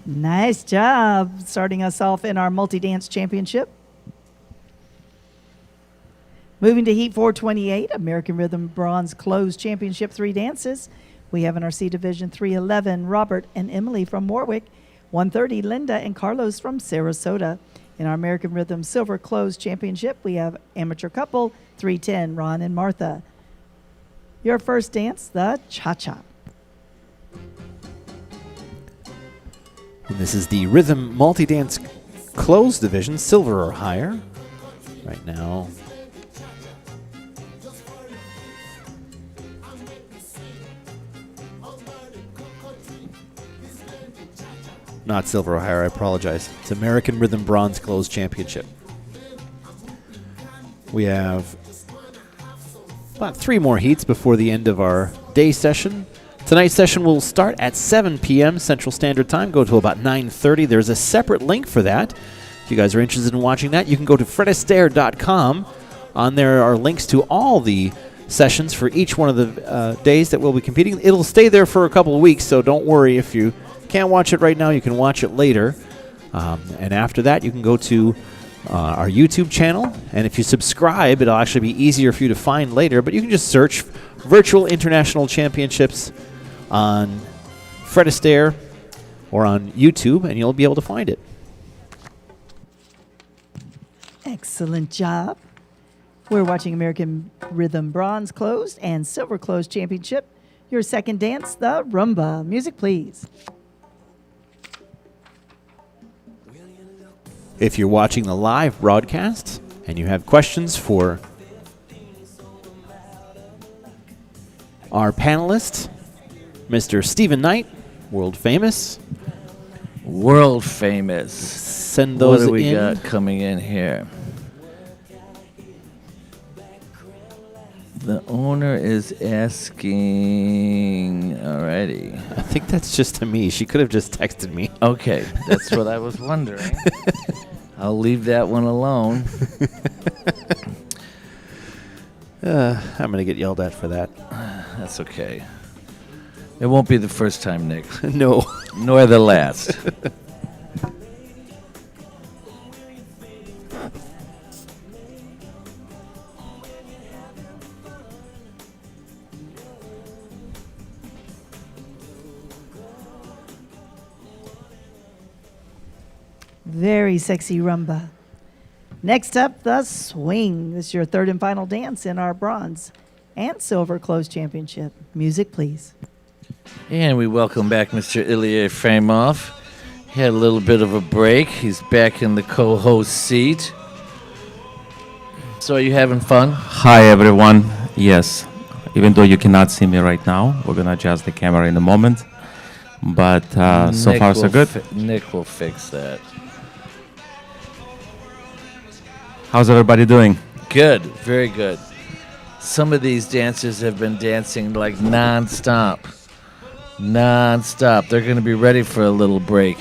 Nice job starting us off in our multi-dance championship. Moving to Heat 428, American Rhythm Bronze Closed Championship 3 dances. We have in our C Division 311, Robert and Emily from Warwick, 130, Linda and Carlos from Sarasota. In our American Rhythm Silver Closed Championship, we have amateur couple 310, Ron and Martha. Your first dance, the cha-cha. And this is the Rhythm Multi-Dance Closed Division, silver or higher. Right now, not silver or higher, I apologize. It's American Rhythm Bronze Closed Championship. We have about 3 more heats before the end of our day session. Tonight's session will start at 7 p.m. Central Standard Time, go to about 9:30. There's a separate link for that. If you guys are interested in watching that, you can go to fredastaire.com. On there are links to all the sessions for each one of the days that we'll be competing. It'll stay there for a couple of weeks, so don't worry if you can't watch it right now. You can watch it later. And after that, you can go to our YouTube channel. And if you subscribe, it'll actually be easier for you to find later. But you can just search Virtual International Championships on Fred Astaire or on YouTube, and you'll be able to find it. Excellent job. We're watching American Rhythm Bronze Closed and Silver Closed Championship. Your second dance, the rumba. Music, please. If you're watching the live broadcast and you have questions for our panelist, Mr. Stephen Knight, world famous, World famous. send those What do we in. got coming in here? The owner is asking already. I think that's just to me. She could have just texted me. Okay, that's what I was wondering. I'll leave that one alone. I'm going to get yelled at for that. That's okay. It won't be the first time, Nick. No. Nor the last. Very sexy rumba. Next up, the swing. This is your third and final dance in our bronze and silver closed championship. Music, please. And we welcome back Mr. Ilya Efremov. He had a little bit of a break. He's back in the co-host seat. So are you having fun? Hi everyone. Yes, even though you cannot see me right now, we're gonna adjust the camera in a moment. But so Nick far so will good. Nick will fix that. How's everybody doing? Good, very good. Some of these dancers have been dancing like non-stop. Non-stop. They're going to be ready for a little break.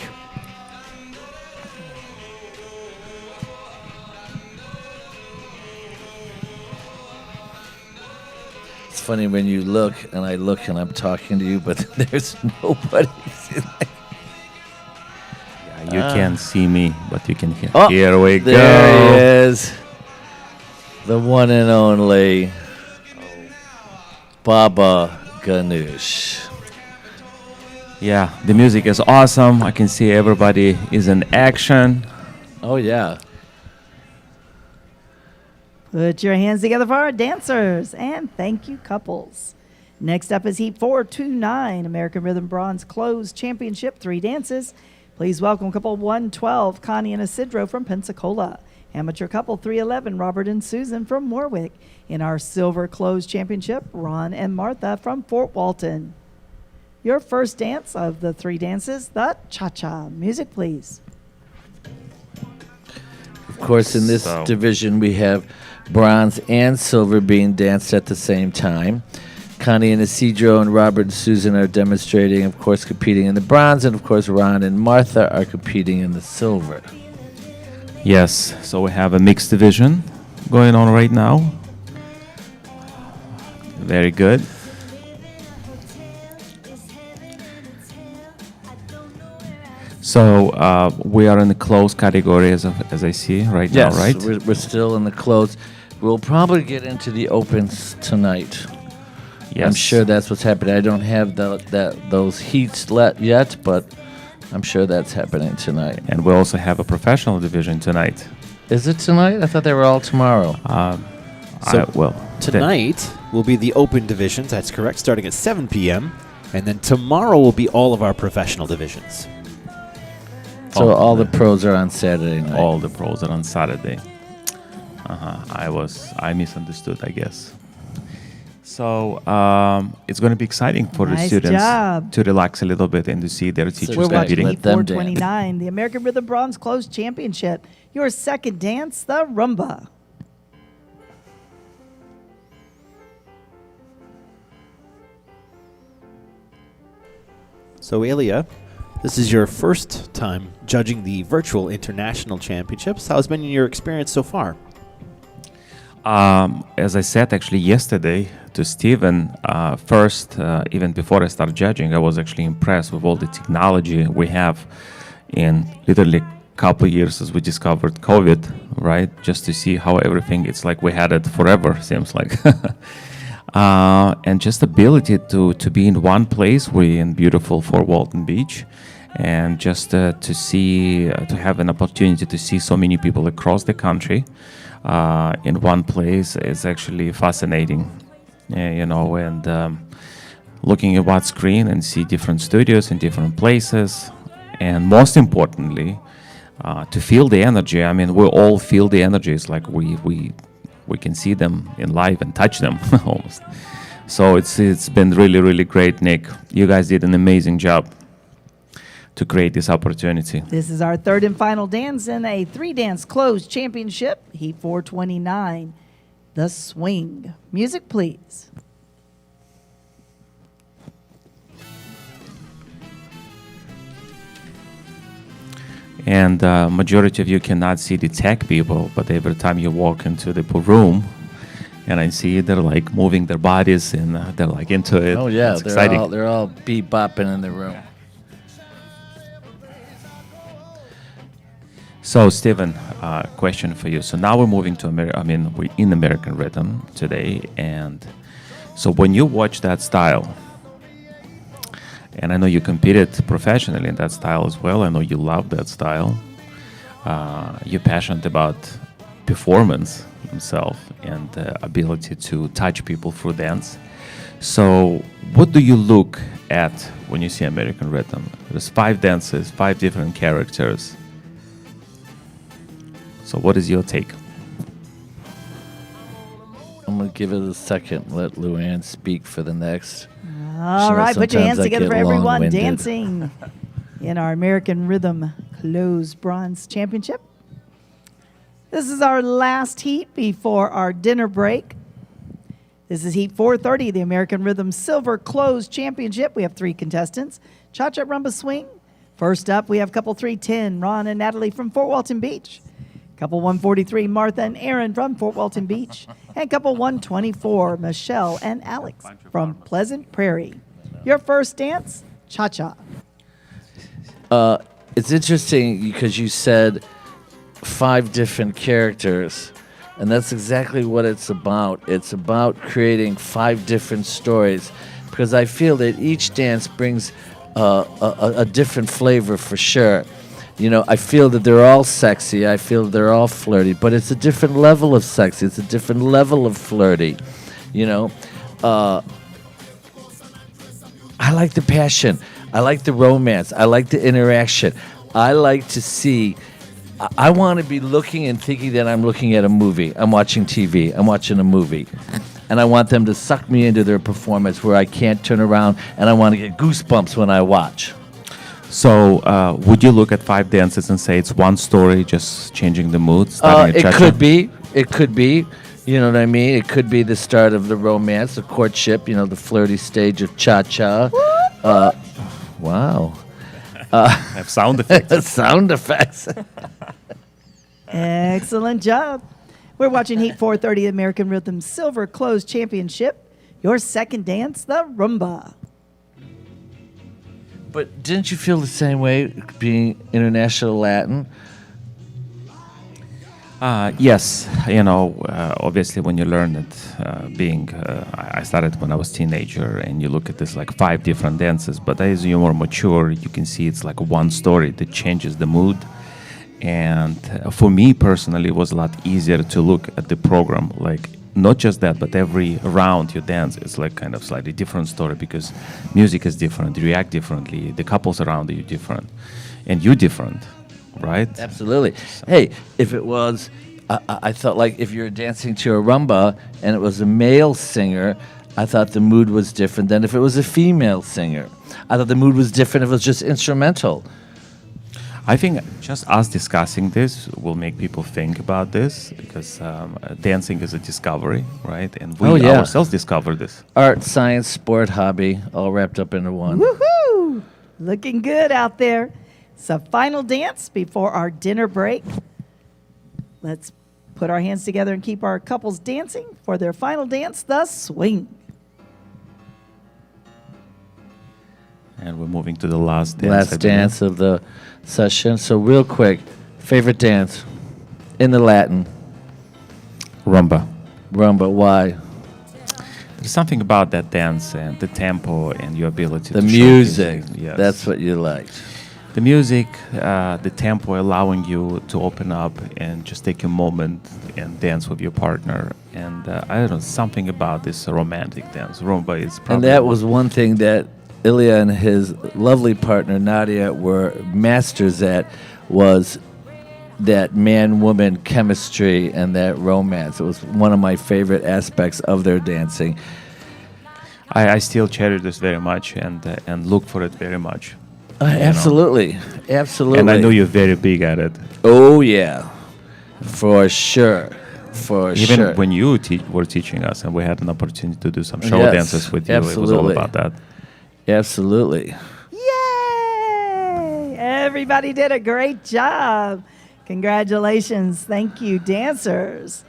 It's funny when you look and I look and I'm talking to you, but there's nobody. You can't see me, but you can hear. Oh, Here we go. There he is. The one and only Baba Ganush. Yeah, the music is awesome. I can see everybody is in action. Oh, yeah. Put your hands together for our dancers and thank you, couples. Next up is Heat 429, American Rhythm Bronze Closed Championship, 3 dances. Please welcome couple 112, Connie and Isidro from Pensacola. Amateur couple 311, Robert and Susan from Warwick. In our silver closed championship, Ron and Martha from Fort Walton. Your first dance of the 3 dances, the cha-cha. Music, please. Of course, in this division, we have bronze and silver being danced at the same time. Connie and Isidro and Robert and Susan are demonstrating, of course, competing in the bronze, and of course, Ron and Martha are competing in the silver. Yes, so we have a mixed division going on right now. Very good. So we are in the closed category as I see right Yes, now, right? we're still in the close. We'll probably get into the opens tonight. Yes. I'm sure that's what's happening. I don't have those heats yet, but I'm sure that's happening tonight. And we also have a professional division tonight. Is it tonight? I thought they were all tomorrow. Tonight will be the open divisions, that's correct, starting at 7 p.m. And then tomorrow will be all of our professional divisions. So all the pros are on Saturday night. All the pros are on Saturday. I misunderstood, I guess. So it's going to be exciting for the Nice students job. to relax a little bit and to see their teachers We're watching competing. Heat 429, the American Rhythm Bronze Closed Championship. Your second dance, the rumba. So, Elia, this is your first time judging the virtual international championships. How's been your experience so far? As I said actually yesterday to Steven, first, even before I started judging, I was actually impressed with all the technology we have in literally a couple years as we discovered COVID, right? Just to see how everything, it's like we had it forever, seems like. And just ability to be in one place. We're in beautiful Fort Walton Beach, and just to see, to have an opportunity to see so many people across the country in one place is actually fascinating, and looking at what screen and see different studios in different places, and most importantly, to feel the energy. I mean, we all feel the energy. It's like we can see them in live and touch them almost. So it's been really, really great, Nick. You guys did an amazing job to create this opportunity. This is our third and final dance in a 3-dance closed championship, Heat 429, the swing. Music, please. And majority of you cannot see the tech people, but every time you walk into the room, and I see they're like moving their bodies and they're like into it. Oh yeah, it's exciting. they're all bebopping in the room. So, Steven, question for you. So now we're moving to we're in American Rhythm today, and so when you watch that style, and I know you competed professionally in that style as well. I know you love that style. You're passionate about performance himself and the ability to touch people through dance. So what do you look at when you see American Rhythm? There's 5 dances, 5 different characters. So what is your take? I'm going to give it a second, let Luann speak for the next. All right, put your hands sometimes I together get for everyone long-winded. dancing in our American Rhythm Closed Bronze Championship. This is our last heat before our dinner break. This is Heat 430, the American Rhythm Silver Closed Championship. We have 3 contestants. Cha-Cha Rumba Swing. First up, we have couple 310, Ron and Natalie from Fort Walton Beach. Couple 143, Martha and Aaron from Fort Walton Beach. And couple 124, Michelle and Alex from Pleasant Prairie. Your first dance, Cha-Cha. It's interesting because you said 5 different characters, and that's exactly what it's about. It's about creating 5 different stories, because I feel that each dance brings a different flavor for sure. You know, I feel that they're all sexy. I feel they're all flirty, but it's a different level of sexy. It's a different level of flirty. You know, I like the passion. I like the romance. I like the interaction. I like to see. I want to be looking and thinking that I'm looking at a movie. I'm watching TV. I'm watching a movie. And I want them to suck me into their performance where I can't turn around, and I want to get goosebumps when I watch. So would you look at 5 dances and say it's one story, just changing the mood? It could be. It could be. You know what I mean? It could be the start of the romance, the courtship, you know, the flirty stage of cha-cha. Wow. I have sound effects. Sound effects. Excellent job. We're watching Heat 430 American Rhythm Silver Closed Championship. Your second dance, the rumba. But didn't you feel the same way being international Latin? Yes, obviously when you learn it, I started when I was teenager, and you look at this like 5 different dances. But as you're more mature, you can see it's like one story that changes the mood. And for me personally, it was a lot easier to look at the program, like not just that, but every round you dance, it's like kind of slightly different story because music is different, you react differently, the couples around you different, and you different. Right? Absolutely. Hey, if it was, I felt like if you're dancing to a rumba and it was a male singer, I thought the mood was different than if it was a female singer. I thought the mood was different if it was just instrumental. I think just us discussing this will make people think about this because dancing is a discovery, right? And we ourselves discovered this. Art, science, sport, hobby, all wrapped up into one. Woohoo! Looking good out there. It's a final dance before our dinner break. Let's put our hands together and keep our couples dancing for their final dance, the swing. And we're moving to the last dance. Last dance of the session. So real quick, favorite dance in the Latin? Rumba. Rumba, why? There's something about that dance and the tempo and your ability The to music. showcase it. Yes. That's what you liked. The music, the tempo allowing you to open up and just take a moment and dance with your partner. And I don't know, something about this romantic dance. Rumba is probably... And that was one thing that Ilya and his lovely partner Nadia were masters at, was that man-woman chemistry and that romance. It was one of my favorite aspects of their dancing. I still cherish this very much and look for it very much. Absolutely. Absolutely. And I know you're very big at it. Oh, yeah. For sure. Even when you were teaching us and we had an opportunity to do some show dances with you, it was all about that. Absolutely. Yay! Everybody did a great job. Congratulations. Thank you, dancers.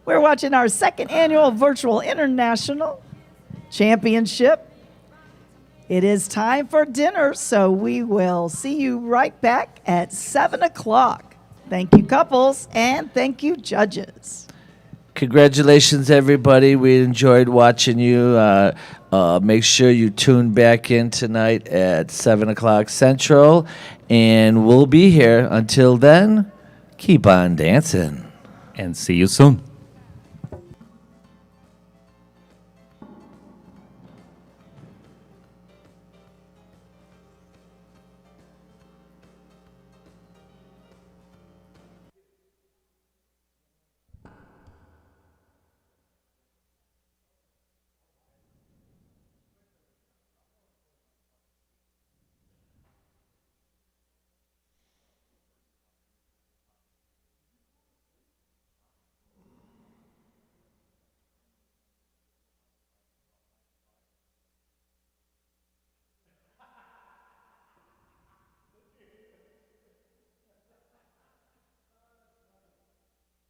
We're watching our 2nd annual Virtual International Championship. It is time for dinner, so we will see you right back at 7 o'clock. Thank you, couples, and thank you, judges. Congratulations, everybody. We enjoyed watching you. Make sure you tune back in tonight at 7 o'clock Central, and we'll be here. Until then, keep on dancing. And see you soon.